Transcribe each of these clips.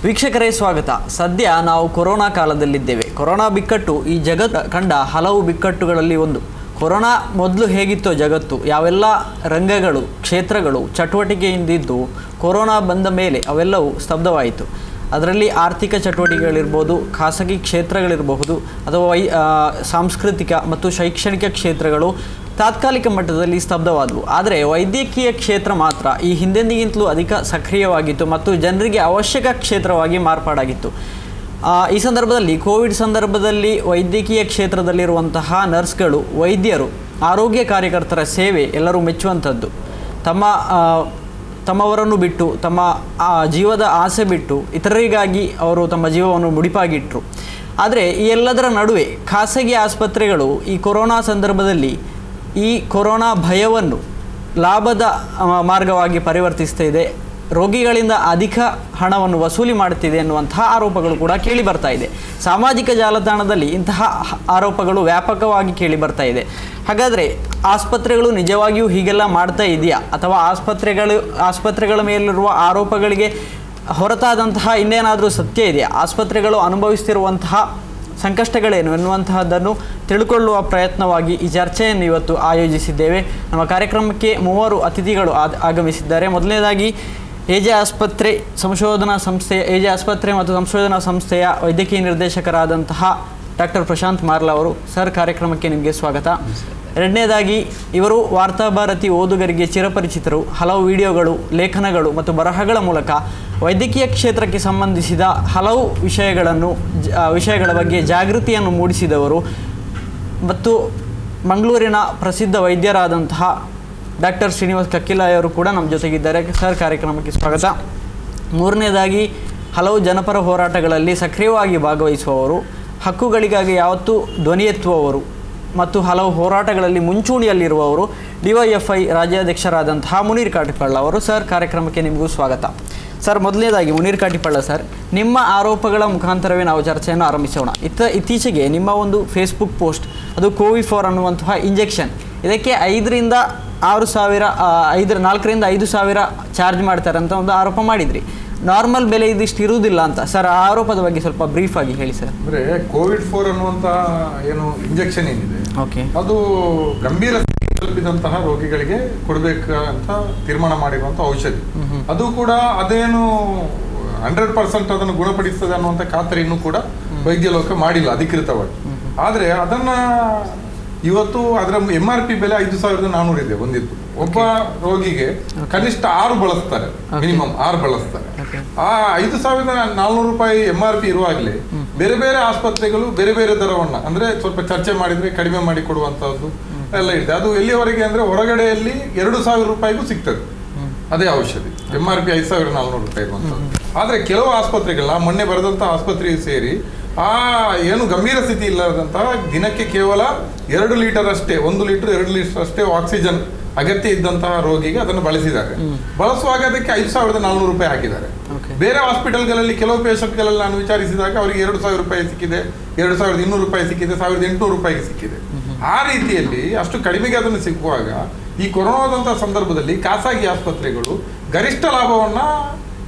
ವೀಕ್ಷಕರೇ ಸ್ವಾಗತ. ಸದ್ಯ ನಾವು ಕೊರೋನಾ ಕಾಲದಲ್ಲಿದ್ದೇವೆ. ಕೊರೋನಾ ಬಿಕ್ಕಟ್ಟು ಈ ಜಗತ್ತು ಕಂಡ ಹಲವು ಬಿಕ್ಕಟ್ಟುಗಳಲ್ಲಿ ಒಂದು. ಕೊರೋನಾ ಮೊದಲು ಹೇಗಿತ್ತೋ ಜಗತ್ತು, ಯಾವೆಲ್ಲ ರಂಗಗಳು, ಕ್ಷೇತ್ರಗಳು ಚಟುವಟಿಕೆಯಿಂದಿದ್ದು ಕೊರೋನಾ ಬಂದ ಮೇಲೆ ಅವೆಲ್ಲವೂ ಸ್ತಬ್ಧವಾಯಿತು. ಅದರಲ್ಲಿ ಆರ್ಥಿಕ ಚಟುವಟಿಕೆಗಳಿರ್ಬೋದು, ಖಾಸಗಿ ಕ್ಷೇತ್ರಗಳಿರಬಹುದು, ಅಥವಾ ಸಾಂಸ್ಕೃತಿಕ ಮತ್ತು ಶೈಕ್ಷಣಿಕ ಕ್ಷೇತ್ರಗಳು ತಾತ್ಕಾಲಿಕ ಮಟ್ಟದಲ್ಲಿ ಸ್ತಬ್ಧವಾದವು. ಆದರೆ ವೈದ್ಯಕೀಯ ಕ್ಷೇತ್ರ ಮಾತ್ರ ಈ ಹಿಂದೆಂದಿಗಿಂತಲೂ ಅಧಿಕ ಸಕ್ರಿಯವಾಗಿತ್ತು ಮತ್ತು ಜನರಿಗೆ ಅವಶ್ಯಕ ಕ್ಷೇತ್ರವಾಗಿ ಮಾರ್ಪಾಡಾಗಿತ್ತು. ಈ ಸಂದರ್ಭದಲ್ಲಿ ಕೋವಿಡ್ ಸಂದರ್ಭದಲ್ಲಿ ವೈದ್ಯಕೀಯ ಕ್ಷೇತ್ರದಲ್ಲಿರುವಂತಹ ನರ್ಸ್ಗಳು, ವೈದ್ಯರು, ಆರೋಗ್ಯ ಕಾರ್ಯಕರ್ತರ ಸೇವೆ ಎಲ್ಲರೂ ಮೆಚ್ಚುವಂಥದ್ದು. ತಮ್ಮವರನ್ನು ಬಿಟ್ಟು, ತಮ್ಮ ಜೀವದ ಆಸೆ ಬಿಟ್ಟು ಇತರರಿಗಾಗಿ ಅವರು ತಮ್ಮ ಜೀವವನ್ನು ಮುಡಿಪಾಗಿಟ್ಟರು. ಆದರೆ ಈ ಎಲ್ಲದರ ನಡುವೆ ಖಾಸಗಿ ಆಸ್ಪತ್ರೆಗಳು ಈ ಕೊರೋನಾ ಸಂದರ್ಭದಲ್ಲಿ ಈ ಕೊರೋನಾ ಭಯವನ್ನು ಲಾಭದ ಮಾರ್ಗವಾಗಿ ಪರಿವರ್ತಿಸ್ತಾ ಇದೆ, ರೋಗಿಗಳಿಂದ ಅಧಿಕ ಹಣವನ್ನು ವಸೂಲಿ ಮಾಡುತ್ತಿದೆ ಎನ್ನುವಂತಹ ಆರೋಪಗಳು ಕೂಡ ಕೇಳಿ ಬರ್ತಾ ಇದೆ. ಸಾಮಾಜಿಕ ಜಾಲತಾಣದಲ್ಲಿ ಇಂತಹ ಆರೋಪಗಳು ವ್ಯಾಪಕವಾಗಿ ಕೇಳಿ ಬರ್ತಾ ಇದೆ. ಹಾಗಾದರೆ ಆಸ್ಪತ್ರೆಗಳು ನಿಜವಾಗಿಯೂ ಹೀಗೆಲ್ಲ ಮಾಡ್ತಾ ಇದೆಯಾ, ಅಥವಾ ಆಸ್ಪತ್ರೆಗಳ ಮೇಲಿರುವ ಆರೋಪಗಳಿಗೆ ಹೊರತಾದಂತಹ ಇನ್ನೇನಾದರೂ ಸತ್ಯ ಇದೆಯಾ, ಆಸ್ಪತ್ರೆಗಳು ಅನುಭವಿಸ್ತಿರುವಂತಹ ಸಂಕಷ್ಟಗಳೇನು ಎನ್ನುವಂತಹದ್ದನ್ನು ತಿಳ್ಕೊಳ್ಳುವ ಪ್ರಯತ್ನವಾಗಿ ಈ ಚರ್ಚೆಯನ್ನು ಇವತ್ತು ಆಯೋಜಿಸಿದ್ದೇವೆ. ನಮ್ಮ ಕಾರ್ಯಕ್ರಮಕ್ಕೆ 3 ಅತಿಥಿಗಳು ಆಗಮಿಸಿದ್ದಾರೆ. ಮೊದಲನೇದಾಗಿ ಎಜೆ ಆಸ್ಪತ್ರೆ ಮತ್ತು ಸಂಶೋಧನಾ ಸಂಸ್ಥೆಯ ವೈದ್ಯಕೀಯ ನಿರ್ದೇಶಕರಾದಂತಹ ಡಾಕ್ಟರ್ ಪ್ರಶಾಂತ್ ಮಾರ್ಲ ಅವರು. ಸರ್, ಕಾರ್ಯಕ್ರಮಕ್ಕೆ ನಿಮಗೆ ಸ್ವಾಗತ. ಎರಡನೇದಾಗಿ ಇವರು ವಾರ್ತಾಭಾರತಿ ಓದುಗರಿಗೆ ಚಿರಪರಿಚಿತರು. ಹಲವು ವಿಡಿಯೋಗಳು, ಲೇಖನಗಳು ಮತ್ತು ಬರಹಗಳ ಮೂಲಕ ವೈದ್ಯಕೀಯ ಕ್ಷೇತ್ರಕ್ಕೆ ಸಂಬಂಧಿಸಿದ ಹಲವು ವಿಷಯಗಳ ಬಗ್ಗೆ ಜಾಗೃತಿಯನ್ನು ಮೂಡಿಸಿದವರು ಮತ್ತು ಮಂಗಳೂರಿನ ಪ್ರಸಿದ್ಧ ವೈದ್ಯರಾದಂತಹ ಡಾಕ್ಟರ್ ಶ್ರೀನಿವಾಸ್ ಕಕ್ಕಿಲಾಯವರು ಕೂಡ ನಮ್ಮ ಜೊತೆಗಿದ್ದಾರೆ. ಸರ್, ಕಾರ್ಯಕ್ರಮಕ್ಕೆ ಸ್ವಾಗತ. ಮೂರನೇದಾಗಿ ಹಲವು ಜನಪರ ಹೋರಾಟಗಳಲ್ಲಿ ಸಕ್ರಿಯವಾಗಿ ಭಾಗವಹಿಸುವವರು, ಹಕ್ಕುಗಳಿಗಾಗಿ ಯಾವತ್ತೂ ಧ್ವನಿ ಎತ್ತುವವರು ಮತ್ತು ಹಲವು ಹೋರಾಟಗಳಲ್ಲಿ ಮುಂಚೂಣಿಯಲ್ಲಿರುವವರು, DYFI ರಾಜ್ಯಾಧ್ಯಕ್ಷರಾದಂತಹ ಮುನೀರ್ ಕಾಟಿಪಳ್ಳ ಅವರು. ಸರ್, ಕಾರ್ಯಕ್ರಮಕ್ಕೆ ನಿಮಗೂ ಸ್ವಾಗತ. ಸರ್, ಮೊದಲನೇದಾಗಿ ಮುನೀರ್ ಕಾಟಿಪಳ್ಳ ಸರ್, ನಿಮ್ಮ ಆರೋಪಗಳ ಮುಖಾಂತರವೇ ನಾವು ಚರ್ಚೆಯನ್ನು ಆರಂಭಿಸೋಣ. ಇತ್ತೀಚೆಗೆ ನಿಮ್ಮ ಒಂದು ಫೇಸ್ಬುಕ್ ಪೋಸ್ಟ್, ಅದು ಕೋವಿ4 ಅನ್ನುವಂತಹ ಇಂಜೆಕ್ಷನ್, ಇದಕ್ಕೆ 4 ರಿಂದ 5 ಸಾವಿರ ಚಾರ್ಜ್ ಮಾಡ್ತಾರೆ ಅಂತ ಒಂದು ಆರೋಪ ಮಾಡಿದ್ರಿ. ನಾರ್ಮಲ್ ಬೆಲೆ ಇದಿಷ್ಟು ಇರುವುದಿಲ್ಲ ಅಂತ. ಸರ್, ಆ ಆರೋಪದ ಬಗ್ಗೆ ಸ್ವಲ್ಪ ಬ್ರೀಫ್ ಆಗಿ ಹೇಳಿ ಸರ್. ಅಂದರೆ ಕೋವಿಡ್-4 ಅನ್ನುವಂಥ ಏನು ಇಂಜೆಕ್ಷನ್ ಏನಿದೆ, ಓಕೆ, ಅದು ಗಂಭೀರ ತಲುಪಿದಂತಹ ರೋಗಿಗಳಿಗೆ ಕೊಡಬೇಕಂತ ತೀರ್ಮಾನ ಮಾಡಿರುವಂಥ ಔಷಧಿ. ಅದು ಕೂಡ ಅದೇನು 100% ಅದನ್ನು ಗುಣಪಡಿಸ್ತದೆ ಅನ್ನುವಂಥ ಖಾತರಿ ಇನ್ನೂ ಕೂಡ ವೈದ್ಯ ಲೋಕ ಮಾಡಿಲ್ಲ ಅಧಿಕೃತವಾಗಿ. ಆದರೆ ಅದನ್ನ ಇವತ್ತು ಅದರ MRP ಬೆಲೆ 5,400 ಇದೆ ಒಂದಿತ್ತು. ಒಬ್ಬ ರೋಗಿಗೆ ಕನಿಷ್ಠ 6 ಬಳಸ್ತಾರೆ, ಮಿನಿಮಮ್ 6 ಬಳಸ್ತಾರೆ. ಆ 5,400 ರೂಪಾಯಿ MRP ಇರುವಾಗಲೇ ಬೇರೆ ಬೇರೆ ಆಸ್ಪತ್ರೆಗಳು ಬೇರೆ ಬೇರೆ ದರವನ್ನ, ಅಂದ್ರೆ ಸ್ವಲ್ಪ ಚರ್ಚೆ ಮಾಡಿದ್ರೆ ಕಡಿಮೆ ಮಾಡಿ ಕೊಡುವಂತಹದ್ದು ಎಲ್ಲ ಇದೆ. ಅದು ಎಲ್ಲಿಯವರೆಗೆ ಅಂದ್ರೆ ಹೊರಗಡೆಯಲ್ಲಿ 2,000 ರೂಪಾಯಿಗೂ ಸಿಗ್ತದೆ ಅದೇ ಔಷಧಿ, MRP 5,400 ರೂಪಾಯಿ ಇರುವಂತದ್ದು. ಆದ್ರೆ ಕೆಲವು ಆಸ್ಪತ್ರೆಗಳನ್ನ ಮೊನ್ನೆ ಬರೆದಂತ ಆಸ್ಪತ್ರೆಗೆ ಸೇರಿ ಏನು ಗಂಭೀರ ಸ್ಥಿತಿ ಇಲ್ಲದಂತಹ ದಿನಕ್ಕೆ ಕೇವಲ 2 ಲೀಟರ್ ಅಷ್ಟೇ, 1 ಲೀಟರ್ 2 ಲೀಟರ್ ಅಷ್ಟೇ ಆಕ್ಸಿಜನ್ ಅಗತ್ಯ ಇದ್ದಂತಹ ರೋಗಿಗೆ ಅದನ್ನು ಬಳಸಿದ್ದಾರೆ. ಬಳಸುವಾಗ ಅದಕ್ಕೆ 5,400 ರೂಪಾಯಿ ಹಾಕಿದ್ದಾರೆ. ಬೇರೆ ಹಾಸ್ಪಿಟಲ್ಗಳಲ್ಲಿ ಕೆಲವು ಪೇಷಂಟ್ಗಳಲ್ಲಿ ನಾನು ವಿಚಾರಿಸಿದಾಗ ಅವರಿಗೆ 2,000 ರೂಪಾಯಿ ಸಿಕ್ಕಿದೆ, 2,200 ರೂಪಾಯಿ ಸಿಕ್ಕಿದೆ, 1,800 ರೂಪಾಯಿಗೆ ಸಿಕ್ಕಿದೆ. ಆ ರೀತಿಯಲ್ಲಿ ಅಷ್ಟು ಕಡಿಮೆಗೆ ಅದನ್ನು ಸಿಕ್ಕುವಾಗ ಈ ಕೊರೋನಾದಂತಹ ಸಂದರ್ಭದಲ್ಲಿ ಖಾಸಗಿ ಆಸ್ಪತ್ರೆಗಳು ಗರಿಷ್ಠ ಲಾಭವನ್ನ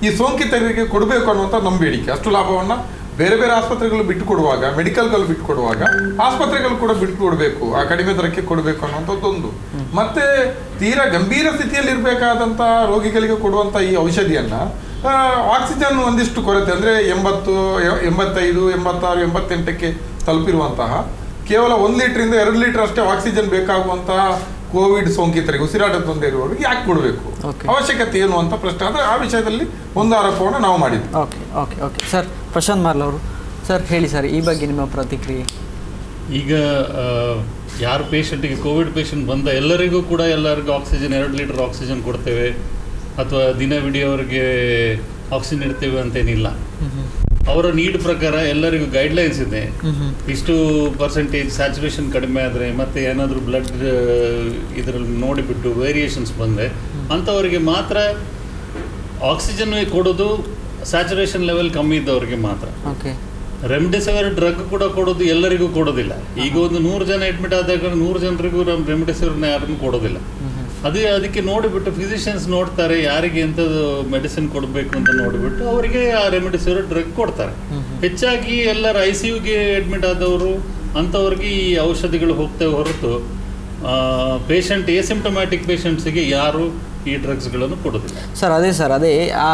ಈ ಸೋಂಕಿತರಿಗೆ ಕೊಡಬೇಕು ಅನ್ನುವಂಥ ನಮ್ಮ ಬೇಡಿಕೆ. ಅಷ್ಟು ಲಾಭವನ್ನ ಬೇರೆ ಬೇರೆ ಆಸ್ಪತ್ರೆಗಳು ಬಿಟ್ಟುಕೊಡುವಾಗ, ಮೆಡಿಕಲ್ಗಳು ಬಿಟ್ಟುಕೊಡುವಾಗ ಆಸ್ಪತ್ರೆಗಳು ಕೂಡ ಬಿಟ್ಟುಕೊಡ್ಬೇಕು, ಆ ಕಡಿಮೆ ದರಕ್ಕೆ ಕೊಡಬೇಕು ಅನ್ನುವಂಥದ್ದೊಂದು. ಮತ್ತೆ ತೀರಾ ಗಂಭೀರ ಸ್ಥಿತಿಯಲ್ಲಿ ಇರಬೇಕಾದಂಥ ರೋಗಿಗಳಿಗೆ ಕೊಡುವಂಥ ಈ ಔಷಧಿಯನ್ನ ಆಕ್ಸಿಜನ್ ಒಂದಿಷ್ಟು ಕೊರತೆ, ಅಂದ್ರೆ 80, 85, 86, 88ಕ್ಕೆ ತಲುಪಿರುವಂತಹ ಕೇವಲ 1 ಲೀಟರಿಂದ 2 ಲೀಟರ್ ಅಷ್ಟೇ ಆಕ್ಸಿಜನ್ ಬೇಕಾಗುವಂತಹ ಕೋವಿಡ್ ಸೋಂಕಿತರಿಗೆ, ಉಸಿರಾಟದ ತೊಂದರೆ ಇರುವವರಿಗೆ ಯಾಕೆ ಕೊಡಬೇಕು, ಅವಶ್ಯಕತೆ ಏನು ಅಂತ ಪ್ರಶ್ನೆ. ಆದರೆ ಆ ವಿಷಯದಲ್ಲಿ ಒಂದು ಆರೋಪವನ್ನು ನಾವು ಮಾಡಿದ್ವಿ. ಓಕೆ ಸರ್, ಪ್ರಶಾಂತ್ ಮಾರ್ಲ ಅವರು ಸರ್ ಹೇಳಿ ಸರ್, ಈ ಬಗ್ಗೆ ನಿಮ್ಮ ಪ್ರತಿಕ್ರಿಯೆ. ಈಗ ಯಾರು ಪೇಷಂಟಿಗೆ ಕೋವಿಡ್ ಪೇಷಂಟ್ ಬಂದ ಎಲ್ಲರಿಗೂ ಆಕ್ಸಿಜನ್ 2 ಲೀಟರ್ ಆಕ್ಸಿಜನ್ ಕೊಡ್ತೇವೆ ಅಥವಾ ದಿನವಿಡಿಯವರೆಗೆ ಆಕ್ಸಿಜನ್ ಇಡ್ತೇವೆ ಅಂತೇನಿಲ್ಲ. ಅವರ ನೀಡ್ ಪ್ರಕಾರ ಎಲ್ಲರಿಗೂ ಗೈಡ್ಲೈನ್ಸ್ ಇದೆ. ಇಷ್ಟು ಪರ್ಸೆಂಟೇಜ್ ಸ್ಯಾಚುರೇಷನ್ ಕಡಿಮೆ ಆದರೆ ಮತ್ತೆ ಏನಾದರೂ ಬ್ಲಡ್ ಇದರಲ್ಲಿ ನೋಡಿಬಿಟ್ಟು ವೇರಿಯೇಷನ್ಸ್ ಬಂದರೆ ಅಂಥವರಿಗೆ ಮಾತ್ರ ಆಕ್ಸಿಜನ್ ಕೊಡೋದು, ಸ್ಯಾಚುರೇಷನ್ ಲೆವೆಲ್ ಕಮ್ಮಿ ಇದ್ದವರಿಗೆ ಮಾತ್ರ. ರೆಮ್ಡೆಸಿವಿರ್ ಡ್ರಗ್ ಕೂಡ ಕೊಡೋದು ಎಲ್ಲರಿಗೂ ಕೊಡೋದಿಲ್ಲ. ಈಗ ಒಂದು 100 ಜನ ಅಡ್ಮಿಟ್ ಆದಾಗ 100 ಜನರಿಗೂ ರೆಮ್ಡೆಸಿವಿರ್ನ ಯಾರನ್ನು ಕೊಡೋದಿಲ್ಲ. ಅದಕ್ಕೆ ನೋಡಿಬಿಟ್ಟು ಫಿಸಿಷಿಯನ್ಸ್ ನೋಡ್ತಾರೆ ಯಾರಿಗೆ ಎಂಥದ್ದು ಮೆಡಿಸಿನ್ ಕೊಡಬೇಕು ಅಂತ ನೋಡಿಬಿಟ್ಟು ಅವರಿಗೆ ಆ ರೆಮಿಡಿಸಿವಿರ್ ಡ್ರಗ್ ಕೊಡ್ತಾರೆ. ಹೆಚ್ಚಾಗಿ ಎಲ್ಲರ ICUಗೆ ಅಡ್ಮಿಟ್ ಆದವರು ಅಂಥವ್ರಿಗೆ ಈ ಔಷಧಿಗಳು ಹೋಗ್ತೇವೆ ಹೊರತು ಪೇಷಂಟ್ ಎಸಿಂಪ್ಟಮ್ಯಾಟಿಕ್ ಪೇಷಂಟ್ಸಿಗೆ ಯಾರು ಈ ಡ್ರಗ್ಸ್ಗಳನ್ನು ಕೊಡೋದಿಲ್ಲ. ಸರ್ ಅದೇ ಆ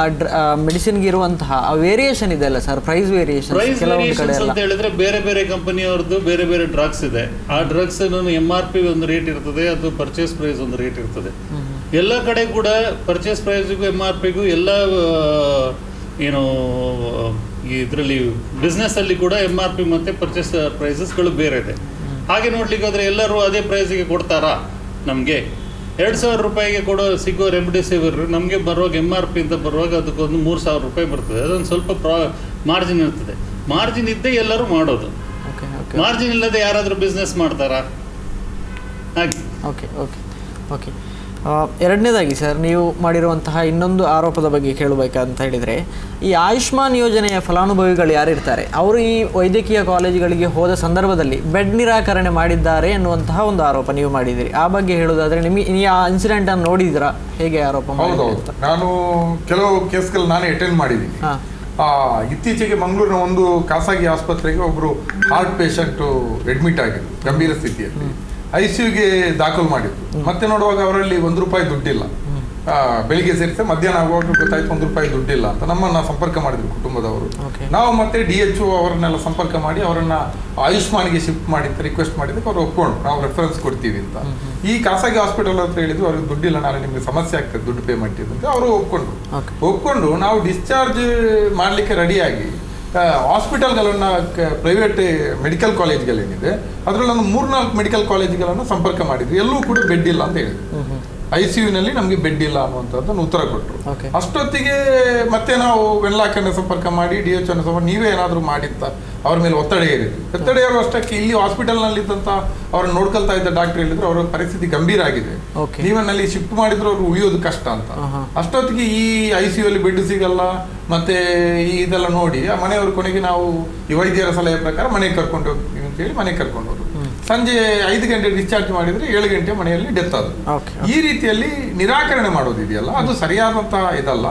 ಮೆಡಿಸಿನ್ಗೆ ಇರುವಂತಹ ವೇರಿಯೇಷನ್ ಇದೆ ಅಲ್ಲ ಸರ್, ಪ್ರೈಸ್ ವೇರಿಯೇಷನ್ ಅಂತ ಹೇಳಿದ್ರೆ ಬೇರೆ ಬೇರೆ ಕಂಪನಿಯವ್ರದ್ದು ಬೇರೆ ಬೇರೆ ಡ್ರಗ್ಸ್ ಇದೆ. ಆ ಡ್ರಗ್ಸ್ MRP ಒಂದು ರೇಟ್ ಇರ್ತದೆ, ಅದು ಪರ್ಚೇಸ್ ಪ್ರೈಸ್ ಒಂದು ರೇಟ್ ಇರ್ತದೆ. ಎಲ್ಲ ಕಡೆ ಕೂಡ ಪರ್ಚೇಸ್ ಪ್ರೈಸ್ಗೂ MRPಗೂ ಎಲ್ಲ ಏನು ಇದರಲ್ಲಿ ಬಿಸ್ನೆಸ್ ಅಲ್ಲಿ ಕೂಡ MRP ಮತ್ತೆ ಪರ್ಚೇಸ್ ಪ್ರೈಸಸ್ಗಳು ಬೇರೆ ಇದೆ. ಹಾಗೆ ನೋಡ್ಲಿಕ್ಕೆ ಹೋದ್ರೆ ಎಲ್ಲರೂ ಅದೇ ಪ್ರೈಸ್ಗೆ ಕೊಡ್ತಾರಾ? ನಮಗೆ 2,000 ರೂಪಾಯಿಗೆ ಸಿಗೋ ರೆಮಿಡಿಸಿವಿರ್ ನಮಗೆ ಬರುವಾಗ MRP ಅಂತ ಬರುವಾಗ ಅದಕ್ಕೊಂದು 3,000 ರೂಪಾಯಿ ಬರ್ತದೆ. ಅದೊಂದು ಸ್ವಲ್ಪ ಮಾರ್ಜಿನ್ ಇರ್ತದೆ. ಮಾರ್ಜಿನ್ ಇದ್ದೇ ಎಲ್ಲರೂ ಮಾಡೋದು. ಮಾರ್ಜಿನ್ ಇಲ್ಲದೆ ಯಾರಾದರೂ ಬಿಸ್ನೆಸ್ ಮಾಡ್ತಾರಾ? ಹಾಗೆ. ಓಕೆ ಓಕೆ ಓಕೆ ಎರಡನೇದಾಗಿ ಸರ್, ನೀವು ಮಾಡಿರುವಂತಹ ಇನ್ನೊಂದು ಆರೋಪದ ಬಗ್ಗೆ ಕೇಳಬೇಕಂತ ಹೇಳಿದರೆ, ಈ ಆಯುಷ್ಮಾನ್ ಯೋಜನೆಯ ಫಲಾನುಭವಿಗಳು ಯಾರಿರ್ತಾರೆ ಅವರು ಈ ವೈದ್ಯಕೀಯ ಕಾಲೇಜುಗಳಿಗೆ ಹೋದ ಸಂದರ್ಭದಲ್ಲಿ ಬೆಡ್ ನಿರಾಕರಣೆ ಮಾಡಿದ್ದಾರೆ ಎನ್ನುವಂತಹ ಒಂದು ಆರೋಪ ನೀವು ಮಾಡಿದ್ದೀರಿ. ಆ ಬಗ್ಗೆ ಹೇಳೋದಾದರೆ ನಿಮಗೆ ಈ ಆ ಇನ್ಸಿಡೆಂಟನ್ನು ನೋಡಿದಿರಾ? ಹೇಗೆ ಆರೋಪ? ನಾನು ಕೆಲವು ಕೇಸ್ಗಳು ನಾನೇ ಅಟೆಂಡ್ ಮಾಡಿದ್ದೀನಿ. ಇತ್ತೀಚೆಗೆ ಮಂಗಳೂರಿನ ಒಂದು ಖಾಸಗಿ ಆಸ್ಪತ್ರೆಗೆ ಒಬ್ಬರು ಹಾರ್ಟ್ ಪೇಷಂಟು ಅಡ್ಮಿಟ್ ಆಗಿದ್ರು, ಗಂಭೀರ ಸ್ಥಿತಿಯಲ್ಲಿ ICUಗೆ ದಾಖಲು ಮಾಡಿದ್ರು. ಮತ್ತೆ ನೋಡುವಾಗ ಅವರಲ್ಲಿ ₹1 ದುಡ್ಡಿಲ್ಲ. ಬೆಳಿಗ್ಗೆ ಸೇರಿಸಿ ಮಧ್ಯಾಹ್ನ ಆಗುವಾಗ ಗೊತ್ತಾಯ್ತು ₹1 ದುಡ್ಡಿಲ್ಲ ಅಂತ ನಮ್ಮನ್ನ ಸಂಪರ್ಕ ಮಾಡಿದ್ರು ಕುಟುಂಬದವರು. ನಾವು ಮತ್ತೆ DHO ಅವರನ್ನೆಲ್ಲ ಸಂಪರ್ಕ ಮಾಡಿ ಅವರನ್ನ ಆಯುಷ್ಮಾನ್ಗೆ ಶಿಫ್ಟ್ ಮಾಡಿ ರಿಕ್ವೆಸ್ಟ್ ಮಾಡಿದ್ದಕ್ಕೆ ಅವ್ರು ಒಪ್ಕೊಂಡು ನಾವು ರೆಫರೆನ್ಸ್ ಕೊಡ್ತೀವಿ ಅಂತ. ಈ ಖಾಸಗಿ ಹಾಸ್ಪಿಟಲ್ ಹತ್ರ ಹೇಳಿದ್ರು ಅವ್ರಿಗೆ ದುಡ್ಡಿಲ್ಲ, ನಾಳೆ ನಿಮ್ಗೆ ಸಮಸ್ಯೆ ಆಗ್ತದೆ ದುಡ್ಡು ಪೇಮೆಂಟ್ ಅಂತ. ಅವರು ಒಪ್ಕೊಂಡು ನಾವು ಡಿಸ್ಚಾರ್ಜ್ ಮಾಡ್ಲಿಕ್ಕೆ ರೆಡಿಯಾಗಿ ಹಾಸ್ಪಿಟಲ್ಗಳನ್ನ ಪ್ರೈವೇಟ್ ಮೆಡಿಕಲ್ ಕಾಲೇಜ್ಗಳೇನಿದೆ ಅದರಲ್ಲಿ ಒಂದು 3-4 ಮೆಡಿಕಲ್ ಕಾಲೇಜ್ಗಳನ್ನು ಸಂಪರ್ಕ ಮಾಡಿದ್ವಿ. ಎಲ್ಲೂ ಕೂಡ ಬೆಡ್ ಇಲ್ಲ ಅಂತ ಹೇಳಿದ್ರು. ICUನಲ್ಲಿ ನಮಗೆ ಬೆಡ್ ಇಲ್ಲ ಅನ್ನುವಂಥದ್ದನ್ನು ಉತ್ತರ ಕೊಟ್ಟರು. ಅಷ್ಟೊತ್ತಿಗೆ ಮತ್ತೆ ನಾವು ವೆನ್ಲಾಕನ್ನು ಸಂಪರ್ಕ ಮಾಡಿ DHO ಸಂಪರ್ಕ, ನೀವೇ ಏನಾದರೂ ಮಾಡಿತ್ತ ಅವ್ರ ಮೇಲೆ ಒತ್ತಡ ಏರಿದ್ರು. ಒತ್ತಡ ಏರುವ ಅಷ್ಟಕ್ಕೆ ಇಲ್ಲಿ ಹಾಸ್ಪಿಟಲ್ನಲ್ಲಿದ್ದಂಥ ಅವ್ರನ್ನ ನೋಡ್ಕೊಳ್ತಾ ಇದ್ದ ಡಾಕ್ಟರ್ ಹೇಳಿದ್ರು ಅವರ ಪರಿಸ್ಥಿತಿ ಗಂಭೀರ ಆಗಿದೆ, ನೀವನ್ನಲ್ಲಿ ಶಿಫ್ಟ್ ಮಾಡಿದ್ರು ಅವ್ರು ಉಳಿಯೋದು ಕಷ್ಟ ಅಂತ. ಅಷ್ಟೊತ್ತಿಗೆ ಈ ICUಯಲ್ಲಿ ಬೆಡ್ ಸಿಗಲ್ಲ ಮತ್ತೆ ಇದೆಲ್ಲ ನೋಡಿ ಆ ಮನೆಯವ್ರ ಕೊನೆಗೆ ನಾವು ಈ ವೈದ್ಯರ ಸಲಹೆ ಪ್ರಕಾರ ಮನೆಗೆ ಕರ್ಕೊಂಡು ಹೋಗ್ತೀವಿ ಅಂತೇಳಿ ಮನೆಗೆ ಕರ್ಕೊಂಡು ಹೋದ್ರು. ಸಂಜೆ 5 ಗಂಟೆ ಡಿಸ್ಚಾರ್ಜ್ ಮಾಡಿದ್ರೆ 7 ಗಂಟೆ ಮನೆಯಲ್ಲಿ ಡೆತ್ ಆದ್ರು. ಈ ರೀತಿಯಲ್ಲಿ ನಿರಾಕರಣೆ ಮಾಡೋದಿದೆಯಲ್ಲ ಅದು ಸರಿಯಾದಂತಹ ಇದಲ್ಲ.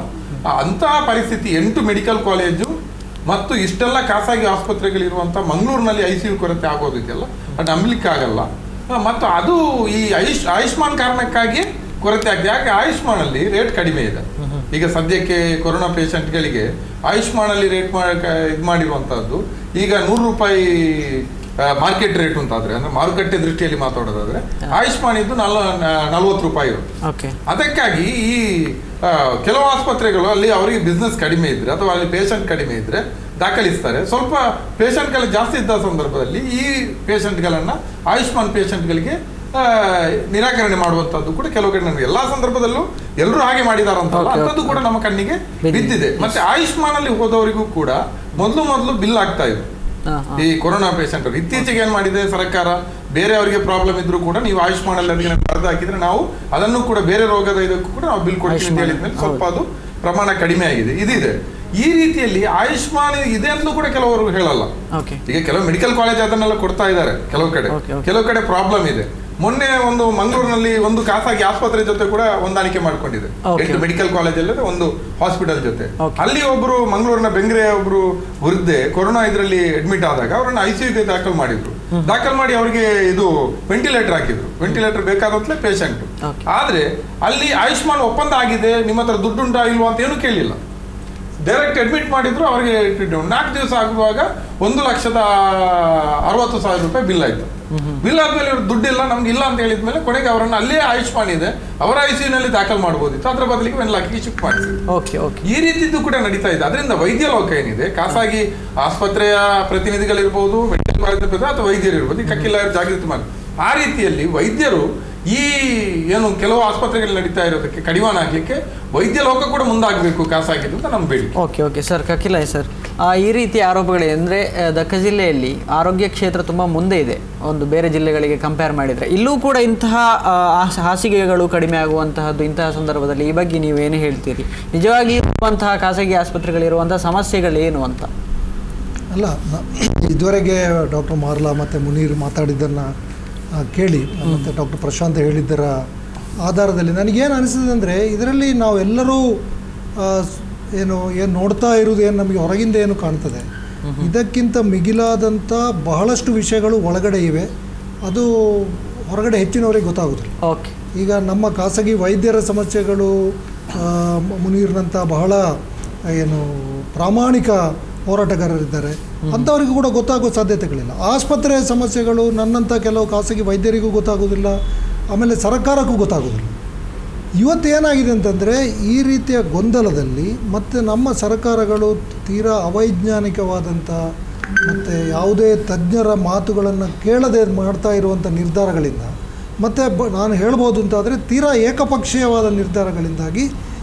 ಅಂತಹ ಪರಿಸ್ಥಿತಿ 8 ಮೆಡಿಕಲ್ ಕಾಲೇಜು ಮತ್ತು ಇಷ್ಟೆಲ್ಲ ಖಾಸಗಿ ಆಸ್ಪತ್ರೆಗಳಿರುವಂಥ ಮಂಗಳೂರಿನಲ್ಲಿ ICU ಕೊರತೆ ಆಗೋದಿದೆಯಲ್ಲ ಅದು ನಂಬಲಿಕ್ಕಾಗಲ್ಲ. ಮತ್ತು ಅದು ಈ ಆಯುಷ್ಮಾನ್ ಕಾರಣಕ್ಕಾಗಿ ಕೊರತೆ ಆಗಿದೆ. ಯಾಕೆ ಆಯುಷ್ಮಾನಲ್ಲಿ ರೇಟ್ ಕಡಿಮೆ ಇದೆ. ಈಗ ಸದ್ಯಕ್ಕೆ ಕೊರೋನಾ ಪೇಷಂಟ್ಗಳಿಗೆ ಆಯುಷ್ಮಾನಲ್ಲಿ ರೇಟ್ ಇದು ಮಾಡಿರುವಂಥದ್ದು ಈಗ ₹100 ಮಾರ್ಕೆಟ್ ರೇಟ್ ಅಂತಾದ್ರೆ ಅಂದ್ರೆ ಮಾರುಕಟ್ಟೆ ದೃಷ್ಟಿಯಲ್ಲಿ ಮಾತಾಡೋದಾದ್ರೆ ಆಯುಷ್ಮಾನ್ ಇದ್ದು ₹40. ಅದಕ್ಕಾಗಿ ಈ ಕೆಲವು ಆಸ್ಪತ್ರೆಗಳು ಅಲ್ಲಿ ಅವರಿಗೆ ಬಿಸ್ನೆಸ್ ಕಡಿಮೆ ಇದ್ರೆ ಅಥವಾ ಅಲ್ಲಿ ಪೇಷಂಟ್ ಕಡಿಮೆ ಇದ್ರೆ ದಾಖಲಿಸ್ತಾರೆ. ಸ್ವಲ್ಪ ಪೇಷಂಟ್ಗಳು ಜಾಸ್ತಿ ಇದ್ದ ಸಂದರ್ಭದಲ್ಲಿ ಈ ಪೇಷಂಟ್ಗಳನ್ನ ಆಯುಷ್ಮಾನ್ ಪೇಷಂಟ್ಗಳಿಗೆ ನಿರಾಕರಣೆ ಮಾಡುವಂತದ್ದು ಕೂಡ ಕೆಲವು ಕಡೆ ನಮಗೆ ಎಲ್ಲಾ ಸಂದರ್ಭದಲ್ಲೂ ಎಲ್ಲರೂ ಹಾಗೆ ಮಾಡಿದಾರಂತಲ್ಲ ಅಂಥದ್ದು ಕೂಡ ನಮ್ಮ ಕಣ್ಣಿಗೆ ಬಿದ್ದಿದೆ. ಮತ್ತೆ ಆಯುಷ್ಮಾನ್ ಅಲ್ಲಿ ಹೋದವರಿಗೂ ಕೂಡ ಮೊದಲು ಬಿಲ್ ಆಗ್ತಾ ಇದೆ. ಈ ಕೊರೋನಾ ಪೇಷಂಟ್ ಅವರು ಇತ್ತೀಚೆಗೆ ಏನ್ ಮಾಡಿದೆ ಸರ್ಕಾರ, ಬೇರೆಯವರಿಗೆ ಪ್ರಾಬ್ಲಮ್ ಇದ್ರೂ ಕೂಡ ನೀವು ಆಯುಷ್ಮಾನ್ ಅಲ್ಲಿ ಅದಕ್ಕೆ ಬರೆದು ಹಾಕಿದ್ರೆ ನಾವು ಅದನ್ನು ಕೂಡ ಬೇರೆ ರೋಗದ ಇದಕ್ಕೂ ಕೂಡ ನಾವು ಬಿಲ್ ಕೊಡ್ತೀವಿ ಅಂತ ಹೇಳಿದ್ಮೇಲೆ ಸ್ವಲ್ಪ ಅದು ಪ್ರಮಾಣ ಕಡಿಮೆ ಆಗಿದೆ. ಇದಿದೆ. ಈ ರೀತಿಯಲ್ಲಿ ಆಯುಷ್ಮಾನ್ ಇದೆ ಅಂತ ಕೂಡ ಕೆಲವರು ಹೇಳಲ್ಲ. ಈಗ ಕೆಲವು ಮೆಡಿಕಲ್ ಕಾಲೇಜ್ ಅದನ್ನೆಲ್ಲ ಕೊಡ್ತಾ ಇದ್ದಾರೆ, ಕೆಲವು ಕಡೆ ಪ್ರಾಬ್ಲಮ್ ಇದೆ. ಮೊನ್ನೆ ಒಂದು ಮಂಗಳೂರಿನಲ್ಲಿ ಒಂದು ಖಾಸಗಿ ಆಸ್ಪತ್ರೆ ಜೊತೆ ಕೂಡ ಹೊಂದಾಣಿಕೆ ಮಾಡ್ಕೊಂಡಿದೆ. 8 ಮೆಡಿಕಲ್ ಕಾಲೇಜ್ ಅಲ್ಲದೆ ಒಂದು ಹಾಸ್ಪಿಟಲ್ ಜೊತೆ. ಅಲ್ಲಿ ಒಬ್ರು ಮಂಗಳೂರಿನ ಬೆಂಗ್ರೆ ಒಬ್ರು ವೃದ್ಧೆ ಕೊರೋನಾ ಇದರಲ್ಲಿ ಅಡ್ಮಿಟ್ ಆದಾಗ ಅವರನ್ನ ICUಗೆ ದಾಖಲು ಮಾಡಿದ್ರು. ದಾಖಲು ಮಾಡಿ ಅವರಿಗೆ ಇದು ವೆಂಟಿಲೇಟರ್ ಹಾಕಿದ್ರು. ವೆಂಟಿಲೇಟರ್ ಬೇಕಾದಂತಲೇ ಪೇಷಂಟ್. ಆದ್ರೆ ಅಲ್ಲಿ ಆಯುಷ್ಮಾನ್ ಒಪ್ಪಂದ ಆಗಿದೆ, ನಿಮ್ಮ ಹತ್ರ ದುಡ್ಡುಂಟಾ ಇಲ್ವಾ ಅಂತ ಏನು ಕೇಳಿಲ್ಲ. ಡೈರೆಕ್ಟ್ ಅಡ್ಮಿಟ್ ಮಾಡಿದ್ರು. ಅವರಿಗೆ 4 ದಿವಸ ಆಗುವಾಗ ₹1,60,000 ಬಿಲ್ ಆಯ್ತು. ಬಿಲ್ ಆದ್ಮೇಲೆ ಇವ್ರು ದುಡ್ಡಿಲ್ಲ, ನಮ್ಗೆ ಇಲ್ಲ ಅಂತ ಹೇಳಿದ್ಮೇಲೆ ಕೊನೆಗೆ ಅವರನ್ನು ಅಲ್ಲೇ ಆಯುಷ್ಮಾನ್ ಇದೆ ಅವರ ICUನಲ್ಲಿ ದಾಖಲು ಮಾಡಬಹುದಿತ್ತು, ಅದ್ರ ಬದಲಿಗೆ ವೆನ್ಲಾಕಿಗೆ ಶಿಫ್ಟ್ ಮಾಡಿದ್ರು. ಈ ರೀತಿದ್ದು ಕೂಡ ನಡೀತಾ ಇದೆ. ಅದರಿಂದ ವೈದ್ಯ ಲೋಕ ಏನಿದೆ, ಖಾಸಗಿ ಆಸ್ಪತ್ರೆಯ ಪ್ರತಿನಿಧಿಗಳಿರ್ಬೋದು, ಮೆಡಿಕಲ್ ಕಾಲೇಜ್ ಅಥವಾ ವೈದ್ಯರು ಇರ್ಬೋದು, ಇದಕ್ಕೆಲ್ಲ ಜಾಗೃತಿ ಮಾಡಿ ಆ ರೀತಿಯಲ್ಲಿ ವೈದ್ಯರು ಈ ಏನು ಕೆಲವು ಆಸ್ಪತ್ರೆಗಳು ನಡೀತಾ ಇರೋದಕ್ಕೆ ಕಡಿವಾಣ ಆಗ್ಲಿಕ್ಕೆ ವೈದ್ಯ ಲೋಕ ಕೂಡ ಮುಂದಾಗಬೇಕು ಖಾಸಗಿದ್ದು ಅಂತ ನಮ್ಮ ಬೇಡಿಕೆ. ಓಕೆ ಸರ್, ಕಕಿಲಾಯ್ ಸರ್, ಈ ರೀತಿ ಆರೋಪಗಳೇ ಅಂದರೆ ದಕ್ಕ ಜಿಲ್ಲೆಯಲ್ಲಿ ಆರೋಗ್ಯ ಕ್ಷೇತ್ರ ತುಂಬ ಮುಂದೆ ಇದೆ ಒಂದು ಬೇರೆ ಜಿಲ್ಲೆಗಳಿಗೆ ಕಂಪೇರ್ ಮಾಡಿದರೆ. ಇಲ್ಲೂ ಕೂಡ ಇಂತಹ ಹಾಸಿಗೆಗಳು ಕಡಿಮೆ ಆಗುವಂತಹದ್ದು ಇಂತಹ ಸಂದರ್ಭದಲ್ಲಿ ಈ ಬಗ್ಗೆ ನೀವೇನು ಹೇಳ್ತೀರಿ? ನಿಜವಾಗಿ ಇರುವಂತಹ ಖಾಸಗಿ ಆಸ್ಪತ್ರೆಗಳಿರುವಂತಹ ಸಮಸ್ಯೆಗಳೇನು ಅಂತ? ಅಲ್ಲ, ಇದುವರೆಗೆ ಡಾಕ್ಟರ್ ಮಾರ್ಲಾ ಮತ್ತು ಮುನೀರ್ ಮಾತಾಡಿದ್ದನ್ನು ಕೇಳಿ ಮತ್ತು ಡಾಕ್ಟರ್ ಪ್ರಶಾಂತ್ ಹೇಳಿದ್ದರ ಆಧಾರದಲ್ಲಿ ನನಗೇನು ಅನಿಸಿದೆ ಅಂದರೆ ಇದರಲ್ಲಿ ನಾವೆಲ್ಲರೂ ಏನು ನೋಡ್ತಾ ಇರೋದು ಏನು ನಮಗೆ ಹೊರಗಿಂದ ಏನು ಕಾಣ್ತದೆ, ಇದಕ್ಕಿಂತ ಮಿಗಿಲಾದಂಥ ಬಹಳಷ್ಟು ವಿಷಯಗಳು ಒಳಗಡೆ ಇವೆ. ಅದು ಹೊರಗಡೆ ಹೆಚ್ಚಿನವರಿಗೆ ಗೊತ್ತಾಗೋದಿಲ್ಲ. ಓಕೆ, ಈಗ ನಮ್ಮ ಖಾಸಗಿ ವೈದ್ಯರ ಸಮಸ್ಯೆಗಳು, ಮುನೀರ್ನಂಥ ಬಹಳ ಏನು ಪ್ರಾಮಾಣಿಕ ಹೋರಾಟಗಾರರಿದ್ದಾರೆ, ಅಂಥವರಿಗೂ ಕೂಡ ಗೊತ್ತಾಗೋ ಸಾಧ್ಯತೆಗಳಿಲ್ಲ. ಆಸ್ಪತ್ರೆಯ ಸಮಸ್ಯೆಗಳು ನನ್ನಂಥ ಕೆಲವು ಖಾಸಗಿ ವೈದ್ಯರಿಗೂ ಗೊತ್ತಾಗೋದಿಲ್ಲ, ಆಮೇಲೆ ಸರ್ಕಾರಕ್ಕೂ ಗೊತ್ತಾಗೋದಿಲ್ಲ. ಇವತ್ತೇನಾಗಿದೆ ಅಂತಂದರೆ ಈ ರೀತಿಯ ಗೊಂದಲದಲ್ಲಿ ಮತ್ತು ನಮ್ಮ ಸರ್ಕಾರಗಳು ತೀರಾ ಅವೈಜ್ಞಾನಿಕವಾದಂಥ ಮತ್ತು ಯಾವುದೇ ತಜ್ಞರ ಮಾತುಗಳನ್ನು ಕೇಳದೆ ಮಾಡ್ತಾ ಇರುವಂಥ ನಿರ್ಧಾರಗಳಿಂದ ಮತ್ತು ನಾನು ಹೇಳ್ಬೋದು ಅಂತಾದರೆ ತೀರಾ ಏಕಪಕ್ಷೀಯವಾದ ನಿರ್ಧಾರಗಳಿಂದಾಗಿ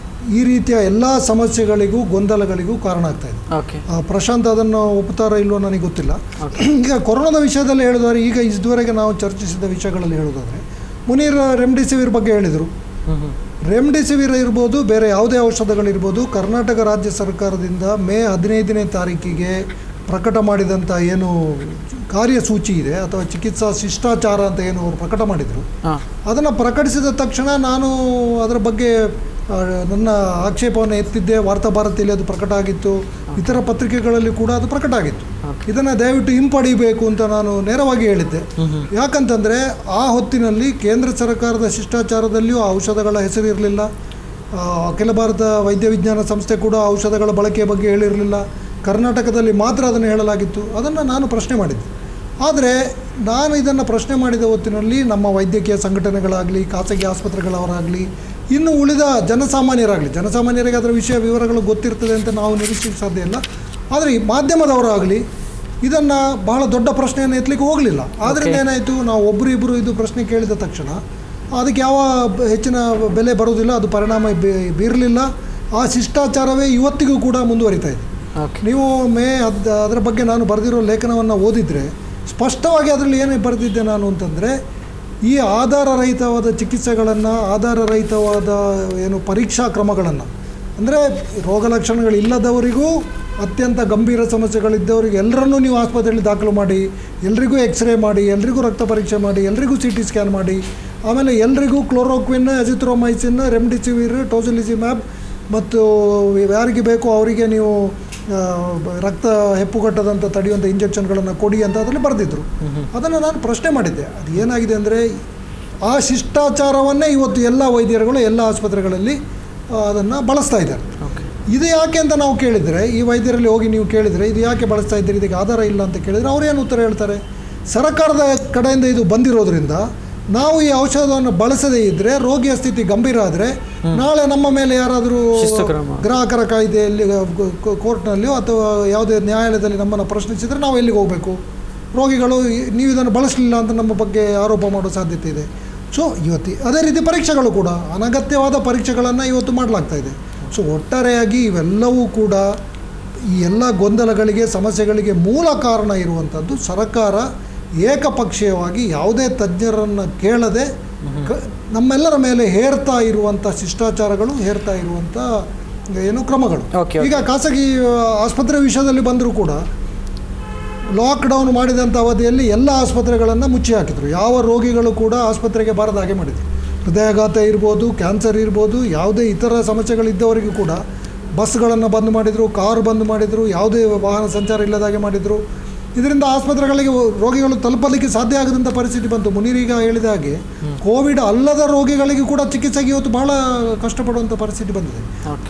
ಈ ರೀತಿಯ ಎಲ್ಲ ಸಮಸ್ಯೆಗಳಿಗೂ ಗೊಂದಲಗಳಿಗೂ ಕಾರಣ ಆಗ್ತಾಯಿದೆ. ಓಕೆ, ಪ್ರಶಾಂತ್ ಅದನ್ನು ಒಪ್ಪುತ್ತಾರೋ ಇಲ್ವೋ ನನಗೆ ಗೊತ್ತಿಲ್ಲ. ಈಗ ಕೊರೋನಾದ ವಿಷಯದಲ್ಲಿ ಹೇಳಿದವರು ಈಗ ಇದುವರೆಗೆ ನಾವು ಚರ್ಚಿಸಿದ ವಿಷಯಗಳಲ್ಲಿ ಹೇಳೋದಾದರೆ ಮುನೀರ್ ರೆಮ್ಡಿಸಿವಿರ್ ಬಗ್ಗೆ ಹೇಳಿದರು. ರೆಮ್ಡಿಸಿವಿರ್ ಇರ್ಬೋದು, ಬೇರೆ ಯಾವುದೇ ಔಷಧಗಳಿರ್ಬೋದು, ಕರ್ನಾಟಕ ರಾಜ್ಯ ಸರ್ಕಾರದಿಂದ ಮೇ 15ನೇ ತಾರೀಕಿಗೆ ಪ್ರಕಟ ಮಾಡಿದಂಥ ಏನು ಕಾರ್ಯಸೂಚಿ ಇದೆ ಅಥವಾ ಚಿಕಿತ್ಸಾ ಶಿಷ್ಟಾಚಾರ ಅಂತ ಏನು ಅವರು ಪ್ರಕಟ ಮಾಡಿದರು, ಅದನ್ನು ಪ್ರಕಟಿಸಿದ ತಕ್ಷಣ ನಾನು ಅದರ ಬಗ್ಗೆ ನನ್ನ ಆಕ್ಷೇಪವನ್ನು ಎತ್ತಿದ್ದೆ. ವಾರ್ತಾಭಾರತಿಯಲ್ಲಿ ಅದು ಪ್ರಕಟ ಆಗಿತ್ತು, ಇತರ ಪತ್ರಿಕೆಗಳಲ್ಲಿ ಕೂಡ ಅದು ಪ್ರಕಟ ಆಗಿತ್ತು. ಇದನ್ನು ದಯವಿಟ್ಟು ಹಿಂಪಡಿಬೇಕು ಅಂತ ನಾನು ನೇರವಾಗಿ ಹೇಳಿದ್ದೆ. ಯಾಕಂತಂದರೆ ಆ ಹೊತ್ತಿನಲ್ಲಿ ಕೇಂದ್ರ ಸರ್ಕಾರದ ಶಿಷ್ಟಾಚಾರದಲ್ಲಿಯೂ ಔಷಧಗಳ ಹೆಸರು ಇರಲಿಲ್ಲ. ಅಖಿಲ ಭಾರತ ವೈದ್ಯ ವಿಜ್ಞಾನ ಸಂಸ್ಥೆ ಕೂಡ ಔಷಧಗಳ ಬಳಕೆಯ ಬಗ್ಗೆ ಹೇಳಿರಲಿಲ್ಲ. ಕರ್ನಾಟಕದಲ್ಲಿ ಮಾತ್ರ ಅದನ್ನು ಹೇಳಲಾಗಿತ್ತು. ಅದನ್ನು ನಾನು ಪ್ರಶ್ನೆ ಮಾಡಿದ್ದೆ. ಆದರೆ ನಾನು ಇದನ್ನು ಪ್ರಶ್ನೆ ಮಾಡಿದ ಹೊತ್ತಿನಲ್ಲಿ ನಮ್ಮ ವೈದ್ಯಕೀಯ ಸಂಘಟನೆಗಳಾಗಲಿ, ಖಾಸಗಿ ಆಸ್ಪತ್ರೆಗಳವರಾಗಲಿ, ಇನ್ನು ಉಳಿದ ಜನಸಾಮಾನ್ಯರಿಗೆ ಅದರ ವಿಷಯ ವಿವರಗಳು ಗೊತ್ತಿರ್ತದೆ ಅಂತ ನಾವು ನಿರೀಕ್ಷಿಸಕ್ಕೆ ಸಾಧ್ಯ ಇಲ್ಲ. ಆದರೆ ಈ ಮಾಧ್ಯಮದವರಾಗಲಿ ಇದನ್ನು ಬಹಳ ದೊಡ್ಡ ಪ್ರಶ್ನೆಯನ್ನು ಎತ್ತಲಿಕ್ಕೆ ಹೋಗಲಿಲ್ಲ. ಆದ್ದರಿಂದ ಏನಾಯಿತು, ನಾವು ಒಬ್ಬರು ಇಬ್ಬರು ಇದು ಪ್ರಶ್ನೆ ಕೇಳಿದ ತಕ್ಷಣ ಅದಕ್ಕೆ ಯಾವ ಹೆಚ್ಚಿನ ಬೆಲೆ ಬರೋದಿಲ್ಲ, ಅದು ಪರಿಣಾಮ ಬೀರಲಿಲ್ಲ. ಆ ಶಿಷ್ಟಾಚಾರವೇ ಇವತ್ತಿಗೂ ಕೂಡ ಮುಂದುವರಿತಾ ಇದೆ. ನೀವು ಅದರ ಬಗ್ಗೆ ನಾನು ಬರೆದಿರೋ ಲೇಖನವನ್ನು ಓದಿದರೆ ಸ್ಪಷ್ಟವಾಗಿ ಅದರಲ್ಲಿ ಏನು ಬರೆದಿದ್ದೆ ನಾನು ಅಂತಂದರೆ, ಈ ಆಧಾರರಹಿತವಾದ ಚಿಕಿತ್ಸೆಗಳನ್ನು, ಆಧಾರರಹಿತವಾದ ಏನು ಪರೀಕ್ಷಾ ಕ್ರಮಗಳನ್ನು, ಅಂದರೆ ರೋಗ ಲಕ್ಷಣಗಳಿಲ್ಲದವರಿಗೂ ಅತ್ಯಂತ ಗಂಭೀರ ಸಮಸ್ಯೆಗಳಿದ್ದವರಿಗೆ ಎಲ್ಲರನ್ನೂ ನೀವು ಆಸ್ಪತ್ರೆಯಲ್ಲಿ ದಾಖಲು ಮಾಡಿ, ಎಲ್ರಿಗೂ ಎಕ್ಸ್ರೇ ಮಾಡಿ, ಎಲ್ರಿಗೂ ರಕ್ತ ಪರೀಕ್ಷೆ ಮಾಡಿ, ಎಲ್ರಿಗೂ CT ಸ್ಕ್ಯಾನ್ ಮಾಡಿ, ಆಮೇಲೆ ಎಲ್ರಿಗೂ ಕ್ಲೋರೋಕ್ವಿನ್, ಅಜಿಥ್ರೋಮೈಸಿನ್, ರೆಮ್ಡಿಸಿವಿರ್, ಟೋಸಿಲಿಜಿಮ್ಯಾಬ್ ಮತ್ತು ಯಾರಿಗೆ ಬೇಕೋ ಅವರಿಗೆ ನೀವು ರಕ್ತ ಹೆಪ್ಪುಗಟ್ಟದಂಥ ತಡೆಯುವಂಥ ಇಂಜೆಕ್ಷನ್ಗಳನ್ನು ಕೊಡಿ ಅಂತ ಅದರಲ್ಲಿ ಬರೆದಿದ್ದರು. ಅದನ್ನು ನಾನು ಪ್ರಶ್ನೆ ಮಾಡಿದ್ದೆ. ಅದು ಏನಾಗಿದೆ ಅಂದರೆ, ಆ ಶಿಷ್ಟಾಚಾರವನ್ನೇ ಇವತ್ತು ಎಲ್ಲ ವೈದ್ಯರುಗಳು ಎಲ್ಲ ಆಸ್ಪತ್ರೆಗಳಲ್ಲಿ ಅದನ್ನು ಬಳಸ್ತಾ ಇದ್ದಾರೆ. ಇದು ಯಾಕೆ ಅಂತ ನಾವು ಕೇಳಿದರೆ, ಈ ವೈದ್ಯರಲ್ಲಿ ಹೋಗಿ ನೀವು ಕೇಳಿದರೆ ಇದು ಯಾಕೆ ಬಳಸ್ತಾ ಇದ್ದೀರಿ, ಇದಕ್ಕೆ ಆಧಾರ ಇಲ್ಲ ಅಂತ ಕೇಳಿದರೆ ಅವ್ರೇನು ಉತ್ತರ ಹೇಳ್ತಾರೆ, ಸರ್ಕಾರದ ಕಡೆಯಿಂದ ಇದು ಬಂದಿರೋದ್ರಿಂದ ನಾವು ಈ ಔಷಧವನ್ನು ಬಳಸದೇ ಇದ್ದರೆ ರೋಗಿಯ ಸ್ಥಿತಿ ಗಂಭೀರ ಆದರೆ ನಾಳೆ ನಮ್ಮ ಮೇಲೆ ಯಾರಾದರೂ ಗ್ರಾಹಕರ ಕಾಯ್ದೆಯಲ್ಲಿ ಕೋರ್ಟ್ನಲ್ಲಿಯೋ ಅಥವಾ ಯಾವುದೇ ನ್ಯಾಯಾಲಯದಲ್ಲಿ ನಮ್ಮನ್ನು ಪ್ರಶ್ನಿಸಿದರೆ ನಾವು ಎಲ್ಲಿಗೆ ಹೋಗಬೇಕು? ರೋಗಿಗಳು ನೀವು ಇದನ್ನು ಬಳಸಲಿಲ್ಲ ಅಂತ ನಮ್ಮ ಬಗ್ಗೆ ಆರೋಪ ಮಾಡೋ ಸಾಧ್ಯತೆ ಇದೆ. ಸೊ ಇವತ್ತು ಅದೇ ರೀತಿ ಪರೀಕ್ಷೆಗಳು ಕೂಡ ಅನಗತ್ಯವಾದ ಪರೀಕ್ಷೆಗಳನ್ನು ಇವತ್ತು ಮಾಡಲಾಗ್ತಾ ಇದೆ. ಸೊ ಒಟ್ಟಾರೆಯಾಗಿ ಇವೆಲ್ಲವೂ ಕೂಡ ಈ ಎಲ್ಲ ಗೊಂದಲಗಳಿಗೆ, ಸಮಸ್ಯೆಗಳಿಗೆ ಮೂಲ ಕಾರಣ ಇರುವಂಥದ್ದು ಸರ್ಕಾರ ಏಕಪಕ್ಷೀಯವಾಗಿ ಯಾವುದೇ ತಜ್ಞರನ್ನು ಕೇಳದೆ ನಮ್ಮೆಲ್ಲರ ಮೇಲೆ ಹೇರ್ತಾ ಇರುವಂಥ ಶಿಷ್ಟಾಚಾರಗಳು, ಹೇರ್ತಾ ಇರುವಂಥ ಏನು ಕ್ರಮಗಳು. ಈಗ ಖಾಸಗಿ ಆಸ್ಪತ್ರೆ ವಿಷಯದಲ್ಲಿ ಬಂದರೂ ಕೂಡ ಲಾಕ್ಡೌನ್ ಮಾಡಿದಂಥ ಅವಧಿಯಲ್ಲಿ ಎಲ್ಲ ಆಸ್ಪತ್ರೆಗಳನ್ನು ಮುಚ್ಚಿ ಹಾಕಿದರು. ಯಾವ ರೋಗಿಗಳು ಕೂಡ ಆಸ್ಪತ್ರೆಗೆ ಬಾರದ ಹಾಗೆ ಮಾಡಿದರು. ಹೃದಯಾಘಾತ ಇರ್ಬೋದು, ಕ್ಯಾನ್ಸರ್ ಇರ್ಬೋದು, ಯಾವುದೇ ಇತರ ಸಮಸ್ಯೆಗಳಿದ್ದವರಿಗೂ ಕೂಡ ಬಸ್ಗಳನ್ನು ಬಂದ್ ಮಾಡಿದರು, ಕಾರು ಬಂದ್ ಮಾಡಿದರು, ಯಾವುದೇ ವಾಹನ ಸಂಚಾರ ಇಲ್ಲದಾಗೆ ಮಾಡಿದರು. ಇದರಿಂದ ಆಸ್ಪತ್ರೆಗಳಿಗೆ ರೋಗಿಗಳು ತಲುಪಲಿಕ್ಕೆ ಸಾಧ್ಯ ಆಗದಂಥ ಪರಿಸ್ಥಿತಿ ಬಂತು. ಮುನೀರೀಗ ಹೇಳಿದ ಹಾಗೆ ಕೋವಿಡ್ ಅಲ್ಲದ ರೋಗಿಗಳಿಗೂ ಕೂಡ ಚಿಕಿತ್ಸೆಗೆ ಇವತ್ತು ಬಹಳ ಕಷ್ಟಪಡುವಂಥ ಪರಿಸ್ಥಿತಿ ಬಂದಿದೆ.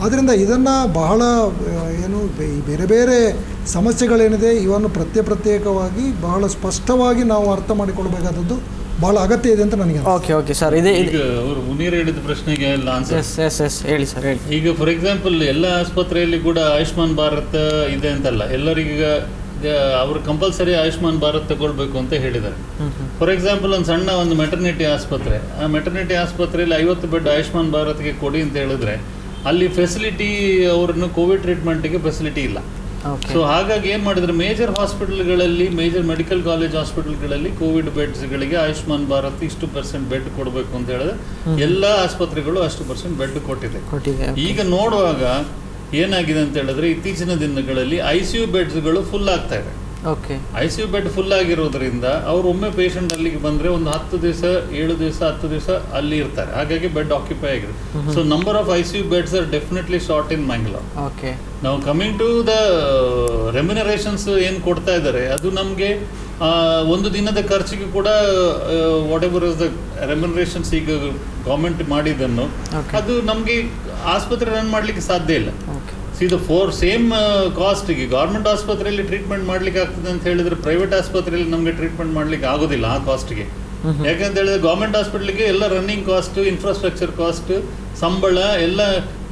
ಆದ್ದರಿಂದ ಇದನ್ನು ಬಹಳ ಏನು ಬೇರೆ ಬೇರೆ ಸಮಸ್ಯೆಗಳೇನಿದೆ ಇವನ್ನು ಪ್ರತ್ಯೇಕವಾಗಿ ಬಹಳ ಸ್ಪಷ್ಟವಾಗಿ ನಾವು ಅರ್ಥ ಮಾಡಿಕೊಳ್ಬೇಕಾದದ್ದು ಬಹಳ ಅಗತ್ಯ ಇದೆ ಅಂತ ನನಗೆ. ಓಕೆ ಸರ್, ಇದೆ ಈಗ ಅವರು ಮುನೀರ್ ಹೇಳಿದ ಪ್ರಶ್ನೆಗೆ ಎಲ್ಲ ಆನ್ಸರ್. ಹೇಳಿ ಸರ್, ಹೇಳಿ. ಈಗ ಫಾರ್ ಎಕ್ಸಾಂಪಲ್ ಎಲ್ಲ ಆಸ್ಪತ್ರೆಯಲ್ಲಿ ಕೂಡ ಆಯುಷ್ಮಾನ್ ಭಾರತ್ ಇದೆ ಅಂತಲ್ಲ, ಎಲ್ಲರಿಗೀಗ ಅವರು ಕಂಪಲ್ಸರಿ ಆಯುಷ್ಮಾನ್ ಭಾರತ್ ತಗೊಳ್ಬೇಕು ಅಂತ ಹೇಳಿದ್ದಾರೆ. ಫಾರ್ ಎಕ್ಸಾಂಪಲ್ ಒಂದು ಮೆಟರ್ನಿಟಿ ಆಸ್ಪತ್ರೆ, ಆ ಮೆಟರ್ನಿಟಿ ಆಸ್ಪತ್ರೆಯಲ್ಲಿ 50 ಬೆಡ್ ಆಯುಷ್ಮಾನ್ ಭಾರತ್ಗೆ ಕೊಡಿ ಅಂತ ಹೇಳಿದ್ರೆ ಅಲ್ಲಿ ಫೆಸಿಲಿಟಿ, ಅವ್ರನ್ನು ಕೋವಿಡ್ ಟ್ರೀಟ್ಮೆಂಟ್ಗೆ ಫೆಸಿಲಿಟಿ ಇಲ್ಲ. ಸೊ ಹಾಗಾಗಿ ಏನು ಮಾಡಿದ್ರೆ, ಮೇಜರ್ ಹಾಸ್ಪಿಟಲ್ಗಳಲ್ಲಿ, ಮೇಜರ್ ಮೆಡಿಕಲ್ ಕಾಲೇಜ್ ಹಾಸ್ಪಿಟಲ್ಗಳಲ್ಲಿ ಕೋವಿಡ್ ಬೆಡ್ಸ್ಗಳಿಗೆ ಆಯುಷ್ಮಾನ್ ಭಾರತ್ ಇಷ್ಟು % ಬೆಡ್ ಕೊಡಬೇಕು ಅಂತ ಹೇಳಿದ್ರೆ ಎಲ್ಲ ಆಸ್ಪತ್ರೆಗಳು ಅಷ್ಟು % ಬೆಡ್ ಕೊಟ್ಟಿದೆ. ಈಗ ನೋಡುವಾಗ ಏನಾಗಿದೆ ಅಂತ ಹೇಳಿದ್ರೆ, ಇತ್ತೀಚಿನ ದಿನಗಳಲ್ಲಿ ICU ಬೆಡ್ಸ್ಗಳು ಫುಲ್ ಆಗ್ತಾ ಇದೆ. ಓಕೆ. ICU ಬೆಡ್ ಫುಲ್ ಆಗಿರೋದ್ರಿಂದ ಅವ್ರು ಒಮ್ಮೆ ಪೇಷಂಟ್ ಅಲ್ಲಿಗೆ ಬಂದ್ರೆ ಒಂದು 10 ದಿವಸ 7 ದಿವಸ 10 ದಿವಸ ಅಲ್ಲಿ ಇರ್ತಾರೆ, ಹಾಗಾಗಿ ಬೆಡ್ ಆಕ್ಯುಪೈ ಆಗಿದೆ. So number of ICU beds are definitely short in Mangalore. Okay. ನಾವು ಕಮಿಂಗ್ ಟು ದ ರೆಮ್ಯುನರೇಷನ್ಸ್ ಏನು ಕೊಡ್ತಾ ಇದ್ದಾರೆ, ಅದು ನಮಗೆ ಒಂದು ದಿನದ ಖರ್ಚಿಗೆ ಕೂಡ ವಾಟ್ ಎವರ್ ಇಸ್ ದ ರೆಮ್ಯುನರೇಷನ್ಸ್ ಈಗ ಗೌರ್ಮೆಂಟ್ ಮಾಡಿದ್ದನ್ನು ಅದು ನಮಗೆ ಆಸ್ಪತ್ರೆ ರನ್ ಮಾಡಲಿಕ್ಕೆ ಸಾಧ್ಯ ಇಲ್ಲ. ಇದು ಫೋರ್ ಸೇಮ್ ಕಾಸ್ಟಿಗೆ ಗೌರ್ಮೆಂಟ್ ಆಸ್ಪತ್ರೆಯಲ್ಲಿ ಟ್ರೀಟ್ಮೆಂಟ್ ಮಾಡ್ಲಿಕ್ಕೆ ಆಗ್ತದೆ ಅಂತ ಹೇಳಿದ್ರೆ ಪ್ರೈವೇಟ್ ಆಸ್ಪತ್ರೆಯಲ್ಲಿ ನಮಗೆ ಟ್ರೀಟ್ಮೆಂಟ್ ಮಾಡ್ಲಿಕ್ಕೆ ಆಗೋದಿಲ್ಲ ಆ ಕಾಸ್ಟ್ಗೆ. ಯಾಕಂತ ಹೇಳಿದ್ರೆ ಗೌರ್ಮೆಂಟ್ ಹಾಸ್ಪಿಟಲ್ಗೆ ಎಲ್ಲ ರನ್ನಿಂಗ್ ಕಾಸ್ಟ್, ಇನ್ಫ್ರಾಸ್ಟ್ರಕ್ಚರ್ ಕಾಸ್ಟ್, ಸಂಬಳ ಎಲ್ಲ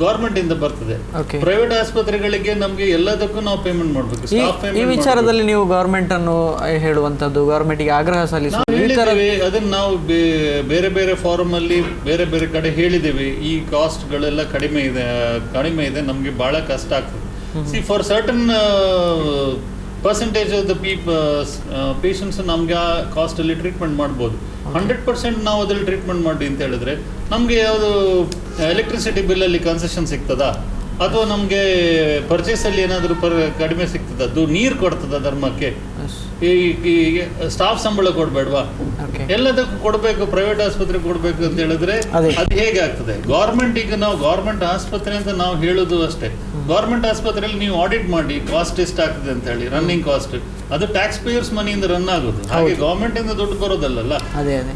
ಗೌರ್ಮೆಂಟ್ ಇಂದ ಬರ್ತದೆ. ಪ್ರೈವೇಟ್ ಆಸ್ಪತ್ರೆಗಳಿಗೆ ನಮಗೆ ಎಲ್ಲದಕ್ಕೂ ನಾವು ಪೇಮೆಂಟ್ ಮಾಡಬೇಕು. ಈ ವಿಚಾರದಲ್ಲಿ ನೀವು ಗೌರ್ಮೆಂಟ್ ಅನ್ನು ಹೇಳುವಂತದ್ದು, ಗೌರ್ಮೆಂಟ್ಗೆ ಆಗ್ರಹ ಸಲ್ಲಿಸಿದ್ದೇವೆ. ಅದನ್ನ ನಾವು ಬೇರೆ ಬೇರೆ ಫಾರಂ ಅಲ್ಲಿ ಬೇರೆ ಬೇರೆ ಕಡೆ ಹೇಳಿದ್ದೇವೆ. ಈ ಕಾಸ್ಟ್ ಗಳೆಲ್ಲ ಕಡಿಮೆ ಇದೆ, ನಮ್ಗೆ ಬಹಳ ಕಷ್ಟ ಆಗ್ತದೆ. C for certain percentage of the patients ನಮ್ಗೆ ಆ ಕಾಸ್ಟ್ ಅಲ್ಲಿ ಟ್ರೀಟ್ಮೆಂಟ್ ಮಾಡ್ಬೋದು. 100% ನಾವು ಅದ್ರಲ್ಲಿ ಟ್ರೀಟ್ಮೆಂಟ್ ಮಾಡಿ ಅಂತ ಹೇಳಿದ್ರೆ ನಮ್ಗೆ ಯಾವುದು ಎಲೆಕ್ಟ್ರಿಸಿಟಿ ಬಿಲ್ ಅಲ್ಲಿ ಕನ್ಸೆಷನ್ ಸಿಗ್ತದಾ, ಅಥವಾ ನಮ್ಗೆ ಪರ್ಚೇಸ್ ಅಲ್ಲಿ ಏನಾದರೂ ಕಡಿಮೆ ಸಿಗ್ತದ, ಅದು ನೀರು ಕೊಡ್ತದ ಧರ್ಮಕ್ಕೆ, ಈ ಸ್ಟಾಫ್ ಸಂಬಳ ಕೊಡ್ಬೇಡ್ವಾ, ಎಲ್ಲದಕ್ಕೂ ಕೊಡ್ಬೇಕು, ಪ್ರೈವೇಟ್ ಆಸ್ಪತ್ರೆ ಕೊಡ್ಬೇಕು ಅಂತ ಹೇಳಿದ್ರೆ ಅದು ಹೇಗೆ ಆಗ್ತದೆ? ಗೌರ್ಮೆಂಟ್ ಈಗ ನಾವು ಗೌರ್ಮೆಂಟ್ ಆಸ್ಪತ್ರೆ ಅಂತ ನಾವು ಹೇಳೋದು ಅಷ್ಟೇ. ಗೌರ್ಮೆಂಟ್ ಆಸ್ಪತ್ರೆಯಲ್ಲಿ ನೀವು ಆಡಿಟ್ ಮಾಡಿ ಕಾಸ್ಟ್ ಎಷ್ಟು ಆಗ್ತದೆ ಅಂತ ಹೇಳಿ, ರನ್ನಿಂಗ್ ಕಾಸ್ಟ್, ಅದು ಟ್ಯಾಕ್ಸ್ ಪೇಯರ್ಸ್ ಮನಿಯಿಂದ ರನ್ ಆಗೋದು, ಹಾಗೆ ಗೌರ್ಮೆಂಟ್ ಇಂದ ದುಡ್ಡು ಬರೋದಲ್ಲ.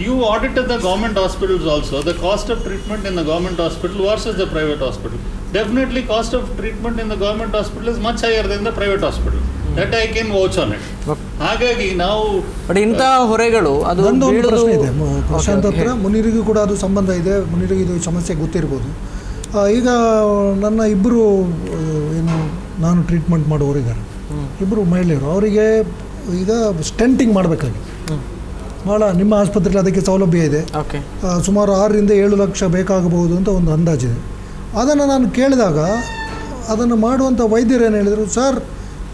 You audit the government hospitals also, the cost of treatment in the government hospital versus the private hospital. Definitely cost of treatment in the government hospital is much higher than the private hospital. That I can vouch on it. ಹಾಗಾಗಿ ನಾವು ಇಂತಹ ಹೊರೆಗಳು ಅದು ಒಂದು ಪ್ರಶ್ನೆ ಇದೆ ಪ್ರಶಾಂತ್ ಹತ್ರ. ಮುನೀರಿಗೂ ಕೂಡ ಅದು ಸಂಬಂಧ ಇದೆ, ಮುನೀರಿಗೆ ಇದು ಸಮಸ್ಯೆ ಗೊತ್ತಿರ್ಬೋದು. ಈಗ ನನ್ನ ಇಬ್ಬರು ಏನು ನಾನು ಟ್ರೀಟ್ಮೆಂಟ್ ಮಾಡೋರಿದ್ದಾರೆ, ಇಬ್ಬರು ಮಹಿಳೆಯರು, ಅವರಿಗೆ ಈಗ ಸ್ಟೆಂಟಿಂಗ್ ಮಾಡಬೇಕಾಗಿದೆ. ಭಾಳ ನಿಮ್ಮ ಆಸ್ಪತ್ರೆಯಲ್ಲಿ ಅದಕ್ಕೆ ಸೌಲಭ್ಯ ಇದೆ, ಸುಮಾರು 6 ರಿಂದ 7 ಲಕ್ಷ ಬೇಕಾಗಬಹುದು ಅಂತ ಒಂದು ಅಂದಾಜಿದೆ. ಅದನ್ನು ನಾನು ಕೇಳಿದಾಗ ಅದನ್ನು ಮಾಡುವಂಥ ವೈದ್ಯರು ಏನು ಹೇಳಿದರು, ಸರ್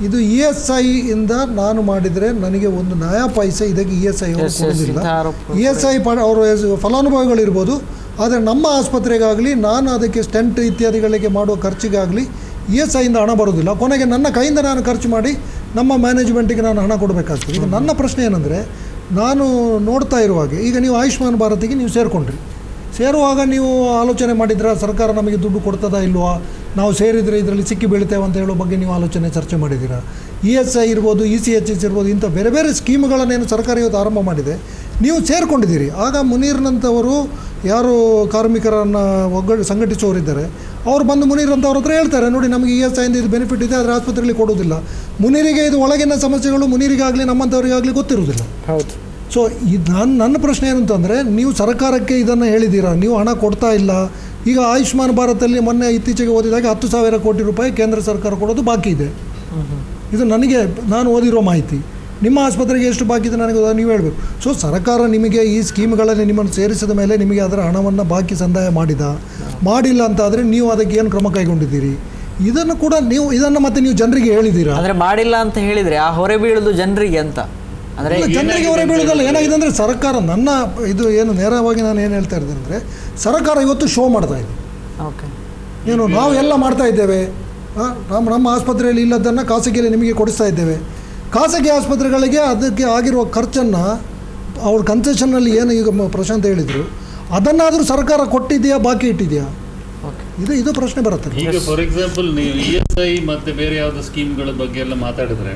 ಇದು ESI ಇಂದ ನಾನು ಮಾಡಿದರೆ ನನಗೆ ಒಂದು ನಯಾ ಪೈಸೆ ಇದಕ್ಕೆ ESI ಅವರು ಕೊಡೋದಿಲ್ಲ. ESI ಅವರು ಫಲಾನುಭವಿಗಳಿರ್ಬೋದು, ಆದರೆ ನಮ್ಮ ಆಸ್ಪತ್ರೆಗಾಗಲಿ ನಾನು ಅದಕ್ಕೆ ಸ್ಟೆಂಟ್ ಇತ್ಯಾದಿಗಳಿಗೆ ಮಾಡುವ ಖರ್ಚಿಗಾಗಲಿ ESI ಇಂದ ಹಣ ಬರೋದಿಲ್ಲ. ಕೊನೆಗೆ ನನ್ನ ಕೈಯಿಂದ ನಾನು ಖರ್ಚು ಮಾಡಿ ನಮ್ಮ ಮ್ಯಾನೇಜ್ಮೆಂಟಿಗೆ ನಾನು ಹಣ ಕೊಡಬೇಕಾಗ್ತದೆ. ಈಗ ನನ್ನ ಪ್ರಶ್ನೆ ಏನಂದರೆ, ನಾನು ನೋಡ್ತಾ ಇರುವಾಗೆ ಈಗ ನೀವು ಆಯುಷ್ಮಾನ್ ಭಾರತಿಗೆ ನೀವು ಸೇರುವಾಗ ನೀವು ಆಲೋಚನೆ ಮಾಡಿದ್ರೆ ಸರ್ಕಾರ ನಮಗೆ ದುಡ್ಡು ಕೊಡ್ತದಾ ಇಲ್ವಾ, ನಾವು ಸೇರಿದರೆ ಇದರಲ್ಲಿ ಸಿಕ್ಕಿ ಬೀಳ್ತೇವೆ ಅಂತ ಹೇಳೋ ಬಗ್ಗೆ ನೀವು ಚರ್ಚೆ ಮಾಡಿದ್ದೀರಾ. ESI ಇರ್ಬೋದು, ECHS ಇರ್ಬೋದು, ಇಂಥ ಬೇರೆ ಬೇರೆ ಸ್ಕೀಮ್ಗಳನ್ನೇನು ಸರ್ಕಾರ ಇವತ್ತು ಆರಂಭ ಮಾಡಿದೆ, ನೀವು ಸೇರಿಕೊಂಡಿದ್ದೀರಿ. ಆಗ ಮುನೀರ್ನಂಥವರು ಯಾರು ಕಾರ್ಮಿಕರನ್ನು ಸಂಘಟಿಸೋರಿದ್ದಾರೆ, ಅವ್ರು ಬಂದು ಮುನೀರ್ನಂಥವ್ರ ಹತ್ರ ಹೇಳ್ತಾರೆ, ನೋಡಿ ನಮಗೆ ESI ಇಂದ ಇದು ಬೆನಿಫಿಟ್ ಇದೆ, ಆದರೆ ಆಸ್ಪತ್ರೆಯಲ್ಲಿ ಕೊಡೋದಿಲ್ಲ. ಮುನೀರಿಗೆ ಇದು ಒಳಗಿನ ಸಮಸ್ಯೆಗಳು ಮುನೀರಿಗಾಗಲಿ ನಮ್ಮಂಥವ್ರಿಗಾಗಲಿ ಗೊತ್ತಿರೋದಿಲ್ಲ. ಹೌದು. ಸೊ ಇದು ನನ್ನ ಪ್ರಶ್ನೆ ಏನಂತಂದರೆ, ನೀವು ಸರ್ಕಾರಕ್ಕೆ ಇದನ್ನು ಹೇಳಿದ್ದೀರಾ, ನೀವು ಹಣ ಕೊಡ್ತಾ ಇಲ್ಲ. ಈಗ ಆಯುಷ್ಮಾನ್ ಭಾರತಲ್ಲಿ ಮೊನ್ನೆ ಇತ್ತೀಚೆಗೆ ಓದಿದಾಗ 10,000 ಕೋಟಿ ರೂಪಾಯಿ ಕೇಂದ್ರ ಸರ್ಕಾರ ಕೊಡೋದು ಬಾಕಿ ಇದೆ. ಇದು ನಾನು ಓದಿರೋ ಮಾಹಿತಿ. ನಿಮ್ಮ ಆಸ್ಪತ್ರೆಗೆ ಎಷ್ಟು ಬಾಕಿ ಇದೆ ನನಗೆ ನೀವು ಹೇಳಬೇಕು. ಸೊ ಸರ್ಕಾರ ನಿಮಗೆ ಈ ಸ್ಕೀಮ್ಗಳಲ್ಲಿ ನಿಮ್ಮನ್ನು ಸೇರಿಸಿದ ಮೇಲೆ ನಿಮಗೆ ಅದರ ಹಣವನ್ನು ಬಾಕಿ ಸಂದಾಯ ಮಾಡಿಲ್ಲ ಅಂತಾದರೆ ನೀವು ಅದಕ್ಕೆ ಏನು ಕ್ರಮ ಕೈಗೊಂಡಿದ್ದೀರಿ? ಇದನ್ನು ಕೂಡ ಇದನ್ನು ಮತ್ತೆ ನೀವು ಜನರಿಗೆ ಹೇಳಿದ್ದೀರಾ? ಅಂದರೆ ಮಾಡಿಲ್ಲ ಅಂತ ಹೇಳಿದರೆ ಆ ಹೊರೆ ಬೀಳೋದು ಜನರಿಗೆ ಅಂತ, ಅಂದರೆ ಜನರಿಗೆ ಹೊರೆ ಬೀಳೋದಲ್ಲ. ಏನಾಗಿದೆ ಅಂದರೆ ಸರ್ಕಾರ, ನನ್ನ ಇದು ಏನು ನೇರವಾಗಿ ನಾನು ಏನು ಹೇಳ್ತಾ ಇದ್ದೇನೆ ಅಂದರೆ, ಸರ್ಕಾರ ಇವತ್ತು ಶೋ ಮಾಡ್ತಾ ಇದೆ. ಏನು ನಾವು ಎಲ್ಲ ಮಾಡ್ತಾ ಇದ್ದೇವೆ, ನಮ್ಮ ಆಸ್ಪತ್ರೆಯಲ್ಲಿ ಇಲ್ಲದನ್ನು ಖಾಸಗಿಯಲ್ಲಿ ನಿಮಗೆ ಕೊಡಿಸ್ತಾ ಇದ್ದೇವೆ. ಖಾಸಗಿ ಆಸ್ಪತ್ರೆಗಳಿಗೆ ಅದಕ್ಕೆ ಆಗಿರುವ ಖರ್ಚನ್ನು ಅವ್ರ ಕನ್ಸೆಷನ್ನಲ್ಲಿ ಏನು ಈಗ ಪ್ರಶಾಂತ್ ಹೇಳಿದರು, ಅದನ್ನಾದರೂ ಸರ್ಕಾರ ಕೊಟ್ಟಿದೆಯಾ, ಬಾಕಿ ಇಟ್ಟಿದೆಯಾ? ಇದು ಪ್ರಶ್ನೆ ಬರುತ್ತೆ. ಈಗ ಫಾರ್ ಎಕ್ಸಾಂಪಲ್ ನೀವು ESI ಮತ್ತು ಬೇರೆ ಯಾವುದೋ ಸ್ಕೀಮ್ಗಳ ಬಗ್ಗೆ ಎಲ್ಲ ಮಾತಾಡಿದ್ರೆ,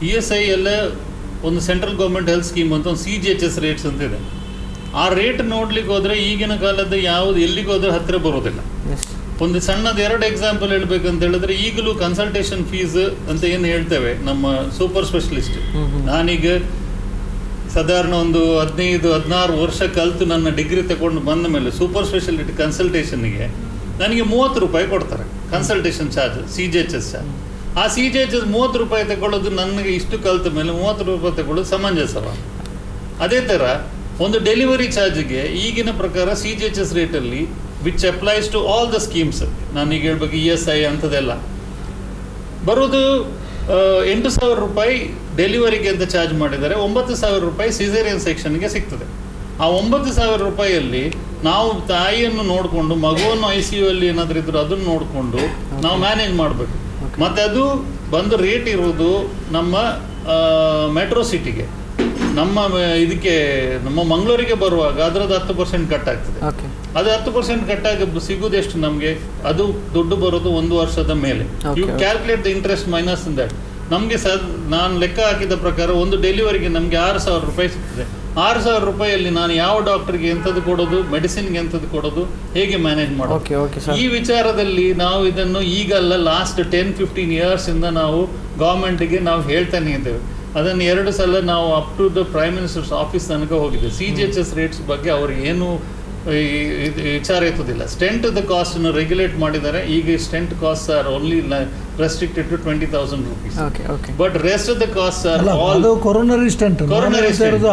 ESI ಎಲ್ಲ ಒಂದು ಸೆಂಟ್ರಲ್ ಗೌರ್ಮೆಂಟ್ ಹೆಲ್ತ್ ಸ್ಕೀಮ್ ಅಂತ ಒಂದು CGHS ರೇಟ್ಸ್ ಅಂತ ಇದೆ. ಆ ರೇಟ್ ನೋಡ್ಲಿಕ್ಕೆ ಹೋದರೆ ಈಗಿನ ಕಾಲದ ಯಾವುದು ಎಲ್ಲಿಗೆ ಹೋದ್ರೆ ಹತ್ತಿರ ಬರೋದಿಲ್ಲ. ಒಂದು ಸಣ್ಣದು 2 ಎಕ್ಸಾಂಪಲ್ ಹೇಳ್ಬೇಕಂತ ಹೇಳಿದ್ರೆ, ಈಗಲೂ ಕನ್ಸಲ್ಟೇಷನ್ ಫೀಸ್ ಅಂತ ಏನು ಹೇಳ್ತೇವೆ ನಮ್ಮ ಸೂಪರ್ ಸ್ಪೆಷಲಿಸ್ಟ್, ನಾನೀಗ ಸಾಧಾರಣ ಒಂದು 15-16 ವರ್ಷ ಕಲಿತು ನನ್ನ ಡಿಗ್ರಿ ತಗೊಂಡು ಬಂದ ಮೇಲೆ ಸೂಪರ್ ಸ್ಪೆಷಾಲಿಟಿ ಕನ್ಸಲ್ಟೇಷನ್ಗೆ ನನಗೆ 30 ರೂಪಾಯಿ ಕೊಡ್ತಾರೆ ಕನ್ಸಲ್ಟೇಷನ್ ಚಾರ್ಜ್, CGHS ಚಾರ್ಜ್. ಆ CGHS 30 ರೂಪಾಯಿ ತಗೊಳ್ಳೋದು ನನಗೆ ಇಷ್ಟು ಕಲಿತ ಮೇಲೆ 30 ರೂಪಾಯಿ ತಗೊಳ್ಳೋದು ಸಮಂಜಸವ? ಅದೇ ಥರ ಒಂದು ಡೆಲಿವರಿ ಚಾರ್ಜ್ಗೆ ಈಗಿನ ಪ್ರಕಾರ CGHS ರೇಟಲ್ಲಿ which applies to all the schemes, ನಾನೀಗ ಹೇಳ್ಬೇಕು ESI ಅಂಥದ್ದೆಲ್ಲ ಬರೋದು 8,000 ರೂಪಾಯಿ ಡೆಲಿವರಿಗೆ ಅಂತ ಚಾರ್ಜ್ ಮಾಡಿದ್ದಾರೆ. 9,000 ರೂಪಾಯಿ ಸಿಸೇರಿಯನ್ ಸೆಕ್ಷನ್ಗೆ ಸಿಗ್ತದೆ. ಆ 9,000 ರೂಪಾಯಿಯಲ್ಲಿ ನಾವು ತಾಯಿಯನ್ನು ನೋಡಿಕೊಂಡು ಮಗುವನ್ನು ICU ಅಲ್ಲಿ ಏನಾದರೂ ಇದ್ರು ಅದನ್ನು ನೋಡಿಕೊಂಡು ನಾವು ಮ್ಯಾನೇಜ್ ಮಾಡಬೇಕು. ಮತ್ತು ಅದು ಬಂದು ರೇಟ್ ಇರೋದು ನಮ್ಮ ಮೆಟ್ರೋ ಸಿಟಿಗೆ ನಮ್ಮ ಇದಕ್ಕೆ ನಮ್ಮ ಮಂಗಳೂರಿಗೆ ಬರುವಾಗ ಅದರದ್ದು 10% ಕಟ್ ಆಗ್ತದೆ. ಅದು 10% ಕಟ್ಟಾಗಿ ಸಿಗುದು ಎಷ್ಟು ನಮಗೆ? ಅದು ದುಡ್ಡು ಬರೋದು 1 ವರ್ಷದ ಮೇಲೆ. You calculate the interest minus in that. ನಮಗೆ ನಾನು ಲೆಕ್ಕ ಹಾಕಿದ ಪ್ರಕಾರ ಒಂದು ಡೆಲಿವರಿಗೆ ನಮಗೆ 6,000 ರೂಪಾಯಿ ಸಿಗ್ತದೆ. 6,000 ರೂಪಾಯಿಯಲ್ಲಿ ನಾನು ಯಾವ ಡಾಕ್ಟರ್ಗೆ ಎಂಥದ್ದು ಕೊಡೋದು, ಮೆಡಿಸಿನ್ಗೆ ಎಂಥದ್ದು ಕೊಡೋದು, ಹೇಗೆ ಮ್ಯಾನೇಜ್ ಮಾಡೋದು? ಈ ವಿಚಾರದಲ್ಲಿ ನಾವು ಇದನ್ನು ಈಗಲ್ಲ, ಲಾಸ್ಟ್ 10-15 ಇಯರ್ಸಿಂದ ನಾವು ಗೌರ್ಮೆಂಟಿಗೆ ನಾವು ಹೇಳ್ತಾನೆ ಇದ್ದೇವೆ. ಅದನ್ನು 2 ಸಲ ನಾವು up to the prime minister's office ತನಕ ಹೋಗಿದೆ. CGHS ರೇಟ್ಸ್ ಬಗ್ಗೆ ಅವರು ಏನು ವಿಚಾರ ಎತ್ತುದಿಲ್ಲ. ಸ್ಟೆಂಟ್ ದ ಕಾಸ್ಟ್ ರೆಗ್ಯುಲೇಟ್ ಮಾಡಿದ್ದಾರೆ. ಈಗ stent cost are only restricted to 20,000 rupees. But rest of the cost are all coronary stent,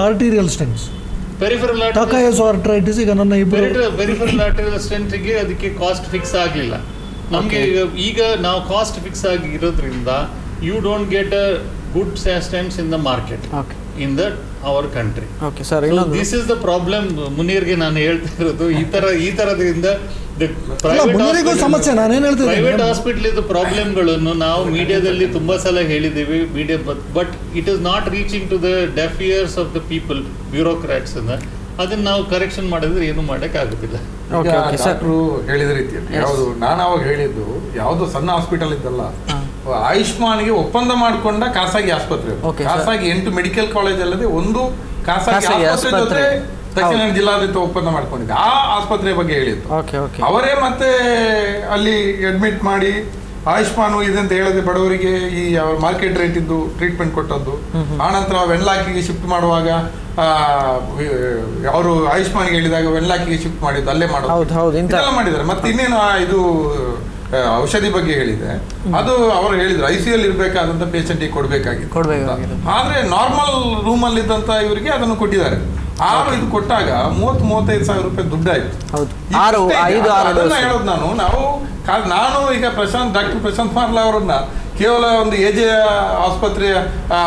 arterial stents, peripheral arteritis. ಈಗ ನನ್ನ ಪೆರಿಫೆರಲ್ ಆರ್ಟರಿಯಲ್ ಸ್ಟೆಂಟ್ಗೆ ಅದಕ್ಕೆ ಕಾಸ್ಟ್ ಫಿಕ್ಸ್ ಆಗಲಿಲ್ಲ ನಮಗೆ. ಈಗ ನಾವು ಕಾಸ್ಟ್ ಫಿಕ್ಸ್ ಆಗಿರೋದ್ರಿಂದ you don't get a good stents in the market in the our country. This is the problem. ಮುನೀರ್ಗೆ ನಾನು ಹೇಳ್ತಾ ಇರೋದು ಈ ತರದಿಂದ ಪ್ರೈವೇಟ್ ಹಾಸ್ಪಿಟಲ್ ಇದು ಪ್ರಾಬ್ಲಮ್ಗಳನ್ನು ನಾವು ಮೀಡಿಯಾದಲ್ಲಿ ತುಂಬಾ ಸಲ ಹೇಳಿದ್ದೀವಿ. Media but it is not reaching to the deaf ears of the people, bureaucrats. ಅದನ್ನ ನಾವು ಕರೆಕ್ಷನ್ ಮಾಡಿದ್ರೆ ಏನು ಮಾಡಕ್ ಆಗುದಿಲ್ಲ. ಡಾಕ್ಟ್ರು ಹೇಳಿದ ರೀತಿಯಲ್ಲಿ ಯಾವುದು ನಾನು ಅವಾಗ ಹೇಳಿದ್ದು, ಯಾವುದು ಸಣ್ಣ ಹಾಸ್ಪಿಟಲ್ ಇದ್ದಲ್ಲ, ಆಯುಷ್ಮಾನ್ಗೆ ಒಪ್ಪಂದ ಮಾಡಿಕೊಂಡ ಖಾಸಗಿ ಆಸ್ಪತ್ರೆ. ಖಾಸಗಿ 8 ಮೆಡಿಕಲ್ ಕಾಲೇಜ್ ಅಲ್ಲದೆ ಒಂದು ಖಾಸಗಿ ಆಸ್ಪತ್ರೆ ಜೊತೆ ದಕ್ಷಿಣ ಜಿಲ್ಲಾಡಳಿತ ಒಪ್ಪಂದ ಮಾಡ್ಕೊಂಡಿದೆ. ಆ ಆಸ್ಪತ್ರೆ ಬಗ್ಗೆ ಹೇಳಿದ್ದು ಅವರೇ. ಮತ್ತೆ ಅಲ್ಲಿ ಅಡ್ಮಿಟ್ ಮಾಡಿ ಆಯುಷ್ಮಾನ್ ಇದಂತ ಹೇಳದೆ ಬಡವರಿಗೆ ಈ ಮಾರ್ಕೆಟ್ ರೇಟ್ ಇದ್ದು ಟ್ರೀಟ್ಮೆಂಟ್ ಕೊಟ್ಟದ್ದು. ಆನಂತರ ವೆನ್ಲಾಕಿಗೆ ಶಿಫ್ಟ್ ಮಾಡುವಾಗ ಅವರು ಆಯುಷ್ಮಾನ್ಗೆ ಹೇಳಿದಾಗ ವೆನ್ಲಾಕಿಗೆ ಶಿಫ್ಟ್ ಮಾಡಿದ್ದು, ಅಲ್ಲೇ ಮಾಡೋದು ಇದೆಲ್ಲ ಮಾಡಿದ್ದಾರೆ. ಮತ್ತೆ ಇನ್ನೇನು ಇದು ಔಷಧಿ ಬಗ್ಗೆ ಹೇಳಿದೆ, ಅದು ಅವರು ಹೇಳಿದ್ರು ICU ಇರ್ಬೇಕಾದಂತ ಪೇಷಂಟಿಗೆ ಕೊಡ್ಬೇಕಾಗಿತ್ತು. ಆದ್ರೆ ನಾರ್ಮಲ್ ರೂಮ್ ಅಲ್ಲಿ ಇದ್ದಂತ ಇವರಿಗೆ ಅದನ್ನು ಕೊಟ್ಟಿದ್ದಾರೆ. ಇದು ಕೊಟ್ಟಾಗ 30-35 ಸಾವಿರ ರೂಪಾಯಿ ದುಡ್ಡಾಯ್ತು. ಅದನ್ನ ಹೇಳೋದು ನಾನು ಈಗ ಡಾಕ್ಟರ್ ಪ್ರಶಾಂತ್ ಮಾರ್ಲಾ ಅವರನ್ನ ಕೇವಲ ಒಂದು ಎಜೆ ಆಸ್ಪತ್ರೆಯ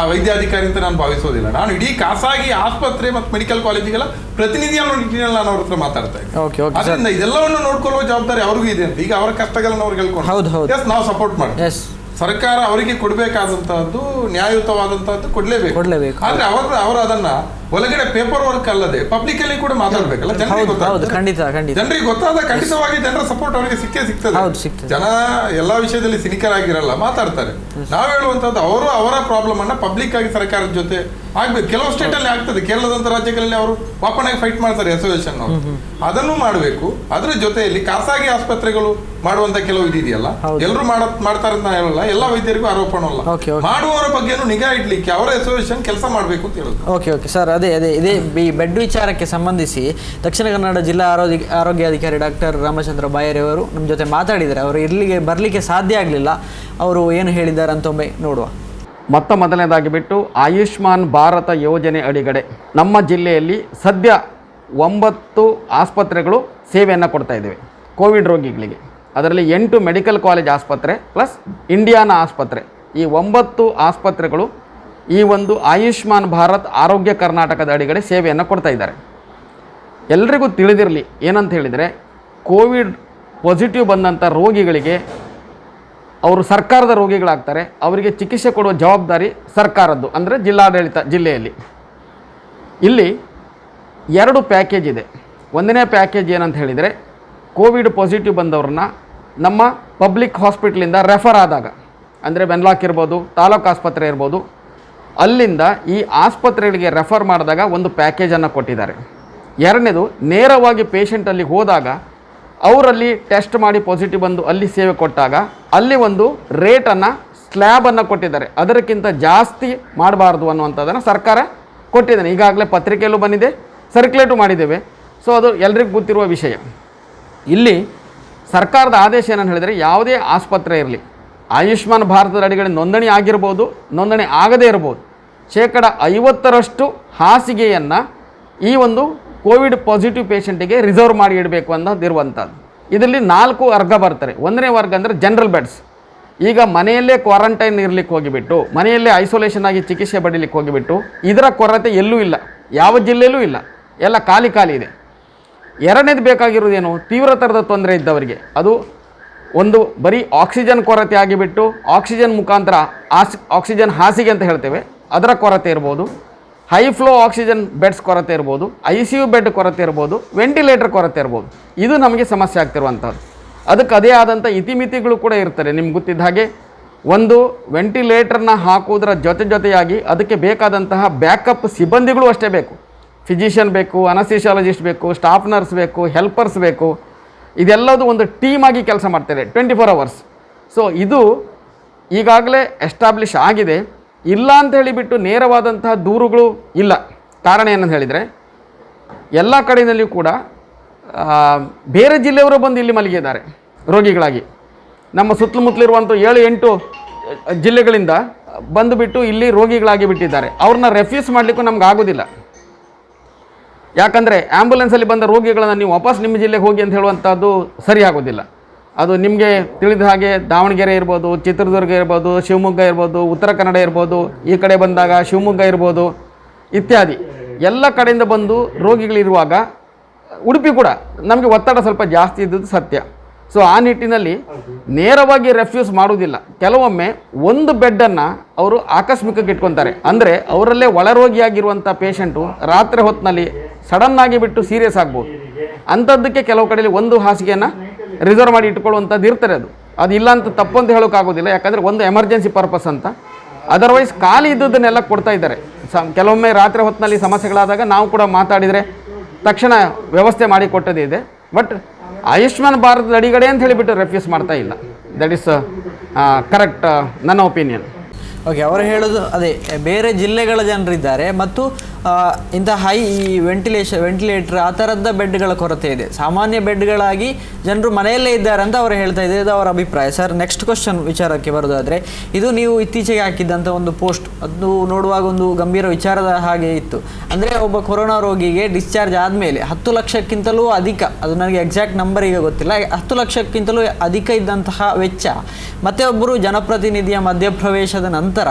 ವೈದ್ಯಾಧಿಕಾರಿ ಅಂತ ನಾನು ಭಾವಿಸೋದಿಲ್ಲ. ನಾನು ಇಡೀ ಖಾಸಗಿ ಆಸ್ಪತ್ರೆ ಮತ್ತು ಮೆಡಿಕಲ್ ಕಾಲೇಜಿಗೆಲ್ಲ ಪ್ರತಿನಿಧಿ ಅನ್ನೋ ನಿಟ್ಟಿನಲ್ಲಿ ನಾನು ಅವ್ರ ಹತ್ರ ಮಾತಾಡ್ತಾ ಇದ್ದೀನಿ. ಅದರಿಂದ ಇದೆಲ್ಲವನ್ನು ನೋಡ್ಕೊಳ್ಳುವ ಜವಾಬ್ದಾರಿ ಅವ್ರಿಗೂ ಇದೆ ಅಂತ. ಈಗ ಅವರ ಕಷ್ಟಗಳನ್ನ ಅವ್ರು ಹೇಳ್ಕೊಂಡು ನಾವು ಸಪೋರ್ಟ್ ಮಾಡ್ತೀವಿ. ಸರ್ಕಾರ ಅವರಿಗೆ ಕೊಡಬೇಕಾದಂತಹದ್ದು ನ್ಯಾಯಯುತವಾದಂತಹದ್ದು ಕೊಡ್ಲೇಬೇಕು. ಆದ್ರೆ ಅವರು ಅದನ್ನ ಒಳಗಡೆ ಪೇಪರ್ ವರ್ಕ್ ಅಲ್ಲದೆ ಪಬ್ಲಿಕ್ ಅಲ್ಲಿ ಕೂಡ ಮಾತಾಡ್ಬೇಕಲ್ಲ. ಜನರಿಗೆ ಗೊತ್ತಾದ ಖಂಡಿತವಾಗಿ ಜನರ ಸಪೋರ್ಟ್ ಅವರಿಗೆ ಸಿಗ್ತದೆ. ಜನ ಎಲ್ಲಾ ವಿಷಯದಲ್ಲಿ ಸಿನಿಕರಾಗಿರಲ್ಲ, ಮಾತಾಡ್ತಾರೆ. ನಾವ್ ಹೇಳುವಂತದ್ದು ಅವರ ಪ್ರಾಬ್ಲಮ್ ಅನ್ನ ಪಬ್ಲಿಕ್ ಆಗಿ ಸರ್ಕಾರದ ಜೊತೆ ಆಗ್ಬೇಕು. ಕೆಲವು ಸ್ಟೇಟ್ ಅಲ್ಲಿ ಆಗ್ತದೆ, ಕೇರಳದಂತ ರಾಜ್ಯಗಳಲ್ಲಿ ಅವರು ವಾಪನಾಗಿ ಫೈಟ್ ಮಾಡ್ತಾರೆ ಅಸೋಸಿಯೇಷನ್ ಅವರು. ಅದನ್ನು ಮಾಡಬೇಕು. ಅದ್ರ ಜೊತೆಯಲ್ಲಿ ಖಾಸಗಿ ಆಸ್ಪತ್ರೆಗಳು ಮಾಡುವಂತ ಕೆಲವು ಇದೆಯಲ್ಲ, ಎಲ್ಲರೂ ಮಾಡ್ತಾರೆ ಅಂತ ಹೇಳಲ್ಲ, ಎಲ್ಲ ವೈದ್ಯರಿಗೂ ಆರೋಪಣಲ್ಲ. ಮಾಡುವವರ ಬಗ್ಗೆನೂ ನಿಗಾ ಇಡ್ಲಿಕ್ಕೆ ಅವರ ಅಸೋಸಿಯೇಷನ್ ಕೆಲಸ ಮಾಡಬೇಕು ಅಂತ ಹೇಳುದು. ಓಕೆ ಸರ್, ಇದೇ ಬೆಡ್ ವಿಚಾರಕ್ಕೆ ಸಂಬಂಧಿಸಿ ದಕ್ಷಿಣ ಕನ್ನಡ ಜಿಲ್ಲಾ ಆರೋಗ್ಯಾಧಿಕಾರಿ ಡಾಕ್ಟರ್ ರಾಮಚಂದ್ರ ಬಾಯರಿ ಅವರು ನಮ್ಮ ಜೊತೆ ಮಾತಾಡಿದ್ದಾರೆ. ಅವರು ಇಲ್ಲಿಗೆ ಬರಲಿಕ್ಕೆ ಸಾಧ್ಯ ಆಗಲಿಲ್ಲ. ಅವರು ಏನು ಹೇಳಿದ್ದಾರೆ ಅಂತ ಒಮ್ಮೆ ನೋಡುವ. ಮೊದಲನೇದಾಗಿ ಬಿಟ್ಟು ಆಯುಷ್ಮಾನ್ ಭಾರತ ಯೋಜನೆ ಅಡಿಗಡೆ ನಮ್ಮ ಜಿಲ್ಲೆಯಲ್ಲಿ ಸದ್ಯ 9 ಆಸ್ಪತ್ರೆಗಳು ಸೇವೆಯನ್ನು ಕೊಡ್ತಾ ಇದ್ದೇವೆ ಕೋವಿಡ್ ರೋಗಿಗಳಿಗೆ. ಅದರಲ್ಲಿ 8 ಮೆಡಿಕಲ್ ಕಾಲೇಜ್ ಆಸ್ಪತ್ರೆ ಪ್ಲಸ್ ಇಂಡಿಯಾನ ಆಸ್ಪತ್ರೆ, ಈ 9 ಆಸ್ಪತ್ರೆಗಳು ಈ ಒಂದು ಆಯುಷ್ಮಾನ್ ಭಾರತ್ ಆರೋಗ್ಯ ಕರ್ನಾಟಕದ ಅಡಿಗಡೆ ಸೇವೆಯನ್ನು ಕೊಡ್ತಾ ಇದ್ದಾರೆ. ಎಲ್ರಿಗೂ ತಿಳಿದಿರಲಿ ಏನಂತ ಹೇಳಿದರೆ, ಕೋವಿಡ್ ಪಾಸಿಟಿವ್ ಬಂದಂಥ ರೋಗಿಗಳಿಗೆ ಅವರು ಸರ್ಕಾರದ ರೋಗಿಗಳಾಗ್ತಾರೆ. ಅವರಿಗೆ ಚಿಕಿತ್ಸೆ ಕೊಡುವ ಜವಾಬ್ದಾರಿ ಸರ್ಕಾರದ್ದು, ಅಂದರೆ ಜಿಲ್ಲಾಡಳಿತ ಜಿಲ್ಲೆಯಲ್ಲಿ. ಇಲ್ಲಿ 2 ಪ್ಯಾಕೇಜ್ ಇದೆ. ಒಂದನೇ ಪ್ಯಾಕೇಜ್ ಏನಂತ ಹೇಳಿದರೆ, ಕೋವಿಡ್ ಪಾಸಿಟಿವ್ ಬಂದವ್ರನ್ನ ನಮ್ಮ ಪಬ್ಲಿಕ್ ಹಾಸ್ಪಿಟ್ಲಿಂದ ರೆಫರ್ ಆದಾಗ, ಅಂದರೆ ವೆನ್ಲಾಕ್ ಇರ್ಬೋದು, ತಾಲೂಕು ಆಸ್ಪತ್ರೆ ಇರ್ಬೋದು, ಅಲ್ಲಿಂದ ಈ ಆಸ್ಪತ್ರೆಗಳಿಗೆ ರೆಫರ್ ಮಾಡಿದಾಗ ಒಂದು ಪ್ಯಾಕೇಜನ್ನು ಕೊಟ್ಟಿದ್ದಾರೆ. ಎರಡನೇದು, ನೇರವಾಗಿ ಪೇಷಂಟಲ್ಲಿ ಹೋದಾಗ ಅವರಲ್ಲಿ ಟೆಸ್ಟ್ ಮಾಡಿ ಪಾಸಿಟಿವ್ ಬಂದು ಅಲ್ಲಿ ಸೇವೆ ಕೊಟ್ಟಾಗ ಅಲ್ಲಿ ಒಂದು ರೇಟನ್ನು ಸ್ಲ್ಯಾಬನ್ನು ಕೊಟ್ಟಿದ್ದಾರೆ. ಅದಕ್ಕಿಂತ ಜಾಸ್ತಿ ಮಾಡಬಾರ್ದು ಅನ್ನುವಂಥದ್ದನ್ನು ಸರ್ಕಾರ ಕೊಟ್ಟಿದ್ದಾನೆ. ಈಗಾಗಲೇ ಪತ್ರಿಕೆಯಲ್ಲೂ ಬಂದಿದೆ, ಸರ್ಕ್ಯುಲೇಟು ಮಾಡಿದ್ದೇವೆ. ಸೊ ಅದು ಎಲ್ರಿಗೂ ಗೊತ್ತಿರುವ ವಿಷಯ. ಇಲ್ಲಿ ಸರ್ಕಾರದ ಆದೇಶ ಏನಂತ ಹೇಳಿದರೆ, ಯಾವುದೇ ಆಸ್ಪತ್ರೆ ಇರಲಿ, ಆಯುಷ್ಮಾನ್ ಭಾರತದ ಅಡಿಗಡೆ ನೋಂದಣಿ ಆಗಿರ್ಬೋದು, ನೋಂದಣಿ ಆಗದೇ ಇರ್ಬೋದು, 50% ಹಾಸಿಗೆಯನ್ನು ಈ ಒಂದು ಕೋವಿಡ್ ಪಾಸಿಟಿವ್ ಪೇಷಂಟಿಗೆ ರಿಸರ್ವ್ ಮಾಡಿ ಇಡಬೇಕು ಅನ್ನೋದಿರುವಂಥದ್ದು. ಇದರಲ್ಲಿ 4 ವರ್ಗ ಬರ್ತಾರೆ. ಒಂದನೇ ವರ್ಗ ಅಂದರೆ ಜನರಲ್ ಬೆಡ್ಸ್. ಈಗ ಮನೆಯಲ್ಲೇ ಕ್ವಾರಂಟೈನ್ ಇರಲಿಕ್ಕೆ ಹೋಗಿಬಿಟ್ಟು, ಮನೆಯಲ್ಲೇ ಐಸೋಲೇಷನ್ ಆಗಿ ಚಿಕಿತ್ಸೆ ಪಡೀಲಿಕ್ಕೆ ಹೋಗಿಬಿಟ್ಟು, ಇದರ ಕೊರತೆ ಎಲ್ಲೂ ಇಲ್ಲ, ಯಾವ ಜಿಲ್ಲೆಯಲ್ಲೂ ಇಲ್ಲ, ಎಲ್ಲ ಖಾಲಿ ಇದೆ. ಎರಡನೇದು ಬೇಕಾಗಿರೋದೇನು, ತೀವ್ರತರದ ತೊಂದರೆ ಇದ್ದವರಿಗೆ, ಅದು ಒಂದು ಬರೀ ಆಕ್ಸಿಜನ್ ಕೊರತೆ ಆಗಿಬಿಟ್ಟು ಆಕ್ಸಿಜನ್ ಮುಖಾಂತರ ಆಕ್ಸಿಜನ್ ಹಾಸಿಗೆ ಅಂತ ಹೇಳ್ತೇವೆ, ಅದರ ಕೊರತೆ ಇರ್ಬೋದು, ಹೈ ಫ್ಲೋ ಆಕ್ಸಿಜನ್ ಬೆಡ್ಸ್ ಕೊರತೆ ಇರ್ಬೋದು, ICU ಬೆಡ್ ಕೊರತೆ ಇರ್ಬೋದು, ವೆಂಟಿಲೇಟರ್ ಕೊರತೆ ಇರ್ಬೋದು. ಇದು ನಮಗೆ ಸಮಸ್ಯೆ ಆಗ್ತಿರುವಂಥದ್ದು. ಅದಕ್ಕೆ ಅದೇ ಆದಂಥ ಇತಿಮಿತಿಗಳು ಕೂಡ ಇರ್ತಾರೆ. ನಿಮ್ಗೆ ಗೊತ್ತಿದ್ದ ಹಾಗೆ ಒಂದು ವೆಂಟಿಲೇಟರ್ನ ಹಾಕುವುದರ ಜೊತೆಯಾಗಿ ಅದಕ್ಕೆ ಬೇಕಾದಂತಹ ಬ್ಯಾಕಪ್ ಸಿಬ್ಬಂದಿಗಳು ಅಷ್ಟೇ ಬೇಕು. ಫಿಸಿಷಿಯನ್ ಬೇಕು, ಅನಸ್ಥಿಷಿಯಾಲಜಿಸ್ಟ್ ಬೇಕು, ಸ್ಟಾಫ್ ನರ್ಸ್ ಬೇಕು, ಹೆಲ್ಪರ್ಸ್ ಬೇಕು. ಇದೆಲ್ಲದು ಒಂದು ಟೀಮಾಗಿ ಕೆಲಸ ಮಾಡ್ತಾರೆ 24 ಅವರ್ಸ್. ಸೊ ಇದು ಈಗಾಗಲೇ ಎಸ್ಟಾಬ್ಲಿಷ್ ಆಗಿದೆ. ಇಲ್ಲ ಅಂತ ಹೇಳಿಬಿಟ್ಟು ನೇರವಾದಂತಹ ದೂರುಗಳು ಇಲ್ಲ. ಕಾರಣ ಏನಂತ ಹೇಳಿದರೆ ಎಲ್ಲ ಕಡೆಯಲ್ಲಿಯೂ ಕೂಡ ಬೇರೆ ಜಿಲ್ಲೆಯವರು ಬಂದು ಇಲ್ಲಿ ಮಲಗಿದ್ದಾರೆ ರೋಗಿಗಳಾಗಿ. ನಮ್ಮ ಸುತ್ತಮುತ್ತಲಿರುವಂಥ 7-8 ಜಿಲ್ಲೆಗಳಿಂದ ಬಂದುಬಿಟ್ಟು ಇಲ್ಲಿ ರೋಗಿಗಳಾಗಿ ಬಿಟ್ಟಿದ್ದಾರೆ. ಅವ್ರನ್ನ ರೆಫ್ಯೂಸ್ ಮಾಡಲಿಕ್ಕೂ ನಮ್ಗೆ ಆಗೋದಿಲ್ಲ. ಯಾಕಂದರೆ ಆ್ಯಂಬುಲೆನ್ಸಲ್ಲಿ ಬಂದ ರೋಗಿಗಳನ್ನು ನೀವು ವಾಪಸ್ ನಿಮ್ಮ ಜಿಲ್ಲೆಗೆ ಹೋಗಿ ಅಂತ ಹೇಳುವಂಥದ್ದು ಸರಿ ಆಗೋದಿಲ್ಲ. ಅದು ನಿಮಗೆ ತಿಳಿದ ಹಾಗೆ ದಾವಣಗೆರೆ ಇರ್ಬೋದು, ಚಿತ್ರದುರ್ಗ ಇರ್ಬೋದು, ಶಿವಮೊಗ್ಗ ಇರ್ಬೋದು, ಉತ್ತರ ಕನ್ನಡ ಇರ್ಬೋದು, ಈ ಕಡೆ ಬಂದಾಗ ಶಿವಮೊಗ್ಗ ಇರ್ಬೋದು ಇತ್ಯಾದಿ ಎಲ್ಲ ಕಡೆಯಿಂದ ಬಂದು ರೋಗಿಗಳಿರುವಾಗ ಉಡುಪಿ ಕೂಡ ನಮಗೆ ಒತ್ತಡ ಸ್ವಲ್ಪ ಜಾಸ್ತಿ ಇದ್ದದ್ದು ಸತ್ಯ. ಸೊ ಆ ನಿಟ್ಟಿನಲ್ಲಿ ನೇರವಾಗಿ ರೆಫ್ಯೂಸ್ ಮಾಡುವುದಿಲ್ಲ. ಕೆಲವೊಮ್ಮೆ ಒಂದು ಬೆಡ್ಡನ್ನು ಅವರು ಆಕಸ್ಮಿಕಕ್ಕೆ ಇಟ್ಕೊತಾರೆ. ಅಂದರೆ ಅವರಲ್ಲೇ ಒಳರೋಗಿಯಾಗಿರುವಂಥ ಪೇಷಂಟು ರಾತ್ರಿ ಹೊತ್ತಿನಲ್ಲಿ ಸಡನ್ನಾಗಿ ಬಿಟ್ಟು ಸೀರಿಯಸ್ ಆಗ್ಬೋದು. ಅಂಥದ್ದಕ್ಕೆ ಕೆಲವು ಕಡೆಯಲ್ಲಿ ಒಂದು ಹಾಸಿಗೆಯನ್ನು ರಿಸರ್ವ್ ಮಾಡಿ ಇಟ್ಕೊಳ್ಳುವಂಥದ್ದು ಇರ್ತಾರೆ. ಅದು ಇಲ್ಲ ಅಂತ ತಪ್ಪು ಅಂತ ಹೇಳೋಕ್ಕಾಗೋದಿಲ್ಲ. ಯಾಕಂದರೆ ಒಂದು ಎಮರ್ಜೆನ್ಸಿ ಪರ್ಪಸ್ ಅಂತ. ಅದರ್ವೈಸ್ ಖಾಲಿ ಇದ್ದದನ್ನೆಲ್ಲ ಕೊಡ್ತಾ ಇದ್ದಾರೆ. ಕೆಲವೊಮ್ಮೆ ರಾತ್ರಿ ಹೊತ್ತಿನಲ್ಲಿ ಸಮಸ್ಯೆಗಳಾದಾಗ ನಾವು ಕೂಡ ಮಾತಾಡಿದರೆ ತಕ್ಷಣ ವ್ಯವಸ್ಥೆ ಮಾಡಿ ಕೊಟ್ಟದೇ ಇದೆ. ಬಟ್ ಆಯುಷ್ಮಾನ್ ಭಾರತದ ಅಡಿಗಡೆ ಅಂತ ಹೇಳಿಬಿಟ್ಟು ರೆಫ್ಯೂಸ್ ಮಾಡ್ತಾ ಇಲ್ಲ. ದಟ್ ಈಸ್ ಕರೆಕ್ಟ್ ನನ್ನ ಒಪಿನಿಯನ್. ಓಕೆ, ಅವರು ಹೇಳೋದು ಅದೇ, ಬೇರೆ ಜಿಲ್ಲೆಗಳ ಜನರಿದ್ದಾರೆ ಮತ್ತು ಇಂಥ ಹೈ ವೆಂಟಿಲೇಟರ್ ಆ ಥರದ ಬೆಡ್ಗಳ ಕೊರತೆ ಇದೆ. ಸಾಮಾನ್ಯ ಬೆಡ್ಗಳಾಗಿ ಜನರು ಮನೆಯಲ್ಲೇ ಇದ್ದಾರೆ ಅಂತ ಅವರು ಹೇಳ್ತಾ ಇದ್ದಾರೆ. ಇದು ಅವರ ಅಭಿಪ್ರಾಯ. ಸರ್, ನೆಕ್ಸ್ಟ್ ಕ್ವಶನ್ ವಿಚಾರಕ್ಕೆ ಬರೋದಾದರೆ, ಇದು ನೀವು ಇತ್ತೀಚೆಗೆ ಹಾಕಿದ್ದಂಥ ಒಂದು ಪೋಸ್ಟ್, ಅದು ನೋಡುವಾಗ ಒಂದು ಗಂಭೀರ ವಿಚಾರದ ಹಾಗೆ ಇತ್ತು. ಅಂದರೆ ಒಬ್ಬ ಕೊರೋನಾ ರೋಗಿಗೆ ಡಿಸ್ಚಾರ್ಜ್ ಆದಮೇಲೆ 10 ಲಕ್ಷಕ್ಕಿಂತಲೂ ಅಧಿಕ, ಅದು ನನಗೆ ಎಕ್ಸಾಕ್ಟ್ ನಂಬರ್ ಈಗ ಗೊತ್ತಿಲ್ಲ, 10 ಲಕ್ಷಕ್ಕಿಂತಲೂ ಅಧಿಕ ಇದ್ದಂತಹ ವೆಚ್ಚ ಮತ್ತೆ ಒಬ್ಬರು ಜನಪ್ರತಿನಿಧಿಯ ಮಧ್ಯಪ್ರವೇಶದ ನಂತರ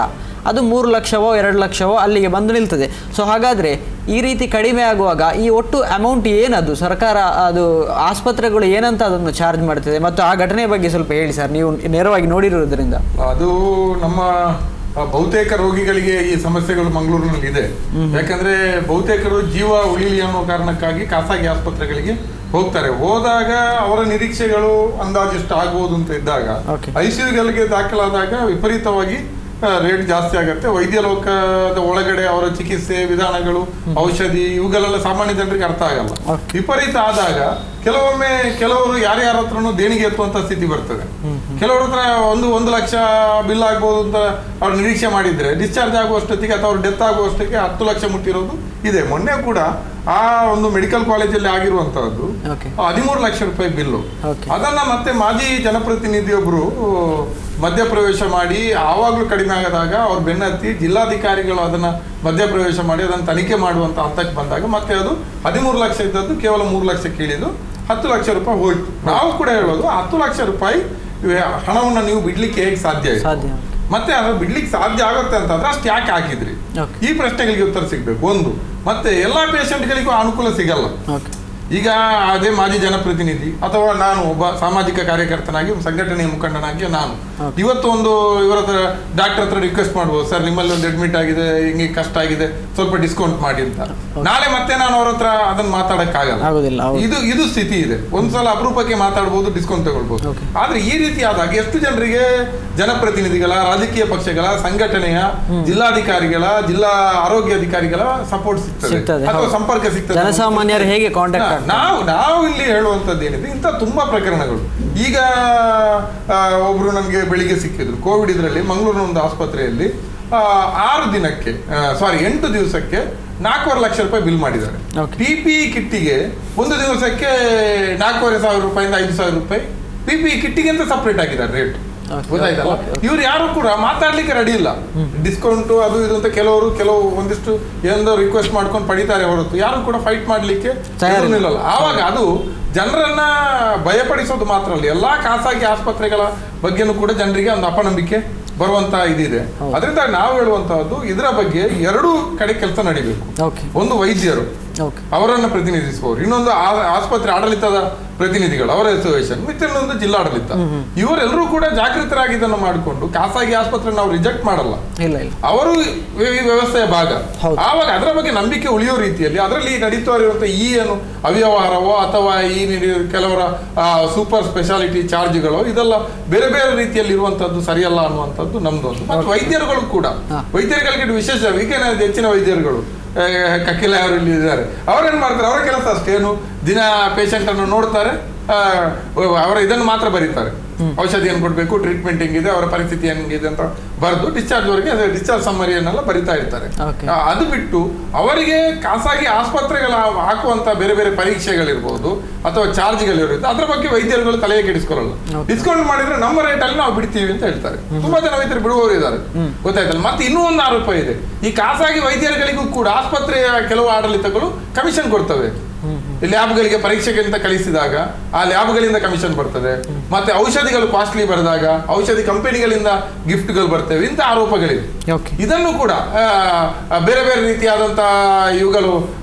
ಅದು 3 ಲಕ್ಷವೋ 2 ಲಕ್ಷವೋ ಅಲ್ಲಿಗೆ ಬಂದು ನಿಲ್ತದೆ. ಸೊ ಹಾಗಾದರೆ ಈ ರೀತಿ ಕಡಿಮೆ ಆಗುವಾಗ ಈ ಒಟ್ಟು ಅಮೌಂಟ್ ಏನದು ಸರ್ಕಾರ, ಅದು ಆಸ್ಪತ್ರೆಗಳು ಏನಂತ ಅದನ್ನು ಚಾರ್ಜ್ ಮಾಡ್ತದೆ? ಮತ್ತು ಆ ಘಟನೆ ಬಗ್ಗೆ ಸ್ವಲ್ಪ ಹೇಳಿ ಸರ್, ನೀವು ನೇರವಾಗಿ ನೋಡಿರೋದ್ರಿಂದ. ಅದು ನಮ್ಮ ಬಹುತೇಕ ರೋಗಿಗಳಿಗೆ ಈ ಸಮಸ್ಯೆಗಳು ಮಂಗಳೂರಿನಲ್ಲಿ ಇದೆ. ಯಾಕಂದ್ರೆ ಬಹುತೇಕರು ಜೀವ ಉಳಿಲಿ ಅನ್ನೋ ಕಾರಣಕ್ಕಾಗಿ ಖಾಸಗಿ ಆಸ್ಪತ್ರೆಗಳಿಗೆ ಹೋಗ್ತಾರೆ. ಹೋದಾಗ ಅವರ ನಿರೀಕ್ಷೆಗಳು ಅಂದಾಜಿಷ್ಟು ಆಗ್ಬೋದು ಅಂತ ಇದ್ದಾಗ ICUಗಳಿಗೆ ದಾಖಲಾದಾಗ ವಿಪರೀತವಾಗಿ ರೇಟ್ ಜಾಸ್ತಿ ಆಗುತ್ತೆ. ವೈದ್ಯ ಲೋಕದ ಒಳಗಡೆ ಅವರ ಚಿಕಿತ್ಸೆ ವಿಧಾನಗಳು, ಔಷಧಿ ಇವುಗಳೆಲ್ಲ ಸಾಮಾನ್ಯ ಜನರಿಗೆ ಅರ್ಥ ಆಗಲ್ಲ. ವಿಪರೀತ ಆದಾಗ ಕೆಲವರು ಯಾರ್ಯಾರ ಹತ್ರನೂ ದೇಣಿಗೆ ಎತ್ತುವಂತ ಸ್ಥಿತಿ ಬರ್ತದೆ. ಕೆಲವ್ರ ಹತ್ರ 1 ಲಕ್ಷ ಬಿಲ್ ಆಗ್ಬೋದು ಅಂತ ಅವ್ರು ನಿರೀಕ್ಷೆ ಮಾಡಿದ್ರೆ ಡಿಸ್ಚಾರ್ಜ್ ಆಗುವಷ್ಟೊತ್ತಿಗೆ ಅಥವಾ ಅವ್ರು ಡೆತ್ ಆಗುವಷ್ಟಕ್ಕೆ 10 ಲಕ್ಷ ಮುಟ್ಟಿರೋದು ಇದೆ. ಮೊನ್ನೆ ಕೂಡ ಆ ಒಂದು ಮೆಡಿಕಲ್ ಕಾಲೇಜಲ್ಲಿ ಆಗಿರುವಂತಹದ್ದು 13 ಲಕ್ಷ ರೂಪಾಯಿ ಬಿಲ್ಲು. ಅದನ್ನ ಮತ್ತೆ ಮಾಜಿ ಜನಪ್ರತಿನಿಧಿಯೊಬ್ರು ಮಧ್ಯಪ್ರವೇಶ ಮಾಡಿ ಆವಾಗಲೂ ಕಡಿಮೆ ಆಗದಾಗ ಅವ್ರು ಬೆನ್ನತ್ತಿ ಜಿಲ್ಲಾಧಿಕಾರಿಗಳು ಅದನ್ನ ಮಧ್ಯಪ್ರವೇಶ ಮಾಡಿ ಅದನ್ನು ತನಿಖೆ ಮಾಡುವಂತ ಹಂತಕ್ಕೆ ಬಂದಾಗ ಮತ್ತೆ ಅದು 13 ಲಕ್ಷ ಇದ್ದದ್ದು ಕೇವಲ 3 ಲಕ್ಷ ಕೀಳಿದು 10 ಲಕ್ಷ ರೂಪಾಯಿ ಹೋಯ್ತು. ನಾವು ಕೂಡ ಹೇಳೋದು 10 ಲಕ್ಷ ರೂಪಾಯಿ ಹಣವನ್ನು ನೀವು ಬಿಡ್ಲಿಕ್ಕೆ ಹೇಗೆ ಸಾಧ್ಯ ಇದೆ? ಮತ್ತೆ ಅದು ಬಿಡ್ಲಿಕ್ಕೆ ಸಾಧ್ಯ ಆಗುತ್ತೆ ಅಂತಂದ್ರೆ ಅಷ್ಟು ಯಾಕೆ ಹಾಕಿದ್ರಿ? ಈ ಪ್ರಶ್ನೆಗಳಿಗೆ ಉತ್ತರ ಸಿಗ್ಬೇಕು. ಒಂದು, ಮತ್ತೆ ಎಲ್ಲಾ ಪೇಷಂಟ್ಗಳಿಗೂ ಅನುಕೂಲ ಸಿಗಲ್ಲ. ಈಗ ಅದೇ ಮಾಜಿ ಜನಪ್ರತಿನಿಧಿ ಅಥವಾ ನಾನು ಒಬ್ಬ ಸಾಮಾಜಿಕ ಕಾರ್ಯಕರ್ತನಾಗಿ ಸಂಘಟನೆಯ ಮುಖಂಡನಾಗಿ ನಾನು ಇವತ್ತು ಒಂದು ಇವರ ಹತ್ರ ಡಾಕ್ಟರ್ ಹತ್ರ ರಿಕ್ವೆಸ್ಟ್ ಮಾಡ್ಬೋದು, ಸರ್ ನಿಮ್ಮಲ್ಲಿ ಒಂದು ಅಡ್ಮಿಟ್ ಆಗಿದೆ, ಹಿಂಗೆ ಕಷ್ಟ ಆಗಿದೆ, ಸ್ವಲ್ಪ ಡಿಸ್ಕೌಂಟ್ ಮಾಡಿ ಅಂತ. ನಾಳೆ ಮತ್ತೆ ನಾನು ಅವ್ರ ಹತ್ರ ಅದನ್ನ ಮಾತಾಡಕ್ಕಾಗಲ್ಲ. ಇದು ಸ್ಥಿತಿ ಇದೆ. ಒಂದ್ಸಲ ಅಪರೂಪಕ್ಕೆ ಮಾತಾಡ್ಬೋದು, ಡಿಸ್ಕೌಂಟ್ ತಗೊಳ್ಬಹುದು. ಆದ್ರೆ ಈ ರೀತಿ ಆದಾಗ ಎಷ್ಟು ಜನರಿಗೆ ಜನಪ್ರತಿನಿಧಿಗಳ, ರಾಜಕೀಯ ಪಕ್ಷಗಳ, ಸಂಘಟನೆಯ, ಜಿಲ್ಲಾಧಿಕಾರಿಗಳ, ಜಿಲ್ಲಾ ಆರೋಗ್ಯ ಅಧಿಕಾರಿಗಳ ಸಪೋರ್ಟ್ ಸಿಗ್ತದೆ ಅಥವಾ ಸಂಪರ್ಕ ಸಿಗ್ತದೆ? ಜನಸಾಮಾನ್ಯರು ಹೇಗೆ ಕಾಂಟ್ಯಾಕ್ಟ್? ನಾವು ಇಲ್ಲಿ ಹೇಳುವಂತದ್ದು ಏನಿದೆ, ಇಂಥ ತುಂಬಾ ಪ್ರಕರಣಗಳು. ಈಗ ಒಬ್ರು ನಮ್ಗೆ ಬೆಳಿಗ್ಗೆ ಸಿಕ್ಕಿದ್ರು ಕೋವಿಡ್ ಇದರಲ್ಲಿ ಮಂಗಳೂರಿನ ಒಂದು ಆಸ್ಪತ್ರೆಯಲ್ಲಿ 8 ದಿವಸಕ್ಕೆ 4.5 ಲಕ್ಷ ರೂಪಾಯಿ ಬಿಲ್ ಮಾಡಿದ್ದಾರೆ. PPE ಕಿಟ್ಟಿಗೆ ಒಂದು ದಿವಸಕ್ಕೆ 4,500 ರೂಪಾಯಿಂದ 5,000 ರೂಪಾಯಿ PPE ಕಿಟ್ಟಿಗೆ ಅಂತ ಸಪ್ರೇಟ್ ಆಗಿದ್ದಾರೆ ರೇಟ್. ಗೊತ್ತಾಯ್ತಲ್ಲ? ಇವ್ರು ಯಾರು ಕೂಡ ಮಾತಾಡ್ಲಿಕ್ಕೆ ರೆಡಿ ಇಲ್ಲ. ಡಿಸ್ಕೌಂಟ್ ಅದು ಇದು ಅಂತ ಕೆಲವು ಒಂದಿಷ್ಟು ಏನೋ ರಿಕ್ವೆಸ್ಟ್ ಮಾಡ್ಕೊಂಡು ಪಡಿತಾರೆ ಹೊರತು ಯಾರು ಕೂಡ ಫೈಟ್ ಮಾಡ್ಲಿಕ್ಕೆ ನಿಲ್ಲಲ್ಲ. ಆವಾಗ ಅದು ಜನರನ್ನ ಭಯಪಡಿಸೋದು ಮಾತ್ರ ಅಲ್ಲ, ಎಲ್ಲಾ ಖಾಸಗಿ ಆಸ್ಪತ್ರೆಗಳ ಬಗ್ಗೆನೂ ಕೂಡ ಜನರಿಗೆ ಒಂದು ಅಪನಂಬಿಕೆ ಬರುವಂತ ಇದಿದೆ. ಅದರಿಂದ ನಾವು ಹೇಳುವಂತಹದ್ದು ಇದರ ಬಗ್ಗೆ 2 ಕಡೆ ಕೆಲಸ ನಡಿಬೇಕು. ಒಂದು ವೈದ್ಯರು ಅವರನ್ನು ಪ್ರತಿನಿಧಿಸುವವರು, ಇನ್ನೊಂದು ಆಸ್ಪತ್ರೆ ಆಡಳಿತದ ಪ್ರತಿನಿಧಿಗಳು ಅವರ ಅಸೋಸಿಯೇಷನ್, ಇನ್ನೊಂದು ಜಿಲ್ಲಾಡಳಿತ. ಇವರೆಲ್ಲರೂ ಕೂಡ ಜಾಗೃತರಾಗಿ ಇದನ್ನು ಮಾಡಿಕೊಂಡು ಖಾಸಗಿ ಆಸ್ಪತ್ರೆ ನಾವು ರಿಜೆಕ್ಟ್ ಮಾಡಲ್ಲ, ಅವರು ಈ ವ್ಯವಸ್ಥೆಯ ಭಾಗ. ಆವಾಗ ಅದರ ಬಗ್ಗೆ ನಂಬಿಕೆ ಉಳಿಯೋ ರೀತಿಯಲ್ಲಿ ಅದರಲ್ಲಿ ನಡೀತಾ ಇರುವಂತಹ ಈ ಏನು ಅವ್ಯವಹಾರವೋ ಅಥವಾ ಈ ಕೆಲವರ ಸೂಪರ್ ಸ್ಪೆಷಾಲಿಟಿ ಚಾರ್ಜ್ಗಳು ಇದೆಲ್ಲ ಬೇರೆ ಬೇರೆ ರೀತಿಯಲ್ಲಿ ಇರುವಂತದ್ದು ಸರಿಯಲ್ಲ ಅನ್ನುವಂಥದ್ದು ನಮ್ದೊಂದು. ಮತ್ತು ವೈದ್ಯರುಗಳು ಕೂಡ, ವೈದ್ಯರುಗಳಿಗೆ ವಿಶೇಷ ಹೆಚ್ಚಿನ ವೈದ್ಯರುಗಳು ಕಕ್ಕಿಲ ಅವರಲ್ಲಿ ಇದ್ದಾರೆ, ಅವ್ರೇನ್ ಮಾಡ್ತಾರೆ, ಅವರ ಕೆಲಸ ಅಷ್ಟೇನು, ದಿನ ಪೇಷಂಟ್ ಅನ್ನು ನೋಡ್ತಾರೆ, ಅವರ ಇದನ್ನು ಮಾತ್ರ ಬರೀತಾರೆ, ಔಷಧಿಯನ್ನು ಕೊಡಬೇಕು, ಟ್ರೀಟ್ಮೆಂಟ್ ಹೆಂಗಿದೆ, ಅವರ ಪರಿಸ್ಥಿತಿ ಹೆಂಗಿದೆ ಅಂತ ಬರೆದು ಡಿಸ್ಚಾರ್ಜ್ವರೆಗೆ ಡಿಸ್ಚಾರ್ಜ್ ಸಮ್ಮರಿಯನ್ನೆಲ್ಲ ಬರಿತಾ ಇರ್ತಾರೆ. ಅದು ಬಿಟ್ಟು ಅವರಿಗೆ ಖಾಸಗಿ ಆಸ್ಪತ್ರೆಗಳ ಹಾಕುವಂತ ಬೇರೆ ಬೇರೆ ಪರೀಕ್ಷೆಗಳಿರ್ಬೋದು ಅಥವಾ ಚಾರ್ಜ್ಗಳಿರುತ್ತೆ, ಅದ್ರ ಬಗ್ಗೆ ವೈದ್ಯರುಗಳು ತಲೆಗೆ ಕೆಡಿಸ್ಕೊಳ್ಳಲ್ಲ. ಡಿಸ್ಕೌಂಟ್ ಮಾಡಿದ್ರೆ ನಮ್ಮ ರೇಟಲ್ಲಿ ನಾವು ಬಿಡ್ತೀವಿ ಅಂತ ಹೇಳ್ತಾರೆ. ತುಂಬಾ ಜನ ವೈದ್ಯರು ಬಿಡುವವರು ಇದ್ದಾರೆ, ಗೊತ್ತಾಯ್ತಲ್ಲ. ಮತ್ತೆ ಇನ್ನೂ ಒಂದು ಆರೋಪ ಇದೆ, ಈ ಖಾಸಗಿ ವೈದ್ಯರುಗಳಿಗೂ ಕೂಡ ಆಸ್ಪತ್ರೆಯ ಕೆಲವು ಆಡಳಿತಗಳು ಕಮಿಷನ್ ಕೊಡ್ತವೆ. ಲ್ಯಾಬ್ಗಳಿಗೆ ಪರೀಕ್ಷೆಗಿಂತ ಕಳಿಸಿದಾಗ ಆ ಲ್ಯಾಬ್ಗಳಿಂದ ಕಮಿಷನ್ ಬರ್ತದೆ, ಮತ್ತೆ ಔಷಧಿಗಳು ಕಾಸ್ಟ್ಲಿ ಬರೆದಾಗ ಔಷಧಿ ಕಂಪನಿಗಳಿಂದ ಗಿಫ್ಟ್ಗಳು ಬರ್ತವೆ, ಇಂಥ ಆರೋಪಗಳಿವೆ. ಇದನ್ನು ಕೂಡ ಬೇರೆ ಬೇರೆ ರೀತಿಯಾದಂತಹ ಇವುಗಳು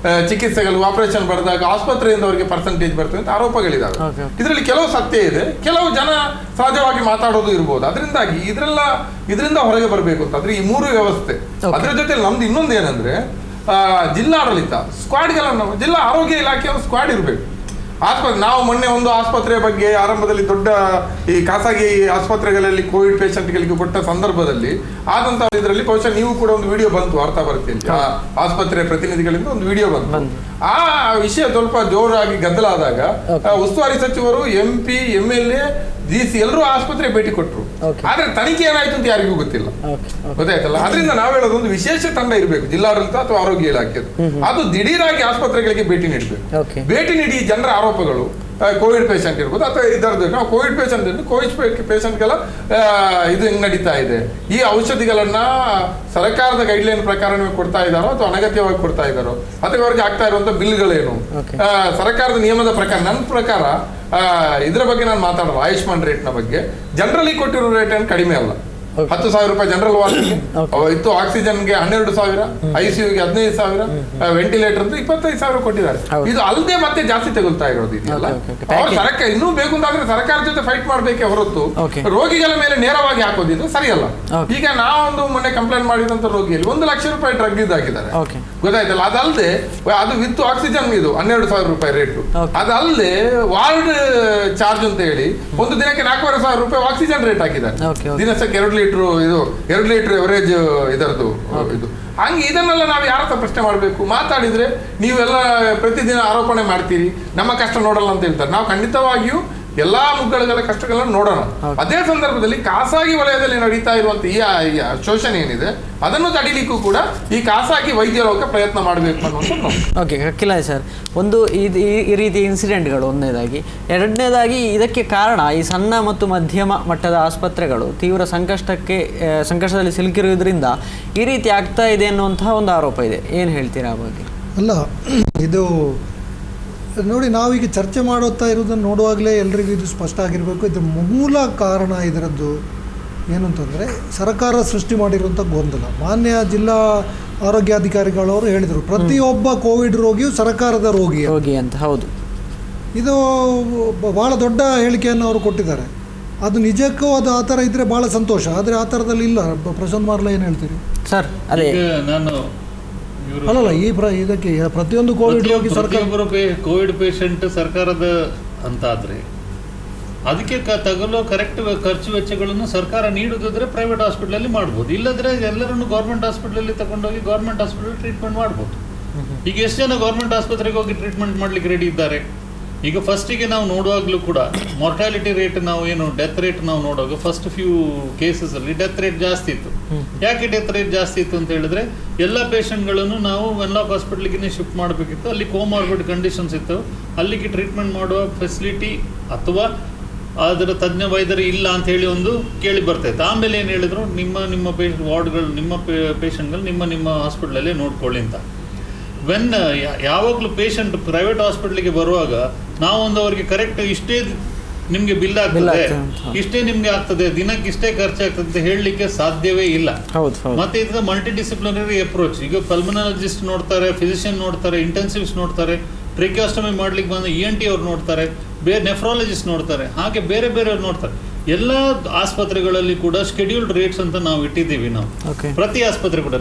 ಚಿಕಿತ್ಸೆಗಳು ಆಪರೇಷನ್ ಬರೆದಾಗ ಆಸ್ಪತ್ರೆಯಿಂದ ಅವರಿಗೆ ಪರ್ಸೆಂಟೇಜ್ ಬರ್ತವೆ ಅಂತ ಆರೋಪಗಳಿದಾವೆ. ಇದರಲ್ಲಿ ಕೆಲವು ಸತ್ಯ ಇದೆ, ಕೆಲವು ಜನ ಸಹಜವಾಗಿ ಮಾತಾಡೋದು ಇರ್ಬೋದು. ಅದರಿಂದಾಗಿ ಇದರಿಂದ ಹೊರಗೆ ಬರಬೇಕು ಅಂತಂದ್ರೆ ಈ ಮೂರು ವ್ಯವಸ್ಥೆ, ಅದರ ಜೊತೆ ನಮ್ದು ಇನ್ನೊಂದು ಏನಂದ್ರೆ ಜಿಲ್ಲಾಡಳಿತ ಸ್ಕ್ವಾಡ್ಗಳನ್ನು, ಜಿಲ್ಲಾ ಆರೋಗ್ಯ ಇಲಾಖೆಯ ಸ್ಕ್ವಾಡ್ ಇರಬೇಕು. ನಾವು ಮೊನ್ನೆ ಒಂದು ಆಸ್ಪತ್ರೆಯ ಬಗ್ಗೆ ಆರಂಭದಲ್ಲಿ ದೊಡ್ಡ ಈ ಖಾಸಗಿ ಆಸ್ಪತ್ರೆಗಳಲ್ಲಿ ಕೋವಿಡ್ ಪೇಷಂಟ್ಗಳಿಗೆ ಕೊಟ್ಟ ಸಂದರ್ಭದಲ್ಲಿ ಆದಂತ ಇದರಲ್ಲಿ ಬಹುಶಃ ನೀವು ಕೂಡ ಒಂದು ವಿಡಿಯೋ ಬಂತು ವಾರ್ತಾವಾರ್ತೆಯಲ್ಲಿ, ಆಸ್ಪತ್ರೆಯ ಪ್ರತಿನಿಧಿಗಳಿಂದ ಒಂದು ವಿಡಿಯೋ ಬಂತು. ಆ ವಿಷಯ ಸ್ವಲ್ಪ ಜೋರಾಗಿ ಗದ್ದಲ ಆದಾಗ ಉಸ್ತುವಾರಿ ಸಚಿವರು, MP, MLA, DC ಎಲ್ಲರೂ ಆಸ್ಪತ್ರೆ ಭೇಟಿ ಕೊಟ್ಟರು. ಆದ್ರೆ ತನಿಖೆ ಏನಾಯ್ತು ಅಂತ ಯಾರಿಗೂ ಗೊತ್ತಿಲ್ಲ, ಗೊತ್ತಾಯ್ತಲ್ಲ. ಅದರಿಂದ ನಾವು ಹೇಳೋದು ಒಂದು ವಿಶೇಷ ತಂಡ ಇರಬೇಕು ಜಿಲ್ಲಾಡಳಿತ ಅಥವಾ ಆರೋಗ್ಯ ಇಲಾಖೆದು, ಅದು ದಿಢೀರಾಗಿ ಆಸ್ಪತ್ರೆಗಳಿಗೆ ಭೇಟಿ ನೀಡಬೇಕು. ಭೇಟಿ ನೀಡಿ ಜನರ ಆರೋಪಗಳು, ಕೋವಿಡ್ ಪೇಷಂಟ್ ಇರ್ಬೋದು ಅಥವಾ ಇದರದ್ದು, ನಾವು ಕೋವಿಡ್ ಪೇಷಂಟ್ಗೆಲ್ಲ ಇದು ಹೆಂಗ್ ನಡೀತಾ ಇದೆ, ಈ ಔಷಧಿಗಳನ್ನ ಸರ್ಕಾರದ ಗೈಡ್ಲೈನ್ ಪ್ರಕಾರವೇ ಕೊಡ್ತಾ ಇದ್ದಾರೋ ಅಥವಾ ಅನಗತ್ಯವಾಗಿ ಕೊಡ್ತಾ ಇದ್ದಾರೋ, ಅಥವಾ ಅವರಿಗೆ ಆಗ್ತಾ ಇರುವಂತ ಬಿಲ್ಗಳೇನು, ಸರ್ಕಾರದ ನಿಯಮದ ಪ್ರಕಾರ. ನನ್ನ ಪ್ರಕಾರ ಇದರ ಬಗ್ಗೆ ನಾನು ಮಾತಾಡಲ್ಲ, ಆಯುಷ್ಮಾನ್ ರೇಟ್ನ ಬಗ್ಗೆ. ಜನರಲಿ ಕೊಟ್ಟಿರೋ ರೇಟ್ ಏನು ಕಡಿಮೆ ಅಲ್ಲ, 10,000 ರೂಪಾಯಿ ಜನರಲ್ ವಾರ್ಡ್ಗೆ ಇತ್ತು, ಆಕ್ಸಿಜನ್ಗೆ 12,000, ICUಗೆ 15,000, ವೆಂಟಿಲೇಟರ್ ಅಂತ 25,000 ಕೊಟ್ಟಿದ್ದಾರೆ. ಇದು ಅಲ್ಲದೆ ಮತ್ತೆ ಜಾಸ್ತಿ ತಗೊಳ್ತಾ ಇರೋದು ಇದೆಯಲ್ಲ. ಅವ್ರು ಸರ್ಕಾರ ಇನ್ನೂ ಬೇಕು ಅಂತಾದ್ರೆ ಸರ್ಕಾರ ಜೊತೆ ಫೈಟ್ ಮಾಡ್ಬೇಕೆ ಹೊರತು ರೋಗಿಗಳ ಮೇಲೆ ನೇರವಾಗಿ ಹಾಕೋದಿದ್ದು ಸರಿಯಲ್ಲ. ಈಗ ನಾವೊಂದು ಮೊನ್ನೆ ಕಂಪ್ಲೇಂಟ್ ಮಾಡಿದಂತ ರೋಗಿಯಲ್ಲಿ 1 ಲಕ್ಷ ರೂಪಾಯಿ ಡ್ರಗ್ ಇದಾಕಿದ್ದಾರೆ, ಗೊತ್ತಾಯ್ತಲ್ಲ. ಅದಲ್ಲದೆ ಅದು ವಿತ್ ಆಕ್ಸಿಜನ್ ಇದು 12,000 ರೂಪಾಯಿ ರೇಟು. ಅದಲ್ಲದೆ ವಾರ್ಡ್ ಚಾರ್ಜ್ ಅಂತ ಹೇಳಿ ಒಂದು ದಿನಕ್ಕೆ 4,500 ರೂಪಾಯಿ ಆಕ್ಸಿಜನ್ ರೇಟ್ ಹಾಕಿದ್ದಾರೆ. ದಿನಕ್ಕೆ 2 ಲೀಟರ್ ಎವರೇಜ್ ಇದರದು ಇದು. ಹಂಗೆ ಇದನ್ನೆಲ್ಲ ನಾವು ಯಾರ ಹತ್ರ ಪ್ರಶ್ನೆ ಮಾಡಬೇಕು? ಮಾತಾಡಿದ್ರೆ ನೀವೆಲ್ಲ ಪ್ರತಿದಿನ ಆರೋಪಣೆ ಮಾಡ್ತೀರಿ, ನಮ್ಮ ಕಷ್ಟ ನೋಡಲ್ಲ ಅಂತ ಹೇಳ್ತಾರೆ. ನಾವು ಖಂಡಿತವಾಗಿಯೂ ಎಲ್ಲಾ ಮುಗ್ಗಳುಗಳ ಕಷ್ಟಗಳನ್ನು ನೋಡೋಣ. ಅದೇ ಸಂದರ್ಭದಲ್ಲಿ ಖಾಸಗಿ ವಲಯದಲ್ಲಿ ನಡೀತಾ ಇರುವಂತ ಈ ಶೋಷಣೆ ಏನಿದೆ ಅದನ್ನು ತಡಿಲಿಕ್ಕೂ ಕೂಡ ಈ ಖಾಸಗಿ ವೈದ್ಯ ಲೋಕ ಪ್ರಯತ್ನ ಮಾಡಬೇಕು ಅನ್ನೋದು. ಓಕೆ, ಕಿಲಾಯ್ ಸರ್, ಒಂದು ಈ ರೀತಿ ಇನ್ಸಿಡೆಂಟ್ಗಳು ಒಂದನೇದಾಗಿ. ಎರಡನೇದಾಗಿ ಇದಕ್ಕೆ ಕಾರಣ ಈ ಸಣ್ಣ ಮತ್ತು ಮಧ್ಯಮ ಮಟ್ಟದ ಆಸ್ಪತ್ರೆಗಳು ತೀವ್ರ ಸಂಕಷ್ಟದಲ್ಲಿ ಸಿಲುಕಿರುವುದರಿಂದ ಈ ರೀತಿ ಆಗ್ತಾ ಇದೆ ಅನ್ನುವಂತಹ ಒಂದು ಆರೋಪ ಇದೆ. ಏನು ಹೇಳ್ತೀರಾ ಆ ಬಗ್ಗೆ? ಅಲ್ಲ, ಇದು ನೋಡಿ, ನಾವೀಗ ಚರ್ಚೆ ಮಾಡುತ್ತಾ ಇರೋದನ್ನು ನೋಡುವಾಗಲೇ ಎಲ್ರಿಗೂ ಇದು ಸ್ಪಷ್ಟ ಆಗಿರಬೇಕು. ಇದ್ರ ಮೂಲ ಕಾರಣ ಇದರದ್ದು ಏನು ಅಂತಂದರೆ ಸರ್ಕಾರ ಸೃಷ್ಟಿ ಮಾಡಿರುವಂಥ ಗೊಂದಲ. ಮಾನ್ಯ ಜಿಲ್ಲಾ ಆರೋಗ್ಯಾಧಿಕಾರಿಗಳವರು ಹೇಳಿದರು, ಪ್ರತಿಯೊಬ್ಬ ಕೋವಿಡ್ ರೋಗಿಯು ಸರ್ಕಾರದ ರೋಗಿ ಅಂತ. ಹೌದು, ಇದು ಭಾಳ ದೊಡ್ಡ ಹೇಳಿಕೆಯನ್ನು ಅವರು ಕೊಟ್ಟಿದ್ದಾರೆ. ಅದು ನಿಜಕ್ಕೂ ಅದು ಆ ಥರ ಇದ್ದರೆ ಭಾಳ ಸಂತೋಷ. ಆದರೆ ಆ ಥರದಲ್ಲಿ ಇಲ್ಲ. ಪ್ರಶಾಂತ್ ಮಾರ್ಲಾ ಏನು ಹೇಳ್ತೀರಿ ಸರ್? ಅದೇ ನಾನು ಅಲ್ಲಲ್ಲ, ಇದಕ್ಕೆ ಪ್ರತಿಯೊಂದು ಕೋವಿಡ್ ರೋಗಿ ಕೋವಿಡ್ ಪೇಷಂಟ್ ಸರ್ಕಾರದ ಅಂತಾದ್ರೆ ಅದಕ್ಕೆ ತಗಲೋ ಕರೆಕ್ಟ್ ಖರ್ಚು ವೆಚ್ಚಗಳನ್ನು ಸರ್ಕಾರ ನೀಡುವುದಾದ್ರೆ ಪ್ರೈವೇಟ್ ಹಾಸ್ಪಿಟಲಲ್ಲಿ ಮಾಡ್ಬೋದು. ಇಲ್ಲದ್ರೆ ಎಲ್ಲರನ್ನು ಗೌರ್ಮೆಂಟ್ ಹಾಸ್ಪಿಟಲಲ್ಲಿ ತಗೊಂಡೋಗಿ ಗೌರ್ಮೆಂಟ್ ಹಾಸ್ಪಿಟಲ್ ಟ್ರೀಟ್ಮೆಂಟ್ ಮಾಡ್ಬೋದು. ಈಗ ಎಷ್ಟು ಜನ ಗೌರ್ಮೆಂಟ್ ಆಸ್ಪತ್ರೆಗೆ ಹೋಗಿ ಟ್ರೀಟ್ಮೆಂಟ್ ಮಾಡ್ಲಿಕ್ಕೆ ರೆಡಿ ಇದ್ದಾರೆ? ಈಗ ಫಸ್ಟಿಗೆ ನಾವು ನೋಡುವಾಗಲೂ ಕೂಡ ಮಾರ್ಟಾಲಿಟಿ ರೇಟ್, ನಾವು ಏನು ಡೆತ್ ರೇಟ್ ನಾವು ನೋಡುವಾಗ ಫಸ್ಟ್ ಫ್ಯೂ ಕೇಸಸಲ್ಲಿ ಡೆತ್ ರೇಟ್ ಜಾಸ್ತಿ ಇತ್ತು. ಯಾಕೆ ಡೆತ್ ರೇಟ್ ಜಾಸ್ತಿ ಇತ್ತು ಅಂತ ಹೇಳಿದ್ರೆ, ಎಲ್ಲ ಪೇಷಂಟ್ಗಳನ್ನು ನಾವು ವೆನ್ಲಾಕ್ ಹಾಸ್ಪಿಟ್ಲಿಗೆ ಶಿಫ್ಟ್ ಮಾಡಬೇಕಿತ್ತು. ಅಲ್ಲಿ ಕೋಮಾರ್ಬಿಡ್ ಕಂಡೀಷನ್ಸ್ ಇತ್ತು, ಅಲ್ಲಿಗೆ ಟ್ರೀಟ್ಮೆಂಟ್ ಮಾಡುವ ಫೆಸಿಲಿಟಿ ಅಥವಾ ಅದರ ತಜ್ಞ ವೈದ್ಯರು ಇಲ್ಲ ಅಂತ ಹೇಳಿ ಒಂದು ಕೇಳಿ ಬರ್ತಾಯಿತ್ತು. ಆಮೇಲೆ ಏನು ಹೇಳಿದ್ರು, ನಿಮ್ಮ ವಾರ್ಡ್ಗಳು, ನಿಮ್ಮ ಪೇಷಂಟ್ಗಳು ನಿಮ್ಮ ಹಾಸ್ಪಿಟ್ಲಲ್ಲೇ ನೋಡ್ಕೊಳ್ಳಿ ಅಂತ. ಯಾವಾಗಲೂ ಪೇಷಂಟ್ ಪ್ರೈವೇಟ್ ಹಾಸ್ಪಿಟ್ಲಿಗೆ ಬರುವಾಗ ನಾವೊಂದು ಅವರಿಗೆ ಕರೆಕ್ಟ್ ಇಷ್ಟೇ ನಿಮ್ಗೆ ಬಿಲ್ ಆಗ್ತದೆ, ಇಷ್ಟೇ ನಿಮ್ಗೆ ಆಗ್ತದೆ, ದಿನಕ್ಕೆ ಇಷ್ಟೇ ಖರ್ಚಾಗ್ತದೆ ಅಂತ ಹೇಳಲಿಕ್ಕೆ ಸಾಧ್ಯವೇ ಇಲ್ಲ. ಮತ್ತೆ ಇದು ಮಲ್ಟಿ ಡಿಸಿಪ್ಲಿನರಿ ಅಪ್ರೋಚ್. ಈಗ ಪಲ್ಮನಾಲಜಿಸ್ಟ್ ನೋಡ್ತಾರೆ, ಫಿಸಿಷಿಯನ್ ನೋಡ್ತಾರೆ, ಇಂಟೆನ್ಸಿವ್ಸ್ ನೋಡ್ತಾರೆ, ಟ್ರಿಕ್ಯಾಸ್ಟಮಿ ಮಾಡ್ಲಿಕ್ಕೆ ಬಂದ ENT ಅವ್ರು ನೋಡ್ತಾರೆ, ಬೇರೆ ನೆಫ್ರಾಲಜಿಸ್ಟ್ ನೋಡ್ತಾರೆ, ಹಾಗೆ ಬೇರೆ ಬೇರೆಯವ್ರು ನೋಡ್ತಾರೆ. ಎಲ್ಲ ಆಸ್ಪತ್ರೆಗಳಲ್ಲಿ ಕೂಡ ಶೆಡ್ಯೂಲ್ಡ್ ರೇಟ್ಸ್ ಅಂತ ನಾವು ಇಟ್ಟಿದ್ದೀವಿ. ನಾವು ಪ್ರತಿ ಆಸ್ಪತ್ರೆ ಕೂಡ,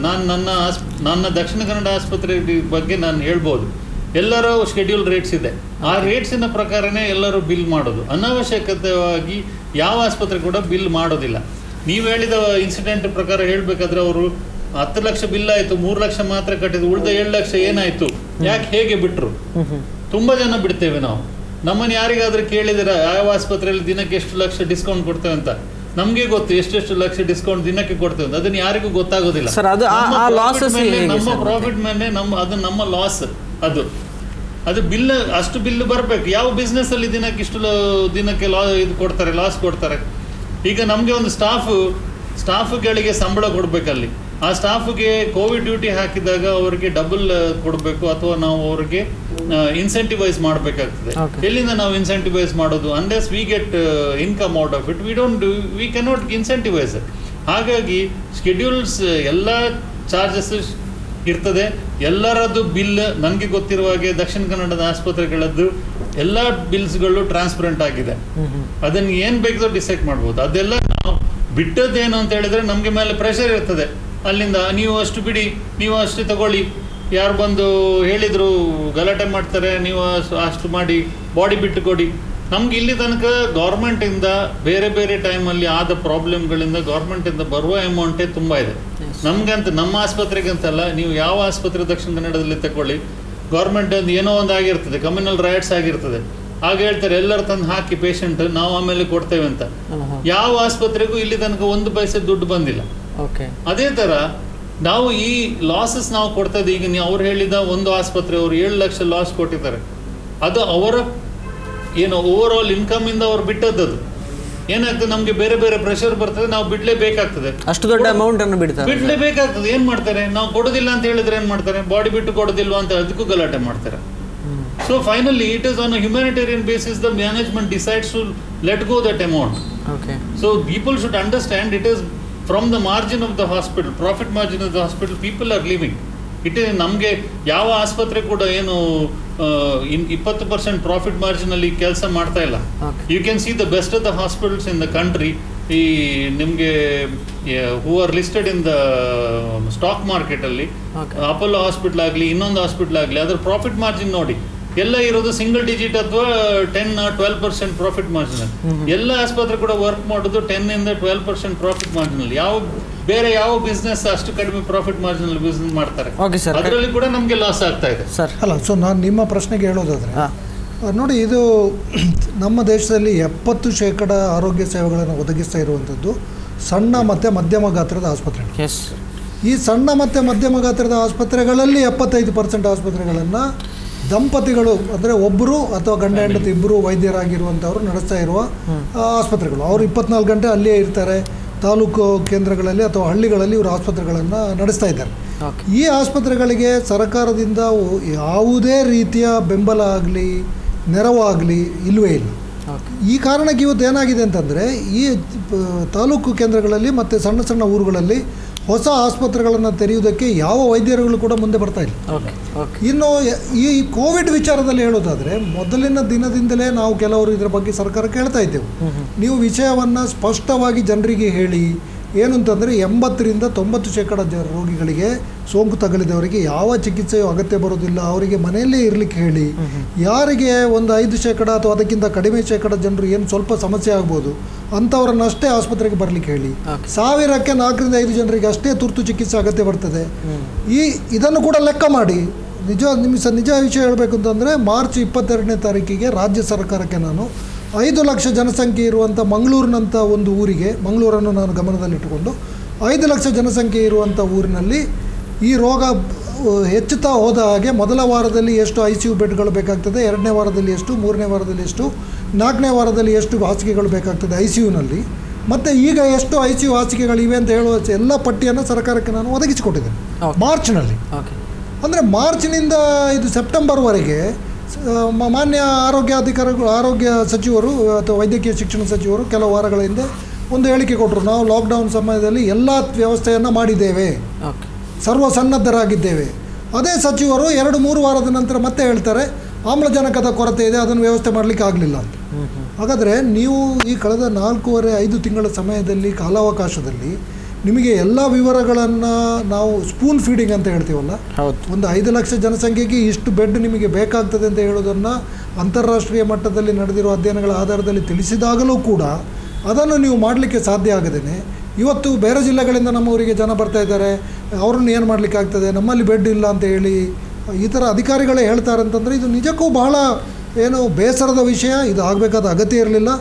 ನನ್ನ ದಕ್ಷಿಣ ಕನ್ನಡ ಆಸ್ಪತ್ರೆ ಬಗ್ಗೆ ನಾನು ಹೇಳ್ಬೋದು, ಎಲ್ಲರೂ ಶೆಡ್ಯೂಲ್ ರೇಟ್ಸ್ ಇದೆ. ಆ ರೇಟ್ಸಿನ ಪ್ರಕಾರನೇ ಎಲ್ಲರೂ ಬಿಲ್ ಮಾಡೋದು. ಅನಾವಶ್ಯಕತೆಯಾಗಿ ಯಾವ ಆಸ್ಪತ್ರೆ ಕೂಡ ಬಿಲ್ ಮಾಡೋದಿಲ್ಲ. ನೀವು ಹೇಳಿದ ಇನ್ಸಿಡೆಂಟ್ ಪ್ರಕಾರ ಹೇಳಬೇಕಾದ್ರೆ ಅವರು 10 ಲಕ್ಷ ಬಿಲ್ ಆಯಿತು, 3 ಲಕ್ಷ ಮಾತ್ರ ಕಟ್ಟಿದ್ರು, ಉಳಿದ 7 ಲಕ್ಷ ಏನಾಯಿತು, ಯಾಕೆ ಹೇಗೆ ಬಿಟ್ಟರು? ತುಂಬ ಜನ ಬಿಡ್ತೇವೆ ನಾವು. ನಮ್ಮನ್ನು ಯಾರಿಗಾದ್ರೂ ಕೇಳಿದರೆ ಯಾವ ಆಸ್ಪತ್ರೆಯಲ್ಲಿ ದಿನಕ್ಕೆ ಎಷ್ಟು ಲಕ್ಷ ಡಿಸ್ಕೌಂಟ್ ಕೊಡ್ತೇವೆ ಅಂತ, ನಮಗೆ ಗೊತ್ತು ಎಷ್ಟೆಷ್ಟು ಲಕ್ಷ ಡಿಸ್ಕೌಂಟ್ ದಿನಕ್ಕೆ ಕೊಡ್ತೇವೆ ಅಂತ. ಅದನ್ನು ಯಾರಿಗೂ ಗೊತ್ತಾಗೋದಿಲ್ಲ. ನಮ್ಮ ಪ್ರಾಫಿಟ್ ಮೇಲೆ ಅದು ನಮ್ಮ ಲಾಸ್. ಅದು ಬಿಲ್, ಅಷ್ಟು ಬಿಲ್ ಬರಬೇಕು. ಯಾವ ಬಿಸ್ನೆಸ್ ಅಲ್ಲಿ ದಿನಕ್ಕೆ ಇಷ್ಟು ದಿನಕ್ಕೆ ಇದು ಕೊಡ್ತಾರೆ, ಲಾಸ್ ಕೊಡ್ತಾರೆ. ಈಗ ನಮಗೆ ಒಂದು ಸ್ಟಾಫ್ಗಳಿಗೆ ಸಂಬಳ ಕೊಡಬೇಕಲ್ಲಿ. ಆ ಸ್ಟಾಫ್ಗೆ ಕೋವಿಡ್ ಡ್ಯೂಟಿ ಹಾಕಿದಾಗ ಅವರಿಗೆ ಡಬಲ್ ಕೊಡಬೇಕು, ಅಥವಾ ನಾವು ಅವರಿಗೆ ಇನ್ಸೆಂಟಿವೈಸ್ ಮಾಡಬೇಕಾಗ್ತದೆ. ಎಲ್ಲಿಂದ ನಾವು ಇನ್ಸೆಂಟಿವೈಸ್ ಮಾಡೋದು? Unless we get income out of it, V cannot incentivise. ಹಾಗಾಗಿ ಸ್ಕೆಡ್ಯೂಲ್ಸ್ ಎಲ್ಲ ಚಾರ್ಜಸ್ ಇರ್ತದೆ. ಎಲ್ಲರದ್ದು ಬಿಲ್ ನನಗೆ ಗೊತ್ತಿರುವ ಹಾಗೆ ದಕ್ಷಿಣ ಕನ್ನಡದ ಆಸ್ಪತ್ರೆಗಳದ್ದು ಎಲ್ಲ ಬಿಲ್ಸ್ಗಳು ಟ್ರಾನ್ಸ್ಪರೆಂಟ್ ಆಗಿದೆ. ಅದನ್ನು ಏನು ಬೇಕಿದ್ರು ಡಿಸೈಡ್ ಮಾಡ್ಬೋದು. ಅದೆಲ್ಲ ನಾವು ಬಿಟ್ಟದ್ದೇನು ಅಂತ ಹೇಳಿದ್ರೆ ನಮಗೆ ಮೇಲೆ ಪ್ರೆಷರ್ ಇರ್ತದೆ ಅಲ್ಲಿಂದ. ನೀವು ಅಷ್ಟು ಬಿಡಿ, ನೀವು ಅಷ್ಟು ತಗೊಳ್ಳಿ, ಯಾರು ಬಂದು ಹೇಳಿದ್ರು ಗಲಾಟೆ ಮಾಡ್ತಾರೆ, ನೀವು ಅಷ್ಟು ಮಾಡಿ ಬಾಡಿ ಬಿಟ್ಟು ಕೊಡಿ. ನಮ್ಗೆ ಇಲ್ಲಿ ತನಕ ಗೌರ್ಮೆಂಟಿಂದ ಬೇರೆ ಬೇರೆ ಟೈಮಲ್ಲಿ ಆದ ಪ್ರಾಬ್ಲಮ್ಗಳಿಂದ ಗೌರ್ಮೆಂಟಿಂದ ಬರುವ ಅಮೌಂಟೇ ತುಂಬ ಇದೆ. ನಮಗಂತ, ನಮ್ಮ ಆಸ್ಪತ್ರೆಗಂತಲ್ಲ, ನೀವು ಯಾವ ಆಸ್ಪತ್ರೆ ದಕ್ಷಿಣ ಕನ್ನಡದಲ್ಲಿ ತಗೊಳ್ಳಿ, ಗೌರ್ಮೆಂಟ್ ಏನೋ ಒಂದು ಆಗಿರ್ತದೆ, ಕಮ್ಯುನಲ್ ರೈಟ್ಸ್ ಆಗಿರ್ತದೆ. ಆಗ ಹೇಳ್ತಾರೆ ಎಲ್ಲರೂ ತಂದು ಹಾಕಿ ಪೇಷಂಟ್, ನಾವು ಆಮೇಲೆ ಕೊಡ್ತೇವೆ ಅಂತ. ಯಾವ ಆಸ್ಪತ್ರೆಗೂ ಇಲ್ಲಿ ತನಕ 1 ಪೈಸೆ ದುಡ್ಡು ಬಂದಿಲ್ಲ. ಅದೇ ಥರ ನಾವು ಈ ಲಾಸಸ್ ನಾವು ಕೊಡ್ತಾ ಇದ್ದೀವಿ. ಈಗ ನೀವು ಅವ್ರು ಹೇಳಿದ ಒಂದು ಆಸ್ಪತ್ರೆ ಅವರು 7 ಲಕ್ಷ ಲಾಸ್ ಕೊಟ್ಟಿದ್ದಾರೆ. ಅದು ಅವರ ಏನು ಓವರ್ ಆಲ್ ಇನ್ಕಮ್ ಇಂದ ಅವ್ರು ಬಿಟ್ಟದ್ದು. ಏನಾಗ್ತದೆ, ನಮ್ಗೆ ಬೇರೆ ಬೇರೆ ಪ್ರೆಷರ್ ಬರ್ತದೆ, ನಾವು ಬಿಡ್ಲೇಬೇಕಾಗ್ತದೆ. ಅಷ್ಟು ದೊಡ್ಡ ಅಮೌಂಟ್ ಅನ್ನು ಬಿಡ್ಲೇಬೇಕಾಗ್ತದೆ. ಏನ್ ಮಾಡ್ತಾರೆ, ನಾವು ಕೊಡೋದಿಲ್ಲ ಅಂತ ಹೇಳಿದ್ರೆ ಏನ್ ಮಾಡ್ತಾರೆ, ಬಾಡಿ ಬಿಟ್ಟು ಕೊಡೋದಿಲ್ವಾ ಅಂತ ಅದಕ್ಕೂ ಗಲಾಟೆ ಮಾಡ್ತಾರೆ. So finally it is on a humanitarian basis the management decides to let go that amount. So people should understand it is from the margin of the hospital, profit margin of the hospital people are living. ನಮಗೆ ಯಾವ ಆಸ್ಪತ್ರೆ ಕೂಡ ಏನು 20% profit margin ಅಲ್ಲಿ ಕೆಲಸ ಮಾಡ್ತಾ ಇಲ್ಲ. You can see the best of the hospitals in the country. ಈ ನಿಮಗೆ who are listed in the stock market ಅಲ್ಲಿ, ಅಪೋಲೋ ಹಾಸ್ಪಿಟಲ್ ಆಗಲಿ, ಇನ್ನೊಂದು ಹಾಸ್ಪಿಟಲ್ ಆಗಲಿ, ಅದರ ಪ್ರಾಫಿಟ್ ಮಾರ್ಜಿನ್ ನೋಡಿ, ಎಲ್ಲ ಇರೋದು ಸಿಂಗಲ್ ಡಿಜಿಟ್ ಅಥವಾ 10-12% ಪ್ರಾಫಿಟ್ ಮಾರ್ಜಿನ್. ಎಲ್ಲ ಆಸ್ಪತ್ರೆ ಕೂಡ ವರ್ಕ್ ಮಾಡೋದು 10-12% ಪ್ರಾಫಿಟ್ ಮಾರ್ಜಿನ್ ಅಲ್ಲಿ. ಬೇರೆ ಯಾವ ಬಿಸ್ನೆಸ್ ಅಷ್ಟು ಕಡಿಮೆ ಪ್ರಾಫಿಟ್ ಮಾರ್ಜಿನ್ ಅಲ್ಲಿ ಬಿಸ್ನೆಸ್ ಮಾಡ್ತಾರೆ? ಅದರಲ್ಲಿ ಕೂಡ ನಮಗೆ ಲಾಸ್ ಆಗ್ತಾ ಇದೆ ಅಲ್ಲ. ಸೊ ನಾನು ನಿಮ್ಮ ಪ್ರಶ್ನೆಗೆ ಹೇಳೋದಾದ್ರೆ ನೋಡಿ, ಇದು ನಮ್ಮ ದೇಶದಲ್ಲಿ 70% ಆರೋಗ್ಯ ಸೇವೆಗಳನ್ನು ಒದಗಿಸ್ತಾ ಇರುವಂಥದ್ದು ಸಣ್ಣ ಮತ್ತು ಮಧ್ಯಮ ಗಾತ್ರದ ಆಸ್ಪತ್ರೆಗಳು. ಈ ಸಣ್ಣ ಮತ್ತು ಮಧ್ಯಮ ಗಾತ್ರದ ಆಸ್ಪತ್ರೆಗಳಲ್ಲಿ 75% ಆಸ್ಪತ್ರೆಗಳನ್ನು ದಂಪತಿಗಳು, ಅಂದರೆ ಒಬ್ಬರು ಅಥವಾ ಗಂಡ ಹೆಂಡತಿ ಇಬ್ಬರು ವೈದ್ಯರಾಗಿರುವಂಥವ್ರು ನಡೆಸ್ತಾ ಇರುವ ಆಸ್ಪತ್ರೆಗಳು. ಅವರು 24 ಗಂಟೆ ಅಲ್ಲಿಯೇ ಇರ್ತಾರೆ. ತಾಲೂಕು ಕೇಂದ್ರಗಳಲ್ಲಿ ಅಥವಾ ಹಳ್ಳಿಗಳಲ್ಲಿ ಇವರು ಆಸ್ಪತ್ರೆಗಳನ್ನು ನಡೆಸ್ತಾ ಇದ್ದಾರೆ. ಈ ಆಸ್ಪತ್ರೆಗಳಿಗೆ ಸರ್ಕಾರದಿಂದ ಯಾವುದೇ ರೀತಿಯ ಬೆಂಬಲ ಆಗಲಿ ನೆರವು ಆಗಲಿ ಇಲ್ಲವೇ ಇಲ್ಲ. ಈ ಕಾರಣಕ್ಕೆ ಇವತ್ತು ಏನಾಗಿದೆ ಅಂತಂದರೆ, ಈ ತಾಲೂಕು ಕೇಂದ್ರಗಳಲ್ಲಿ ಮತ್ತು ಸಣ್ಣ ಸಣ್ಣ ಊರುಗಳಲ್ಲಿ ಹೊಸ ಆಸ್ಪತ್ರೆಗಳನ್ನು ತೆರೆಯುವುದಕ್ಕೆ ಯಾವ ವೈದ್ಯರುಗಳು ಕೂಡ ಮುಂದೆ ಬರ್ತಾ ಇಲ್ಲ. ಇನ್ನು ಈ ಕೋವಿಡ್ ವಿಚಾರದಲ್ಲಿ ಹೇಳೋದಾದರೆ, ಮೊದಲಿನ ದಿನದಿಂದಲೇ ನಾವು ಕೆಲವರು ಇದರ ಬಗ್ಗೆ ಸರ್ಕಾರಕ್ಕೆ ಹೇಳ್ತಾ ಇದ್ದೆವು, ನೀವು ವಿಷಯವನ್ನು ಸ್ಪಷ್ಟವಾಗಿ ಜನರಿಗೆ ಹೇಳಿ. ಏನು ಅಂತಂದರೆ 80-90% ರೋಗಿಗಳಿಗೆ, ಸೋಂಕು ತಗುಲಿದವರಿಗೆ ಯಾವ ಚಿಕಿತ್ಸೆಯೂ ಅಗತ್ಯ ಬರೋದಿಲ್ಲ. ಅವರಿಗೆ ಮನೆಯಲ್ಲೇ ಇರಲಿಕ್ಕೆ ಹೇಳಿ. ಯಾರಿಗೆ ಒಂದು 5% ಅಥವಾ ಅದಕ್ಕಿಂತ ಕಡಿಮೆ ಶೇಕಡ ಜನರು ಏನು ಸ್ವಲ್ಪ ಸಮಸ್ಯೆ ಆಗ್ಬೋದು ಅಂಥವ್ರನ್ನಷ್ಟೇ ಆಸ್ಪತ್ರೆಗೆ ಬರಲಿಕ್ಕೆ ಹೇಳಿ. 1000ಕ್ಕೆ 4-5 ಜನರಿಗೆ ಅಷ್ಟೇ ತುರ್ತು ಚಿಕಿತ್ಸೆ ಅಗತ್ಯ ಬರ್ತದೆ. ಇದನ್ನು ಕೂಡ ಲೆಕ್ಕ ಮಾಡಿ. ನಿಜ ವಿಷಯ ಹೇಳಬೇಕು ಅಂತಂದರೆ, ಮಾರ್ಚ್ 22ನೇ ತಾರೀಕಿಗೆ ರಾಜ್ಯ ಸರ್ಕಾರಕ್ಕೆ ನಾನು 5 ಲಕ್ಷ ಜನಸಂಖ್ಯೆ ಇರುವಂಥ ಮಂಗಳೂರಿನಂಥ ಒಂದು ಊರಿಗೆ, ಮಂಗಳೂರನ್ನು ನಾನು ಗಮನದಲ್ಲಿಟ್ಟುಕೊಂಡು 5 ಲಕ್ಷ ಜನಸಂಖ್ಯೆ ಇರುವಂಥ ಊರಿನಲ್ಲಿ ಈ ರೋಗ ಹೆಚ್ಚುತ್ತಾ ಹೋದ ಹಾಗೆ ಮೊದಲ ವಾರದಲ್ಲಿ ಎಷ್ಟು ICU ಬೆಡ್ಗಳು ಬೇಕಾಗ್ತದೆ, 2ನೇ ವಾರದಲ್ಲಿ ಎಷ್ಟು, 3ನೇ ವಾರದಲ್ಲಿ ಎಷ್ಟು, 4ನೇ ವಾರದಲ್ಲಿ ಎಷ್ಟು ಹಾಸಿಗೆಗಳು ಬೇಕಾಗ್ತದೆ ICUನಲ್ಲಿ, ಮತ್ತು ಈಗ ಎಷ್ಟು ICU ಹಾಸಿಗೆಗಳಿವೆ ಅಂತ ಹೇಳುವ ಎಲ್ಲ ಪಟ್ಟಿಯನ್ನು ಸರ್ಕಾರಕ್ಕೆ ನಾನು ಒದಗಿಸಿಕೊಟ್ಟಿದ್ದೇನೆ ಮಾರ್ಚ್ನಲ್ಲಿ. ಅಂದರೆ ಮಾರ್ಚ್ನಿಂದ ಇದು ಸೆಪ್ಟೆಂಬರ್ವರೆಗೆ ಮಾನ್ಯ ಆರೋಗ್ಯ ಸಚಿವರು ಅಥವಾ ವೈದ್ಯಕೀಯ ಶಿಕ್ಷಣ ಸಚಿವರು ಕೆಲವು ವಾರಗಳ ಹಿಂದೆ ಒಂದು ಹೇಳಿಕೆ ಕೊಟ್ಟರು. ನಾವು ಲಾಕ್ಡೌನ್ ಸಮಯದಲ್ಲಿ ಎಲ್ಲ ವ್ಯವಸ್ಥೆಯನ್ನು ಮಾಡಿದ್ದೇವೆ, ಸರ್ವಸನ್ನದ್ಧರಾಗಿದ್ದೇವೆ. ಅದೇ ಸಚಿವರು 2-3 ವಾರದ ನಂತರ ಮತ್ತೆ ಹೇಳ್ತಾರೆ ಆಮ್ಲಜನಕದ ಕೊರತೆ ಇದೆ, ಅದನ್ನು ವ್ಯವಸ್ಥೆ ಮಾಡಲಿಕ್ಕೆ ಆಗಲಿಲ್ಲ ಅಂತ. ಹಾಗಾದರೆ ನೀವು ಈ ಕಳೆದ 4.5 ತಿಂಗಳ ಸಮಯದಲ್ಲಿ ಕಾಲಾವಕಾಶದಲ್ಲಿ ನಿಮಗೆ ಎಲ್ಲ ವಿವರಗಳನ್ನು ನಾವು ಸ್ಪೂನ್ ಫೀಡಿಂಗ್ ಅಂತ ಹೇಳ್ತೀವಲ್ಲ, ಒಂದು 5 ಲಕ್ಷ ಜನಸಂಖ್ಯೆಗೆ ಇಷ್ಟು ಬೆಡ್ ನಿಮಗೆ ಬೇಕಾಗ್ತದೆ ಅಂತ ಹೇಳೋದನ್ನು ಅಂತಾರಾಷ್ಟ್ರೀಯ ಮಟ್ಟದಲ್ಲಿ ನಡೆದಿರುವ ಅಧ್ಯಯನಗಳ ಆಧಾರದಲ್ಲಿ ತಿಳಿಸಿದಾಗಲೂ ಕೂಡ ಅದನ್ನು ನೀವು ಮಾಡಲಿಕ್ಕೆ ಸಾಧ್ಯ ಆಗದೇನೆ ಇವತ್ತು ಬೇರೆ ಜಿಲ್ಲೆಗಳಿಂದ ನಮ್ಮ ಊರಿಗೆ ಜನ ಬರ್ತಾ ಇದ್ದಾರೆ, ಅವ್ರನ್ನ ಏನು ಮಾಡಲಿಕ್ಕೆ ಆಗ್ತದೆ, ನಮ್ಮಲ್ಲಿ ಬೆಡ್ ಇಲ್ಲ ಅಂತ ಹೇಳಿ ಈ ಥರ ಅಧಿಕಾರಿಗಳೇ ಹೇಳ್ತಾರೆ ಅಂತಂದರೆ ಇದು ನಿಜಕ್ಕೂ ಬಹಳ ಏನು ಬೇಸರದ ವಿಷಯ. ಇದು ಆಗಬೇಕಾದ ಅಗತ್ಯ ಇರಲಿಲ್ಲ.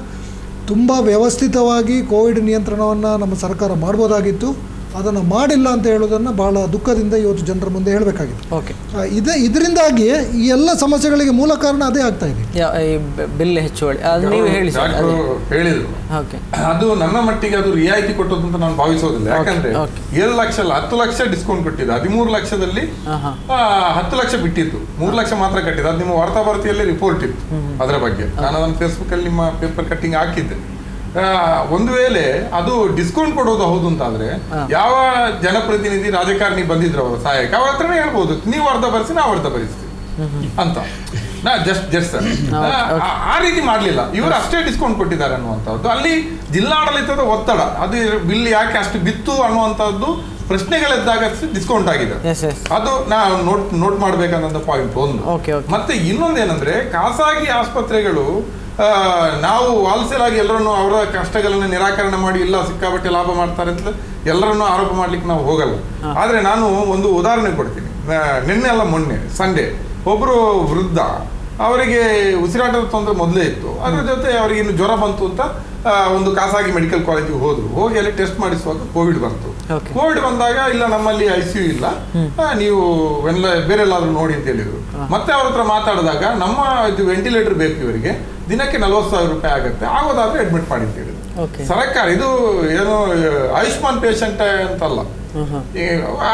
ತುಂಬ ವ್ಯವಸ್ಥಿತವಾಗಿ ಕೋವಿಡ್ ನಿಯಂತ್ರಣವನ್ನು ನಮ್ಮ ಸರ್ಕಾರ ಮಾಡ್ಬೋದಾಗಿತ್ತು, ಅದನ್ನು ಮಾಡಿಲ್ಲ ಅಂತ ಹೇಳೋದನ್ನು ಭಾಳ ದುಃಖದಿಂದ ಇವತ್ತು ಜನರ ಮುಂದೆ ಹೇಳಬೇಕಾಗಿತ್ತು. ಓಕೆ, ಇದರಿಂದಾಗಿಯೇ ಈ ಎಲ್ಲ ಸಮಸ್ಯೆಗಳಿಗೆ ಮೂಲ ಕಾರಣ ಅದೇ ಆಗ್ತಾ ಇದೆ. ಬಿಲ್ ಹೆಚ್ಚುವಳಿ ನೀವು ಹೇಳಿದ್ರು. ಅದು ನನ್ನ ಮಟ್ಟಿಗೆ ಅದು ರಿಯಾಯಿತಿ ಕೊಟ್ಟದ್ದು ಅಂತ ನಾನು ಭಾವಿಸೋದಿಲ್ಲ. ಯಾಕಂದ್ರೆ 7 ಲಕ್ಷ ಅಲ್ಲ 10 ಲಕ್ಷ ಡಿಸ್ಕೌಂಟ್ ಕೊಟ್ಟಿದ್ದು. 13 ಲಕ್ಷದಲ್ಲಿ 10 ಲಕ್ಷ ಬಿಟ್ಟಿತ್ತು, 3 ಲಕ್ಷ ಮಾತ್ರ ಕಟ್ಟಿದ್ದು. ಅದು ನಿಮ್ಮ ವಾರ್ತಾಭಾರತಿಯಲ್ಲಿ ರಿಪೋರ್ಟ್ ಇತ್ತು ಅದರ ಬಗ್ಗೆ. ನಾನು ಅದನ್ನು ಫೇಸ್ಬುಕ್ ಅಲ್ಲಿ ನಿಮ್ಮ ಪೇಪರ್ ಕಟ್ಟಿಂಗ್ ಹಾಕಿದ್ದೆ. ಒಂದು ವೇಳೆ ಅದು ಡಿಸ್ಕೌಂಟ್ ಕೊಡೋದು ಹೌದು ಅಂತಾದ್ರೆ ಯಾವ ಜನಪ್ರತಿನಿಧಿ ರಾಜಕಾರಣಿ ಬಂದಿದ್ರು ಅವರ ಸಹಾಯಕ್ಕೆ ಅವ್ರ ಹತ್ರನೇ ಹೇಳ್ಬೋದು, ನೀವು ಅರ್ಧ ಭರಿಸಿ ನಾವು ಅರ್ಧ ಭರಿಸ್ತೀವಿ ಅಂತ. ಜಸ್ಟ್ ಆ ರೀತಿ ಮಾಡ್ಲಿಲ್ಲ ಇವರು, ಅಷ್ಟೇ ಡಿಸ್ಕೌಂಟ್ ಕೊಟ್ಟಿದ್ದಾರೆ ಅನ್ನುವಂಥದ್ದು. ಅಲ್ಲಿ ಜಿಲ್ಲಾಡಳಿತದ ಒತ್ತಡ, ಅದು ಬಿಲ್ ಯಾಕೆ ಅಷ್ಟು ಬಿತ್ತು ಅನ್ನುವಂಥದ್ದು ಪ್ರಶ್ನೆಗಳೆದ್ದಾಗ ಡಿಸ್ಕೌಂಟ್ ಆಗಿದೆ. ಅದು ನಾವು ನೋಟ್ ಮಾಡ್ಬೇಕನ್ನೋ ಪಾಯಿಂಟ್ ಒಂದು. ಮತ್ತೆ ಇನ್ನೊಂದೇನಂದ್ರೆ ಖಾಸಗಿ ಆಸ್ಪತ್ರೆಗಳು ನಾವು ವಾಲ್ಸೇಲ್ ಆಗಿ ಎಲ್ಲರನ್ನು ಅವರ ಕಷ್ಟಗಳನ್ನು ನಿರಾಕರಣೆ ಮಾಡಿ ಇಲ್ಲ ಸಿಕ್ಕಾಪಟ್ಟೆ ಲಾಭ ಮಾಡ್ತಾರೆ ಅಂತ ಎಲ್ಲರನ್ನು ಆರೋಪ ಮಾಡ್ಲಿಕ್ಕೆ ನಾವು ಹೋಗಲ್ಲ. ಆದ್ರೆ ನಾನು ಒಂದು ಉದಾಹರಣೆ ಕೊಡ್ತೀನಿ. ನಿನ್ನೆ ಅಲ್ಲ ಮೊನ್ನೆ ಸಂಡೇ ಒಬ್ರು ವೃದ್ಧ, ಅವರಿಗೆ ಉಸಿರಾಟದ ತೊಂದರೆ ಮೊದಲೇ ಇತ್ತು, ಅದ್ರ ಜೊತೆ ಅವರಿಗೆ ಇನ್ನು ಜ್ವರ ಬಂತು ಅಂತ ಒಂದು ಖಾಸಗಿ ಮೆಡಿಕಲ್ ಕಾಲೇಜಿಗೆ ಹೋಗಿ ಅಲ್ಲಿ ಟೆಸ್ಟ್ ಮಾಡಿಸುವಾಗ ಕೋವಿಡ್ ಬಂತು. ಕೋವಿಡ್ ಬಂದಾಗ ಇಲ್ಲ ನಮ್ಮಲ್ಲಿ ICU ಇಲ್ಲ, ನೀವು ಬೇರೆ ಎಲ್ಲಾದ್ರೂ ನೋಡಿ ಅಂತ ಹೇಳಿದ್ರು. ಮತ್ತೆ ಅವ್ರ ಹತ್ರ ಮಾತಾಡಿದಾಗ ನಮ್ಮ ಇದು ವೆಂಟಿಲೇಟರ್ ಬೇಕು ಇವರಿಗೆ, ದಿನಕ್ಕೆ 40,000 ರೂಪಾಯಿ ಆಗುತ್ತೆ, ಆಗೋದಾದ್ರೆ ಅಡ್ಮಿಟ್ ಮಾಡಿ ಅಂತ ಹೇಳಿದ್ರು. ಸರ್ಕಾರ ಇದು ಏನು ಆಯುಷ್ಮಾನ್ ಪೇಷಂಟ್ ಅಂತಲ್ಲ,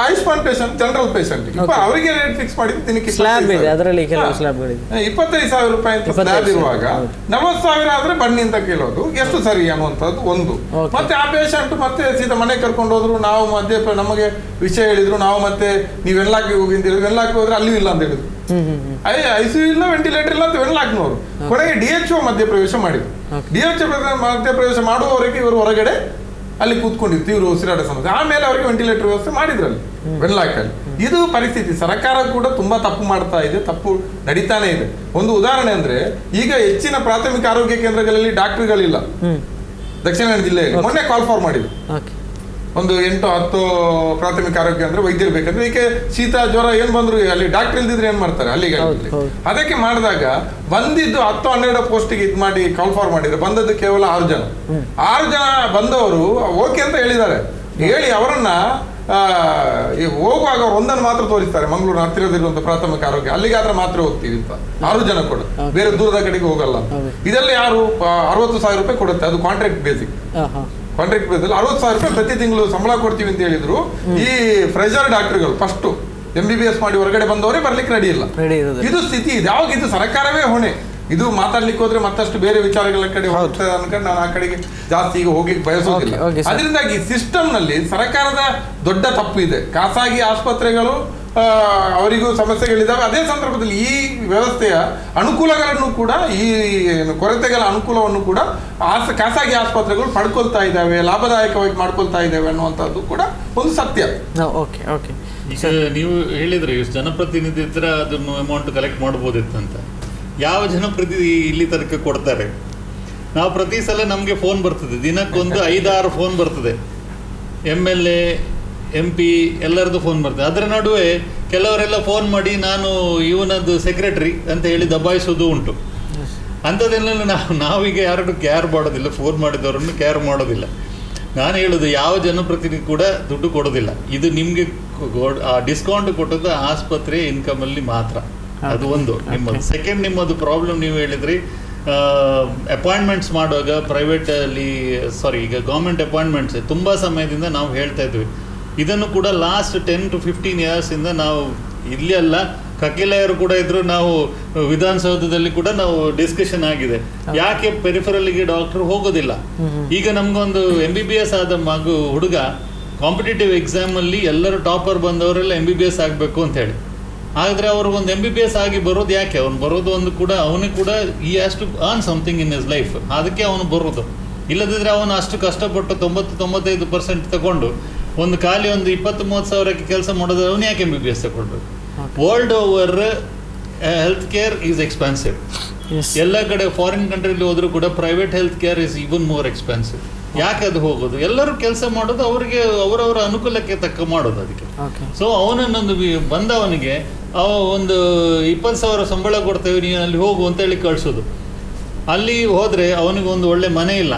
ಆಯುಷ್ಮಾನ್ ಪೇಷಂಟ್ ಜನರಲ್ ಪೇಷಂಟ್ ಅವರಿಗೆ ರೇಟ್ ಫಿಕ್ಸ್ ಮಾಡಿದ್ದು ದಿನಕ್ಕೆ 25,000 ರೂಪಾಯಿ ಅಂತ ಸ್ಲ್ಯಾಬ್ ಇರುವಾಗ 40,000 ಆದ್ರೆ ಬನ್ನಿ ಅಂತ ಕೇಳೋದು ಎಷ್ಟು ಸರಿ ಅನ್ನುವಂಥದ್ದು ಒಂದು. ಮತ್ತೆ ಆ ಪೇಷಂಟ್ ಮತ್ತೆ ಸೀದಾ ಮನೆ ಕರ್ಕೊಂಡು ಹೋದ್ರು, ನಾವು ನಮಗೆ ವಿಷಯ ಹೇಳಿದ್ರು, ನಾವು ಮತ್ತೆ ನೀವು ವೆನ್ಲಾಕ್ಗೆ ಹೋಗಿ ಅಂತ ಹೇಳಿದ್ರು, ವೆನ್ಲಾಕ್ಗೆ ಹೋದ್ರೆ ಅಲ್ಲಿಯೂ ಇಲ್ಲ ಅಂತ ಹೇಳಿದ್ರು, ICU ಇಲ್ಲ ವೆಂಟಿಲೇಟರ್ ಇಲ್ಲ ಅಂತ ವೆನ್ಲಾಕ್ನವರು. ಕೊನೆಗೆ DHO ಮಧ್ಯಪ್ರವೇಶ ಮಾಡಿದ್ರು. DHO ಮಧ್ಯಪ್ರವೇಶ ಮಾಡುವವರೆಗೆ ಇವರು ಹೊರಗಡೆ ಅಲ್ಲಿ ಕೂತ್ಕೊಂಡಿತ್ತು, ಇವರು ಉಸಿರಾಟ ಸಮಸ್ಯೆ. ಆಮೇಲೆ ಅವರಿಗೆ ವೆಂಟಿಲೇಟರ್ ವ್ಯವಸ್ಥೆ ಮಾಡಿದ್ರಲ್ಲಿ ವೆನ್ಲಾಕಲ್ಲಿ. ಇದು ಪರಿಸ್ಥಿತಿ. ಸರ್ಕಾರ ಕೂಡ ತುಂಬಾ ತಪ್ಪು ಮಾಡ್ತಾ ಇದೆ, ತಪ್ಪು ನಡೀತಾನೆ ಇದೆ. ಒಂದು ಉದಾಹರಣೆ ಅಂದ್ರೆ ಈಗ ಹೆಚ್ಚಿನ ಪ್ರಾಥಮಿಕ ಆರೋಗ್ಯ ಕೇಂದ್ರಗಳಲ್ಲಿ ಡಾಕ್ಟರ್ಗಳಿಲ್ಲ ದಕ್ಷಿಣ ಕನ್ನಡ ಜಿಲ್ಲೆಯಲ್ಲಿ. ಮೊನ್ನೆ ಕಾಲ್ ಫಾರ್ ಮಾಡಿದ್ರು, ಒಂದು 8-10 ಪ್ರಾಥಮಿಕ ಆರೋಗ್ಯ ಅಂದ್ರೆ ವೈದ್ಯರು ಬೇಕಂದ್ರೆ, ಈಗ ಶೀತ ಜ್ವರ ಏನ್ ಬಂದ್ರು ಅಲ್ಲಿ ಡಾಕ್ಟರ್ ಇಲ್ದಿದ್ರೆ ಏನ್ ಮಾಡ್ತಾರೆ ಅಲ್ಲಿಗೆ. ಅದಕ್ಕೆ ಮಾಡಿದಾಗ ಬಂದಿದ್ದು 10-12 ಪೋಸ್ಟಿಗೆ ಇದು ಮಾಡಿ ಕಾಲ್ ಫಾರ್ ಮಾಡಿದ್ರೆ ಬಂದದ್ದು ಕೇವಲ 6 ಜನ. 6 ಜನ ಬಂದವರು ಓಕೆ ಅಂತ ಹೇಳಿದ್ದಾರೆ. ಹೇಳಿ ಅವರನ್ನ ಹೋಗುವಾಗ ಒಂದನ್ನು ಮಾತ್ರ ತೋರಿಸ್ತಾರೆ, ಮಂಗಳೂರು ಹತ್ತಿರದಿರುವಂತ ಪ್ರಾಥಮಿಕ ಆರೋಗ್ಯ, ಅಲ್ಲಿಗಾದ್ರೆ ಮಾತ್ರ ಹೋಗ್ತೀವಿ ಅಂತ. 6 ಜನ ಕೂಡ ಬೇರೆ ದೂರದ ಕಡೆಗೆ ಹೋಗಲ್ಲ. ಇದೆಲ್ಲ ಯಾರು 60,000 ರೂಪಾಯಿ ಕೊಡುತ್ತೆ, ಅದು ಕಾಂಟ್ರಾಕ್ಟ್ ಬೇಸಿಕ್. ಕಾಂಟ್ರಾಕ್ಟ್ ಬೇಸಲ್ಲಿ 60,000 ರೂಪಾಯಿ ಪ್ರತಿ ತಿಂಗಳು ಸಂಬಳ ಕೊಡ್ತೀವಿ ಅಂತ ಹೇಳಿದ್ರು. ಈ ಫ್ರೆಷರ್ ಡಾಕ್ಟರ್ಗಳು ಫಸ್ಟ್ MBBS ಮಾಡಿ ಹೊರಗಡೆ ಬಂದವರೇ ಬರ್ಲಿಕ್ಕೆ ರೆಡಿ ಇಲ್ಲ. ಇದು ಸ್ಥಿತಿ ಇದೆ. ಯಾವಾಗ ಇದು ಸರ್ಕಾರವೇ ಹೊಣೆ. ಇದು ಮಾತಾಡ್ಲಿಕ್ಕೆ ಹೋದ್ರೆ ಮತ್ತಷ್ಟು ಬೇರೆ ವಿಚಾರಗಳ ಕಡೆ ಹೋಗ್ತದೆ ಅನ್ಕೊಂಡು ನಾನು ಆ ಕಡೆಗೆ ಜಾಸ್ತಿ ಈಗ ಹೋಗ್ಲಿಕ್ಕೆ ಬಯಸೋದಿಲ್ಲ. ಅದರಿಂದಾಗಿ ಸಿಸ್ಟಮ್ ನಲ್ಲಿ ಸರ್ಕಾರದ ದೊಡ್ಡ ತಪ್ಪು ಇದೆ. ಖಾಸಗಿ ಆಸ್ಪತ್ರೆಗಳು ಅವರಿಗೂ ಸಮಸ್ಯೆಗಳಿದ್ದಾವೆ. ಅದೇ ಸಂದರ್ಭದಲ್ಲಿ ಈ ವ್ಯವಸ್ಥೆಯ ಅನುಕೂಲಗಳನ್ನು ಕೂಡ, ಈ ಕೊರತೆಗಳ ಅನುಕೂಲವನ್ನು ಕೂಡ ಖಾಸಗಿ ಆಸ್ಪತ್ರೆಗಳು ಪಡ್ಕೊಳ್ತಾ ಇದ್ದಾವೆ, ಲಾಭದಾಯಕವಾಗಿ ಮಾಡ್ಕೊಳ್ತಾ ಇದ್ದಾವೆ ಅನ್ನುವಂಥದ್ದು ಕೂಡ ಒಂದು ಸತ್ಯ. ಈಗ ನೀವು ಹೇಳಿದ್ರೆ ಜನಪ್ರತಿನಿಧಿ ಇದ್ರೆ ಅದನ್ನು ಅಮೌಂಟ್ ಕಲೆಕ್ಟ್ ಮಾಡ್ಬೋದಿತ್ತಂತ. ಯಾವ ಜನಪ್ರತಿನಿಧಿ ಇಲ್ಲಿ ತನಕ ಕೊಡ್ತಾರೆ? ನಾವು ಪ್ರತಿ ಸಲ ನಮಗೆ ಫೋನ್ ಬರ್ತದೆ, ದಿನಕ್ಕೊಂದು 5-6 ಫೋನ್ ಬರ್ತದೆ, MLA MP ಎಲ್ಲರದ್ದು ಫೋನ್ ಬರ್ತದೆ. ಅದರ ನಡುವೆ ಕೆಲವರೆಲ್ಲ ಫೋನ್ ಮಾಡಿ ನಾನು ಇವನದ್ದು ಸೆಕ್ರೆಟರಿ ಅಂತ ಹೇಳಿ ದಬಾಯಿಸೋದು ಉಂಟು. ಅಂಥದ್ದೆಲ್ಲ ನಾವೀಗ ಯಾರನ್ನು ಕೇರ್ ಮಾಡೋದಿಲ್ಲ, ಫೋನ್ ಮಾಡಿದವರನ್ನು ಕೇರ್ ಮಾಡೋದಿಲ್ಲ. ನಾನು ಹೇಳೋದು ಯಾವ ಜನಪ್ರತಿನಿಧಿ ಕೂಡ ದುಡ್ಡು ಕೊಡೋದಿಲ್ಲ. ಇದು ನಿಮಗೆ ಡಿಸ್ಕೌಂಟ್ ಕೊಟ್ಟದ್ದು ಆಸ್ಪತ್ರೆ ಇನ್ಕಮಲ್ಲಿ ಮಾತ್ರ. ಅದು ಒಂದು ನಿಮ್ಮದು. ಸೆಕೆಂಡ್, ನಿಮ್ಮದು ಪ್ರಾಬ್ಲಮ್ ನೀವು ಹೇಳಿದ್ರಿ ಅಪಾಯಿಂಟ್ಮೆಂಟ್ಸ್ ಮಾಡುವಾಗ ಈಗ ಗೌರ್ಮೆಂಟ್ ಅಪಾಯಿಂಟ್ಮೆಂಟ್ಸ್ ತುಂಬ ಸಮಯದಿಂದ ನಾವು ಹೇಳ್ತಾ ಇದ್ವಿ. ಇದನ್ನು ಕೂಡ ಲಾಸ್ಟ್ 10 to 15 years ಇಂದ ನಾವು ಇಲ್ಲಿ ಅಲ್ಲ ಕಕಿಲೆಯರು ಕೂಡ ಇದ್ರು. ನಾವು ವಿಧಾನಸೌಧದಲ್ಲಿ ಕೂಡ ನಾವು ಡಿಸ್ಕಷನ್ ಆಗಿದೆ, ಯಾಕೆ ಪೆರಿಫರಲ್ಗೆ ಡಾಕ್ಟರ್ ಹೋಗೋದಿಲ್ಲ. ಈಗ ನಮ್ಗೊಂದು MBBS ಆದ ಹುಡುಗ ಕಾಂಪಿಟೇಟಿವ್ ಎಕ್ಸಾಮಲ್ಲಿ ಎಲ್ಲರೂ ಟಾಪರ್ ಬಂದವರೆಲ್ಲ MBBS ಆಗಬೇಕು ಅಂತ ಹೇಳಿ, ಆದರೆ ಅವ್ರಿಗೊಂದು MBBS ಆಗಿ ಬರೋದು ಯಾಕೆ? ಅವ್ನು ಬರೋದು ಒಂದು ಕೂಡ ಅವನಿಗೆ ಕೂಡ he has to earn something in his life, ಅದಕ್ಕೆ ಅವನು ಬರೋದು. ಇಲ್ಲದಿದ್ದರೆ ಅವನು ಅಷ್ಟು ಕಷ್ಟಪಟ್ಟು 90-95% ತಗೊಂಡು ಒಂದು ಖಾಲಿ ಒಂದು 20-30 ಸಾವಿರಕ್ಕೆ ಕೆಲಸ ಮಾಡೋದು, ಅವನು ಯಾಕೆ MBBS ತಗೊಳ್ಬೇಕು? World over health care is expensive. ಎಲ್ಲ ಕಡೆ ಫಾರಿನ್ ಕಂಟ್ರಿಲಿ ಹೋದರೂ ಕೂಡ private health care is even more expensive. ಯಾಕೆ ಅದು ಹೋಗೋದು? ಎಲ್ಲರೂ ಕೆಲಸ ಮಾಡೋದು ಅವರಿಗೆ ಅವರವರ ಅನುಕೂಲಕ್ಕೆ ತಕ್ಕ ಮಾಡೋದು. ಅದಕ್ಕೆ ಸೊ ಅವನನ್ನೊಂದು ಬಂದವನಿಗೆ ಒಂದು 20,000 ಸಂಬಳ ಕೊಡ್ತೇವೆ, ನೀನು ಅಲ್ಲಿ ಹೋಗು ಅಂತೇಳಿ ಕಳಿಸೋದು. ಅಲ್ಲಿ ಹೋದರೆ ಅವನಿಗೊಂದು ಒಳ್ಳೆ ಮನೆ ಇಲ್ಲ,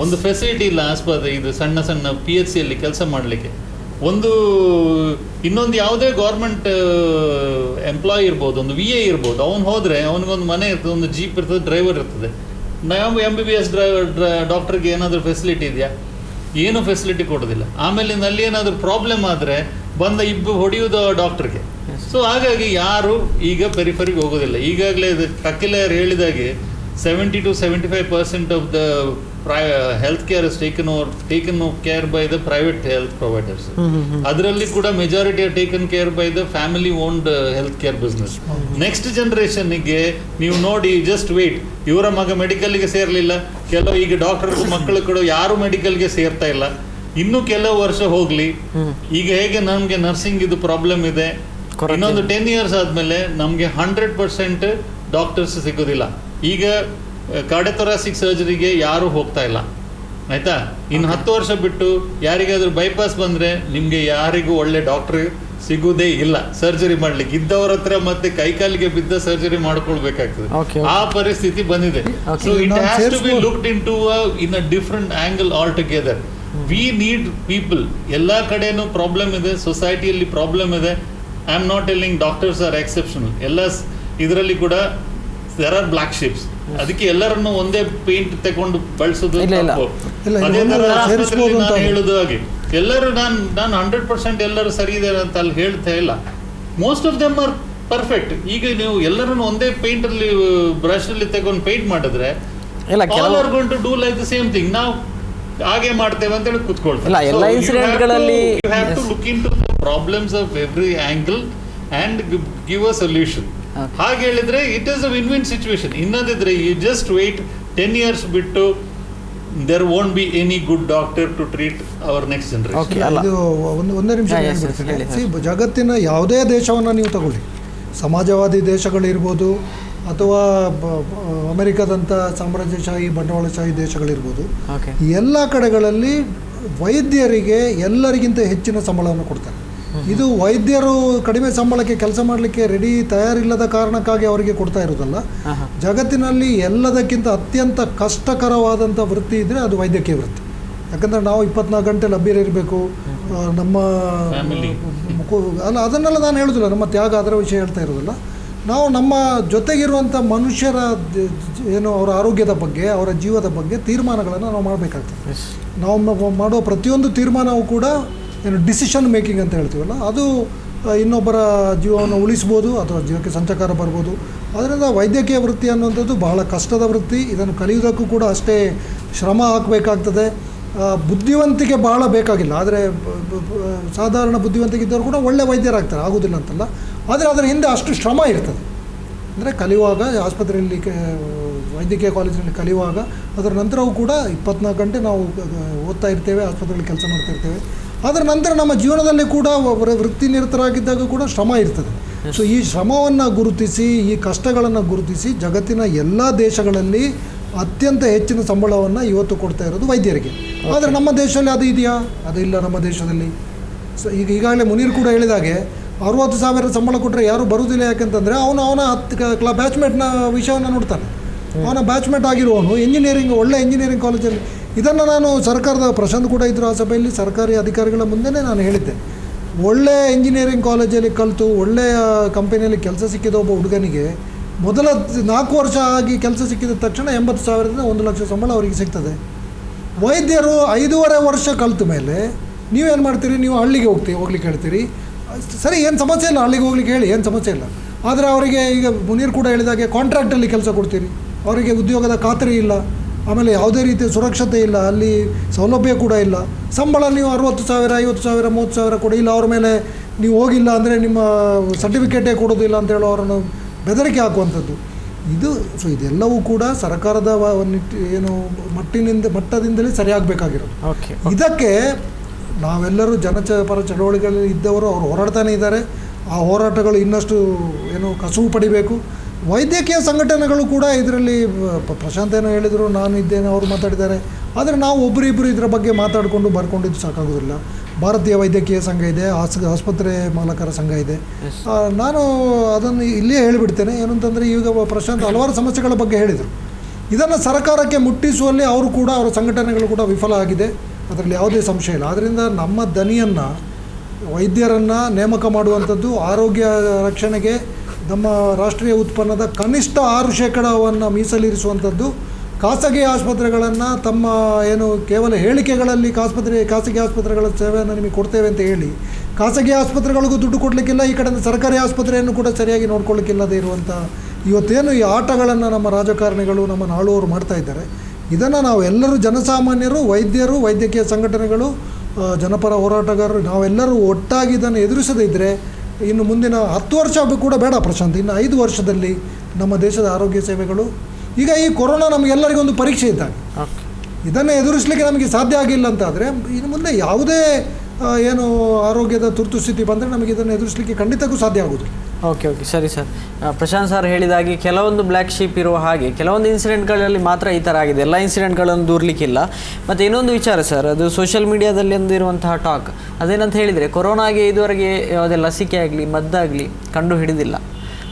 ಒಂದು ಫೆಸಿಲಿಟಿ ಇಲ್ಲ, ಆಸ್ಪತ್ರೆ ಇದು ಸಣ್ಣ ಸಣ್ಣ PHCಯಲ್ಲಿ ಕೆಲಸ ಮಾಡಲಿಕ್ಕೆ. ಇನ್ನೊಂದು ಯಾವುದೇ ಗೌರ್ಮೆಂಟ್ ಎಂಪ್ಲಾಯಿ ಇರ್ಬೋದು, ಒಂದು VA ಇರ್ಬೋದು, ಅವನು ಹೋದರೆ ಅವನಿಗೊಂದು ಮನೆ ಇರ್ತದೆ, ಒಂದು ಜೀಪ್ ಇರ್ತದೆ, ಡ್ರೈವರ್ ಇರ್ತದೆ. ನಾವು MBBS ಡಾಕ್ಟರ್ಗೆ ಏನಾದರೂ ಫೆಸಿಲಿಟಿ ಇದೆಯಾ? ಏನೂ ಫೆಸಿಲಿಟಿ ಕೊಡೋದಿಲ್ಲ. ಆಮೇಲೆ ಅಲ್ಲಿ ಏನಾದರೂ ಪ್ರಾಬ್ಲಮ್ ಆದರೆ ಬಂದ ಹೊಡೆಯೋದು ಡಾಕ್ಟರ್ಗೆ. ಸೊ ಹಾಗಾಗಿ ಯಾರು ಈಗ ಪೆರಿಫರಿಗೆ ಹೋಗೋದಿಲ್ಲ. ಈಗಾಗಲೇ ಕಕಿಲೆಯರು ಹೇಳಿದಾಗೆ 70-75% of the health care is taken care by the private health providers. ಅದರಲ್ಲಿ ಕೂಡ majority are taken care by the family owned health care business. Next ಜನರೇಷನ್ಗೆ ನೀವು ನೋಡಿ, ಜಸ್ಟ್ ವೇಟ್. ಇವರ ಮಗ ಮೆಡಿಕಲ್ಗೆ ಸೇರಲಿಲ್ಲ, ಕೆಲವು ಈಗ ಡಾಕ್ಟರ್ ಮಕ್ಕಳು ಕೂಡ ಯಾರು ಮೆಡಿಕಲ್ಗೆ ಸೇರ್ತಾ ಇಲ್ಲ. ಇನ್ನೂ ಕೆಲವು ವರ್ಷ ಹೋಗ್ಲಿ. ಈಗ ಹೇಗೆ ನಮಗೆ ನರ್ಸಿಂಗ್ ಇದು ಪ್ರಾಬ್ಲಮ್ ಇದೆ, ಇನ್ನೊಂದು 10 years ಆದಮೇಲೆ ನಮಗೆ 100% ಡಾಕ್ಟರ್ಸ್ ಸಿಗೋದಿಲ್ಲ. ಈಗ ಕಾರ್ಡಿಯೋಥೊರಾಸಿಕ್ ಸರ್ಜರಿಗೆ ಯಾರು ಹೋಗ್ತಾ ಇಲ್ಲ, ಆಯ್ತಾ? ಇನ್ನು 10 ವರ್ಷ ಬಿಟ್ಟು ಯಾರಿಗಾದ್ರೂ ಬೈಪಾಸ್ ಬಂದರೆ ನಿಮಗೆ ಯಾರಿಗೂ ಒಳ್ಳೆ ಡಾಕ್ಟರ್ ಸಿಗುವುದೇ ಇಲ್ಲ ಸರ್ಜರಿ ಮಾಡ್ಲಿಕ್ಕೆ. ಇದ್ದವ್ರ ಹತ್ರ ಮತ್ತೆ ಕೈಕಾಲಿಗೆ ಬಿದ್ದ ಸರ್ಜರಿ ಮಾಡ್ಕೊಳ್ಬೇಕಾಗ್ತದೆ. ಆ ಪರಿಸ್ಥಿತಿ ಬಂದಿದೆ. So it has to be looked in a different angle altogether. We need people. ಎಲ್ಲ ಕಡೆನೂ ಪ್ರಾಬ್ಲಮ್ ಇದೆ, ಸೊಸೈಟಿಯಲ್ಲಿ ಪ್ರಾಬ್ಲಮ್ ಇದೆ. I am not telling doctors are exceptional. ಎಲ್ಲ ಇದರಲ್ಲಿ ಕೂಡ ದೇರ್ ಆರ್ ಬ್ಲಾಕ್ ಶಿಪ್ಸ್. ಅದಕ್ಕೆ ಎಲ್ಲರನ್ನು ಒಂದೇ ಪೇಂಟ್ ತಗೊಂಡು ಬಳಸೋದು ತಪ್ಪು. ಅದೇ ತರ ಆಸ್ಪತ್ರೆಯಲ್ಲಿ ನಾನು ಹೇಳುದು ಹಾಗೆ ಎಲ್ಲರೂ ನಾನು 100% ಎಲ್ಲರೂ ಸರಿ ಇದೆ ಅಂತ ಅಲ್ಲಿ ಹೇಳ್ತಾ ಇಲ್ಲ. Most of them are perfect. ಈಗ ನೀವು ಎಲ್ಲರನ್ನು ಒಂದೇ ಪೇಂಟ್ ಅಲ್ಲಿ ಬ್ರಷ್ ಅಲ್ಲಿ ತಗೊಂಡು ಪೇಂಟ್ ಮಾಡಿದ್ರೆ all are going to do like the same thing. ನಾವು ಹಾಗೆ ಮಾಡ್ತೇವೆ ಅಂತ ಹೇಳಿ ಕೂತ್ಕೊಳ್ತಾರೆ. ಎಲ್ಲ ಇನ್ಸಿಡೆಂಟ್ಗಳಲ್ಲಿ you have to look into the problems of every angle and give a solution. ಹಾಗೆ ಹೇಳಿದ್ರೆ it is a win win situation. ಇನ್ನದಿದ್ರೆ ಯು ಜಸ್ಟ್ ವೇಟ್ 10 years ಬಿಟ್ಟು there won't be any good doctor to treat our next generation. ಇದು ಒಂದೇ ನಿಮಿಷ ಜಗತ್ತಿನ ಯಾವುದೇ ದೇಶವನ್ನು ನೀವು ತಗೊಳ್ಳಿ, ಸಮಾಜವಾದಿ ದೇಶಗಳಿರ್ಬೋದು ಅಥವಾ ಅಮೆರಿಕದಂಥ ಸಾಮ್ರಾಜ್ಯಶಾಹಿ ಬಂಡವಾಳಶಾಹಿ ದೇಶಗಳಿರ್ಬೋದು, ಎಲ್ಲ ಕಡೆಗಳಲ್ಲಿ ವೈದ್ಯರಿಗೆ ಎಲ್ಲರಿಗಿಂತ ಹೆಚ್ಚಿನ ಸಂಬಳವನ್ನು ಕೊಡ್ತಾರೆ. ಇದು ವೈದ್ಯರು ಕಡಿಮೆ ಸಂಬಳಕ್ಕೆ ಕೆಲಸ ಮಾಡಲಿಕ್ಕೆ ತಯಾರಿಲ್ಲದ ಕಾರಣಕ್ಕಾಗಿ ಅವರಿಗೆ ಕೊಡ್ತಾ ಇರೋದಲ್ಲ. ಜಗತ್ತಿನಲ್ಲಿ ಎಲ್ಲದಕ್ಕಿಂತ ಅತ್ಯಂತ ಕಷ್ಟಕರವಾದಂಥ ವೃತ್ತಿ ಇದ್ದರೆ ಅದು ವೈದ್ಯಕೀಯ ವೃತ್ತಿ. ಯಾಕಂದರೆ ನಾವು 24 ಗಂಟೆ ಲಭ್ಯ ಇರಬೇಕು. ನಮ್ಮ ಅಲ್ಲ, ಅದನ್ನೆಲ್ಲ ನಾನು ಹೇಳೋದಿಲ್ಲ, ನಮ್ಮ ತ್ಯಾಗ ಅದರ ವಿಷಯ ಹೇಳ್ತಾ ಇರೋದಿಲ್ಲ. ನಾವು ನಮ್ಮ ಜೊತೆಗಿರುವಂಥ ಮನುಷ್ಯರ ಏನು ಅವರ ಆರೋಗ್ಯದ ಬಗ್ಗೆ, ಅವರ ಜೀವದ ಬಗ್ಗೆ ತೀರ್ಮಾನಗಳನ್ನು ನಾವು ಮಾಡಬೇಕಾಗ್ತದೆ. ನಾವು ಮಾಡೋ ಪ್ರತಿಯೊಂದು ತೀರ್ಮಾನವೂ ಕೂಡ ಏನು ಡಿಸಿಷನ್ ಮೇಕಿಂಗ್ ಅಂತ ಹೇಳ್ತೀವಲ್ಲ, ಅದು ಇನ್ನೊಬ್ಬರ ಜೀವವನ್ನು ಉಳಿಸ್ಬೋದು ಅಥವಾ ಜೀವಕ್ಕೆ ಸಂಚಕಾರ ಬರ್ಬೋದು. ಅದರಿಂದ ವೈದ್ಯಕೀಯ ವೃತ್ತಿ ಅನ್ನುವಂಥದ್ದು ಬಹಳ ಕಷ್ಟದ ವೃತ್ತಿ. ಇದನ್ನು ಕಲಿಯುವುದಕ್ಕೂ ಕೂಡ ಅಷ್ಟೇ ಶ್ರಮ ಹಾಕಬೇಕಾಗ್ತದೆ. ಬುದ್ಧಿವಂತಿಕೆ ಬಹಳ ಬೇಕಾಗಿಲ್ಲ, ಆದರೆ ಸಾಧಾರಣ ಬುದ್ಧಿವಂತಿಕೆ ಇದ್ದವರು ಕೂಡ ಒಳ್ಳೆ ವೈದ್ಯರಾಗ್ತಾರೆ, ಆಗೋದಿಲ್ಲ ಅಂತಲ್ಲ. ಆದರೆ ಅದರ ಹಿಂದೆ ಅಷ್ಟು ಶ್ರಮ ಇರ್ತದೆ. ಅಂದರೆ ಕಲಿಯುವಾಗ ಆಸ್ಪತ್ರೆಯಲ್ಲಿ ವೈದ್ಯಕೀಯ ಕಾಲೇಜಿನಲ್ಲಿ ಕಲಿಯುವಾಗ ಅದರ ನಂತರವೂ ಕೂಡ 24 ಗಂಟೆ ನಾವು ಓದ್ತಾ ಇರ್ತೇವೆ, ಆಸ್ಪತ್ರೆಯಲ್ಲಿ ಕೆಲಸ ಮಾಡ್ತಾ ಇರ್ತೇವೆ. ಅದರ ನಂತರ ನಮ್ಮ ಜೀವನದಲ್ಲಿ ಕೂಡ ವೃತ್ತಿ ನಿರತರಾಗಿದ್ದಾಗ ಕೂಡ ಶ್ರಮ ಇರ್ತದೆ. ಸೊ ಈ ಶ್ರಮವನ್ನು ಗುರುತಿಸಿ, ಈ ಕಷ್ಟಗಳನ್ನು ಗುರುತಿಸಿ ಜಗತ್ತಿನ ಎಲ್ಲ ದೇಶಗಳಲ್ಲಿ ಅತ್ಯಂತ ಹೆಚ್ಚಿನ ಸಂಬಳವನ್ನು ಇವತ್ತು ಕೊಡ್ತಾ ಇರೋದು ವೈದ್ಯರಿಗೆ. ಆದರೆ ನಮ್ಮ ದೇಶದಲ್ಲಿ ಅದು ಇದೆಯಾ? ಅದು ಇಲ್ಲ ನಮ್ಮ ದೇಶದಲ್ಲಿ. ಸೊ ಈಗಾಗಲೇ ಮುನೀರ್ ಕೂಡ ಹೇಳಿದಾಗೆ 60,000 ಸಂಬಳ ಕೊಟ್ಟರೆ ಯಾರೂ ಬರುವುದಿಲ್ಲ. ಯಾಕೆಂತಂದರೆ ಅವನ ಬ್ಯಾಚ್ಮೇಟ್ನ ವಿಷಯವನ್ನು ನೋಡ್ತಾನೆ. ಅವನ ಬ್ಯಾಚ್ಮೇಟ್ ಆಗಿರುವವನು ಒಳ್ಳೆ ಇಂಜಿನಿಯರಿಂಗ್ ಕಾಲೇಜಲ್ಲಿ. ಇದನ್ನು ನಾನು ಸರ್ಕಾರದ ಪ್ರಶಾಂತ್ ಕೂಡ ಇದ್ದರು ಆ ಸಭೆಯಲ್ಲಿ, ಸರ್ಕಾರಿ ಅಧಿಕಾರಿಗಳ ಮುಂದೆನೇ ನಾನು ಹೇಳಿದ್ದೆ. ಒಳ್ಳೆಯ ಇಂಜಿನಿಯರಿಂಗ್ ಕಾಲೇಜಲ್ಲಿ ಕಲಿತು ಒಳ್ಳೆಯ ಕಂಪನಿಯಲ್ಲಿ ಕೆಲಸ ಸಿಕ್ಕಿದ ಒಬ್ಬ ಹುಡುಗನಿಗೆ ಮೊದಲ 4 ವರ್ಷ ಆಗಿ ಕೆಲಸ ಸಿಕ್ಕಿದ ತಕ್ಷಣ 80,000ದಿಂದ 1 ಲಕ್ಷ ಸಂಬಳ ಅವರಿಗೆ ಸಿಗ್ತದೆ. ವೈದ್ಯರು 5.5 ವರ್ಷ ಕಲಿತ ಮೇಲೆ ನೀವೇನು ಮಾಡ್ತೀರಿ? ನೀವು ಹಳ್ಳಿಗೆ ಹೋಗ್ಲಿಕ್ಕೆ ಹೇಳ್ತೀರಿ. ಸರಿ, ಏನು ಸಮಸ್ಯೆ ಇಲ್ಲ, ಹಳ್ಳಿಗೆ ಹೋಗ್ಲಿಕ್ಕೆ ಹೇಳಿ, ಏನು ಸಮಸ್ಯೆ ಇಲ್ಲ. ಆದರೆ ಅವರಿಗೆ ಈಗ ಮುನೀರ್ ಕೂಡ ಹೇಳಿದಾಗೆ ಕಾಂಟ್ರಾಕ್ಟಲ್ಲಿ ಕೆಲಸ ಕೊಡ್ತೀರಿ, ಅವರಿಗೆ ಉದ್ಯೋಗದ ಖಾತರಿ ಇಲ್ಲ, ಆಮೇಲೆ ಯಾವುದೇ ರೀತಿಯ ಸುರಕ್ಷತೆ ಇಲ್ಲ, ಅಲ್ಲಿ ಸೌಲಭ್ಯ ಕೂಡ ಇಲ್ಲ. ಸಂಬಳ ನೀವು 60,000 50,000 30,000 ಕೊಡಿ, ಇಲ್ಲ ಅವ್ರ ಮೇಲೆ ನೀವು ಹೋಗಿಲ್ಲ ಅಂದರೆ ನಿಮ್ಮ ಸರ್ಟಿಫಿಕೇಟೇ ಕೊಡೋದಿಲ್ಲ ಅಂತ ಹೇಳೋ ಅವರನ್ನು ಬೆದರಿಕೆ ಹಾಕುವಂಥದ್ದು. ಇದೆಲ್ಲವೂ ಕೂಡ ಸರ್ಕಾರದ ಏನು ಮಟ್ಟದಿಂದಲೇ ಸರಿಯಾಗಬೇಕಾಗಿರೋದು. ಇದಕ್ಕೆ ನಾವೆಲ್ಲರೂ ಜನಪರ ಚಳವಳಿಗಳಲ್ಲಿ ಇದ್ದವರು ಅವರು ಹೋರಾಡ್ತಾನೆ ಇದ್ದಾರೆ. ಆ ಹೋರಾಟಗಳು ಇನ್ನಷ್ಟು ಕಸುವು ಪಡಿಬೇಕು. ವೈದ್ಯಕೀಯ ಸಂಘಟನೆಗಳು ಕೂಡ ಇದರಲ್ಲಿ ಪ್ರಶಾಂತ್ ಏನೋ ಹೇಳಿದರು, ನಾನು ಇದ್ದೇನೆ, ಅವರು ಮಾತಾಡಿದ್ದಾರೆ. ಆದರೆ ನಾವು ಒಬ್ಬರಿಬ್ಬರು ಇದರ ಬಗ್ಗೆ ಮಾತಾಡಿಕೊಂಡು ಬರ್ಕೊಂಡಿದ್ದು ಸಾಕಾಗೋದಿಲ್ಲ. ಭಾರತೀಯ ವೈದ್ಯಕೀಯ ಸಂಘ ಇದೆ, ಆಸ್ಪತ್ರೆ ಮಾಲಕರ ಸಂಘ ಇದೆ. ನಾನು ಅದನ್ನು ಇಲ್ಲೇ ಹೇಳಿಬಿಡ್ತೇನೆ. ಏನಂತಂದರೆ ಈಗ ಪ್ರಶಾಂತ್ ಹಲವಾರು ಸಮಸ್ಯೆಗಳ ಬಗ್ಗೆ ಹೇಳಿದರು. ಇದನ್ನು ಸರ್ಕಾರಕ್ಕೆ ಮುಟ್ಟಿಸುವಲ್ಲಿ ಅವರು ಕೂಡ ಅವರ ಸಂಘಟನೆಗಳು ಕೂಡ ವಿಫಲ ಆಗಿದೆ, ಅದರಲ್ಲಿ ಯಾವುದೇ ಸಂಶಯ ಇಲ್ಲ. ಆದ್ದರಿಂದ ನಮ್ಮ ದನಿಯನ್ನು ವೈದ್ಯರನ್ನು ನೇಮಕ ಮಾಡುವಂಥದ್ದು, ಆರೋಗ್ಯ ರಕ್ಷಣೆಗೆ ನಮ್ಮ ರಾಷ್ಟ್ರೀಯ ಉತ್ಪನ್ನದ ಕನಿಷ್ಠ 6% ಮೀಸಲಿರಿಸುವಂಥದ್ದು, ಖಾಸಗಿ ಆಸ್ಪತ್ರೆಗಳನ್ನು ತಮ್ಮ ಕೇವಲ ಹೇಳಿಕೆಗಳಲ್ಲಿ ಖಾಸಗಿ ಆಸ್ಪತ್ರೆಗಳ ಸೇವೆಯನ್ನು ನಿಮಗೆ ಕೊಡ್ತೇವೆ ಅಂತ ಹೇಳಿ ಖಾಸಗಿ ಆಸ್ಪತ್ರೆಗಳಿಗೂ ದುಡ್ಡು ಕೊಡಲಿಕ್ಕಿಲ್ಲ, ಈ ಕಡೆಯಿಂದ ಸರ್ಕಾರಿ ಆಸ್ಪತ್ರೆಯನ್ನು ಕೂಡ ಸರಿಯಾಗಿ ನೋಡ್ಕೊಳ್ಳಿಕ್ಕಿಲ್ಲದೆ ಇರುವಂಥ ಇವತ್ತೇನು ಈ ಆಟಗಳನ್ನು ನಮ್ಮ ರಾಜಕಾರಣಿಗಳು, ನಮ್ಮ ಆಳುವವರು ಮಾಡ್ತಾ ಇದ್ದಾರೆ. ಇದನ್ನು ನಾವು ಎಲ್ಲರೂ ಜನಸಾಮಾನ್ಯರು, ವೈದ್ಯರು, ವೈದ್ಯಕೀಯ ಸಂಘಟನೆಗಳು, ಜನಪರ ಹೋರಾಟಗಾರರು ನಾವೆಲ್ಲರೂ ಒಟ್ಟಾಗಿ ಇದನ್ನು ಎದುರಿಸದೇ ಇದ್ದರೆ ಇನ್ನು ಮುಂದಿನ 10 ವರ್ಷ ಕೂಡ ಬೇಡ ಪ್ರಶಾಂತ್, ಇನ್ನು 5 ವರ್ಷದಲ್ಲಿ ನಮ್ಮ ದೇಶದ ಆರೋಗ್ಯ ಸೇವೆಗಳು, ಈಗ ಈ ಕೊರೋನಾ ನಮಗೆಲ್ಲರಿಗೊಂದು ಪರೀಕ್ಷೆ ಇದ್ದಾಗ ಇದನ್ನು ಎದುರಿಸಲಿಕ್ಕೆ ನಮಗೆ ಸಾಧ್ಯ ಆಗಿಲ್ಲ ಅಂತಾದರೆ ಇನ್ನು ಮುಂದೆ ಯಾವುದೇ ಆರೋಗ್ಯದ ತುರ್ತು ಸ್ಥಿತಿ ಬಂದರೆ ನಮಗೆ ಇದನ್ನು ಎದುರಿಸಲಿಕ್ಕೆ ಖಂಡಿತಕ್ಕೂ ಸಾಧ್ಯ ಆಗೋದಿಲ್ಲ. ಓಕೆ ಸರಿ ಸರ್. ಪ್ರಶಾಂತ್ ಸರ್ ಹೇಳಿದಾಗೆ ಕೆಲವೊಂದು ಬ್ಲ್ಯಾಕ್ ಶೀಪ್ ಇರುವ ಹಾಗೆ ಕೆಲವೊಂದು ಇನ್ಸಿಡೆಂಟ್ಗಳಲ್ಲಿ ಮಾತ್ರ ಈ ಥರ ಆಗಿದೆ, ಎಲ್ಲ ಇನ್ಸಿಡೆಂಟ್ಗಳನ್ನು ದೂರಲಿಕ್ಕಿಲ್ಲ. ಮತ್ತು ಇನ್ನೊಂದು ವಿಚಾರ ಸರ್, ಅದು ಸೋಷಿಯಲ್ ಮೀಡಿಯಾದಲ್ಲಿ ಒಂದು ಇರುವಂತಹ ಟಾಕ್ ಅದೇನಂತ ಹೇಳಿದರೆ, ಕೊರೋನಾಗೆ ಇದುವರೆಗೆ ಯಾವುದೇ ಲಸಿಕೆ ಆಗಲಿ ಮದ್ದಾಗಲಿ ಕಂಡು ಹಿಡಿದಿಲ್ಲ.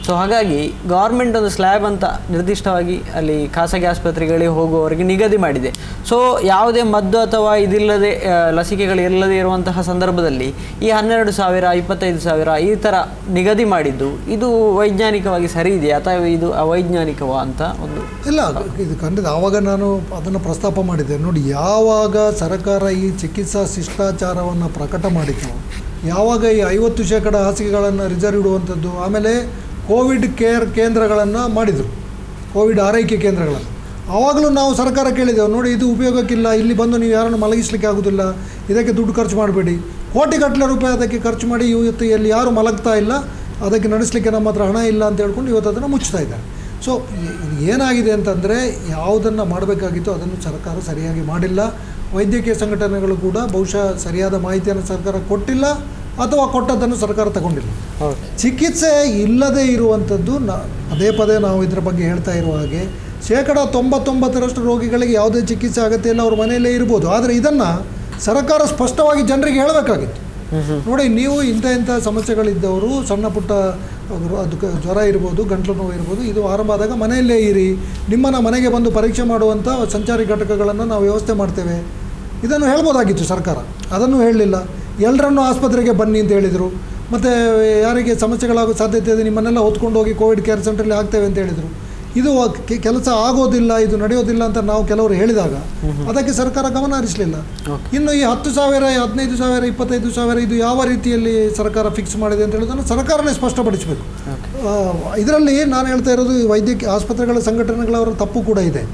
ಸೊ ಹಾಗಾಗಿ ಗೌರ್ಮೆಂಟ್ ಒಂದು ಸ್ಲ್ಯಾಬ್ ಅಂತ ನಿರ್ದಿಷ್ಟವಾಗಿ ಅಲ್ಲಿ ಖಾಸಗಿ ಆಸ್ಪತ್ರೆಗಳಿಗೆ ಹೋಗುವವರಿಗೆ ನಿಗದಿ ಮಾಡಿದೆ. ಸೊ ಯಾವುದೇ ಮದ್ದು ಅಥವಾ ಇದಿಲ್ಲದೆ ಲಸಿಕೆಗಳು ಇಲ್ಲದೆ ಇರುವಂತಹ ಸಂದರ್ಭದಲ್ಲಿ ಈ 12,000 25,000 ಈ ಥರ ನಿಗದಿ ಮಾಡಿದ್ದು ಇದು ವೈಜ್ಞಾನಿಕವಾಗಿ ಸರಿ ಇದೆಯಾ ಅಥವಾ ಇದು ಅವೈಜ್ಞಾನಿಕವಾ ಅಂತ ಒಂದು ಇಲ್ಲ, ಇದು ಖಂಡಿತ. ಆವಾಗ ನಾನು ಅದನ್ನು ಪ್ರಸ್ತಾಪ ಮಾಡಿದ್ದೆ ನೋಡಿ. ಯಾವಾಗ ಸರ್ಕಾರ ಈ ಚಿಕಿತ್ಸಾ ಶಿಷ್ಟಾಚಾರವನ್ನು ಪ್ರಕಟ ಮಾಡಿತು, ಯಾವಾಗ ಈ 50% ಹಾಸಿಗೆಗಳನ್ನು ರಿಸರ್ವ್ ಇಡುವಂಥದ್ದು, ಆಮೇಲೆ ಕೋವಿಡ್ ಕೇರ್ ಕೇಂದ್ರಗಳನ್ನು ಮಾಡಿದರು, ಕೋವಿಡ್ ಆರೈಕೆ ಕೇಂದ್ರಗಳನ್ನು, ಆವಾಗಲೂ ನಾವು ಸರ್ಕಾರ ಕೇಳಿದೆವು, ನೋಡಿ ಇದು ಉಪಯೋಗಕ್ಕಿಲ್ಲ, ಇಲ್ಲಿ ಬಂದು ನೀವು ಯಾರನ್ನು ಮಲಗಿಸ್ಲಿಕ್ಕೆ ಆಗೋದಿಲ್ಲ, ಇದಕ್ಕೆ ದುಡ್ಡು ಖರ್ಚು ಮಾಡಬೇಡಿ. ಕೋಟಿಗಟ್ಟಲೆ ರೂಪಾಯಿ ಅದಕ್ಕೆ ಖರ್ಚು ಮಾಡಿ ಇವತ್ತು ಎಲ್ಲಿ ಯಾರು ಮಲಗ್ತಾ ಇಲ್ಲ, ಅದಕ್ಕೆ ನಡೆಸಲಿಕ್ಕೆ ನಮ್ಮ ಹತ್ರ ಹಣ ಇಲ್ಲ ಅಂತ ಹೇಳ್ಕೊಂಡು ಇವತ್ತು ಅದನ್ನು ಮುಚ್ತಾ ಇದ್ದಾರೆ. ಸೊ ಏನಾಗಿದೆ ಅಂತಂದರೆ, ಯಾವುದನ್ನು ಮಾಡಬೇಕಾಗಿತ್ತು ಅದನ್ನು ಸರ್ಕಾರ ಸರಿಯಾಗಿ ಮಾಡಿಲ್ಲ. ವೈದ್ಯಕೀಯ ಸಂಘಟನೆಗಳು ಕೂಡ ಬಹುಶಃ ಸರಿಯಾದ ಮಾಹಿತಿಯನ್ನು ಸರ್ಕಾರ ಕೊಟ್ಟಿಲ್ಲ ಅಥವಾ ಕೊಟ್ಟದ್ದನ್ನು ಸರ್ಕಾರ ತಗೊಂಡಿಲ್ಲ. ಚಿಕಿತ್ಸೆ ಇಲ್ಲದೇ ಇರುವಂಥದ್ದು ಪದೇ ಪದೇ ನಾವು ಇದರ ಬಗ್ಗೆ ಹೇಳ್ತಾ ಇರುವ ಹಾಗೆ 99% ರೋಗಿಗಳಿಗೆ ಯಾವುದೇ ಚಿಕಿತ್ಸೆ ಅಗತ್ಯ ಇಲ್ಲ, ಅವ್ರ ಮನೆಯಲ್ಲೇ ಇರ್ಬೋದು. ಆದರೆ ಇದನ್ನು ಸರ್ಕಾರ ಸ್ಪಷ್ಟವಾಗಿ ಜನರಿಗೆ ಹೇಳಬೇಕಾಗಿತ್ತು. ನೋಡಿ, ನೀವು ಇಂಥ ಸಮಸ್ಯೆಗಳಿದ್ದವರು, ಸಣ್ಣ ಪುಟ್ಟ ಅದು ಜ್ವರ ಇರ್ಬೋದು, ಗಂಟಲು ನೋವು ಇರ್ಬೋದು, ಇದು ಆರಂಭ ಆದಾಗ ಮನೆಯಲ್ಲೇ ಇರಿ, ನಿಮ್ಮನ್ನು ಮನೆಗೆ ಬಂದು ಪರೀಕ್ಷೆ ಮಾಡುವಂಥ ಸಂಚಾರಿ ಘಟಕಗಳನ್ನು ನಾವು ವ್ಯವಸ್ಥೆ ಮಾಡ್ತೇವೆ, ಇದನ್ನು ಹೇಳ್ಬೋದಾಗಿತ್ತು ಸರ್ಕಾರ. ಅದನ್ನು ಹೇಳಲಿಲ್ಲ. ಎಲ್ಲರನ್ನೂ ಆಸ್ಪತ್ರೆಗೆ ಬನ್ನಿ ಅಂತ ಹೇಳಿದರು. ಮತ್ತು ಯಾರಿಗೆ ಸಮಸ್ಯೆಗಳಾಗೋ ಸಾಧ್ಯತೆ ಇದೆ ನಿಮ್ಮನ್ನೆಲ್ಲ ಹೊತ್ಕೊಂಡು ಹೋಗಿ ಕೋವಿಡ್ ಕೇರ್ ಸೆಂಟ್ರಲ್ಲಿ ಹಾಕ್ತೇವೆ ಅಂತ ಹೇಳಿದರು. ಇದು ಕೆಲಸ ಆಗೋದಿಲ್ಲ, ಇದು ನಡೆಯೋದಿಲ್ಲ ಅಂತ ನಾವು ಕೆಲವರು ಹೇಳಿದಾಗ ಅದಕ್ಕೆ ಸರ್ಕಾರ ಗಮನ ಹರಿಸಲಿಲ್ಲ. ಇನ್ನು ಈ 10,000 15,000 25,000 ಇದು ಯಾವ ರೀತಿಯಲ್ಲಿ ಸರ್ಕಾರ ಫಿಕ್ಸ್ ಮಾಡಿದೆ ಅಂತ ಹೇಳೋದನ್ನು ಸರ್ಕಾರನೇ ಸ್ಪಷ್ಟಪಡಿಸಬೇಕು. ಇದರಲ್ಲಿ ನಾನು ಹೇಳ್ತಾ ಇರೋದು ವೈದ್ಯಕೀಯ ಆಸ್ಪತ್ರೆಗಳ ಸಂಘಟನೆಗಳವರ ತಪ್ಪು ಕೂಡ ಇದೆ.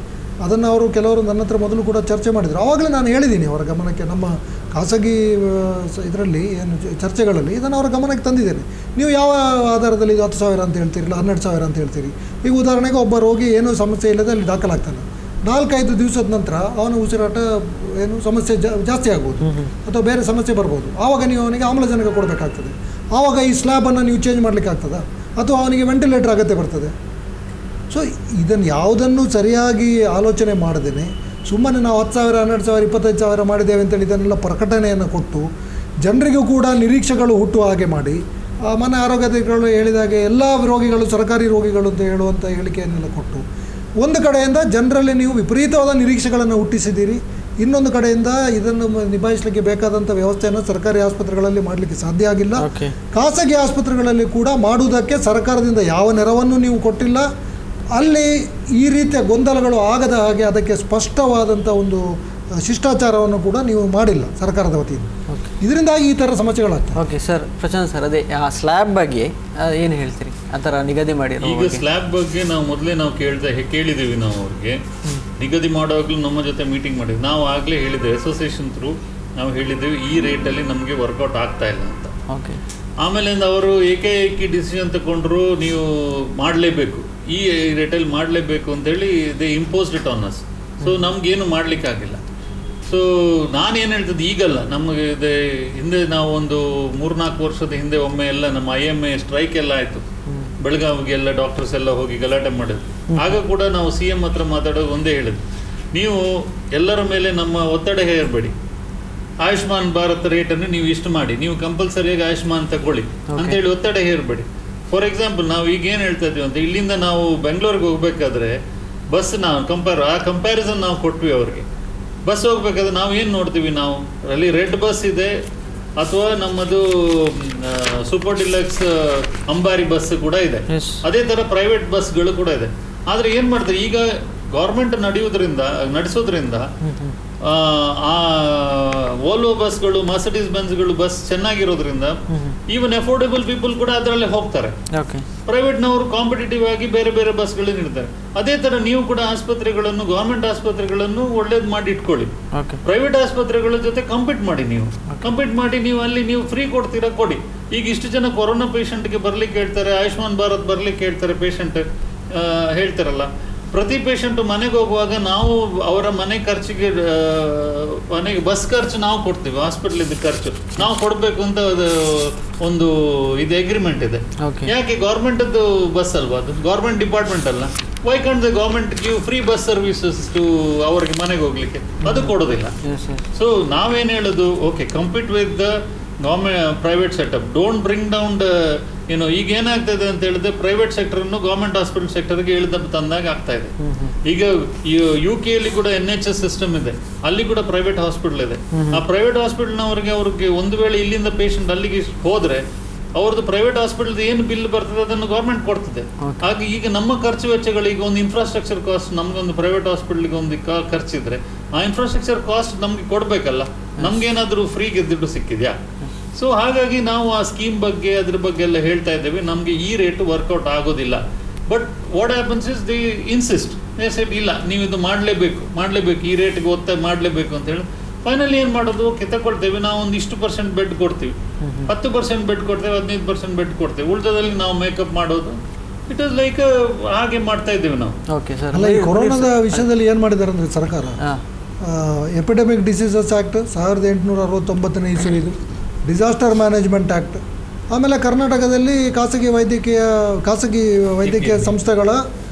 ಅದನ್ನು ಅವರು ಕೆಲವರು ನನ್ನ ಹತ್ರ ಮೊದಲು ಕೂಡ ಚರ್ಚೆ ಮಾಡಿದರು. ಆವಾಗಲೇ ನಾನು ಹೇಳಿದ್ದೀನಿ ಅವರ ಗಮನಕ್ಕೆ, ನಮ್ಮ ಖಾಸಗಿ ಇದರಲ್ಲಿ ಏನು ಚರ್ಚೆಗಳಲ್ಲಿ ಇದನ್ನು ಅವರ ಗಮನಕ್ಕೆ ತಂದಿದ್ದೇನೆ. ನೀವು ಯಾವ ಆಧಾರದಲ್ಲಿ ಇದು 10,000 ಅಂತ ಹೇಳ್ತೀರಿಲ್ಲ 12,000 ಅಂತ ಹೇಳ್ತೀರಿ. ಈಗ ಉದಾಹರಣೆಗೆ ಒಬ್ಬ ರೋಗಿ ಏನೂ ಸಮಸ್ಯೆ ಇಲ್ಲದೆ ಅಲ್ಲಿ ದಾಖಲಾಗ್ತಾನೆ, 4-5 ದಿವಸದ ನಂತರ ಅವನ ಉಸಿರಾಟ ಸಮಸ್ಯೆ ಜಾಸ್ತಿ ಆಗ್ಬೋದು ಅಥವಾ ಬೇರೆ ಸಮಸ್ಯೆ ಬರ್ಬೋದು. ಆವಾಗ ನೀವು ಅವನಿಗೆ ಆಮ್ಲಜನಕ ಕೊಡಬೇಕಾಗ್ತದೆ. ಆವಾಗ ಈ ಸ್ಲ್ಯಾಬನ್ನು ನೀವು ಚೇಂಜ್ ಮಾಡಲಿಕ್ಕೆ ಆಗ್ತದಾ ಅಥವಾ ಅವನಿಗೆ ವೆಂಟಿಲೇಟರ್ ಅಗತ್ಯ ಬರ್ತದೆ. ಸೊ ಇದನ್ನು ಯಾವುದನ್ನು ಸರಿಯಾಗಿ ಆಲೋಚನೆ ಮಾಡದೇನೆ ಸುಮ್ಮನೆ ನಾವು 10,000 12,000 25,000 ಮಾಡಿದ್ದೇವೆ ಅಂತೇಳಿ ಇದನ್ನೆಲ್ಲ ಪ್ರಕಟಣೆಯನ್ನು ಕೊಟ್ಟು ಜನರಿಗೂ ಕೂಡ ನಿರೀಕ್ಷೆಗಳು ಹುಟ್ಟುವ ಹಾಗೆ ಮಾಡಿ, ಮನೆ ಆರೋಗ್ಯಾಧಿಕಾರಿಗಳು ಹೇಳಿದಾಗೆ ಎಲ್ಲ ರೋಗಿಗಳು ಸರ್ಕಾರಿ ರೋಗಿಗಳು ಅಂತ ಹೇಳುವಂಥ ಹೇಳಿಕೆಯನ್ನೆಲ್ಲ ಕೊಟ್ಟು ಒಂದು ಕಡೆಯಿಂದ ಜನರಲ್ಲಿ ನೀವು ವಿಪರೀತವಾದ ನಿರೀಕ್ಷೆಗಳನ್ನು ಹುಟ್ಟಿಸಿದ್ದೀರಿ. ಇನ್ನೊಂದು ಕಡೆಯಿಂದ ಇದನ್ನು ನಿಭಾಯಿಸಲಿಕ್ಕೆ ಬೇಕಾದಂಥ ವ್ಯವಸ್ಥೆಯನ್ನು ಸರ್ಕಾರಿ ಆಸ್ಪತ್ರೆಗಳಲ್ಲಿ ಮಾಡಲಿಕ್ಕೆ ಸಾಧ್ಯ ಆಗಿಲ್ಲ. ಖಾಸಗಿ ಆಸ್ಪತ್ರೆಗಳಲ್ಲಿ ಕೂಡ ಮಾಡುವುದಕ್ಕೆ ಸರ್ಕಾರದಿಂದ ಯಾವ ನೆರವನ್ನು ನೀವು ಕೊಟ್ಟಿಲ್ಲ. ಅಲ್ಲಿ ಈ ರೀತಿಯ ಗೊಂದಲಗಳು ಆಗದ ಹಾಗೆ ಅದಕ್ಕೆ ಸ್ಪಷ್ಟವಾದಂಥ ಒಂದು ಶಿಷ್ಟಾಚಾರವನ್ನು ಕೂಡ ನೀವು ಮಾಡಿಲ್ಲ ಸರ್ಕಾರದ ವತಿಯಿಂದ. ಇದರಿಂದಾಗಿ ಈ ಥರ ಸಮಸ್ಯೆಗಳಾಗ್ತವೆ. ಓಕೆ ಸರ್, ಪ್ರಶಾಂತ್ ಸರ್, ಅದೇ ಆ ಸ್ಲ್ಯಾಬ್ ಬಗ್ಗೆ ಏನು ಹೇಳ್ತೀರಿ? ಆ ಥರ ನಿಗದಿ ಮಾಡಿ ಈಗ ಸ್ಲ್ಯಾಬ್ ಬಗ್ಗೆ ನಾವು ಮೊದಲೇ ನಾವು ಕೇಳಿದ್ದೀವಿ. ನಾವು ಅವ್ರಿಗೆ ನಿಗದಿ ಮಾಡುವಾಗಲೂ ನಮ್ಮ ಜೊತೆ ಮೀಟಿಂಗ್ ಮಾಡಿದ್ವಿ. ನಾವು ಆಗಲೇ ಹೇಳಿದ್ದೇವೆ, ಅಸೋಸಿಯೇಷನ್ ಥ್ರೂ ನಾವು ಹೇಳಿದ್ದೇವೆ ಈ ರೇಟಲ್ಲಿ ನಮಗೆ ವರ್ಕೌಟ್ ಆಗ್ತಾ ಇಲ್ಲ ಅಂತ. ಓಕೆ. ಆಮೇಲಿಂದ ಅವರು ಏಕಾಏಕಿ ಡಿಸಿಷನ್ ತಗೊಂಡ್ರು, ನೀವು ಮಾಡಲೇಬೇಕು, ಈ ರೇಟಲ್ಲಿ ಮಾಡಲೇಬೇಕು ಅಂತೇಳಿ they imposed it on us. So ನಮಗೇನು ಮಾಡಲಿಕ್ಕಾಗಿಲ್ಲ. ಸೊ ನಾನೇನು ಹೇಳ್ತಿದ್ದೆ, ಈಗಲ್ಲ, ನಮಗೆ ಹಿಂದೆ ನಾವು ಒಂದು 3-4 ವರ್ಷದ ಹಿಂದೆ ಒಮ್ಮೆ ಎಲ್ಲ ನಮ್ಮ IMA ಸ್ಟ್ರೈಕ್ ಎಲ್ಲ ಆಯಿತು. ಬೆಳಗಾವಿಗೆ ಎಲ್ಲ ಡಾಕ್ಟರ್ಸ್ ಎಲ್ಲ ಹೋಗಿ ಗಲಾಟೆ ಮಾಡಿದ್ರು. ಆಗ ಕೂಡ ನಾವು CM ಹತ್ರ ಮಾತಾಡೋದು ಒಂದೇ ಹೇಳಿದ್ವಿ, ನೀವು ಎಲ್ಲರ ಮೇಲೆ ನಮ್ಮ ಒತ್ತಡ ಹೇರಬೇಡಿ, ಆಯುಷ್ಮಾನ್ ಭಾರತ್ ರೇಟನ್ನು ನೀವು ಇಷ್ಟು ಮಾಡಿ, ನೀವು ಕಂಪಲ್ಸರಿಯಾಗಿ ಆಯುಷ್ಮಾನ್ ತಗೊಳ್ಳಿ ಅಂತೇಳಿ ಒತ್ತಡ ಹೇರಬೇಡಿ. ಫಾರ್ ಎಕ್ಸಾಂಪಲ್, ನಾವು ಈಗ ಏನು ಹೇಳ್ತಾ ಇದ್ದೀವಿ ಅಂತ, ಇಲ್ಲಿಂದ ನಾವು ಬೆಂಗಳೂರಿಗೆ ಹೋಗ್ಬೇಕಾದ್ರೆ ಬಸ್ ನಾವು ಕಂಪ್ಯಾರಿಸನ್ ನಾವು ಕೊಟ್ವಿ ಅವ್ರಿಗೆ. ಬಸ್ ಹೋಗ್ಬೇಕಾದ್ರೆ ನಾವು ಏನು ನೋಡ್ತೀವಿ, ನಾವು ಅಲ್ಲಿ ರೆಡ್ ಬಸ್ ಇದೆ ಅಥವಾ ನಮ್ಮದು ಸೂಪರ್ ಡಿಲಕ್ಸ್ ಅಂಬಾರಿ ಬಸ್ ಕೂಡ ಇದೆ, ಅದೇ ಥರ ಪ್ರೈವೇಟ್ ಬಸ್ಗಳು ಕೂಡ ಇದೆ. ಆದರೆ ಏನು ಮಾಡ್ತಾರೆ, ಈಗ ಗೌರ್ಮೆಂಟ್ ನಡೆಸೋದ್ರಿಂದ ಆ ವೋಲ್ವೋ ಬಸ್ಗಳು, ಮರ್ಸಿಡೀಸ್ ಬೆಂಜ್ಗಳು ಬಸ್ ಚೆನ್ನಾಗಿರೋದ್ರಿಂದ ಈವನ್ ಅಫೋರ್ಡೆಬಲ್ ಪೀಪಲ್ ಕೂಡ ಅದರಲ್ಲೇ ಹೋಗ್ತಾರೆ. ಪ್ರೈವೇಟ್ನವರು ಕಾಂಪಿಟೇಟಿವ್ ಆಗಿ ಬೇರೆ ಬೇರೆ ಬಸ್ಗಳು ನೀಡ್ತಾರೆ. ಅದೇ ತರ ನೀವು ಕೂಡ ಆಸ್ಪತ್ರೆಗಳನ್ನು, ಗೌರ್ಮೆಂಟ್ ಆಸ್ಪತ್ರೆಗಳನ್ನು ಒಳ್ಳೇದು ಮಾಡಿ ಇಟ್ಕೊಳ್ಳಿ. ಪ್ರೈವೇಟ್ ಆಸ್ಪತ್ರೆಗಳ ಜೊತೆ ಕಂಪೀಟ್ ಮಾಡಿ, ನೀವು ಅಲ್ಲಿ ನೀವು ಫ್ರೀ ಕೊಡ್ತೀರಾ ಕೊಡಿ. ಈಗ ಇಷ್ಟು ಜನ ಕೊರೋನಾ ಪೇಷಂಟ್ಗೆ ಬರ್ಲಿಕ್ಕೆ ಹೇಳ್ತಾರೆ, ಆಯುಷ್ಮಾನ್ ಭಾರತ್ ಬರ್ಲಿಕ್ಕೆ ಹೇಳ್ತಾರೆ, ಪೇಷಂಟ್ ಹೇಳ್ತಾರಲ್ಲ, ಪ್ರತಿ ಪೇಷಂಟ್ ಮನೆಗೆ ಹೋಗುವಾಗ ನಾವು ಅವರ ಮನೆ ಖರ್ಚಿಗೆ, ಮನೆಗೆ ಬಸ್ ಖರ್ಚು ನಾವು ಕೊಡ್ತೀವಿ, ಹಾಸ್ಪಿಟಲ್ ಖರ್ಚು ನಾವು ಕೊಡಬೇಕು ಅಂತ ಒಂದು ಇದು ಅಗ್ರಿಮೆಂಟ್ ಇದೆ. ಯಾಕೆ? ಗೌರ್ಮೆಂಟದ್ದು ಬಸ್ ಅಲ್ವಾ ಅದು, ಗೌರ್ಮೆಂಟ್ ಡಿಪಾರ್ಟ್ಮೆಂಟ್ ಅಲ್ಲ. Why can't the government give free bus services to ಅವ್ರಿಗೆ ಮನೆಗೆ ಹೋಗ್ಲಿಕ್ಕೆ? ಅದು ಕೊಡೋದಿಲ್ಲ. ಸೊ ನಾವೇನು ಹೇಳೋದು, okay, compete with the government private setup, don't bring down the ಈಗ ಏನಾಗ್ತದೆ ಅಂತ ಹೇಳಿದ್ರೆ, ಪ್ರೈವೇಟ್ ಸೆಕ್ಟರನ್ನು ಗೌರ್ಮೆಂಟ್ ಹಾಸ್ಪಿಟಲ್ ಸೆಕ್ಟರ್ಗೆ ತಂದಾಗ ಆಗ್ತಾ ಇದೆ. ಈಗ UK ಯಲ್ಲಿ ಕೂಡ NHS ಸಿಸ್ಟಮ್ ಇದೆ, ಅಲ್ಲಿ ಕೂಡ ಪ್ರೈವೇಟ್ ಹಾಸ್ಪಿಟಲ್ ಇದೆ. ಆ ಪ್ರೈವೇಟ್ ಹಾಸ್ಪಿಟಲ್ನವ್ರಿಗೆ ಅವ್ರಿಗೆ ಒಂದು ವೇಳೆ ಇಲ್ಲಿಂದ ಪೇಷಂಟ್ ಅಲ್ಲಿಗೆ ಹೋದ್ರೆ ಅವ್ರದ್ದು ಪ್ರೈವೇಟ್ ಹಾಸ್ಪಿಟಲ್ ಏನು ಬಿಲ್ ಬರ್ತದೆ ಅದನ್ನು ಗೌರ್ಮೆಂಟ್ ಕೊಡ್ತದೆ. ಹಾಗೆ ಈಗ ನಮ್ಮ ಖರ್ಚು ವೆಚ್ಚಗಳಿಗೆ ಒಂದು ಇನ್ಫ್ರಾಸ್ಟ್ರಕ್ಚರ್ ಕಾಸ್ಟ್, ನಮ್ಗೊಂದು ಪ್ರೈವೇಟ್ ಹಾಸ್ಪಿಟಲ್ಗೆ ಒಂದು ಖರ್ಚಿದ್ರೆ ಆ ಇನ್ಫ್ರಾಸ್ಟ್ರಕ್ಚರ್ ಕಾಸ್ಟ್ ನಮ್ಗೆ ಕೊಡ್ಬೇಕಲ್ಲ, ನಮ್ಗೇನಾದ್ರೂ ಫ್ರೀಗೆ ದುಡ್ಡು ಸಿಕ್ಕಿದ್ಯಾ? ಸೊ ಹಾಗಾಗಿ ನಾವು ಆ ಸ್ಕೀಮ್ ಬಗ್ಗೆ ಅದ್ರ ಬಗ್ಗೆ ಎಲ್ಲ ಹೇಳ್ತಾ ಇದ್ದೇವೆ, ನಮಗೆ ಈ ರೇಟ್ ವರ್ಕೌಟ್ ಆಗೋದಿಲ್ಲ. But what happens is the insist, ಇಲ್ಲ ನೀವು ಇದು ಮಾಡಲೇಬೇಕು, ಈ ರೇಟ್ಗೆ ಒತ್ತಾಯ ಮಾಡಲೇಬೇಕು ಅಂತ ಹೇಳಿ ಫೈನಲಿ ಏನು ಮಾಡೋದು, ಓಕೆ ತಗೊಳ್ತೇವೆ, ನಾವು ಒಂದು ಇಷ್ಟು % ಬೆಡ್ ಕೊಡ್ತೀವಿ, 10% ಬೆಡ್ ಕೊಡ್ತೇವೆ, 15% ಬೆಡ್ ಕೊಡ್ತೇವೆ, ಉಳಿದದಲ್ಲಿ ನಾವು ಮೇಕಪ್ ಮಾಡೋದು. ಇಟ್ ಇಸ್ ಲೈಕ್ ಹಾಗೆ ಮಾಡ್ತಾ ಇದ್ದೇವೆ ನಾವು. ಅಲ್ಲ, ಈ ಕೊರೋನಾದ ವಿಷಯದಲ್ಲಿ ಏನು ಮಾಡಿದ್ದಾರೆ ಅಂದರೆ ಸರ್ಕಾರ, ಎಪಿಡೆಮಿಕ್ ಡಿಸೀಸಸ್ ಆ್ಯಕ್ಟ್ 1869ನೇ ಇಸ್ವಿದು, ಡಿಸಾಸ್ಟರ್ ಮ್ಯಾನೇಜ್ಮೆಂಟ್ ಆ್ಯಕ್ಟ್, ಆಮೇಲೆ ಕರ್ನಾಟಕದಲ್ಲಿ ಖಾಸಗಿ ವೈದ್ಯಕೀಯ ಸಂಸ್ಥೆಗಳ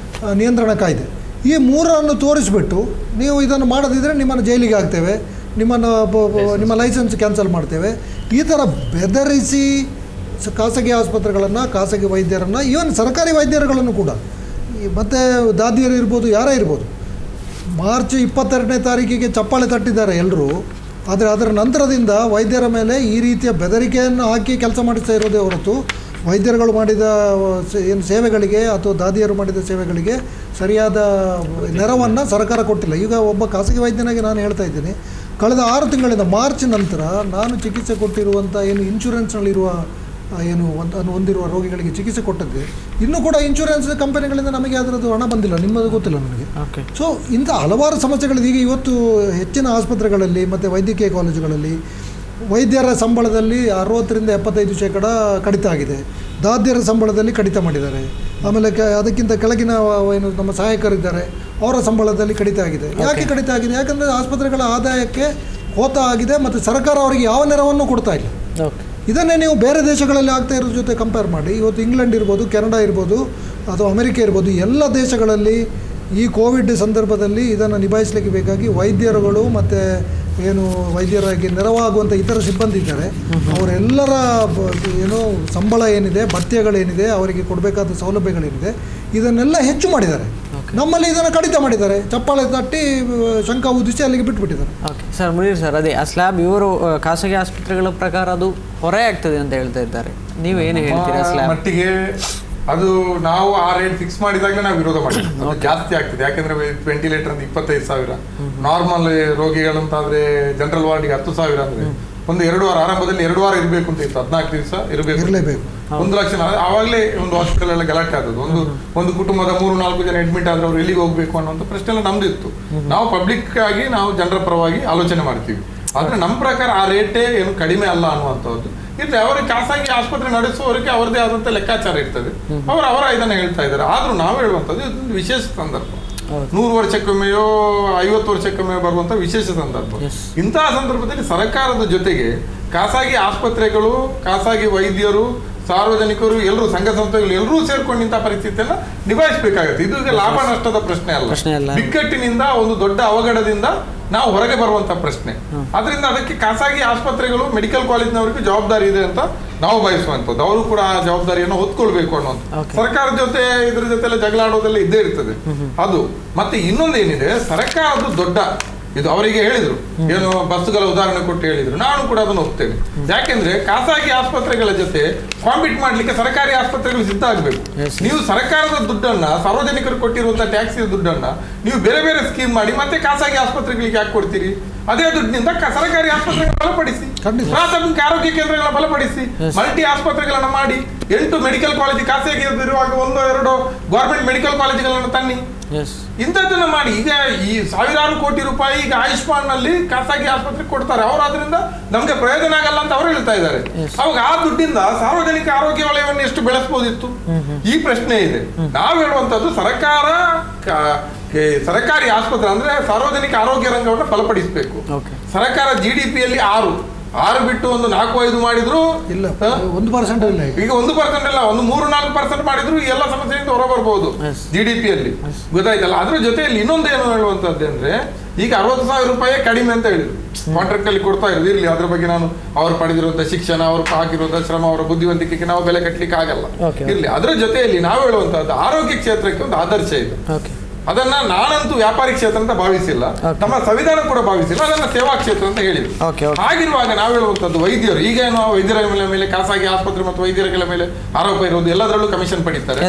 ನಿಯಂತ್ರಣ ಕಾಯ್ದೆ, ಈ ಮೂರನ್ನು ತೋರಿಸ್ಬಿಟ್ಟು ನೀವು ಇದನ್ನು ಮಾಡದಿದ್ದರೆ ನಿಮ್ಮನ್ನು ಜೈಲಿಗೆ ಹಾಕ್ತೇವೆ, ನಿಮ್ಮ ಲೈಸೆನ್ಸ್ ಕ್ಯಾನ್ಸಲ್ ಮಾಡ್ತೇವೆ, ಈ ಥರ ಬೆದರಿಸಿ ಖಾಸಗಿ ಆಸ್ಪತ್ರೆಗಳನ್ನು, ಖಾಸಗಿ ವೈದ್ಯರನ್ನು, ಈವನ್ ಸರ್ಕಾರಿ ವೈದ್ಯರುಗಳನ್ನು ಕೂಡ, ಮತ್ತು ದಾದಿಯರು ಇರ್ಬೋದು, ಯಾರೇ ಇರ್ಬೋದು, ಮಾರ್ಚ್ 22ನೇ ತಾರೀಕಿಗೆ ಚಪ್ಪಾಳೆ ತಟ್ಟಿದ್ದಾರೆ ಎಲ್ಲರೂ. ಆದರೆ ಅದರ ನಂತರದಿಂದ ವೈದ್ಯರ ಮೇಲೆ ಈ ರೀತಿಯ ಬೆದರಿಕೆಯನ್ನು ಹಾಕಿ ಕೆಲಸ ಮಾಡಿಸ್ತಾ ಇರೋದೇ ಹೊರತು ವೈದ್ಯರುಗಳು ಮಾಡಿದ ಏನು ಸೇವೆಗಳಿಗೆ ಅಥವಾ ದಾದಿಯರು ಮಾಡಿದ ಸೇವೆಗಳಿಗೆ ಸರಿಯಾದ ನೆರವನ್ನು ಸರ್ಕಾರ ಕೊಟ್ಟಿಲ್ಲ. ಈಗ ಒಬ್ಬ ಖಾಸಗಿ ವೈದ್ಯನಾಗಿ ನಾನು ಹೇಳ್ತಾ ಇದ್ದೀನಿ, ಕಳೆದ 6 ತಿಂಗಳಿಂದ ಮಾರ್ಚ್ ನಂತರ ನಾನು ಚಿಕಿತ್ಸೆ ಕೊಟ್ಟಿರುವಂಥ ಏನು ಇನ್ಶೂರೆನ್ಸ್ನಲ್ಲಿರುವ ಏನು ಹೊಂದಿರುವ ರೋಗಿಗಳಿಗೆ ಚಿಕಿತ್ಸೆ ಕೊಟ್ಟದ್ದು ಇನ್ನೂ ಕೂಡ ಇನ್ಶೂರೆನ್ಸ್ ಕಂಪನಿಗಳಿಂದ ನಮಗೆ ಅದರದ್ದು ಹಣ ಬಂದಿಲ್ಲ, ನಿಮ್ಮದು ಗೊತ್ತಿಲ್ಲ ನನಗೆ. ಸೊ ಇಂಥ ಹಲವಾರು ಸಮಸ್ಯೆಗಳಿದೆ. ಈಗ ಇವತ್ತು ಹೆಚ್ಚಿನ ಆಸ್ಪತ್ರೆಗಳಲ್ಲಿ ಮತ್ತು ವೈದ್ಯಕೀಯ ಕಾಲೇಜುಗಳಲ್ಲಿ ವೈದ್ಯರ ಸಂಬಳದಲ್ಲಿ 60ರಿಂದ 75% ಕಡಿತ ಆಗಿದೆ, ದಾದಿಯರ ಸಂಬಳದಲ್ಲಿ ಕಡಿತ ಮಾಡಿದ್ದಾರೆ, ಆಮೇಲೆ ಅದಕ್ಕಿಂತ ಕೆಳಗಿನ ಏನು ನಮ್ಮ ಸಹಾಯಕರಿದ್ದಾರೆ ಅವರ ಸಂಬಳದಲ್ಲಿ ಕಡಿತ ಆಗಿದೆ. ಯಾಕೆ ಕಡಿತ ಆಗಿದೆ? ಯಾಕಂದರೆ ಆಸ್ಪತ್ರೆಗಳ ಆದಾಯಕ್ಕೆ ಹೋತ ಆಗಿದೆ ಮತ್ತು ಸರ್ಕಾರ ಅವರಿಗೆ ಯಾವ ನೆರವನ್ನು ಕೊಡ್ತಾ ಇಲ್ಲ. ಇದನ್ನೇ ನೀವು ಬೇರೆ ದೇಶಗಳಲ್ಲಿ ಆಗ್ತಾ ಇರೋದ್ರ ಜೊತೆ ಕಂಪೇರ್ ಮಾಡಿ, ಇವತ್ತು ಇಂಗ್ಲೆಂಡ್ ಇರ್ಬೋದು, ಕೆನಡಾ ಇರ್ಬೋದು, ಅಥವಾ ಅಮೆರಿಕ ಇರ್ಬೋದು, ಎಲ್ಲ ದೇಶಗಳಲ್ಲಿ ಈ ಕೋವಿಡ್ ಸಂದರ್ಭದಲ್ಲಿ ಇದನ್ನು ನಿಭಾಯಿಸಲಿಕ್ಕೆ ಬೇಕಾಗಿ ವೈದ್ಯರುಗಳು ಮತ್ತು ಏನು ವೈದ್ಯರಾಗಿ ನೆರವಾಗುವಂಥ ಇತರ ಸಿಬ್ಬಂದಿ ಇದ್ದಾರೆ, ಅವರೆಲ್ಲರ ಏನು ಸಂಬಳ ಏನಿದೆ, ಭತ್ಯೆಗಳೇನಿದೆ, ಅವರಿಗೆ ಕೊಡಬೇಕಾದ ಸೌಲಭ್ಯಗಳೇನಿದೆ, ಇದನ್ನೆಲ್ಲ ಹೆಚ್ಚು ಮಾಡಿದ್ದಾರೆ. ನಮ್ಮಲ್ಲಿ ಇದನ್ನು ಕಡಿತ ಮಾಡಿದ್ದಾರೆ, ಚಪ್ಪಾಳೆ ತಟ್ಟಿ ಶಂಕ ಉದಿಸಿ ಅಲ್ಲಿಗೆ ಬಿಟ್ಟುಬಿಟ್ಟಿದ್ದಾರೆ. ಓಕೆ ಸರ್, ಮುನೀರ್ ಸರ್, ಅದೇ ಆ ಸ್ಲ್ಯಾಬ್ ಇವರು ಖಾಸಗಿ ಆಸ್ಪತ್ರೆಗಳ ಪ್ರಕಾರ ಅದು ಹೊರೆ ಆಗ್ತದೆ ಅಂತ ಹೇಳ್ತಾ ಇದ್ದಾರೆ, ನೀವು ಏನು ಹೇಳ್ತೀರಾ? ಸ್ಲ್ಯಾಬ್ ಮಟ್ಟಿಗೆ ಅದು ನಾವು ಆ ರೇಟ್ ಫಿಕ್ಸ್ ಮಾಡಿದಾಗಲೇ ನಾವು ವಿರೋಧ ಮಾಡಿದ್ವಿ. ಜಾಸ್ತಿ ಆಗ್ತದೆ, ಯಾಕೆಂದ್ರೆ ವೆಂಟಿಲೇಟರ್ ಅಂತ 25,000, ನಾರ್ಮಲ್ ರೋಗಿಗಳಂತಾದ್ರೆ ಜನರಲ್ ವಾರ್ಡಿಗೆ 10,000 ಅಂದ್ರೆ ಒಂದು 2 ವಾರ ಆರಂಭದಲ್ಲಿ 2 ವಾರ ಇರಬೇಕು ಅಂತ ಇತ್ತು, 14 ದಿವಸ ಇರಬೇಕು. 1 ಲಕ್ಷ ಆವಾಗಲೇ ಒಂದು ಹಾಸ್ಪಿಟಲ್ ಎಲ್ಲ ಗಲಾಟೆ ಆದದ್ದು. ಒಂದು ಕುಟುಂಬದ 3-4 ಜನ ಅಡ್ಮಿಟ್ ಆದ್ರೆ ಅವ್ರು ಎಲ್ಲಿಗೆ ಹೋಗ್ಬೇಕು ಅನ್ನೋಂಥ ಪ್ರಶ್ನೆ ಎಲ್ಲ ನಮ್ದು ಇತ್ತು. ನಾವು ಪಬ್ಲಿಕ್ ಆಗಿ ನಾವು ಜನರ ಪರವಾಗಿ ಆಲೋಚನೆ ಮಾಡ್ತೀವಿ. ಆದ್ರೆ ನಮ್ಮ ಪ್ರಕಾರ ಆ ರೇಟೇ ಏನು ಕಡಿಮೆ ಅಲ್ಲ ಅನ್ನುವಂಥದ್ದು ಇರ್ಲಿ. ಅವರಿಗೆ ಖಾಸಗಿ ಆಸ್ಪತ್ರೆ ನಡೆಸುವವರಿಗೆ ಅವರದೇ ಆದಂತ ಲೆಕ್ಕಾಚಾರ ಇರ್ತದೆ, ಅವರ ಇದನ್ನ ಹೇಳ್ತಾ ಇದ್ದಾರೆ. ಆದ್ರೂ ನಾವು ಹೇಳುವಂಥದ್ದು ಇದೊಂದು ವಿಶೇಷ ಸಂದರ್ಭ, 100 ವರ್ಷಕ್ಕೊಮ್ಮೆಯೋ 50 ವರ್ಷಕ್ಕೊಮ್ಮೆ ಬರುವಂತ ವಿಶೇಷ ಸಂದರ್ಭ. ಇಂತಹ ಸಂದರ್ಭದಲ್ಲಿ ಸರ್ಕಾರದ ಜೊತೆಗೆ ಖಾಸಗಿ ಆಸ್ಪತ್ರೆಗಳು, ಖಾಸಗಿ ವೈದ್ಯರು, ಸಾರ್ವಜನಿಕರು, ಎಲ್ಲರೂ ಸಂಘ ಸಂಸ್ಥೆಗಳು ಎಲ್ಲರೂ ಸೇರ್ಕೊಂಡು ಇಂಥ ಪರಿಸ್ಥಿತಿಯನ್ನ ನಿಭಾಯಿಸಬೇಕಾಗುತ್ತೆ. ಇದು ಲಾಭ ನಷ್ಟದ ಪ್ರಶ್ನೆ ಅಲ್ಲ, ಬಿಕ್ಕಟ್ಟಿನಿಂದ ಒಂದು ದೊಡ್ಡ ಅವಘಡದಿಂದ ನಾವು ಹೊರಗೆ ಬರುವಂತ ಪ್ರಶ್ನೆ. ಅದರಿಂದ ಅದಕ್ಕೆ ಖಾಸಗಿ ಆಸ್ಪತ್ರೆಗಳು, ಮೆಡಿಕಲ್ ಕಾಲೇಜ್ನವರಿಗೆ ಜವಾಬ್ದಾರಿ ಇದೆ ಅಂತ ನಾವು ಬಯಸುವಂಥದ್ದು. ಅವರು ಕೂಡ ಆ ಜವಾಬ್ದಾರಿಯನ್ನು ಹೊತ್ಕೊಳ್ಬೇಕು ಅನ್ನೋದು. ಸರ್ಕಾರದ ಜೊತೆ ಇದ್ರ ಜೊತೆ ಎಲ್ಲ ಜಗಳಾಡೋದೆಲ್ಲ ಇದ್ದೇ ಇರ್ತದೆ ಅದು. ಮತ್ತೆ ಇನ್ನೊಂದೇನಿದೆ, ಸರ್ಕಾರದ ದೊಡ್ಡ ಇದು ಅವರಿಗೆ ಹೇಳಿದ್ರು, ಏನು ಬಸ್ಸುಗಳ ಉದಾಹರಣೆ ಕೊಟ್ಟು ಹೇಳಿದ್ರು, ನಾನು ಕೂಡ ಅದನ್ನು ಒಪ್ತೇನೆ. ಯಾಕೆಂದ್ರೆ ಖಾಸಗಿ ಆಸ್ಪತ್ರೆಗಳ ಜೊತೆ ಕಾಂಪೀಟ್ ಮಾಡ್ಲಿಕ್ಕೆ ಸರ್ಕಾರಿ ಆಸ್ಪತ್ರೆಗಳು ಸಿದ್ಧ ಆಗ್ಬೇಕು. ನೀವು ಸರ್ಕಾರದ ದುಡ್ಡನ್ನ, ಸಾರ್ವಜನಿಕರು ಕೊಟ್ಟಿರುವಂತಹ ಟ್ಯಾಕ್ಸ್ ದುಡ್ಡನ್ನ ನೀವು ಬೇರೆ ಬೇರೆ ಸ್ಕೀಮ್ ಮಾಡಿ ಮತ್ತೆ ಖಾಸಗಿ ಆಸ್ಪತ್ರೆಗಳಿಗೆ ಯಾಕೆ ಕೊಡ್ತೀರಿ? ಅದೇ ದುಡ್ಡಿನಿಂದ ಸರ್ಕಾರಿ ಆಸ್ಪತ್ರೆಗಳನ್ನು ಬಲಪಡಿಸಿ, ಪ್ರಾಥಮಿಕ ಆರೋಗ್ಯ ಕೇಂದ್ರಗಳನ್ನ ಬಲಪಡಿಸಿ, ಮಲ್ಟಿ ಆಸ್ಪತ್ರೆಗಳನ್ನ ಮಾಡಿ, 8 ಮೆಡಿಕಲ್ ಕಾಲೇಜ್ ಖಾಸಗಿ ಇರುವಾಗ 1-2 ಗವರ್ಮೆಂಟ್ ಮೆಡಿಕಲ್ ಕಾಲೇಜುಗಳನ್ನು ತನ್ನಿ. ಇಂಥದ್ದನ್ನ ಮಾಡಿ. ಈಗ ಈ 1000 ಕೋಟಿ ರೂಪಾಯಿ ಈಗ ಆಯುಷ್ಮಾನ್ ನಲ್ಲಿ ಖಾಸಗಿ ಆಸ್ಪತ್ರೆ ಕೊಡ್ತಾರೆ, ಅವರು ಅದರಿಂದ ನಮ್ಗೆ ಪ್ರಯೋಜನ ಆಗಲ್ಲ ಅಂತ ಅವರು ಹೇಳ್ತಾ ಇದ್ದಾರೆ. ಅವಾಗ ಆ ದುಡ್ಡಿಂದ ಸಾರ್ವಜನಿಕ ಆರೋಗ್ಯ ವಲಯವನ್ನು ಎಷ್ಟು ಬೆಳೆಸಬಹುದಿತ್ತು? ಈ ಪ್ರಶ್ನೆ ಇದೆ. ನಾವು ಹೇಳುವಂತದ್ದು ಸರ್ಕಾರಿ ಆಸ್ಪತ್ರೆ ಅಂದ್ರೆ ಸಾರ್ವಜನಿಕ ಆರೋಗ್ಯ ರಂಗವನ್ನು ಬಲಪಡಿಸಬೇಕು. ಸರ್ಕಾರ GDP-ಯಲ್ಲಿ 6 ಬಿಟ್ಟು ಒಂದು 4-5 ಮಾಡಿದ್ರು ಇಲ್ಲ, 1% ಇಲ್ಲ. ಈಗ 1% ಇಲ್ಲ, ಒಂದು 3-4% ಮಾಡಿದ್ರು ಈ ಎಲ್ಲ ಸಮಸ್ಯೆಯಿಂದ ಹೊರ ಬರ್ಬೋದು GDP-ಯಲ್ಲಿ. ಗೊತ್ತಾಯ್ತಲ್ಲ? ಅದ್ರ ಜೊತೆಯಲ್ಲಿ ಇನ್ನೊಂದು ಏನು ಹೇಳುವಂತದ್ದು ಅಂದ್ರೆ, ಈಗ 60,000 ರೂಪಾಯಿ ಕಡಿಮೆ ಅಂತ ಹೇಳಿದ್ರು, ಕಾಂಟ್ರಾಕ್ಟ್ ಅಲ್ಲಿ ಕೊಡ್ತಾ ಇರೋದು. ಇರ್ಲಿ, ಅದ್ರ ಬಗ್ಗೆ ನಾನು ಅವ್ರು ಪಡೆದಿರುವಂತ ಶಿಕ್ಷಣ, ಅವ್ರು ಹಾಕಿರುವಂತಹ ಶ್ರಮ, ಅವರ ಬುದ್ಧಿವಂತಿಕೆಗೆ ನಾವು ಬೆಲೆ ಕಟ್ಟಲಿಕ್ಕೆ ಆಗಲ್ಲ. ಇರ್ಲಿ, ಅದ್ರ ಜೊತೆಯಲ್ಲಿ ನಾವು ಹೇಳುವಂತದ್ದು ಆರೋಗ್ಯ ಕ್ಷೇತ್ರಕ್ಕೆ ಒಂದು ಆದರ್ಶ ಇದೆ. ಅದನ್ನ ನಾನಂತೂ ವ್ಯಾಪಾರಿ ಕ್ಷೇತ್ರ ಅಂತ ಭಾವಿಸಿಲ್ಲ, ನಮ್ಮ ಸಂವಿಧಾನ ಕೂಡ ಭಾವಿಸಿಲ್ಲ, ಅದನ್ನ ಸೇವಾ ಕ್ಷೇತ್ರ ಅಂತ ಹೇಳಿದ್ರು. ಹಾಗಿರುವಾಗ ನಾವು ಹೇಳುವಂತದ್ದು, ವೈದ್ಯರು ಈಗ ಏನು ವೈದ್ಯರ ಮೇಲೆ ಖಾಸಗಿ ಆಸ್ಪತ್ರೆ ಮತ್ತು ವೈದ್ಯರ ಮೇಲೆ ಆರೋಪ ಇರುವುದು, ಎಲ್ಲದರಲ್ಲೂ ಕಮಿಷನ್ ಪಡಿತಾರೆ.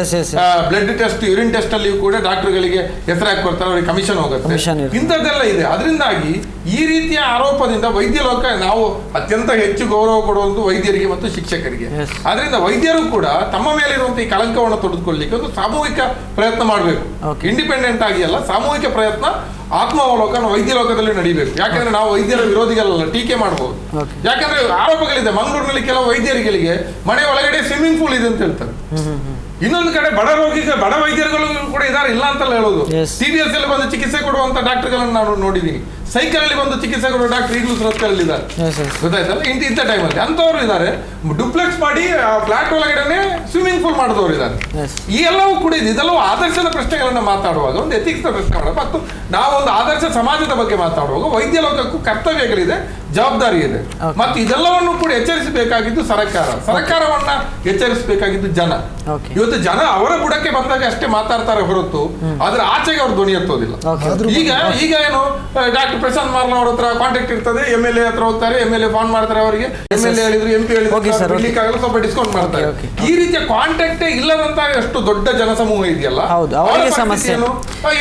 ಬ್ಲಡ್ ಟೆಸ್ಟ್, ಯೂರಿನ್ ಟೆಸ್ಟ್ ಅಲ್ಲಿಯೂ ಕೂಡ ಡಾಕ್ಟರ್ಗಳಿಗೆ ಹೆಸರಾಗಿ ಕೊಡ್ತಾರೆ, ಅವರಿಗೆ ಕಮಿಷನ್ ಹೋಗುತ್ತೆ. ಇಂಥದ್ದೆಲ್ಲ ಇದೆ. ಅದರಿಂದಾಗಿ ಈ ರೀತಿಯ ಆರೋಪದಿಂದ ವೈದ್ಯ ಲೋಕ ನಾವು ಅತ್ಯಂತ ಹೆಚ್ಚು ಗೌರವ ಕೊಡುವುದು ವೈದ್ಯರಿಗೆ ಮತ್ತು ಶಿಕ್ಷಕರಿಗೆ. ಆದ್ರಿಂದ ವೈದ್ಯರು ಕೂಡ ತಮ್ಮ ಮೇಲಿರುವಂತಹ ಈ ಕಳಂಕವನ್ನು ತೊಡೆದುಕೊಳ್ಳಲಿಕ್ಕೆ ಒಂದು ಸಾಮೂಹಿಕ ಪ್ರಯತ್ನ ಮಾಡಬೇಕು. ಇಂಡಿಪೆಂಡೆಂಟ್ ಆಗಿ ಅಲ್ಲ, ಸಾಮೂಹಿಕ ಪ್ರಯತ್ನ, ಆತ್ಮಾವಲೋಕನ ವೈದ್ಯ ಲೋಕದಲ್ಲಿ ನಡೀಬೇಕು. ಯಾಕಂದ್ರೆ ನಾವು ವೈದ್ಯರ ವಿರೋಧಿಗಳಲ್ಲ, ಟೀಕೆ ಮಾಡಬಹುದು. ಯಾಕಂದ್ರೆ ಆರೋಪಗಳಿದೆ. ಮಂಗಳೂರಿನಲ್ಲಿ ಕೆಲವು ವೈದ್ಯರುಗಳಿಗೆ ಮನೆ ಒಳಗಡೆ ಸ್ವಿಮ್ಮಿಂಗ್ ಪೂಲ್ ಇದೆ ಅಂತ ಹೇಳ್ತಾರೆ. ಇನ್ನೊಂದು ಕಡೆ ಬಡ ವೈದ್ಯರುಗಳು ಕೂಡ ಇದಾರೆ, ಇಲ್ಲ ಅಂತಲ್ಲ ಹೇಳೋದು. CBS ಅಲ್ಲಿ ಬಂದು ಚಿಕಿತ್ಸೆ ಕೊಡುವಂತ ಡಾಕ್ಟರ್ಗಳನ್ನು ನಾನು ನೋಡಿದ್ದೀನಿ. ಸೈಕಲ್ ಅಲ್ಲಿ ಬಂದು ಚಿಕಿತ್ಸೆ ಕೊಡುವ ಡಾಕ್ಟರ್ ಈಗಲೂ ರಸ್ತೆಯಲ್ಲಿ ಇದ್ದಾರೆ, ಗೊತ್ತಾಯ್ತಲ್ಲ? ಇಂಥ ಟೈಮಲ್ಲಿ ಅಂತವ್ರು ಇದ್ದಾರೆ. ಡುಪ್ಲೆಕ್ಸ್ ಮಾಡಿ ಫ್ಲಾಟ್ ಒಳಗಡೆ ಸ್ವಿಮ್ಮಿಂಗ್ ಪೂಲ್ ಮಾಡಿದವರು ಇದ್ದಾರೆ. ಈ ಎಲ್ಲವೂ ಕೂಡ ಇದೆಲ್ಲವೂ ಆದರ್ಶದ ಪ್ರಶ್ನೆಗಳನ್ನ ಮಾತಾಡುವಾಗ, ಒಂದು ಎಥಿಕ್ಸ್ ಪ್ರಶ್ನೆ ಮಾಡುವಾಗ, ಮತ್ತು ನಾವೊಂದು ಆದರ್ಶ ಸಮಾಜದ ಬಗ್ಗೆ ಮಾತಾಡುವಾಗ ವೈದ್ಯ ಲೋಕಕ್ಕೂ ಕರ್ತವ್ಯಗಳಿದೆ, ಜವಾಬ್ದಾರಿ ಇದೆ. ಮತ್ತು ಇದೆಲ್ಲವನ್ನು ಕೂಡ ಎಚ್ಚರಿಸಬೇಕಾಗಿದ್ದು ಸರ್ಕಾರವನ್ನ ಎಚ್ಚರಿಸಬೇಕಾಗಿದ್ದು ಜನ. ಇವತ್ತು ಜನ ಅವರ ಬುಡಕ್ಕೆ ಬಂದಾಗ ಅಷ್ಟೇ ಮಾತಾಡ್ತಾರೆ ಹೊರತು ಅದ್ರ ಆಚೆಗೆ ಅವ್ರು ಧ್ವನಿ ಎತ್ತೋದಿಲ್ಲ. ಈಗ ಏನು ಡಾಕ್ಟರ್ ಪ್ರಶಾಂತ್ ಮಾರ್ಲ ಅವ್ರ ಹತ್ರ ಕಾಂಟ್ಯಾಕ್ಟ್ ಇರ್ತದೆ, MLA ಹತ್ರ ಹೋಗ್ತಾರೆ, MLA ಫೋನ್ ಮಾಡ್ತಾರೆ, ಅವರಿಗೆ MLA ಹೇಳಿದ್ರು, MP ಹೇಳಿದ್ರು, ಸ್ವಲ್ಪ ಡಿಸ್ಕೌಂಟ್ ಮಾಡ್ತಾರೆ. ಈ ರೀತಿಯ ಕಾಂಟ್ಯಾಕ್ಟ್ ಇಲ್ಲದಂತ ಎಷ್ಟು ದೊಡ್ಡ ಜನಸಮೂಹ ಇದೆಯಲ್ಲ,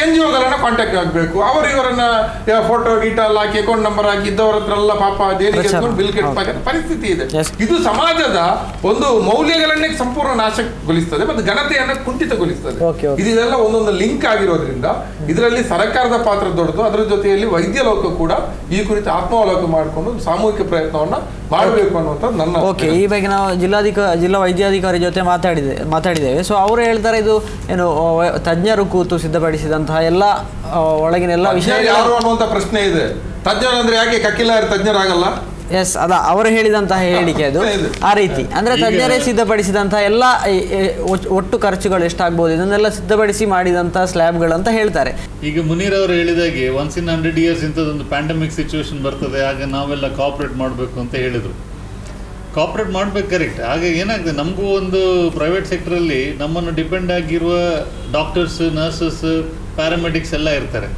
NGO-ಗಳನ್ನ ಕಾಂಟ್ಯಾಕ್ಟ್ ಆಗ್ಬೇಕು. ಅವರು ಇವರನ್ನ ಫೋಟೋ ಗೀಟಲ್ ಹಾಕಿ ಅಕೌಂಟ್ ನಂಬರ್ ಹಾಕಿ ಇದ್ದವರ ಹತ್ರ ಎಲ್ಲ ಪಾಪ ದೇಣಿಗೆ ಬಿಲ್ ಕೆಟ್ಟ ಪರಿಸ್ಥಿತಿ ಇದೆ. ಇದು ಸಮಾಜದ ಒಂದು ಮೌಲ್ಯಗಳನ್ನೇ ಸಂಪೂರ್ಣ ನಾಶಗೊಳಿಸ್ತದೆ ಮತ್ತು ಘನತೆಯನ್ನ ಕುಂಠಿತಗೊಳಿಸ್ತದೆ. ಇದೆಲ್ಲ ಒಂದೊಂದು ಲಿಂಕ್ ಆಗಿರೋದ್ರಿಂದ ಇದರಲ್ಲಿ ಸರ್ಕಾರದ ಪಾತ್ರ ದೊಡ್ಡದು. ಅದರ ಜೊತೆಯಲ್ಲಿ ವೈದ್ಯ ಲೋಕ ಕೂಡ ಈ ಕುರಿತು ಆತ್ಮಾವಲೋಕನ ಮಾಡಿಕೊಂಡು ಸಾಮೂಹಿಕ ಪ್ರಯತ್ನವನ್ನ ಮಾಡಬೇಕು ಅನ್ನುವಂಥದ್ದು ನನ್ನ. ಈ ಬಗ್ಗೆ ನಾವು ಜಿಲ್ಲಾ ವೈದ್ಯಾಧಿಕಾರಿ ಜೊತೆ ಮಾತಾಡಿದ್ದೇವೆ. ಸೊ ಅವರು ಹೇಳ್ತಾರೆ, ಇದು ಏನು ತಜ್ಞರು ಕೂತು ಸಿದ್ಧಪಡಿಸಿದಂತಹ ಎಲ್ಲ ಒಳಗಿನ ಎಲ್ಲ ವಿಷಯ ಯಾರು ಅನ್ನುವಂಥ ಪ್ರಶ್ನೆ ಇದೆ. ತಜ್ಞರು ಅಂದ್ರೆ ಯಾಕೆ ಕಕ್ಕಿಲ್ಲ ತಜ್ಞರಾಗಲ್ಲ? ಎಸ್, ಅದ ಅವರು ಹೇಳಿದಂತಹ ಹೇಳಿಕೆ ಅದು ಆ ರೀತಿ. ಅಂದ್ರೆ ತಜ್ಞರೇ ಸಿದ್ಧಪಡಿಸಿದಂತಹ ಎಲ್ಲ ಒಟ್ಟು ಖರ್ಚುಗಳು ಎಷ್ಟಾಗ್ಬೋದು ಇದನ್ನೆಲ್ಲ ಸಿದ್ಧಪಡಿಸಿ ಮಾಡಿದಂತಹ ಸ್ಲ್ಯಾಬ್ಗಳು ಅಂತ ಹೇಳ್ತಾರೆ. ಈಗ ಮುನೀರ್ ಅವರು ಹೇಳಿದಾಗೆ ಒನ್ಸ್ ಇನ್ 100 years ಇಂಥದ್ದೊಂದು ಪ್ಯಾಂಡಮಿಕ್ ಸಿಚುವೇಶನ್ ಬರ್ತದೆ, ಆಗ ನಾವೆಲ್ಲ ಕೋಆಪರೇಟ್ ಮಾಡಬೇಕು ಅಂತ ಹೇಳಿದ್ರು. ಕೋಆಪರೇಟ್ ಮಾಡ್ಬೇಕು, ಕರೆಕ್ಟ್. ಆಗ ಏನಾಗ್ತದೆ, ನಮಗೂ ಒಂದು ಪ್ರೈವೇಟ್ ಸೆಕ್ಟರಲ್ಲಿ ನಮ್ಮನ್ನು ಡಿಪೆಂಡ್ ಆಗಿರುವ ಡಾಕ್ಟರ್ಸ್, ನರ್ಸಸ್, ಪ್ಯಾರಾಮೆಡಿಕ್ಸ್ ಎಲ್ಲ ಇರ್ತಾರೆ.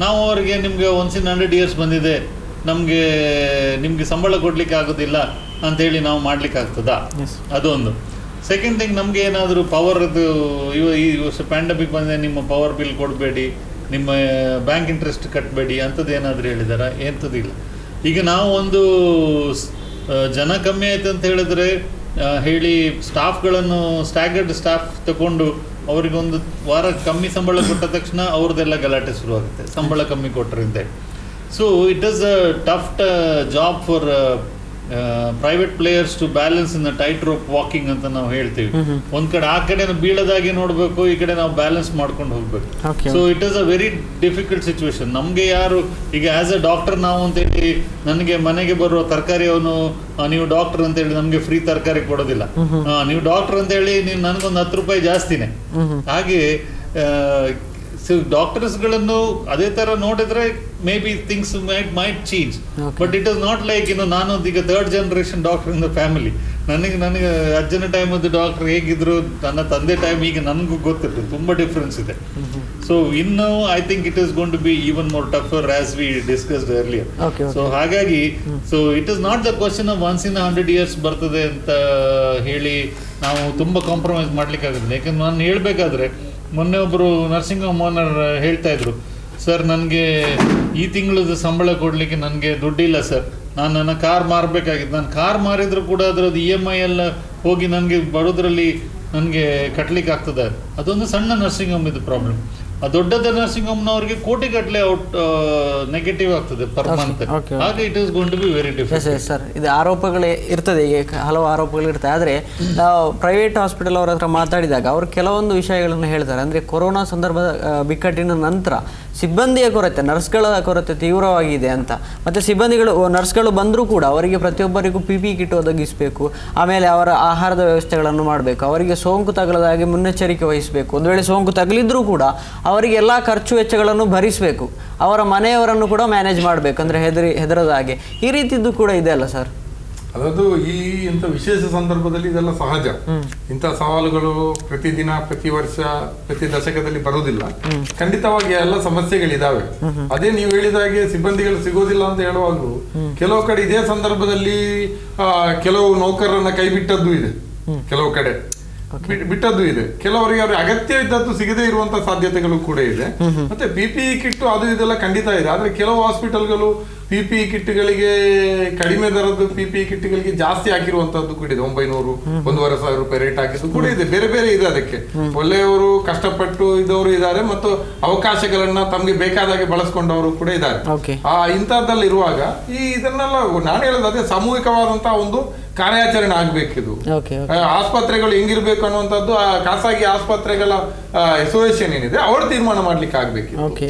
ನಾವು ಅವರಿಗೆ ನಿಮಗೆ ಒನ್ಸ್ ಇನ್ 100 years ಬಂದಿದೆ, ನಿಮಗೆ ಸಂಬಳ ಕೊಡಲಿಕ್ಕೆ ಆಗೋದಿಲ್ಲ ಅಂತೇಳಿ ನಾವು ಮಾಡ್ಲಿಕ್ಕೆ ಆಗ್ತದಾ? ಅದೊಂದು. ಸೆಕೆಂಡ್ ಥಿಂಗ್, ನಮಗೆ ಏನಾದರೂ ಪವರ್ದು ಈ ವರ್ಷ ಪ್ಯಾಂಡಮಿಕ್ ಬಂದರೆ ನಿಮ್ಮ ಪವರ್ ಬಿಲ್ ಕೊಡಬೇಡಿ, ನಿಮ್ಮ ಬ್ಯಾಂಕ್ ಇಂಟ್ರೆಸ್ಟ್ ಕಟ್ಟಬೇಡಿ ಅಂಥದ್ದು ಏನಾದರೂ ಹೇಳಿದಾರ? ಎಂಥದ್ದಿಲ್ಲ. ಈಗ ನಾವು ಒಂದು ಜನ ಕಮ್ಮಿ ಆಯ್ತು ಅಂತ ಹೇಳಿದ್ರೆ ಹೇಳಿ ಸ್ಟಾಫ್ಗಳನ್ನು ಸ್ಟ್ಯಾಗರ್ಡ್ ಸ್ಟಾಫ್ ತಗೊಂಡು ಅವರಿಗೊಂದು ವಾರ ಕಮ್ಮಿ ಸಂಬಳ ಕೊಟ್ಟ ತಕ್ಷಣ ಅವ್ರದ್ದೆಲ್ಲ ಗಲಾಟೆ ಶುರುವಾಗುತ್ತೆ, ಸಂಬಳ ಕಮ್ಮಿ ಕೊಟ್ಟರಿಂದ. So it is a tough job for private players to balance in tight rope walking ಅಂತ ನಾವು ಹೇಳ್ತೀವಿ. ಒಂದ್ ಕಡೆ ಆ ಕಡೆ ಬೀಳದಾಗೆ ನೋಡ್ಬೇಕು, ಈ ಕಡೆ ನಾವು ಬ್ಯಾಲೆನ್ಸ್ ಮಾಡ್ಕೊಂಡು ಹೋಗ್ಬೇಕು. So it is a very difficult situation. ನಮ್ಗೆ ಯಾರು ಈಗ ಆಸ್ ಅ ಡಾಕ್ಟರ್ ನಾವು ಅಂತೇಳಿ ನನಗೆ ಮನೆಗೆ ಬರುವ ತರಕಾರಿ ಅವನು ನೀವು ಡಾಕ್ಟರ್ ಅಂತ ಹೇಳಿ ನಮ್ಗೆ ಫ್ರೀ ತರಕಾರಿ ಕೊಡೋದಿಲ್ಲ. ನೀವು ಡಾಕ್ಟರ್ ಅಂತ ಹೇಳಿ ನೀವು ನನಗೊಂದು 10 ರೂಪಾಯಿ ಜಾಸ್ತಿನೇ. ಹಾಗೆ ಡಾಕ್ಟರ್ಸ್ಗಳನ್ನು ಅದೇ ತರ ನೋಡಿದ್ರೆ may be things might change, but it is not like ನಾನು ಈಗ 3rd generation doctor in the family. ನನಗೆ ಅಜ್ಜನ ಟೈಮದ್ದು ಡಾಕ್ಟರ್ ಹೇಗಿದ್ರು, ನನ್ನ ತಂದೆ ಟೈಮ್ ಈಗ ನನಗೂ ಗೊತ್ತಿತ್ತು, ತುಂಬಾ ಡಿಫ್ರೆನ್ಸ್ ಇದೆ. ಸೊ ಇನ್ನು I think it is going to be even more tougher as we discussed earlier. So ಹಾಗಾಗಿ so it is not the question of once in 100 years ಬರ್ತದೆ ಅಂತ ಹೇಳಿ ನಾವು ತುಂಬಾ ಕಾಂಪ್ರಮೈಸ್ ಮಾಡ್ಲಿಕ್ಕೆ ಆಗುತ್ತೆ. ಯಾಕಂದ್ರೆ ನಾನು ಹೇಳ್ಬೇಕಾದ್ರೆ ಮೊನ್ನೆ ಒಬ್ಬರು ನರ್ಸಿಂಗ್ ಹೋಮ್ ಓನರ್ ಹೇಳ್ತಾ ಇದ್ರು, ಸರ್ ನನಗೆ ಈ ತಿಂಗಳದ ಸಂಬಳ ಕೊಡಲಿಕ್ಕೆ ನನಗೆ ದುಡ್ಡಿಲ್ಲ ಸರ್, ನಾನು ನನ್ನ ಕಾರ್ ಮಾರಬೇಕಾಗಿತ್ತು. ನಾನು ಕಾರ್ ಮಾರಿದ್ರು ಕೂಡ ಅದರದ್ದು EMI ಎಲ್ಲ ಹೋಗಿ ನನಗೆ ಬರೋದ್ರಲ್ಲಿ ನನಗೆ ಕಟ್ಟಲಿಕ್ಕೆ ಆಗ್ತದೆ. ಅದೊಂದು ಸಣ್ಣ ನರ್ಸಿಂಗ್ ಹೋಮ್ ಇದು ಪ್ರಾಬ್ಲಮ್. ಆ ದೊಡ್ಡದ ನರ್ಸಿಂಗ್ ಹೋಮ್ನವರಿಗೆ ಕೋಟಿಗಟ್ಟಲೆ ಔಟ್ ನೆಗೆಟಿವ್ ಆಗ್ತದೆ ಪರ್ ಮಂತ್. ಹಾಗೆ it is going to be very difficult. Sir, ಇದು ಆರೋಪಗಳೇ ಇರ್ತದೆ, ಈಗ ಹಲವು ಆರೋಪಗಳು ಇರ್ತದೆ. ಆದರೆ ನಾವು ಪ್ರೈವೇಟ್ ಹಾಸ್ಪಿಟಲ್ ಅವರ ಹತ್ರ ಮಾತಾಡಿದಾಗ ಅವರು ಕೆಲವೊಂದು ವಿಷಯಗಳನ್ನು ಹೇಳ್ತಾರೆ. ಅಂದರೆ ಕೊರೋನಾ ಸಂದರ್ಭದ ಬಿಕ್ಕಟ್ಟಿನ ನಂತರ ಸಿಬ್ಬಂದಿಯ ಕೊರತೆ, ನರ್ಸ್ಗಳ ಕೊರತೆ ತೀವ್ರವಾಗಿದೆ ಅಂತ. ಮತ್ತು ನರ್ಸ್ಗಳು ಬಂದರೂ ಕೂಡ ಅವರಿಗೆ ಪ್ರತಿಯೊಬ್ಬರಿಗೂ PPE ಕಿಟ್ ಒದಗಿಸಬೇಕು, ಆಮೇಲೆ ಅವರ ಆಹಾರದ ವ್ಯವಸ್ಥೆಗಳನ್ನು ಮಾಡಬೇಕು, ಅವರಿಗೆ ಸೋಂಕು ತಗಲದ ಹಾಗೆ ಮುನ್ನೆಚ್ಚರಿಕೆ ವಹಿಸಬೇಕು. ಒಂದು ವೇಳೆ ಸೋಂಕು ತಗಲಿದ್ರೂ ಕೂಡ ಅವರಿಗೆ ಎಲ್ಲ ಖರ್ಚು ವೆಚ್ಚಗಳನ್ನು ಭರಿಸಬೇಕು, ಅವರ ಮನೆಯವರನ್ನು ಕೂಡ ಮ್ಯಾನೇಜ್ ಮಾಡಬೇಕು, ಅಂದರೆ ಹೆದರದ ಹಾಗೆ. ಈ ರೀತಿದ್ದು ಕೂಡ ಇದೆ ಅಲ್ಲ ಸರ್? ಅದದು ಇಂಥ ವಿಶೇಷ ಸಂದರ್ಭದಲ್ಲಿ ಇದೆಲ್ಲ ಸಹಜ. ಇಂಥ ಸವಾಲುಗಳು ಪ್ರತಿದಿನ, ಪ್ರತಿ ವರ್ಷ, ಪ್ರತಿ ದಶಕದಲ್ಲಿ ಬರುವುದಿಲ್ಲ. ಖಂಡಿತವಾಗಿ ಎಲ್ಲ ಸಮಸ್ಯೆಗಳಿದಾವೆ. ಅದೇ ನೀವು ಹೇಳಿದ ಹಾಗೆ ಸಿಬ್ಬಂದಿಗಳು ಸಿಗೋದಿಲ್ಲ ಅಂತ ಹೇಳುವಾಗಲೂ ಕೆಲವು ಕಡೆ ಇದೇ ಸಂದರ್ಭದಲ್ಲಿ ಕೆಲವು ನೌಕರರನ್ನ ಕೈ ಬಿಟ್ಟದ್ದು ಇದೆ, ಕೆಲವು ಕಡೆ ಬಿಟ್ಟದ್ದು ಇದೆ, ಕೆಲವರಿಗೆ ಅವ್ರಿಗೆ ಅಗತ್ಯ ಇದ್ದದ್ದು ಸಿಗದೇ ಇರುವಂತ ಸಾಧ್ಯತೆಗಳು ಕೂಡ ಇದೆ. ಮತ್ತೆ PPE ಕಿಟ್ ಅದು ಇದೆಲ್ಲ ಖಂಡಿತ ಇದೆ. ಆದ್ರೆ ಕೆಲವು ಹಾಸ್ಪಿಟಲ್ಗಳು PPE ಕಿಟ್ಗಳಿಗೆ ಕಡಿಮೆ ದರದ PPE ಕಿಟ್ಗಳಿಗೆ ಜಾಸ್ತಿ ಹಾಕಿರುವಂತದ್ದು ಕೂಡ ಇದೆ. 900, 1,500 ರೂಪಾಯಿ ರೇಟ್ ಹಾಕಿದ್ದು ಕೂಡ ಇದೆ. ಬೇರೆ ಬೇರೆ ಇದೆ. ಅದಕ್ಕೆ ಒಳ್ಳೆಯವರು, ಕಷ್ಟಪಟ್ಟು ಇದ್ದವರು ಇದ್ದಾರೆ, ಮತ್ತು ಅವಕಾಶಗಳನ್ನ ತಮ್ಗೆ ಬೇಕಾದಾಗೆ ಬಳಸ್ಕೊಂಡವರು ಕೂಡ ಇದ್ದಾರೆ. ಇಂಥದ್ದಲ್ಲಿ ಇರುವಾಗ ಇದನ್ನೆಲ್ಲ ನಾನು ಹೇಳೋದು ಅದೇ ಸಾಮೂಹಿಕವಾದಂತಹ ಒಂದು ಕಾರ್ಯಾಚರಣೆ ಆಗ್ಬೇಕಿದು. ಆಸ್ಪತ್ರೆಗಳು ಹೆಂಗಿರ್ಬೇಕು ಅನ್ನುವಂಥದ್ದು ಖಾಸಗಿ ಆಸ್ಪತ್ರೆಗಳ ಅಸೋಸಿಯೇಷನ್ ಏನಿದೆ ಅವರು ತೀರ್ಮಾನ ಮಾಡ್ಲಿಕ್ಕೆ ಆಗ್ಬೇಕು.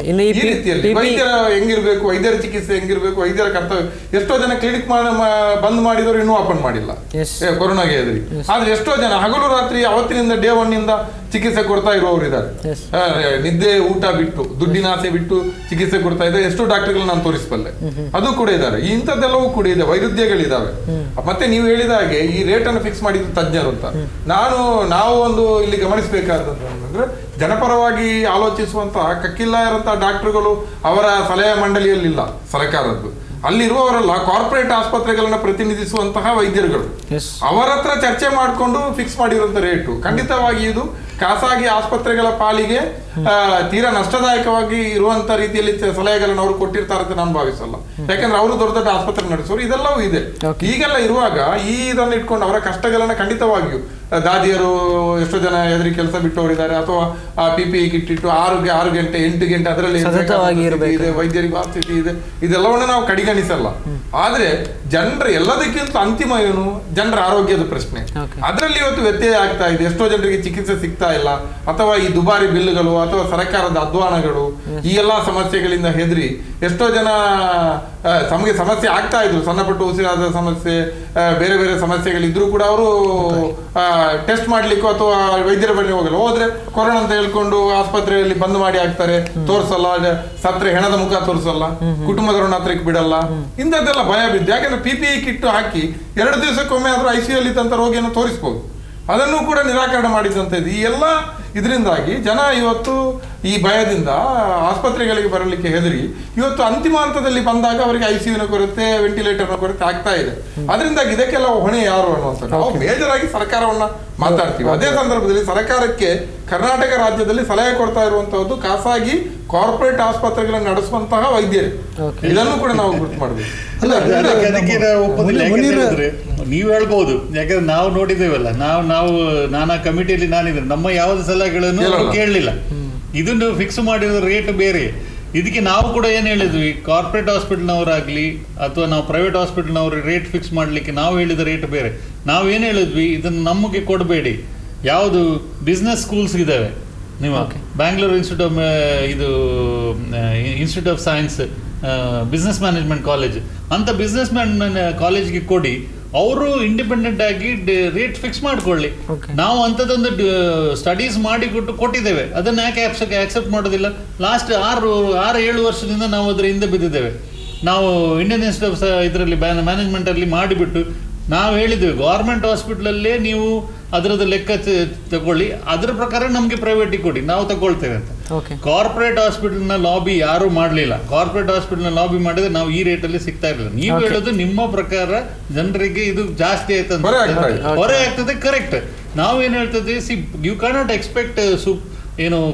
ಈ ರೀತಿಯಲ್ಲಿ ವೈದ್ಯರ ಹೆಂಗಿರ್ಬೇಕು, ವೈದ್ಯರ ಚಿಕಿತ್ಸೆ ಹೆಂಗಿರ್ಬೇಕು, ವೈದ್ಯರ ಕರ್ತವ್ಯ. ಎಷ್ಟೋ ಜನ ಕ್ಲಿನಿಕ್ ಬಂದ್ ಮಾಡಿದವರು ಇನ್ನೂ ಓಪನ್ ಮಾಡಿಲ್ಲ ಕೊರೋನಾಗೆ ಎದುರಿ. ಆದ್ರೆ ಎಷ್ಟೋ ಜನ ಹಗಲು ರಾತ್ರಿ ಅವತ್ತಿನಿಂದ ಡೇ 1 ನಿಂದ ಚಿಕಿತ್ಸೆ ಕೊಡ್ತಾ ಇರುವವರು ಇದ್ದಾರೆ. ನಿದ್ದೆ, ಊಟ ಬಿಟ್ಟು, ದುಡ್ಡಿನ ಆಸೆ ಬಿಟ್ಟು ಚಿಕಿತ್ಸೆ ಕೊಡ್ತಾ ಇದ್ದಾರೆ. ಎಷ್ಟೋ ಡಾಕ್ಟರ್ಗಳು ನಾನು ತೋರಿಸಬಲ್ಲೆ, ಅದು ಕೂಡ ಇದ್ದಾರೆ. ಇಂಥದ್ದೆಲ್ಲವೂ ಕೂಡ ಇದೆ, ವೈರುಧ್ಯಗಳಿದಾವೆ. ಮತ್ತೆ ನೀವು ಹೇಳಿದ ಹಾಗೆ ಈ ರೇಟ್ ಅನ್ನು ಫಿಕ್ಸ್ ಮಾಡಿದ್ದು ತಜ್ಞರು ಅಂತ ನಾವು ಒಂದು ಇಲ್ಲಿ ಗಮನಿಸಬೇಕಾದದ್ದು ಅಂದ್ರೆ, ಜನಪರವಾಗಿ ಆಲೋಚಿಸುವಂತಹ ಕಕ್ಕಿಲ್ಲಾರಂತಹ ಡಾಕ್ಟರ್ಗಳು ಅವರ ಸಲಹೆ ಮಂಡಳಿಯಲ್ಲಿಲ್ಲ ಸರ್ಕಾರದ್ದು. ಅಲ್ಲಿರುವವರೆಲ್ಲ ಕಾರ್ಪೊರೇಟ್ ಆಸ್ಪತ್ರೆಗಳನ್ನ ಪ್ರತಿನಿಧಿಸುವಂತಹ ವೈದ್ಯರುಗಳು, ಅವರ ಹತ್ರ ಚರ್ಚೆ ಮಾಡಿಕೊಂಡು ಫಿಕ್ಸ್ ಮಾಡಿರುವಂತ ರೇಟು. ಖಂಡಿತವಾಗಿ ಇದು ಖಾಸಗಿ ಆಸ್ಪತ್ರೆಗಳ ಪಾಲಿಗೆ ತೀರಾ ನಷ್ಟದಾಯಕವಾಗಿ ಇರುವಂತ ರೀತಿಯಲ್ಲಿ ಸಲಹೆಗಳನ್ನು ಅವರು ಕೊಟ್ಟಿರ್ತಾರೆ ಅಂತ ನಾನು ಭಾವಿಸಲ್ಲ. ಯಾಕಂದ್ರೆ ಅವರು ದೊಡ್ಡ ದೊಡ್ಡ ಆಸ್ಪತ್ರೆ ನಡೆಸೋರು, ಇದೆಲ್ಲವೂ ಇದೆ. ಈಗೆಲ್ಲ ಇರುವಾಗ ಇದನ್ನು ಇಟ್ಕೊಂಡು ಅವರ ಕಷ್ಟಗಳನ್ನ ಖಂಡಿತವಾಗಿಯೂ ದಾದಿಯರು ಎಷ್ಟೋ ಜನ ಎದುರಿ ಕೆಲಸ ಬಿಟ್ಟವರಿದ್ದಾರೆ, ಅಥವಾ PPE ಕಿಟ್ ಇಟ್ಟು 6 ಗಂಟೆ 8 ಗಂಟೆ ಅದರಲ್ಲಿ ಇದೆ, ವೈದ್ಯರಿಗೆ ಆ ಸ್ಥಿತಿ ಇದೆ. ಇದೆಲ್ಲವನ್ನು ನಾವು ಕಡಿಗಣಿಸಲ್ಲ. ಆದ್ರೆ ಜನರ ಎಲ್ಲದಕ್ಕಿಂತ ಅಂತಿಮ ಏನು, ಜನರ ಆರೋಗ್ಯದ ಪ್ರಶ್ನೆ. ಅದರಲ್ಲಿ ಇವತ್ತು ವ್ಯತ್ಯಯ ಆಗ್ತಾ ಇದೆ. ಎಷ್ಟೋ ಜನರಿಗೆ ಚಿಕಿತ್ಸೆ ಸಿಗ್ತಾ ಇಲ್ಲ, ಅಥವಾ ಈ ದುಬಾರಿ ಬಿಲ್ಗಳು, ಅಥವಾ ಸರ್ಕಾರದ ಅಧ್ವಾನಗಳು, ಈ ಎಲ್ಲಾ ಸಮಸ್ಯೆಗಳಿಂದ ಹೆದರಿ ಎಷ್ಟೋ ಜನ ತಮಗೆ ಸಮಸ್ಯೆ ಆಗ್ತಾ ಇದ್ರು. ಸಣ್ಣ ಪುಟ್ಟ ಉಸಿರಾದ ಸಮಸ್ಯೆ, ಬೇರೆ ಬೇರೆ ಸಮಸ್ಯೆಗಳಿದ್ರು ಕೂಡ ಅವರು ಟೆಸ್ಟ್ ಮಾಡ್ಲಿಕ್ಕೂ ಅಥವಾ ವೈದ್ಯರ ಬಳಿ ಹೋದ್ರೆ ಕೊರೋನಾ ಅಂತ ಹೇಳ್ಕೊಂಡು ಆಸ್ಪತ್ರೆಯಲ್ಲಿ ಬಂದ್ ಮಾಡಿ ಹಾಕ್ತಾರೆ, ತೋರಿಸಲ್ಲ, ಸತ್ರೆ ಹೆಣದ ಮುಖ ತೋರಿಸಲ್ಲ, ಕುಟುಂಬದವರನ್ನ ಹತ್ರಕ್ಕೆ ಬಿಡಲ್ಲ. ಇಂಥದ್ದೆಲ್ಲ ಭಯ ಬಿದ್ದು. ಯಾಕಂದ್ರೆ PPE ಕಿಟ್ ಹಾಕಿ 2 ದಿವಸಕ್ಕೊಮ್ಮೆ ಆದ್ರೂ ICU ಅಲ್ಲಿ ಇದ್ದಂತ ರೋಗಿಯನ್ನು ತೋರಿಸಬಹುದು. ಅದನ್ನು ಕೂಡ ನಿರಾಕರಣೆ ಮಾಡಿದಂಥದ್ದು. ಈ ಎಲ್ಲ ಇದರಿಂದಾಗಿ ಜನ ಇವತ್ತು ಈ ಭಯದಿಂದ ಆಸ್ಪತ್ರೆಗಳಿಗೆ ಬರಲಿಕ್ಕೆ ಹೆದರಿ ಇವತ್ತು ಅಂತಿಮ ಹಂತದಲ್ಲಿ ಬಂದಾಗ ಅವರಿಗೆ ICUನ ಕೊರತೆ, ವೆಂಟಿಲೇಟರ್ನ ಕೊರತೆ ಆಗ್ತಾ ಇದೆ. ಅದರಿಂದಾಗಿ ಇದಕ್ಕೆಲ್ಲ ಹೊಣೆ ಯಾರು ಅನ್ನುವಂಥದ್ದು ನಾವು ಮೇಜರ್ ಆಗಿ ಸರ್ಕಾರವನ್ನ ಮಾತಾಡ್ತೀವಿ. ಅದೇ ಸಂದರ್ಭದಲ್ಲಿ ಸರ್ಕಾರಕ್ಕೆ ಕರ್ನಾಟಕ ರಾಜ್ಯದಲ್ಲಿ ಸಲಹೆ ಕೊಡ್ತಾ ಇರುವಂತಹದ್ದು ಖಾಸಗಿ ಕಾರ್ಪೊರೇಟ್ ಆಸ್ಪತ್ರೆಗಳನ್ನು ನಡೆಸುವಂತಹ ವೈದ್ಯರು. ಇದನ್ನು ಕೂಡ ನಾವು ಗುರುತು ಮಾಡಬೇಕು. ಅದಕ್ಕೆ ಒಪ್ಪೋದಿಲ್ಲ. ನೀವು ಹೇಳ್ಬೋದು, ಯಾಕಂದ್ರೆ ನಾವು ನೋಡಿದ್ದೇವಲ್ಲ, ನಾನು ಆ ಕಮಿಟಿಯಲ್ಲಿ ನಾನಿದ್ದೇನೆ, ನಮ್ಮ ಯಾವುದೇ ಸಲಹೆಗಳನ್ನು ಕೇಳಲಿಲ್ಲ. ಇದನ್ನು ಫಿಕ್ಸ್ ಮಾಡಿರೋ ರೇಟ್ ಬೇರೆ. ಇದಕ್ಕೆ ನಾವು ಕೂಡ ಏನು ಹೇಳಿದ್ವಿ, ಕಾರ್ಪೊರೇಟ್ ಹಾಸ್ಪಿಟಲ್ನವರಾಗಲಿ ಅಥವಾ ನಾವು ಪ್ರೈವೇಟ್ ಹಾಸ್ಪಿಟಲ್ನವ್ರ ರೇಟ್ ಫಿಕ್ಸ್ ಮಾಡಲಿಕ್ಕೆ ನಾವು ಹೇಳಿದ ರೇಟ್ ಬೇರೆ. ನಾವೇನು ಹೇಳಿದ್ವಿ, ಇದನ್ನು ನಮಗೆ ಕೊಡಬೇಡಿ. ಯಾವುದು ಬಿಸ್ನೆಸ್ ಸ್ಕೂಲ್ಸ್ ಇದ್ದಾವೆ, ನೀವು Bangalore institute of science, business management college ಅಂತ ಬಿಸ್ನೆಸ್ ಕಾಲೇಜ್ಗೆ ಕೊಡಿ. ಅವರು ಇಂಡಿಪೆಂಡೆಂಟ್ ಆಗಿ ರೇಟ್ ಫಿಕ್ಸ್ ಮಾಡ್ಕೊಳ್ಳಿ. ನಾವು ಅಂಥದ್ದೊಂದು ಸ್ಟಡೀಸ್ ಮಾಡಿ ಕೊಟ್ಟಿದ್ದೇವೆ. ಅದನ್ನು ಯಾಕೆ ಆಕ್ಸೆಪ್ಟ್ ಮಾಡೋದಿಲ್ಲ? ಲಾಸ್ಟ್ 6-7 ವರ್ಷದಿಂದ ನಾವು ಅದರ ಹಿಂದೆ ಬಿದ್ದಿದ್ದೇವೆ. ನಾವು ಇಂಡಿಯನ್ ಇನ್ಸ್ಟಿಟ್ಯೂಟ್ ಆಫ್ ಇದರಲ್ಲಿ ಮ್ಯಾನೇಜ್ಮೆಂಟಲ್ಲಿ ಮಾಡಿಬಿಟ್ಟು ನಾವು ಹೇಳಿದ್ದೇವೆ, ಗೌರ್ಮೆಂಟ್ ಹಾಸ್ಪಿಟ್ಲಲ್ಲೇ ನೀವು ಅದರದ್ದು ಲೆಕ್ಕ ತಗೊಳ್ಳಿ, ಅದರ ಪ್ರಕಾರ ನಮಗೆ ಪ್ರೈವೇಟಿಗೆ ಕೊಡಿ, ನಾವು ತಗೊಳ್ತೇವೆ ಅಂತ. ಕಾರ್ಪೊರೇಟ್ ಹಾಸ್ಪಿಟಲ್ನ ಲಾಬಿ ಯಾರು ಮಾಡಲಿಲ್ಲ. ಕಾರ್ಪೊರೇಟ್ ಹಾಸ್ಪಿಟಲ್ನ ಲಾಬಿ ಮಾಡಿದ್ರೆ ನಾವು ಈ ರೇಟಲ್ಲಿ ಸಿಗ್ತಾ ಇರಲಿಲ್ಲ. ನೀವು ಹೇಳೋದು ನಿಮ್ಮ ಪ್ರಕಾರ ಜನರಿಗೆ ಇದು ಜಾಸ್ತಿ ಆಯ್ತು, ಹೊರೆ ಆಗ್ತದೆ. ಕರೆಕ್ಟ್. ನಾವೇನು ಹೇಳ್ತದೆ, you cannot expect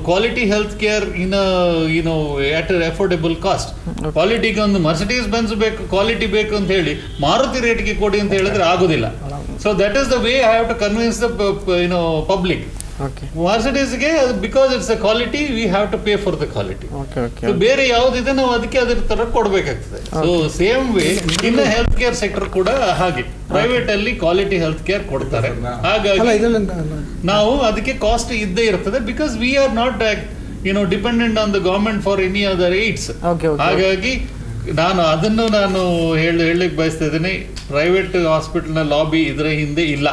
quality health care at affordable cost. ಕ್ವಾಲಿಟಿಗೆ ಒಂದು ಮರ್ಸಿಡೀಸ್ ಬೆನ್ಸ್ ಬೇಕು, ಕ್ವಾಲಿಟಿ ಬೇಕು ಅಂತ ಹೇಳಿ ಮಾರುತಿ ರೇಟ್ಗೆ ಕೊಡಿ ಅಂತ ಹೇಳಿದ್ರೆ ಆಗೋದಿಲ್ಲ. So that is the way I have to convince the public. ಮರ್ಸಿಡೀಸ್ಗೆ because it's a quality, we have to pay for the quality. ಬೇರೆ ಯಾವುದಿದೆ ನಾವು ಅದಕ್ಕೆ ಅದ್ರ ತರ ಕೊಡಬೇಕಾಗ್ತದೆ. So same way in health care sector ಕೂಡ ಹಾಗೆ ಪ್ರೈವೇಟ್ ಅಲ್ಲಿ ಕ್ವಾಲಿಟಿ ಹೆಲ್ತ್ ಕೇರ್ ಕೊಡ್ತಾರೆ. ಹಾಗಾಗಿ ನಾವು ಅದಕ್ಕೆ ಕಾಸ್ಟ್ ಇದ್ದೇ ಇರ್ತದೆ, because we are not dependent on the government for any other AIDS. ಹಾಗಾಗಿ ನಾನು ಹೇಳಲಿಕ್ಕೆ ಬಯಸ್ತಾ ಇದ್ದೀನಿ, ಪ್ರೈವೇಟ್ ಹಾಸ್ಪಿಟಲ್ನ ಲಾಬಿ ಇದರ ಹಿಂದೆ ಇಲ್ಲ.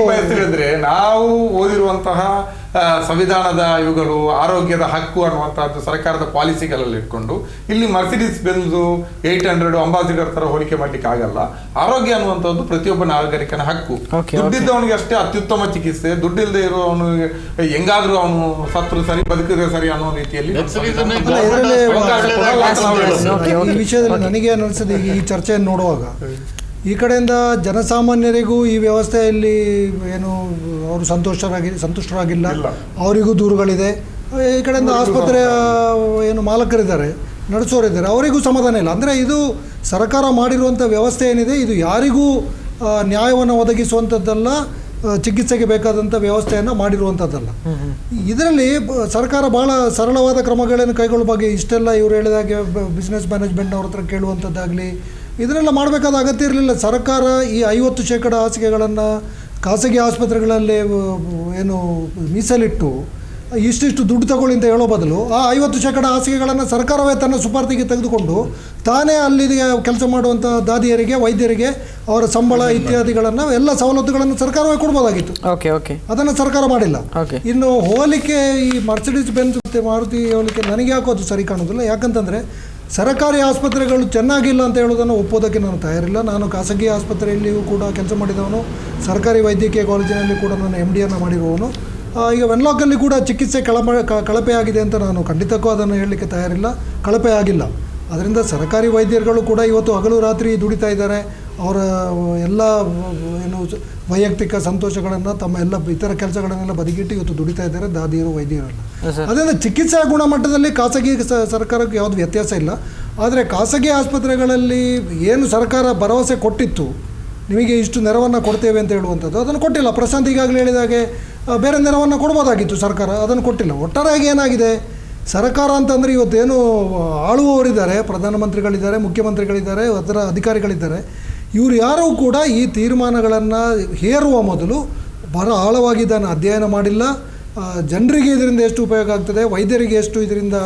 ಬಯಸ್ತಿದ್ರೆ ನಾವು ಓದಿರುವಂತಹ ಸಂವಿಧಾನದ ಇವುಗಳು ಆರೋಗ್ಯದ ಹಕ್ಕು ಅನ್ನುವಂತಹದ್ದು ಸರ್ಕಾರದ ಪಾಲಿಸಿಗಳಲ್ಲಿ ಇಟ್ಕೊಂಡು ಇಲ್ಲಿ ಮರ್ಸಿಡೀಸ್ ಬೆನ್ಸು 800 ಅಂಬಾಸಿಡರ್ ತರ ಹೋಲಿಕೆ ಮಾಡ್ಲಿಕ್ಕೆ ಆಗಲ್ಲ. ಆರೋಗ್ಯ ಅನ್ನುವಂಥದ್ದು ಪ್ರತಿಯೊಬ್ಬ ನಾಗರಿಕನ ಹಕ್ಕು. ದುಡ್ಡಿದ್ದವನಿಗೆ ಅಷ್ಟೇ ಅತ್ಯುತ್ತಮ ಚಿಕಿತ್ಸೆ, ದುಡ್ಡಿಲ್ಲದೆ ಇರುವವನು ಹೆಂಗಾದ್ರೂ ಅವನು ಸತ್ರು ಸರಿ, ಬದುಕಿದ್ರೆ ಸರಿ ಅನ್ನೋ ರೀತಿಯಲ್ಲಿ ಈ ವಿಷಯದಲ್ಲಿ ನನಗೆ ಅನಿಸ್ತದೆ, ಈ ಚರ್ಚೆಯನ್ನು ನೋಡುವಾಗ ಈ ಕಡೆಯಿಂದ ಜನಸಾಮಾನ್ಯರಿಗೂ ಈ ವ್ಯವಸ್ಥೆಯಲ್ಲಿ ಏನು ಅವರು ಸಂತುಷ್ಟರಾಗಿಲ್ಲ, ಅವರಿಗೂ ದೂರುಗಳಿದೆ. ಈ ಕಡೆಯಿಂದ ಆಸ್ಪತ್ರೆಯ ಏನು ಮಾಲಕರಿದ್ದಾರೆ, ನಡೆಸೋರಿದ್ದಾರೆ, ಅವರಿಗೂ ಸಮಾಧಾನ ಇಲ್ಲ. ಅಂದರೆ ಇದು ಸರ್ಕಾರ ಮಾಡಿರುವಂಥ ವ್ಯವಸ್ಥೆ ಏನಿದೆ, ಇದು ಯಾರಿಗೂ ನ್ಯಾಯವನ್ನು ಒದಗಿಸುವಂಥದ್ದಲ್ಲ, ಚಿಕಿತ್ಸೆಗೆ ಬೇಕಾದಂಥ ವ್ಯವಸ್ಥೆಯನ್ನು ಮಾಡಿರುವಂಥದ್ದಲ್ಲ. ಇದರಲ್ಲಿ ಸರ್ಕಾರ ಭಾಳ ಸರಳವಾದ ಕ್ರಮಗಳನ್ನು ಕೈಗೊಳ್ಳುವ ಬಗ್ಗೆ ಇಷ್ಟೆಲ್ಲ ಇವರು ಹೇಳಿದಾಗೆ ಬಿಸ್ನೆಸ್ ಮ್ಯಾನೇಜ್ಮೆಂಟ್ನವ್ರ ಹತ್ರ ಕೇಳುವಂಥದ್ದಾಗಲಿ ಇದನ್ನೆಲ್ಲ ಮಾಡಬೇಕಾದ ಅಗತ್ಯ ಇರಲಿಲ್ಲ. ಸರ್ಕಾರ ಈ 50% ಹಾಸಿಗೆಗಳನ್ನು ಖಾಸಗಿ ಆಸ್ಪತ್ರೆಗಳಲ್ಲಿ ಏನು ಮೀಸಲಿಟ್ಟು ಇಷ್ಟಿಷ್ಟು ದುಡ್ಡು ತಗೊಳ್ಳಿ ಅಂತ ಹೇಳೋ ಬದಲು ಆ 50% ಹಾಸಿಗೆಗಳನ್ನು ಸರ್ಕಾರವೇ ತನ್ನ ಸುಪಾರ್ತಿಗೆ ತೆಗೆದುಕೊಂಡು ತಾನೇ ಅಲ್ಲಿ ಕೆಲಸ ಮಾಡುವಂಥ ದಾದಿಯರಿಗೆ, ವೈದ್ಯರಿಗೆ ಅವರ ಸಂಬಳ ಇತ್ಯಾದಿಗಳನ್ನು ಎಲ್ಲ ಸವಲತ್ತುಗಳನ್ನು ಸರ್ಕಾರವೇ ಕೊಡ್ಬೋದಾಗಿತ್ತು. ಅದನ್ನು ಸರ್ಕಾರ ಮಾಡಿಲ್ಲ. ಇನ್ನು ಹೋಲಿಕೆ ಈ ಮರ್ಸಿಡೀಸ್ ಬೆನ್ಸ್ ಮತ್ತು ಮಾರುತಿ ಹೋಲಿಕೆ ನನಗೆ ಯಾಕೋ ಅದು ಸರಿ ಕಾಣೋದಿಲ್ಲ. ಯಾಕಂತಂದರೆ ಸರ್ಕಾರಿ ಆಸ್ಪತ್ರೆಗಳು ಚೆನ್ನಾಗಿಲ್ಲ ಅಂತ ಹೇಳೋದನ್ನು ಒಪ್ಪೋದಕ್ಕೆ ನಾನು ತಯಾರಿಲ್ಲ. ನಾನು ಖಾಸಗಿ ಆಸ್ಪತ್ರೆಯಲ್ಲಿಯೂ ಕೂಡ ಕೆಲಸ ಮಾಡಿದವನು, ಸರ್ಕಾರಿ ವೈದ್ಯಕೀಯ ಕಾಲೇಜಿನಲ್ಲಿ ಕೂಡ ನಾನು MD ಮಾಡಿರುವವನು. ಈಗ ವೆನ್ಲಾಕಲ್ಲಿ ಕೂಡ ಚಿಕಿತ್ಸೆ ಕಳಪೆ ಆಗಿದೆ ಅಂತ ನಾನು ಖಂಡಿತಕ್ಕೂ ಅದನ್ನು ಹೇಳಲಿಕ್ಕೆ ತಯಾರಿಲ್ಲ. ಕಳಪೆ ಆಗಿಲ್ಲ. ಅದರಿಂದ ಸರ್ಕಾರಿ ವೈದ್ಯರುಗಳು ಕೂಡ ಇವತ್ತು ಹಗಲು ರಾತ್ರಿ ದುಡಿತಾ ಇದ್ದಾರೆ. ಅವರ ಎಲ್ಲ ಏನು ವೈಯಕ್ತಿಕ ಸಂತೋಷಗಳನ್ನು, ತಮ್ಮ ಎಲ್ಲ ಇತರ ಕೆಲಸಗಳನ್ನೆಲ್ಲ ಬದಿಗಿಟ್ಟು ಇವತ್ತು ದುಡಿತಾ ಇದ್ದಾರೆ ದಾದಿಯರು, ವೈದ್ಯರೆಲ್ಲ. ಅದರಿಂದ ಚಿಕಿತ್ಸಾ ಗುಣಮಟ್ಟದಲ್ಲಿ ಖಾಸಗಿ ಸರ್ಕಾರಕ್ಕೆ ಯಾವುದು ವ್ಯತ್ಯಾಸ ಇಲ್ಲ. ಆದರೆ ಖಾಸಗಿ ಆಸ್ಪತ್ರೆಗಳಲ್ಲಿ ಏನು ಸರ್ಕಾರ ಭರವಸೆ ಕೊಟ್ಟಿತ್ತು, ನಿಮಗೆ ಇಷ್ಟು ನೆರವನ್ನು ಕೊಡ್ತೇವೆ ಅಂತ ಹೇಳುವಂಥದ್ದು, ಅದನ್ನು ಕೊಟ್ಟಿಲ್ಲ. ಪ್ರಶಾಂತ್ ಈಗಾಗಲೇ ಹೇಳಿದಾಗೆ ಬೇರೆ ನೆರವನ್ನು ಕೊಡ್ಬೋದಾಗಿತ್ತು ಸರ್ಕಾರ, ಅದನ್ನು ಕೊಟ್ಟಿಲ್ಲ. ಒಟ್ಟಾರೆಯಾಗಿ ಏನಾಗಿದೆ, ಸರ್ಕಾರ ಅಂತಂದರೆ ಇವತ್ತೇನು ಆಳುವವರಿದ್ದಾರೆ, ಪ್ರಧಾನಮಂತ್ರಿಗಳಿದ್ದಾರೆ, ಮುಖ್ಯಮಂತ್ರಿಗಳಿದ್ದಾರೆ, ಅದರ ಅಧಿಕಾರಿಗಳಿದ್ದಾರೆ, ಇವರು ಯಾರೂ ಕೂಡ ಈ ತೀರ್ಮಾನಗಳನ್ನು ಹೇರುವ ಮೊದಲು ಆಳವಾಗಿ ಇದನ್ನು ಅಧ್ಯಯನ ಮಾಡಿಲ್ಲ. ಜನರಿಗೆ ಇದರಿಂದ ಎಷ್ಟು ಉಪಯೋಗ ಆಗ್ತದೆ, ವೈದ್ಯರಿಗೆ ಎಷ್ಟು ಇದರಿಂದ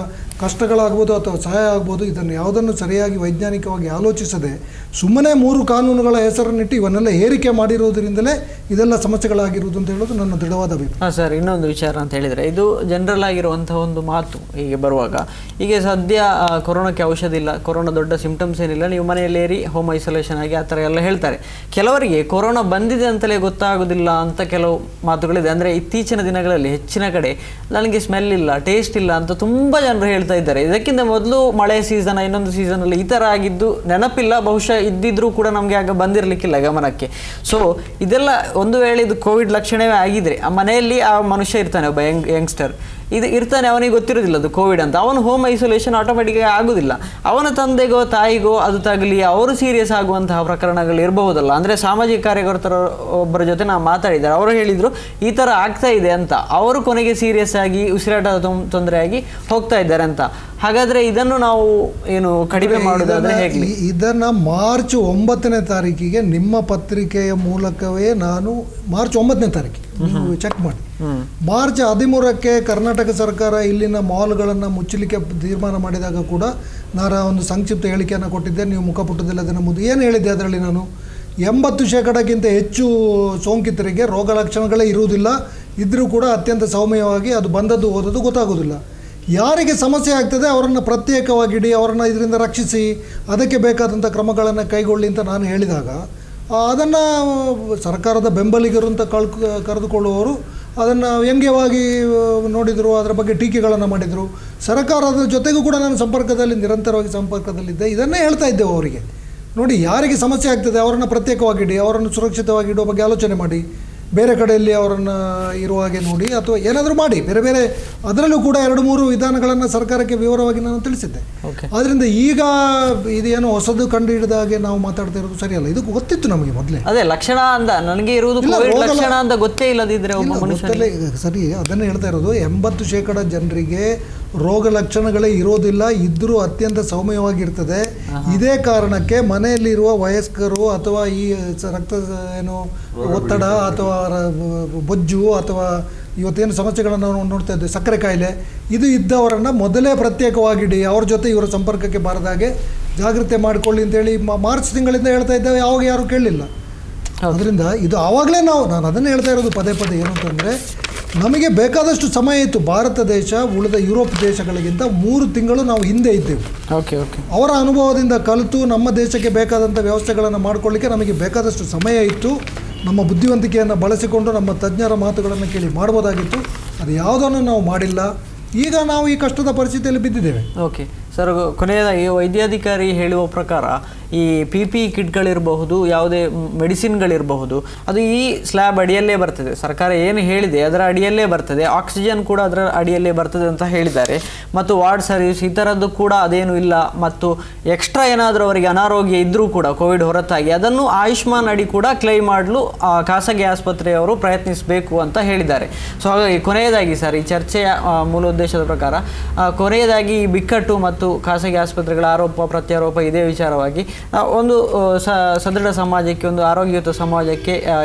ಕಷ್ಟಗಳಾಗ್ಬೋದು ಅಥವಾ ಸಹಾಯ ಆಗ್ಬೋದು, ಇದನ್ನು ಯಾವುದನ್ನು ಸರಿಯಾಗಿ ವೈಜ್ಞಾನಿಕವಾಗಿ ಆಲೋಚಿಸದೆ ಸುಮ್ಮನೆ 3 ಕಾನೂನುಗಳ ಹೆಸರನ್ನಿಟ್ಟು ಇವನ್ನೆಲ್ಲ ಏರಿಕೆ ಮಾಡಿರುವುದರಿಂದಲೇ ಇದೆಲ್ಲ ಸಮಸ್ಯೆಗಳಾಗಿರುವುದು ಅಂತ ಹೇಳೋದು ನನ್ನ ದೃಢವಾದ ಅಭಿಪ್ರಾಯ. ಹಾಂ ಸರ್, ಇನ್ನೊಂದು ವಿಚಾರ ಅಂತ ಹೇಳಿದರೆ, ಇದು ಜನರಲ್ ಆಗಿರುವಂಥ ಒಂದು ಮಾತು ಹೀಗೆ ಬರುವಾಗ, ಈಗ ಸದ್ಯ ಕೊರೋನಾಕ್ಕೆ ಔಷಧಿ ಇಲ್ಲ, ಕೊರೋನಾ ದೊಡ್ಡ ಸಿಂಪ್ಟಮ್ಸ್ ಏನಿಲ್ಲ, ನೀವು ಮನೆಯಲ್ಲೇರಿ ಹೋಮ್ ಐಸೋಲೇಷನ್ ಆಗಿ ಆ ಥರ ಎಲ್ಲ ಹೇಳ್ತಾರೆ. ಕೆಲವರಿಗೆ ಕೊರೋನಾ ಬಂದಿದೆ ಅಂತಲೇ ಗೊತ್ತಾಗೋದಿಲ್ಲ ಅಂತ ಕೆಲವು ಮಾತುಗಳಿದೆ. ಅಂದರೆ ಇತ್ತೀಚಿನ ದಿನಗಳಲ್ಲಿ ಹೆಚ್ಚಿನ ಕಡೆ ನನಗೆ ಸ್ಮೆಲ್ ಇಲ್ಲ, ಟೇಸ್ಟ್ ಇಲ್ಲ ಅಂತ ತುಂಬ ಜನರು ಹೇಳ್ತಾ ಇದ್ದಾರೆ. ಇದಕ್ಕಿಂತ ಮೊದಲು ಮಳೆ ಸೀಸನ್, ಇನ್ನೊಂದು ಸೀಸನಲ್ಲಿ ಈ ಥರ ಆಗಿದ್ದು ನೆನಪಿಲ್ಲ, ಬಹುಶಃ ಇದ್ದಿದ್ರೂ ಕೂಡ ನಮಗೆ ಆಗ ಬಂದಿರಲಿಕ್ಕಿಲ್ಲ ಗಮನಕ್ಕೆ. ಸೊ ಇದೆಲ್ಲ ಒಂದು ವೇಳೆ ಇದು ಕೋವಿಡ್ ಲಕ್ಷಣವೇ ಆಗಿದ್ರೆ, ಆ ಮನೆಯಲ್ಲಿ ಆ ಮನುಷ್ಯ ಇರ್ತಾನೆ, ಒಬ್ಬ ಯಂಗ್ಸ್ಟರ್ ಇದು ಇರ್ತಾನೆ, ಅವನಿಗೆ ಗೊತ್ತಿರೋದಿಲ್ಲ ಅದು ಕೋವಿಡ್ ಅಂತ, ಅವನು ಹೋಮ್ ಐಸೋಲೇಷನ್ ಆಟೋಮೆಟಿಕ್ಕಾಗಿ ಆಗೋದಿಲ್ಲ. ಅವನ ತಂದೆಗೋ ತಾಯಿಗೋ ಅದು ತಗಲಿ ಅವರು ಸೀರಿಯಸ್ ಆಗುವಂತಹ ಪ್ರಕರಣಗಳು ಇರಬಹುದಲ್ಲ. ಅಂದರೆ ಸಾಮಾಜಿಕ ಕಾರ್ಯಕರ್ತರ ಒಬ್ಬರ ಜೊತೆ ನಾವು ಮಾತಾಡಿದ್ದಾರೆ, ಅವರು ಹೇಳಿದರು ಈ ಥರ ಆಗ್ತಾ ಇದೆ ಅಂತ, ಅವರು ಕೊನೆಗೆ ಸೀರಿಯಸ್ ಆಗಿ ಉಸಿರಾಟ ತೊಂದರೆ ಆಗಿ ಹೋಗ್ತಾ ಇದ್ದಾರೆ ಅಂತ. ಹಾಗಾದರೆ ಇದನ್ನು ನಾವು ಏನು ಕಡಿಮೆ ಮಾಡೋದಾದ್ರೆ ಹೇಗೆ? ಇದನ್ನು ಮಾರ್ಚ್ 9ನೇ ತಾರೀಕಿಗೆ ನಿಮ್ಮ ಪತ್ರಿಕೆಯ ಮೂಲಕವೇ ನಾನು, ಮಾರ್ಚ್ 9ನೇ ತಾರೀಕಿಗೆ ನೀವು ಚೆಕ್ ಮಾಡಿ, ಮಾರ್ಚ್ 13ಕ್ಕೆ ಕರ್ನಾಟಕ ಸರ್ಕಾರ ಇಲ್ಲಿನ ಮಾಲ್ಗಳನ್ನು ಮುಚ್ಚಲಿಕ್ಕೆ ತೀರ್ಮಾನ ಮಾಡಿದಾಗ ಕೂಡ ನಾನು ಒಂದು ಸಂಕ್ಷಿಪ್ತ ಹೇಳಿಕೆಯನ್ನು ಕೊಟ್ಟಿದ್ದೆ. ನೀವು ಮುಖಪುಟದಲ್ಲಿ ಅದನ್ನು ಏನು ಹೇಳಿದ್ದೆ ಅದರಲ್ಲಿ ನಾನು, 80% ಹೆಚ್ಚು ಸೋಂಕಿತರಿಗೆ ರೋಗ ಲಕ್ಷಣಗಳೇ ಇರುವುದಿಲ್ಲ, ಇದ್ದರೂ ಕೂಡ ಅತ್ಯಂತ ಸೌಮ್ಯವಾಗಿ ಅದು ಬಂದದ್ದು ಓದೋದು ಗೊತ್ತಾಗೋದಿಲ್ಲ. ಯಾರಿಗೆ ಸಮಸ್ಯೆ ಆಗ್ತದೆ ಅವರನ್ನು ಪ್ರತ್ಯೇಕವಾಗಿಡಿ, ಅವರನ್ನು ಇದರಿಂದ ರಕ್ಷಿಸಿ, ಅದಕ್ಕೆ ಬೇಕಾದಂಥ ಕ್ರಮಗಳನ್ನು ಕೈಗೊಳ್ಳಿ ಅಂತ ನಾನು ಹೇಳಿದಾಗ, ಅದನ್ನು ಸರ್ಕಾರದ ಬೆಂಬಲಿಗರು ಅಂತ ಕರೆದುಕೊಳ್ಳುವವರು ಅದನ್ನು ವ್ಯಂಗ್ಯವಾಗಿ ನೋಡಿದರು, ಅದರ ಬಗ್ಗೆ ಟೀಕೆಗಳನ್ನು ಮಾಡಿದರು. ಸರ್ಕಾರದ ಜೊತೆಗೂ ಕೂಡ ನಾನು ನಿರಂತರವಾಗಿ ಸಂಪರ್ಕದಲ್ಲಿದ್ದೆ. ಇದನ್ನೇ ಹೇಳ್ತಾ ಇದ್ದೇವೆ ಅವರಿಗೆ, ನೋಡಿ ಯಾರಿಗೆ ಸಮಸ್ಯೆ ಆಗ್ತದೆ ಅವರನ್ನು ಪ್ರತ್ಯೇಕವಾಗಿಡಿ, ಅವರನ್ನು ಸುರಕ್ಷಿತವಾಗಿ ಇಡುವ ಬಗ್ಗೆ ಆಲೋಚನೆ ಮಾಡಿ, ಬೇರೆ ಕಡೆಯಲ್ಲಿ ಅವರನ್ನು ಇರುವ ಹಾಗೆ ನೋಡಿ, ಅಥವಾ ಏನಾದರೂ ಮಾಡಿ ಬೇರೆ ಬೇರೆ. ಅದರಲ್ಲೂ ಕೂಡ 2-3 ವಿಧಾನಗಳನ್ನು ಸರ್ಕಾರಕ್ಕೆ ವಿವರವಾಗಿ ನಾನು ತಿಳಿಸಿದ್ದೆ. ಆದ್ದರಿಂದ ಈಗ ಇದೇನೋ ಹೊಸದು ಕಂಡು ಹಿಡಿದ ಹಾಗೆ ನಾವು ಮಾತಾಡ್ತಾ ಇರೋದು ಸರಿಯಲ್ಲ. ಇದು ಗೊತ್ತಿತ್ತು ನಮಗೆ ಮೊದಲೇ, ಅದೇ ಲಕ್ಷಣ ಅಂತ ನನಗೆ ಇರುವುದು ಲಕ್ಷಣ ಅಂತ ಗೊತ್ತೇ ಇಲ್ಲದಿದ್ರೆ ಗೊತ್ತಲ್ಲೇ ಸರಿ. ಅದನ್ನೇ ಹೇಳ್ತಾ ಇರೋದು, 80% ಜನರಿಗೆ ರೋಗ ಲಕ್ಷಣಗಳೇ ಇರೋದಿಲ್ಲ, ಇದ್ದರೂ ಅತ್ಯಂತ ಸೌಮ್ಯವಾಗಿರ್ತದೆ. ಇದೇ ಕಾರಣಕ್ಕೆ ಮನೆಯಲ್ಲಿರುವ ವಯಸ್ಕರು ಅಥವಾ ಈ ರಕ್ತ ಏನು ಒತ್ತಡ ಅಥವಾ ಬೊಜ್ಜು ಅಥವಾ ಇವತ್ತೇನು ಸಮಸ್ಯೆಗಳನ್ನು ನಾವು ನೋಡ್ತಾ ಇದ್ದೇವೆ, ಸಕ್ಕರೆ ಕಾಯಿಲೆ, ಇದು ಇದ್ದವರನ್ನು ಮೊದಲೇ ಪ್ರತ್ಯೇಕವಾಗಿಡಿ, ಅವ್ರ ಜೊತೆ ಇವರ ಸಂಪರ್ಕಕ್ಕೆ ಬಾರದಾಗೆ ಜಾಗ್ರತೆ ಮಾಡಿಕೊಳ್ಳಿ ಅಂತೇಳಿ ಮಾರ್ಚ್ ತಿಂಗಳಿಂದ ಹೇಳ್ತಾ ಇದ್ದೇವೆ. ಯಾವಾಗ ಯಾರು ಕೇಳಲಿಲ್ಲ. ಅದರಿಂದ ಇದು ಆವಾಗಲೇ ನಾನು ಅದನ್ನೇ ಹೇಳ್ತಾ ಇರೋದು ಪದೇ ಪದೇ, ಏನು ಅಂತಂದರೆ ನಮಗೆ ಬೇಕಾದಷ್ಟು ಸಮಯ ಇತ್ತು. ಭಾರತ ದೇಶ ಉಳಿದ ಯುರೋಪ್ ದೇಶಗಳಿಗಿಂತ 3 ತಿಂಗಳು ನಾವು ಹಿಂದೆ ಇದ್ದೆವು. ಅವರ ಅನುಭವದಿಂದ ಕಲಿತು ನಮ್ಮ ದೇಶಕ್ಕೆ ಬೇಕಾದಂಥ ವ್ಯವಸ್ಥೆಗಳನ್ನು ಮಾಡಿಕೊಳ್ಳಿಕ್ಕೆ ನಮಗೆ ಬೇಕಾದಷ್ಟು ಸಮಯ ಇತ್ತು. ನಮ್ಮ ಬುದ್ಧಿವಂತಿಕೆಯನ್ನು ಬಳಸಿಕೊಂಡು ನಮ್ಮ ತಜ್ಞರ ಮಾತುಗಳನ್ನು ಕೇಳಿ ಮಾಡ್ಬೋದಾಗಿತ್ತು. ಅದು ಯಾವುದನ್ನು ನಾವು ಮಾಡಿಲ್ಲ. ಈಗ ನಾವು ಈ ಕಷ್ಟದ ಪರಿಸ್ಥಿತಿಯಲ್ಲಿ ಬಿದ್ದಿದ್ದೇವೆ. ಓಕೆ ಸರ್, ಕೊನೆಯದಾಗಿ ವೈದ್ಯಾಧಿಕಾರಿ ಹೇಳುವ ಪ್ರಕಾರ ಈ PPE ಕಿಟ್ಗಳಿರಬಹುದು, ಯಾವುದೇ ಮೆಡಿಸಿನ್ಗಳಿರಬಹುದು, ಅದು ಈ ಸ್ಲ್ಯಾಬ್ ಅಡಿಯಲ್ಲೇ ಬರ್ತದೆ. ಸರ್ಕಾರ ಏನು ಹೇಳಿದೆ ಅದರ ಅಡಿಯಲ್ಲೇ ಬರ್ತದೆ. ಆಕ್ಸಿಜನ್ ಕೂಡ ಅದರ ಅಡಿಯಲ್ಲೇ ಬರ್ತದೆ ಅಂತ ಹೇಳಿದ್ದಾರೆ. ಮತ್ತು ವಾರ್ಡ್ ಸರ್ವಿಸ್ ಈ ಥರದ್ದು ಕೂಡ ಅದೇನು ಇಲ್ಲ. ಮತ್ತು ಎಕ್ಸ್ಟ್ರಾ ಏನಾದರೂ ಅವರಿಗೆ ಅನಾರೋಗ್ಯ ಇದ್ದರೂ ಕೂಡ ಕೋವಿಡ್ ಹೊರತಾಗಿ ಅದನ್ನು ಆಯುಷ್ಮಾನ್ ಅಡಿ ಕೂಡ ಕ್ಲೈಮ್ ಮಾಡಲು ಖಾಸಗಿ ಆಸ್ಪತ್ರೆಯವರು ಪ್ರಯತ್ನಿಸಬೇಕು ಅಂತ ಹೇಳಿದ್ದಾರೆ. ಸೊ ಹಾಗಾಗಿ ಕೊನೆಯದಾಗಿ ಸರ್, ಈ ಚರ್ಚೆಯ ಮೂಲ ಉದ್ದೇಶದ ಪ್ರಕಾರ ಕೊನೆಯದಾಗಿ ಈ ಬಿಕ್ಕಟ್ಟು ಮತ್ತು ಖಾಸಗಿ ಆಸ್ಪತ್ರೆಗಳ ಆರೋಪ ಪ್ರತ್ಯಾರೋಪ ಇದೇ ವಿಚಾರವಾಗಿ ಒಂದು ಸದೃಢ ಸಮಾಜಕ್ಕೆ, ಒಂದು ಆರೋಗ್ಯಯುತ ಸಮಾಜಕ್ಕೆ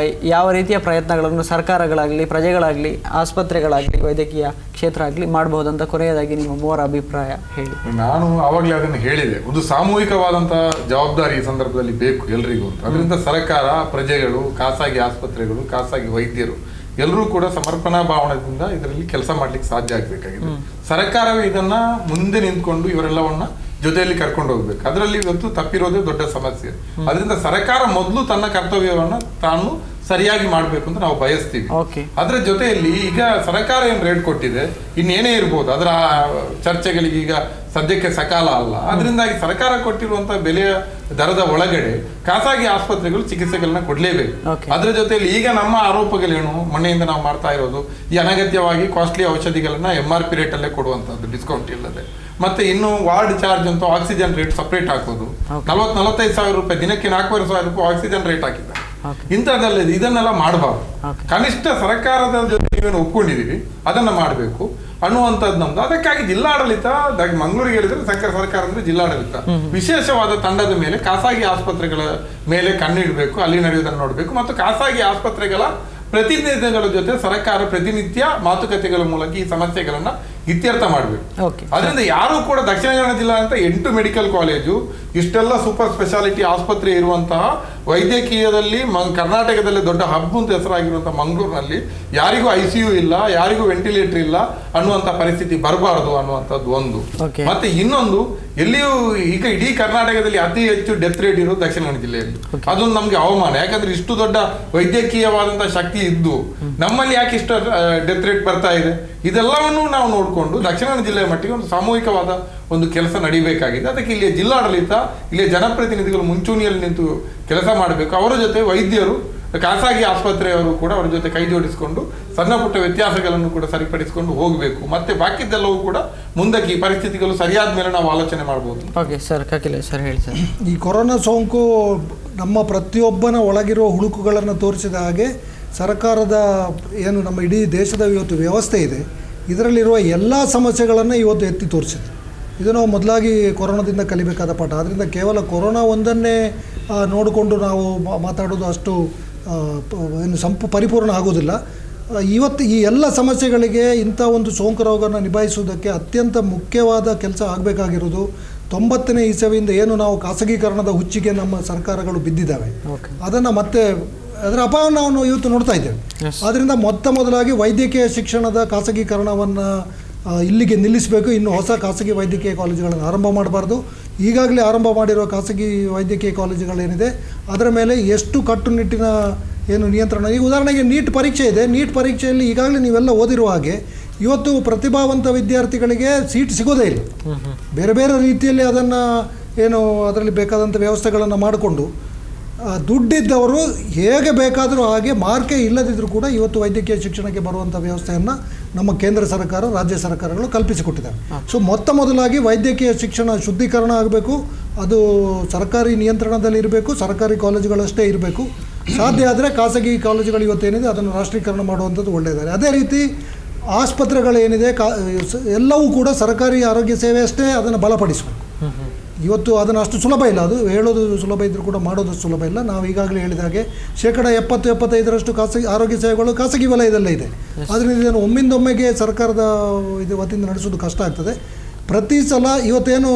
ಯಾವ ರೀತಿಯ ಪ್ರಯತ್ನಗಳನ್ನು ಸರ್ಕಾರಗಳಾಗಲಿ, ಪ್ರಜೆಗಳಾಗಲಿ, ಆಸ್ಪತ್ರೆಗಳಾಗಲಿ, ವೈದ್ಯಕೀಯ ಕ್ಷೇತ್ರ ಆಗಲಿ ಮಾಡಬಹುದಂತ ಕೊನೆಯದಾಗಿ ನಿಮ್ಮ 3 ಅಭಿಪ್ರಾಯ ಹೇಳಿ. ನಾನು ಆವಾಗಲೇ ಅದನ್ನು ಹೇಳಿದೆ, ಒಂದು ಸಾಮೂಹಿಕವಾದಂಥ ಜವಾಬ್ದಾರಿ ಈ ಸಂದರ್ಭದಲ್ಲಿ ಬೇಕು ಎಲ್ರಿಗೂ ಅಂತ. ಅದರಿಂದ ಸರ್ಕಾರ, ಪ್ರಜೆಗಳು, ಖಾಸಗಿ ಆಸ್ಪತ್ರೆಗಳು, ಖಾಸಗಿ ವೈದ್ಯರು ಎಲ್ಲರೂ ಕೂಡ ಸಮರ್ಪಣಾ ಭಾವನೆಯಿಂದ ಇದರಲ್ಲಿ ಕೆಲಸ ಮಾಡ್ಲಿಕ್ಕೆ ಸಾಧ್ಯ ಆಗಬೇಕಾಗಿದೆ. ಸರ್ಕಾರವೇ ಇದನ್ನ ಮುಂದೆ ನಿಂತ್ಕೊಂಡು ಇವರೆಲ್ಲವನ್ನ ಜೊತೆಯಲ್ಲಿ ಕರ್ಕೊಂಡು ಹೋಗ್ಬೇಕು. ಅದರಲ್ಲಿ ಇವತ್ತು ತಪ್ಪಿರೋದೇ ದೊಡ್ಡ ಸಮಸ್ಯೆ. ಅದರಿಂದ ಸರ್ಕಾರ ಮೊದಲು ತನ್ನ ಕರ್ತವ್ಯವನ್ನ ತಾನು ಸರಿಯಾಗಿ ಮಾಡಬೇಕು ಅಂತ ನಾವು ಬಯಸ್ತೀವಿ. ಅದರ ಜೊತೆಯಲ್ಲಿ ಈಗ ಸರ್ಕಾರ ಏನು ರೇಟ್ ಕೊಟ್ಟಿದೆ, ಇನ್ನೇನೇ ಇರ್ಬೋದು, ಅದರ ಚರ್ಚೆಗಳಿಗೆ ಈಗ ಸದ್ಯಕ್ಕೆ ಸಕಾಲ ಅಲ್ಲ. ಅದರಿಂದಾಗಿ ಸರ್ಕಾರ ಕೊಟ್ಟಿರುವಂತಹ ಬೆಲೆಯ ದರದ ಒಳಗಡೆ ಖಾಸಗಿ ಆಸ್ಪತ್ರೆಗಳು ಚಿಕಿತ್ಸೆಗಳನ್ನ ಕೊಡ್ಲೇಬೇಕು. ಅದರ ಜೊತೆಯಲ್ಲಿ ಈಗ ನಮ್ಮ ಆರೋಪಗಳೇನು, ಮೊನ್ನೆಯಿಂದ ನಾವು ಮಾಡ್ತಾ ಇರೋದು ಈ ಅನಗತ್ಯವಾಗಿ ಕಾಸ್ಟ್ಲಿ ಔಷಧಿಗಳನ್ನ MRP ರೇಟ್ ಅಲ್ಲೇ ಕೊಡುವಂತದ್ದು, ಡಿಸ್ಕೌಂಟ್ ಇಲ್ಲದೆ. ಮತ್ತೆ ಇನ್ನು ವಾರ್ಡ್ ಚಾರ್ಜ್ ಅಂತ ಆಕ್ಸಿಜನ್ ರೇಟ್ ಸಪರೇಟ್ ಹಾಕೋದು, 40-45 ಸಾವಿರ ರೂಪಾಯಿ ದಿನಕ್ಕೆ 4,500 ರೂಪಾಯಿ ಆಕ್ಸಿಜನ್ ರೇಟ್ ಹಾಕಿದ್ದಾರೆ. ಇಂಥದ್ದಲ್ಲ, ಇದನ್ನೆಲ್ಲ ಮಾಡಬಾರ್ದು. ಕನಿಷ್ಠ ಸರ್ಕಾರದ ಜೊತೆ ನೀವೇನು ಒಪ್ಕೊಂಡಿದ್ದೀರಿ ಅದನ್ನ ಮಾಡಬೇಕು ಅನ್ನುವಂಥದ್ದು ನಮ್ದು. ಅದಕ್ಕಾಗಿ ಜಿಲ್ಲಾಡಳಿತ, ಮಂಗಳೂರಿಗೆ ಹೇಳಿದ್ರೆ ಸರ್ಕಾರ ಅಂದ್ರೆ ಜಿಲ್ಲಾಡಳಿತ ವಿಶೇಷವಾದ ತಂಡದ ಮೇಲೆ ಖಾಸಗಿ ಆಸ್ಪತ್ರೆಗಳ ಮೇಲೆ ಕಣ್ಣಿಡಬೇಕು, ಅಲ್ಲಿ ನಡೆಯುವುದನ್ನು ನೋಡಬೇಕು. ಮತ್ತು ಖಾಸಗಿ ಆಸ್ಪತ್ರೆಗಳ ಪ್ರತಿನಿಧಿಗಳ ಜೊತೆ ಸರ್ಕಾರ ಪ್ರತಿನಿತ್ಯ ಮಾತುಕತೆಗಳ ಮೂಲಕ ಈ ಸಮಸ್ಯೆಗಳನ್ನ ಇತ್ಯರ್ಥ ಮಾಡಬೇಕು. ಓಕೆ. ಅದರಿಂದ ಯಾರು ಕೂಡ ದಕ್ಷಿಣ ಕನ್ನಡ ಜಿಲ್ಲಾ ಅಂತ 8 ಮೆಡಿಕಲ್ ಕಾಲೇಜು, ಇಷ್ಟೆಲ್ಲ ಸೂಪರ್ ಸ್ಪೆಷಾಲಿಟಿ ಆಸ್ಪತ್ರೆ ಇರುವಂತಹ ವೈದ್ಯಕೀಯದಲ್ಲಿ ಕರ್ನಾಟಕದಲ್ಲಿ ದೊಡ್ಡ ಹಬ್ ಅಂತ ಹೆಸರಾಗಿರುವಂತಹ ಮಂಗಳೂರಿನಲ್ಲಿ ಯಾರಿಗೂ ICU ಇಲ್ಲ, ಯಾರಿಗೂ ವೆಂಟಿಲೇಟರ್ ಇಲ್ಲ ಅನ್ನುವಂಥ ಪರಿಸ್ಥಿತಿ ಬರಬಾರದು ಅನ್ನುವಂಥದ್ದು ಒಂದು. ಮತ್ತೆ ಇನ್ನೊಂದು, ಎಲ್ಲಿಯೂ ಈಗ ಇಡೀ ಕರ್ನಾಟಕದಲ್ಲಿ ಅತಿ ಹೆಚ್ಚು ಡೆತ್ ರೇಟ್ ಇರೋದು ದಕ್ಷಿಣ ಕನ್ನಡ ಜಿಲ್ಲೆಯಲ್ಲಿ. ಅದೊಂದು ನಮ್ಗೆ ಅವಮಾನ. ಯಾಕಂದ್ರೆ ಇಷ್ಟು ದೊಡ್ಡ ವೈದ್ಯಕೀಯವಾದಂತಹ ಶಕ್ತಿ ಇದ್ದು ನಮ್ಮಲ್ಲಿ ಯಾಕೆ ಇಷ್ಟು ಡೆತ್ ರೇಟ್ ಬರ್ತಾ ಇದೆ? ಇದೆಲ್ಲವನ್ನೂ ನಾವು ನೋಡಿಕೊಂಡು ದಕ್ಷಿಣ ಕನ್ನಡ ಜಿಲ್ಲೆಯ ಮಟ್ಟಿಗೆ ಒಂದು ಸಾಮೂಹಿಕವಾದ ಒಂದು ಕೆಲಸ ನಡೀಬೇಕಾಗಿದೆ. ಅದಕ್ಕೆ ಇಲ್ಲಿಯ ಜಿಲ್ಲಾಡಳಿತ, ಇಲ್ಲಿಯ ಜನಪ್ರತಿನಿಧಿಗಳು ಮುಂಚೂಣಿಯಲ್ಲಿ ನಿಂತು ಕೆಲಸ ಮಾಡಬೇಕು. ಅವರ ಜೊತೆ ವೈದ್ಯರು, ಖಾಸಗಿ ಆಸ್ಪತ್ರೆಯವರು ಕೂಡ ಅವರ ಜೊತೆ ಕೈ ಜೋಡಿಸಿಕೊಂಡು ಸಣ್ಣ ಪುಟ್ಟ ವ್ಯತ್ಯಾಸಗಳನ್ನು ಕೂಡ ಸರಿಪಡಿಸಿಕೊಂಡು ಹೋಗಬೇಕು. ಮತ್ತೆ ಬಾಕಿದ್ದೆಲ್ಲವೂ ಕೂಡ ಮುಂದಕ್ಕೆ ಈ ಪರಿಸ್ಥಿತಿಗಳು ಸರಿಯಾದ ಮೇಲೆ ನಾವು ಆಲೋಚನೆ ಮಾಡಬಹುದು. ಓಕೆ ಸರ್, ಕಾಕಿಲೆ ಸರ್ ಹೇಳಿ ಸರ್. ಈ ಕೊರೋನಾ ಸೋಂಕು ನಮ್ಮ ಪ್ರತಿಯೊಬ್ಬನ ಒಳಗಿರುವ ಹುಳುಕುಗಳನ್ನು ತೋರಿಸಿದ ಹಾಗೆ ಸರ್ಕಾರದ ಏನು ನಮ್ಮ ಇಡೀ ದೇಶದ ಇವತ್ತು ವ್ಯವಸ್ಥೆ ಇದೆ, ಇದರಲ್ಲಿರುವ ಎಲ್ಲ ಸಮಸ್ಯೆಗಳನ್ನು ಇವತ್ತು ಎತ್ತಿ ತೋರಿಸಿದೆ. ಇದು ನಾವು ಮೊದಲಾಗಿ ಕೊರೋನಾದಿಂದ ಕಲಿಬೇಕಾದ ಪಾಠ. ಆದ್ದರಿಂದ ಕೇವಲ ಕೊರೋನಾ ಒಂದನ್ನೇ ನೋಡಿಕೊಂಡು ನಾವು ಮಾತಾಡೋದು ಅಷ್ಟು ಏನು ಪರಿಪೂರ್ಣ ಆಗೋದಿಲ್ಲ. ಇವತ್ತು ಈ ಎಲ್ಲ ಸಮಸ್ಯೆಗಳಿಗೆ ಇಂಥ ಒಂದು ಸೋಂಕು ರೋಗವನ್ನು ನಿಭಾಯಿಸುವುದಕ್ಕೆ ಅತ್ಯಂತ ಮುಖ್ಯವಾದ ಕೆಲಸ ಆಗಬೇಕಾಗಿರೋದು 90ನೇ ಇಸವಿಯಿಂದ ಏನು ನಾವು ಖಾಸಗೀಕರಣದ ಹುಚ್ಚಿಗೆ ನಮ್ಮ ಸರ್ಕಾರಗಳು ಬಿದ್ದಿದ್ದಾವೆ, ಅದನ್ನು ಮತ್ತೆ ಅದರ ಅಪಾಯವನ್ನು ನಾವು ಇವತ್ತು ನೋಡ್ತಾ ಇದ್ದೇವೆ. ಆದ್ದರಿಂದ ಮೊದಲಾಗಿ ವೈದ್ಯಕೀಯ ಶಿಕ್ಷಣದ ಖಾಸಗೀಕರಣವನ್ನು ಇಲ್ಲಿಗೆ ನಿಲ್ಲಿಸಬೇಕು. ಇನ್ನು ಹೊಸ ಖಾಸಗಿ ವೈದ್ಯಕೀಯ ಕಾಲೇಜುಗಳನ್ನು ಆರಂಭ ಮಾಡಬಾರ್ದು. ಈಗಾಗಲೇ ಆರಂಭ ಮಾಡಿರುವ ಖಾಸಗಿ ವೈದ್ಯಕೀಯ ಕಾಲೇಜುಗಳೇನಿದೆ ಅದರ ಮೇಲೆ ಎಷ್ಟು ಕಟ್ಟುನಿಟ್ಟಿನ ಏನು ನಿಯಂತ್ರಣ. ಈಗ ಉದಾಹರಣೆಗೆ ನೀಟ್ ಪರೀಕ್ಷೆ ಇದೆ. ನೀಟ್ ಪರೀಕ್ಷೆಯಲ್ಲಿ ಈಗಾಗಲೇ ನೀವೆಲ್ಲ ಓದಿರುವ ಹಾಗೆ ಇವತ್ತು ಪ್ರತಿಭಾವಂತ ವಿದ್ಯಾರ್ಥಿಗಳಿಗೆ ಸೀಟ್ ಸಿಗೋದೇ ಇಲ್ಲ. ಬೇರೆ ಬೇರೆ ರೀತಿಯಲ್ಲಿ ಅದನ್ನು ಏನು ಅದರಲ್ಲಿ ಬೇಕಾದಂಥ ವ್ಯವಸ್ಥೆಗಳನ್ನು ಮಾಡಿಕೊಂಡು ದುಡ್ಡಿದ್ದವರು ಹೇಗೆ ಬೇಕಾದರೂ ಹಾಗೆ ಮಾರ್ಕೆ ಇಲ್ಲದಿದ್ದರೂ ಕೂಡ ಇವತ್ತು ವೈದ್ಯಕೀಯ ಶಿಕ್ಷಣಕ್ಕೆ ಬರುವಂಥ ವ್ಯವಸ್ಥೆಯನ್ನು ನಮ್ಮ ಕೇಂದ್ರ ಸರ್ಕಾರ, ರಾಜ್ಯ ಸರ್ಕಾರಗಳು ಕಲ್ಪಿಸಿಕೊಟ್ಟಿದ್ದಾರೆ. ಸೊ ಮೊದಲಾಗಿ ವೈದ್ಯಕೀಯ ಶಿಕ್ಷಣ ಶುದ್ಧೀಕರಣ ಆಗಬೇಕು. ಅದು ಸರ್ಕಾರಿ ನಿಯಂತ್ರಣದಲ್ಲಿ ಇರಬೇಕು, ಸರ್ಕಾರಿ ಕಾಲೇಜುಗಳಷ್ಟೇ ಇರಬೇಕು. ಸಾಧ್ಯ ಆದರೆ ಖಾಸಗಿ ಕಾಲೇಜುಗಳು ಇವತ್ತೇನಿದೆ ಅದನ್ನು ರಾಷ್ಟ್ರೀಕರಣ ಮಾಡುವಂಥದ್ದು ಒಳ್ಳೆಯದಾರೆ. ಅದೇ ರೀತಿ ಆಸ್ಪತ್ರೆಗಳೇನಿದೆ ಎಲ್ಲವೂ ಕೂಡ ಸರ್ಕಾರಿ ಆರೋಗ್ಯ ಸೇವೆ ಅಷ್ಟೇ ಅದನ್ನು ಬಲಪಡಿಸಬೇಕು. ಇವತ್ತು ಅದನ್ನು ಅಷ್ಟು ಸುಲಭ ಇಲ್ಲ. ಅದು ಹೇಳೋದು ಸುಲಭ ಇದ್ದರೂ ಕೂಡ ಮಾಡೋದು ಸುಲಭ ಇಲ್ಲ. ನಾವು ಈಗಾಗಲೇ ಹೇಳಿದ ಹಾಗೆ 70-75% ಖಾಸಗಿ ಆರೋಗ್ಯ ಸೇವೆಗಳು ಖಾಸಗಿ ವಲಯದಲ್ಲೇ ಇದೆ. ಆದ್ದರಿಂದ ಇದನ್ನು ಒಮ್ಮಿಂದೊಮ್ಮೆಗೆ ಸರ್ಕಾರದ ಇದು ವತಿಯಿಂದ ನಡೆಸೋದು ಕಷ್ಟ ಆಗ್ತದೆ. ಪ್ರತಿ ಸಲ ಇವತ್ತೇನು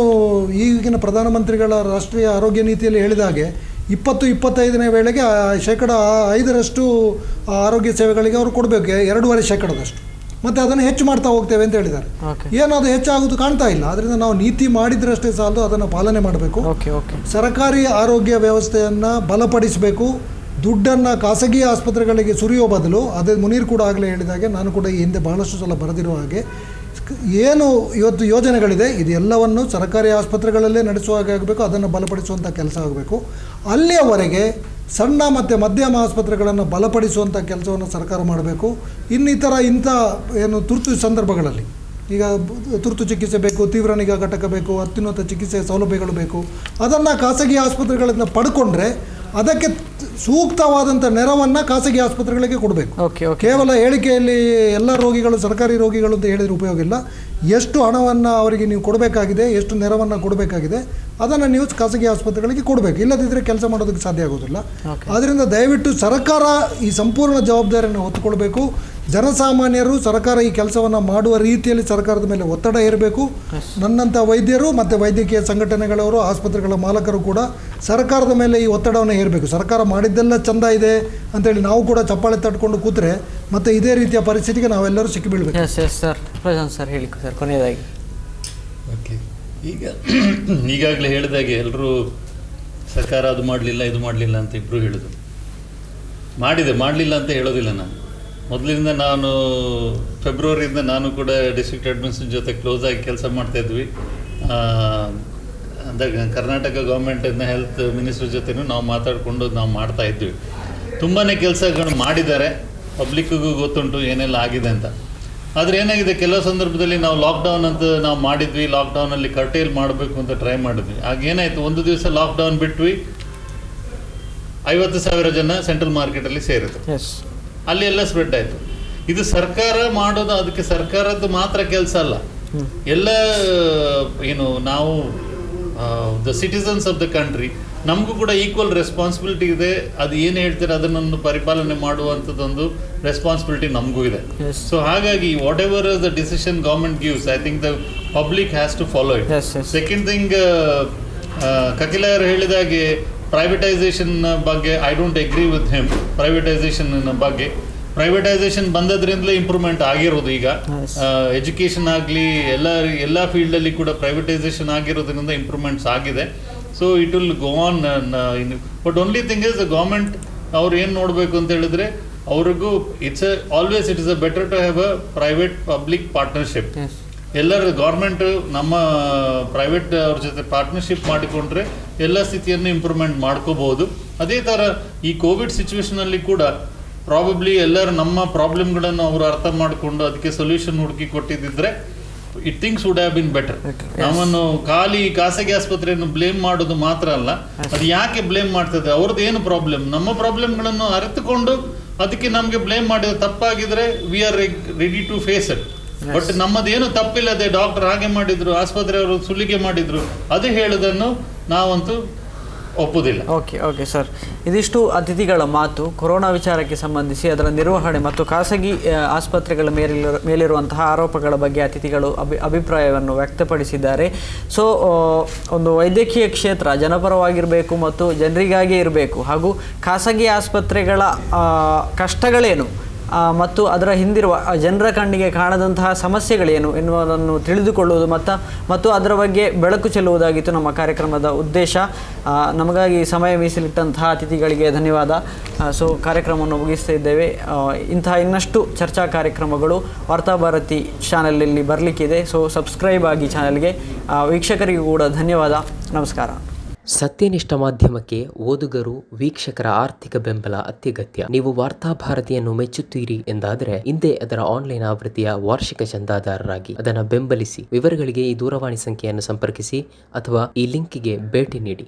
ಈಗಿನ ಪ್ರಧಾನಮಂತ್ರಿಗಳ ರಾಷ್ಟ್ರೀಯ ಆರೋಗ್ಯ ನೀತಿಯಲ್ಲಿ ಹೇಳಿದ ಹಾಗೆ 20-25ನೇ ವೇಳೆಗೆ 5% ಆರೋಗ್ಯ ಸೇವೆಗಳಿಗೆ ಅವರು ಕೊಡಬೇಕು, 2.5% ಮತ್ತು ಅದನ್ನು ಹೆಚ್ಚು ಮಾಡ್ತಾ ಹೋಗ್ತೇವೆ ಅಂತ ಹೇಳಿದ್ದಾರೆ. ಏನದು ಹೆಚ್ಚಾಗೋದು ಕಾಣ್ತಾ ಇಲ್ಲ. ಅದರಿಂದ ನಾವು ನೀತಿ ಮಾಡಿದ್ರಷ್ಟೇ ಸಾಲದು, ಅದನ್ನು ಪಾಲನೆ ಮಾಡಬೇಕು. ಸರ್ಕಾರಿ ಆರೋಗ್ಯ ವ್ಯವಸ್ಥೆಯನ್ನು ಬಲಪಡಿಸಬೇಕು. ದುಡ್ಡನ್ನು ಖಾಸಗಿ ಆಸ್ಪತ್ರೆಗಳಿಗೆ ಸುರಿಯೋ ಬದಲು, ಅದೇ ಮುನೀರ್ ಕೂಡ ಆಗಲೇ ಹೇಳಿದಾಗೆ, ನಾನು ಕೂಡ ಈ ಹಿಂದೆ ಬಹಳಷ್ಟು ಸಲ ಬರೆದಿರುವ ಹಾಗೆ, ಏನು ಇವತ್ತು ಯೋಜನೆಗಳಿದೆ ಇದೆಲ್ಲವನ್ನು ಸರ್ಕಾರಿ ಆಸ್ಪತ್ರೆಗಳಲ್ಲೇ ನಡೆಸುವ ಹಾಗೆ ಆಗಬೇಕು. ಅದನ್ನು ಬಲಪಡಿಸುವಂಥ ಕೆಲಸ ಆಗಬೇಕು. ಅಲ್ಲಿಯವರೆಗೆ ಸಣ್ಣ ಮತ್ತು ಮಧ್ಯಮ ಆಸ್ಪತ್ರೆಗಳನ್ನು ಬಲಪಡಿಸುವಂಥ ಕೆಲಸವನ್ನು ಸರ್ಕಾರ ಮಾಡಬೇಕು. ಇಂಥ ಏನು ತುರ್ತು ಸಂದರ್ಭಗಳಲ್ಲಿ, ಈಗ ತುರ್ತು ಚಿಕಿತ್ಸೆ ಬೇಕು, ತೀವ್ರ ನಿಗಾ ಘಟಕ ಬೇಕು, ಅತ್ಯುನ್ನತ ಚಿಕಿತ್ಸೆ ಸೌಲಭ್ಯಗಳು ಬೇಕು, ಅದನ್ನು ಖಾಸಗಿ ಆಸ್ಪತ್ರೆಗಳಿಂದ ಪಡ್ಕೊಂಡ್ರೆ ಅದಕ್ಕೆ ಸೂಕ್ತವಾದಂಥ ನೆರವನ್ನು ಖಾಸಗಿ ಆಸ್ಪತ್ರೆಗಳಿಗೆ ಕೊಡಬೇಕು. ಕೇವಲ ಹೇಳಿಕೆಯಲ್ಲಿ ಎಲ್ಲ ರೋಗಿಗಳು ಸರ್ಕಾರಿ ರೋಗಿಗಳು ಅಂತ ಹೇಳಿದ್ರೆ ಉಪಯೋಗ ಇಲ್ಲ. ಎಷ್ಟು ಹಣವನ್ನು ಅವರಿಗೆ ನೀವು ಕೊಡಬೇಕಾಗಿದೆ, ಎಷ್ಟು ನೆರವನ್ನು ಕೊಡಬೇಕಾಗಿದೆ ಅದನ್ನು ನೀವು ಖಾಸಗಿ ಆಸ್ಪತ್ರೆಗಳಿಗೆ ಕೊಡಬೇಕು. ಇಲ್ಲದಿದ್ದರೆ ಕೆಲಸ ಮಾಡೋದಕ್ಕೆ ಸಾಧ್ಯ ಆಗೋದಿಲ್ಲ. ಆದ್ದರಿಂದ ದಯವಿಟ್ಟು ಸರ್ಕಾರ ಈ ಸಂಪೂರ್ಣ ಜವಾಬ್ದಾರಿಯನ್ನು ಹೊತ್ತುಕೊಳ್ಬೇಕು. ಜನಸಾಮಾನ್ಯರು ಸರ್ಕಾರ ಈ ಕೆಲಸವನ್ನು ಮಾಡುವ ರೀತಿಯಲ್ಲಿ ಸರ್ಕಾರದ ಮೇಲೆ ಒತ್ತಡ ಇರಬೇಕು. ನನ್ನಂಥ ವೈದ್ಯರು ಮತ್ತು ವೈದ್ಯಕೀಯ ಸಂಘಟನೆಗಳವರು, ಆಸ್ಪತ್ರೆಗಳ ಮಾಲಕರು ಕೂಡ ಸರ್ಕಾರದ ಮೇಲೆ ಈ ಒತ್ತಡವನ್ನು ಹೇರಬೇಕು. ಸರ್ಕಾರ ಮಾಡಿದ್ದೆಲ್ಲ ಚೆಂದ ಇದೆ ಅಂತೇಳಿ ನಾವು ಕೂಡ ಚಪ್ಪಾಳೆ ತಟ್ಕೊಂಡು ಕೂತ್ರೆ ಮತ್ತೆ ಇದೇ ರೀತಿಯ ಪರಿಸ್ಥಿತಿಗೆ ನಾವೆಲ್ಲರೂ ಸಿಕ್ಕಿಬೀಳ್ಬೇಕು. ಸರ್ ಪ್ರಶಾಂತ್ ಸರ್ ಹೇಳಿ ಸರ್ ಕೊನೆಯದಾಗಿ. ಓಕೆ, ಈಗಾಗಲೇ ಹೇಳಿದಾಗೆ ಎಲ್ಲರೂ ಸರ್ಕಾರ ಅದು ಮಾಡಲಿಲ್ಲ ಇದು ಮಾಡಲಿಲ್ಲ ಅಂತ ಇಬ್ಬರು ಹೇಳಿದ್ರು. ಮಾಡಲಿಲ್ಲ ಅಂತ ಹೇಳೋದಿಲ್ಲ. ನಾನು ಮೊದಲಿಂದ ನಾನು ಫೆಬ್ರವರಿಯಿಂದ ನಾನು ಕೂಡ ಡಿಸ್ಟ್ರಿಕ್ಟ್ ಅಡ್ಮಿನಿಸ್ಟ್ರೇಷನ್ ಜೊತೆ ಕ್ಲೋಸ್ ಆಗಿ ಕೆಲಸ ಮಾಡ್ತಾಯಿದ್ವಿ. ಕರ್ನಾಟಕ ಗೌರ್ಮೆಂಟಿಂದ ಹೆಲ್ತ್ ಮಿನಿಸ್ಟ್ರ್ ಜೊತೆನೂ ನಾವು ಮಾತಾಡಿಕೊಂಡು ನಾವು ಮಾಡ್ತಾಯಿದ್ವಿ. ತುಂಬಾ ಕೆಲಸಗಳು ಮಾಡಿದ್ದಾರೆ, ಪಬ್ಲಿಕ್ಕಿಗೂ ಗೊತ್ತುಂಟು ಏನೆಲ್ಲ ಆಗಿದೆ ಅಂತ. ಆದರೆ ಏನಾಗಿದೆ, ಕೆಲವು ಸಂದರ್ಭದಲ್ಲಿ ನಾವು ಲಾಕ್ಡೌನ್ ಅಂತ ನಾವು ಮಾಡಿದ್ವಿ, ಲಾಕ್ಡೌನಲ್ಲಿ ಕರ್ಟೇಲ್ ಮಾಡಬೇಕು ಅಂತ ಟ್ರೈ ಮಾಡಿದ್ವಿ. ಆಗ ಏನಾಯಿತು, ಒಂದು ದಿವಸ ಲಾಕ್ಡೌನ್ ಬಿಟ್ವಿ, 50,000 ಜನ ಸೆಂಟ್ರಲ್ ಮಾರ್ಕೆಟಲ್ಲಿ ಸೇರಿದ್ರು. ಅಲ್ಲಿ ಎಲ್ಲ ಸ್ಪ್ರೆಡ್ ಆಯಿತು. ಇದು ಸರ್ಕಾರ ಮಾಡೋದು, ಅದಕ್ಕೆ ಸರ್ಕಾರದ್ದು ಮಾತ್ರ ಕೆಲಸ ಅಲ್ಲ, ಎಲ್ಲ ಏನು ನಾವು the citizens of the country ನಮಗೂ ಕೂಡ ಈಕ್ವಲ್ ರೆಸ್ಪಾನ್ಸಿಬಿಲಿಟಿ ಇದೆ. ಅದು ಏನು ಹೇಳ್ತಾರೆ ಅದನ್ನೊಂದು ಪರಿಪಾಲನೆ ಮಾಡುವಂಥದ್ದೊಂದು ರೆಸ್ಪಾನ್ಸಿಬಿಲಿಟಿ ನಮಗೂ ಇದೆ. ಸೊ ಹಾಗಾಗಿ whatever the decision government gives, I think the public has to follow it. Second thing, ಕಕಿಲ ಹೇಳಿದಾಗೆ ಪ್ರೈವೇಟೈಸೇಷನ್ ಬಗ್ಗೆ I don't agree with him. Privatisation ಬಗ್ಗೆ ಪ್ರೈವೇಟೈಸೇಷನ್ ಬಂದದ್ರಿಂದಲೇ ಇಂಪ್ರೂವ್ಮೆಂಟ್ ಆಗಿರೋದು. ಈಗ ಎಜುಕೇಷನ್ ಆಗಲಿ ಎಲ್ಲ ಫೀಲ್ಡಲ್ಲಿ ಕೂಡ ಪ್ರೈವೇಟೈಸೇಷನ್ ಆಗಿರೋದ್ರಿಂದ ಇಂಪ್ರೂವ್ಮೆಂಟ್ಸ್ ಆಗಿದೆ. So it will go on. But only thing is the government ಅವ್ರು ಏನು ನೋಡಬೇಕು ಅಂತ ಹೇಳಿದ್ರೆ, ಅವ್ರಿಗೂ it is a better to have a private public partnership. ಎಲ್ಲರ ಗೌರ್ಮೆಂಟ್ ನಮ್ಮ ಪ್ರೈವೇಟ್ ಅವ್ರ ಜೊತೆ ಪಾರ್ಟ್ನರ್ಶಿಪ್ ಮಾಡಿಕೊಂಡ್ರೆ ಎಲ್ಲ ಸ್ಥಿತಿಯನ್ನು ಇಂಪ್ರೂವ್ಮೆಂಟ್ ಮಾಡ್ಕೋಬಹುದು. ಅದೇ ಥರ ಈ ಕೋವಿಡ್ ಸಿಚುವೇಶನಲ್ಲಿ ಕೂಡ ಪ್ರಾಬಬ್ಲಿ ಎಲ್ಲರೂ ನಮ್ಮ ಪ್ರಾಬ್ಲಮ್ಗಳನ್ನು ಅವರು ಅರ್ಥ ಮಾಡಿಕೊಂಡು ಅದಕ್ಕೆ ಸೊಲ್ಯೂಷನ್ ಹುಡುಕಿ ಕೊಟ್ಟಿದ್ದಿದ್ರೆ it things would have been better. ನಮ್ಮನ್ನು ಖಾಸಗಿ ಆಸ್ಪತ್ರೆಯನ್ನು ಬ್ಲೇಮ್ ಮಾಡೋದು ಮಾತ್ರ ಅಲ್ಲ, ಅದು ಯಾಕೆ ಬ್ಲೇಮ್ ಮಾಡ್ತದೆ, ಅವ್ರದ್ದು ಏನು ಪ್ರಾಬ್ಲಮ್, ನಮ್ಮ ಪ್ರಾಬ್ಲಮ್ಗಳನ್ನು ಅರಿತುಕೊಂಡು ಅದಕ್ಕೆ ನಮಗೆ ಬ್ಲೇಮ್ ಮಾಡಿದ್ರೆ ತಪ್ಪಾಗಿದ್ರೆ we are ready to face it. But ನಮ್ಮದೇನು ತಪ್ಪಿಲ್ಲದೆ ಡಾಕ್ಟರ್ ಹಾಗೆ ಮಾಡಿದ್ರು, ಆಸ್ಪತ್ರೆಯವರು ಸುಲಿಗೆ ಮಾಡಿದ್ರು, ಅದು ಹೇಳೋದನ್ನು ನಾವಂತೂ ಒಪ್ಪುವುದಿಲ್ಲ. ಓಕೆ ಸರ್, ಇದಿಷ್ಟು ಅತಿಥಿಗಳ ಮಾತು ಕೊರೋನಾ ವಿಚಾರಕ್ಕೆ ಸಂಬಂಧಿಸಿ ಅದರ ನಿರ್ವಹಣೆ ಮತ್ತು ಖಾಸಗಿ ಆಸ್ಪತ್ರೆಗಳ ಮೇಲಿರುವಂತಹ ಆರೋಪಗಳ ಬಗ್ಗೆ ಅತಿಥಿಗಳು ಅಭಿಪ್ರಾಯವನ್ನು ವ್ಯಕ್ತಪಡಿಸಿದ್ದಾರೆ. ಸೊ ಒಂದು ವೈದ್ಯಕೀಯ ಕ್ಷೇತ್ರ ಜನಪರವಾಗಿರಬೇಕು ಮತ್ತು ಜನರಿಗಾಗಿಯೇ ಇರಬೇಕು, ಹಾಗೂ ಖಾಸಗಿ ಆಸ್ಪತ್ರೆಗಳ ಕಷ್ಟಗಳೇನು ಮತ್ತು ಅದರ ಹಿಂದಿರುವ ಜನರ ಕಣ್ಣಿಗೆ ಕಾಣದಂತಹ ಸಮಸ್ಯೆಗಳೇನು ಎನ್ನುವುದನ್ನು ತಿಳಿದುಕೊಳ್ಳುವುದು ಮತ್ತು ಅದರ ಬಗ್ಗೆ ಬೆಳಕು ಚೆಲ್ಲುವುದಾಗಿತ್ತು ನಮ್ಮ ಕಾರ್ಯಕ್ರಮದ ಉದ್ದೇಶ. ನಮಗಾಗಿ ಸಮಯ ಮೀಸಲಿಟ್ಟಂತಹ ಅತಿಥಿಗಳಿಗೆ ಧನ್ಯವಾದ. ಸೊ ಕಾರ್ಯಕ್ರಮವನ್ನು ಮುಗಿಸ್ತಾ ಇದ್ದೇವೆ. ಇಂತಹ ಇನ್ನಷ್ಟು ಚರ್ಚಾ ಕಾರ್ಯಕ್ರಮಗಳು ವಾರ್ತಾಭಾರತಿ ಚಾನಲಲ್ಲಿ ಬರಲಿಕ್ಕಿದೆ. ಸೊ ಸಬ್ಸ್ಕ್ರೈಬ್ ಆಗಿ ಚಾನಲ್ಗೆ. ವೀಕ್ಷಕರಿಗೂ ಕೂಡ ಧನ್ಯವಾದ. ನಮಸ್ಕಾರ. ಸತ್ಯನಿಷ್ಠ ಮಾಧ್ಯಮಕ್ಕೆ ಓದುಗರು ವೀಕ್ಷಕರ ಆರ್ಥಿಕ ಬೆಂಬಲ ಅತ್ಯಗತ್ಯ. ನೀವು ವಾರ್ತಾಭಾರತಿಯನ್ನು ಮೆಚ್ಚುತ್ತೀರಿ ಎಂದಾದರೆ ಹಿಂದೆ ಅದರ ಆನ್ಲೈನ್ ಆವೃತ್ತಿಯ ವಾರ್ಷಿಕ ಚಂದಾದಾರರಾಗಿ ಅದನ್ನು ಬೆಂಬಲಿಸಿ. ವಿವರಗಳಿಗೆ ಈ ದೂರವಾಣಿ ಸಂಖ್ಯೆಯನ್ನು ಸಂಪರ್ಕಿಸಿ ಅಥವಾ ಈ ಲಿಂಕಿಗೆ ಭೇಟಿ ನೀಡಿ.